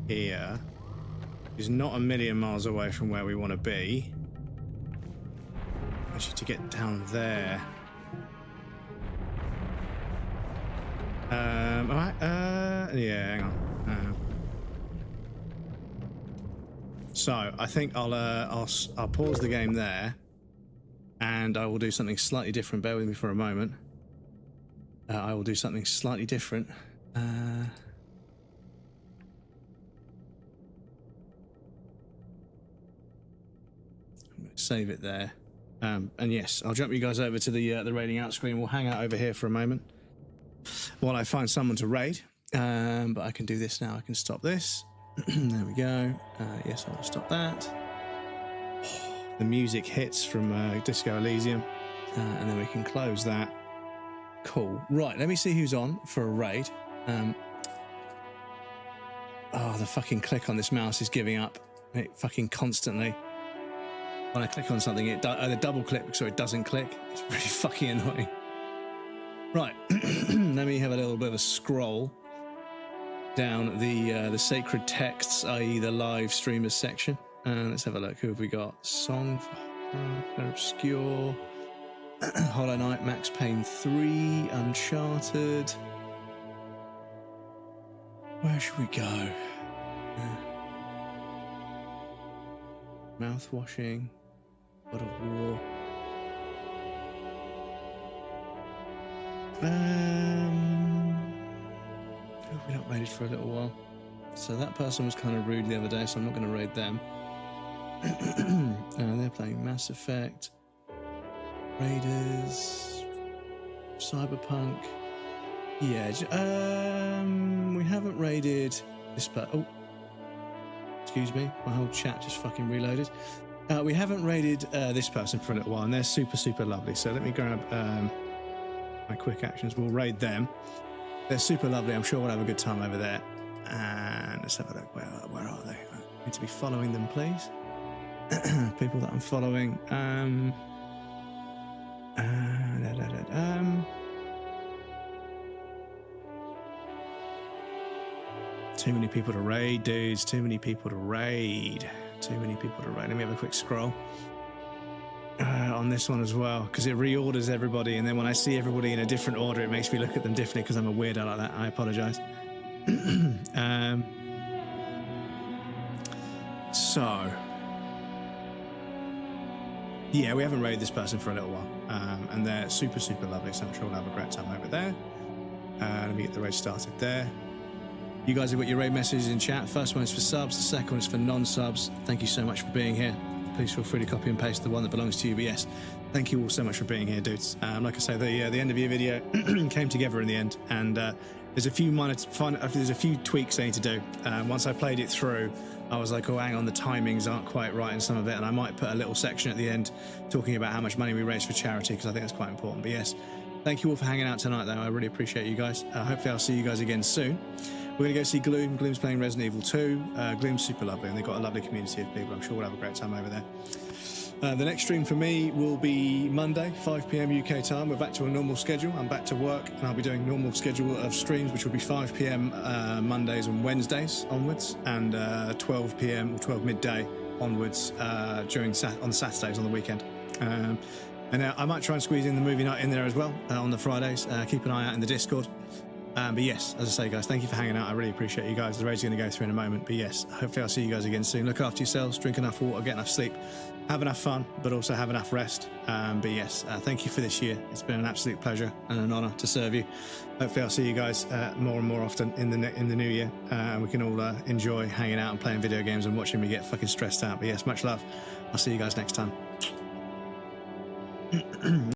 here. It's not a million miles away from where we want to be. Actually, to get down there. Alright, yeah, hang on. So I think I'll pause the game there, and I will do something slightly different. Bear with me for a moment. I will do something slightly different. Save it there. And yes, I'll jump you guys over to the raiding out screen. We'll hang out over here for a moment while I find someone to raid. But I can do this now. I can stop this. There we go. Yes, I will stop that. The music hits from Disco Elysium. And then we can close that. Cool. Right, let me see who's on for a raid. Oh, the fucking click on this mouse is giving up. It fucking constantly. When I click on something, it either double click so it doesn't click. It's really fucking annoying. Right, let me have a little bit of a scroll down the sacred texts, i.e. the live streamers section. And let's have a look. Who have we got? Song for Obscure, Hollow Knight, Max Payne 3, Uncharted. Where should we go? Mouth washing, God of War. We've not raided for a little while. So that person was kind of rude the other day, so I'm not going to raid them. They're playing Mass Effect, Raiders, Cyberpunk. Yeah, we haven't raided this part. Oh, excuse me, my whole chat just fucking reloaded. We haven't raided this person for a little while, and they're super, super lovely. So let me grab my quick actions. We'll raid them. They're super lovely. I'm sure we'll have a good time over there. And let's have a look. Where are they? I need to be following them, please. People that I'm following. Too many people to raid, dudes. Too many people to raid. Too many people to raid. Let me have a quick scroll on this one as well, because it reorders everybody, and then when I see everybody in a different order, it makes me look at them differently because I'm a weirdo like that. I apologise. So, yeah, we haven't raided this person for a little while, and they're super, super lovely, so I'm sure we'll have a great time over there. Let me get the raid started there. You guys have got your raid messages in chat. First one is for subs, the second one is for non-subs. Thank you so much for being here. Please feel free to copy and paste the one that belongs to you. But yes, thank you all so much for being here, dudes. Like I say, the end of your video came together in the end, and there's a few there's a few tweaks I need to do. Once I played it through, I was like, oh, hang on, the timings aren't quite right in some of it, and I might put a little section at the end talking about how much money we raised for charity, because I think that's quite important. But yes, thank you all for hanging out tonight, though. I really appreciate you guys. Hopefully I'll see you guys again soon. We're going to go see Gloom. Gloom's playing Resident Evil 2. Gloom's super lovely, and they've got a lovely community of people. I'm sure we'll have a great time over there. The next stream for me will be Monday, 5 PM UK time. We're back to a normal schedule. I'm back to work, and I'll be doing normal schedule of streams, which will be 5 PM Mondays and Wednesdays onwards, and 12 PM or 12 midday onwards on the Saturdays on the weekend. And I might try and squeeze in the movie night in there as well on the Fridays. Keep an eye out in the Discord. But yes, as I say, guys, thank you for hanging out. I really appreciate you guys. The raid's going to go through in a moment. But yes, hopefully I'll see you guys again soon. Look after yourselves, drink enough water, get enough sleep, have enough fun, but also have enough rest. But yes, thank you for this year. It's been an absolute pleasure and an honour to serve you. Hopefully I'll see you guys more and more often in the new year. And we can all enjoy hanging out and playing video games and watching me get fucking stressed out. But yes, much love. I'll see you guys next time.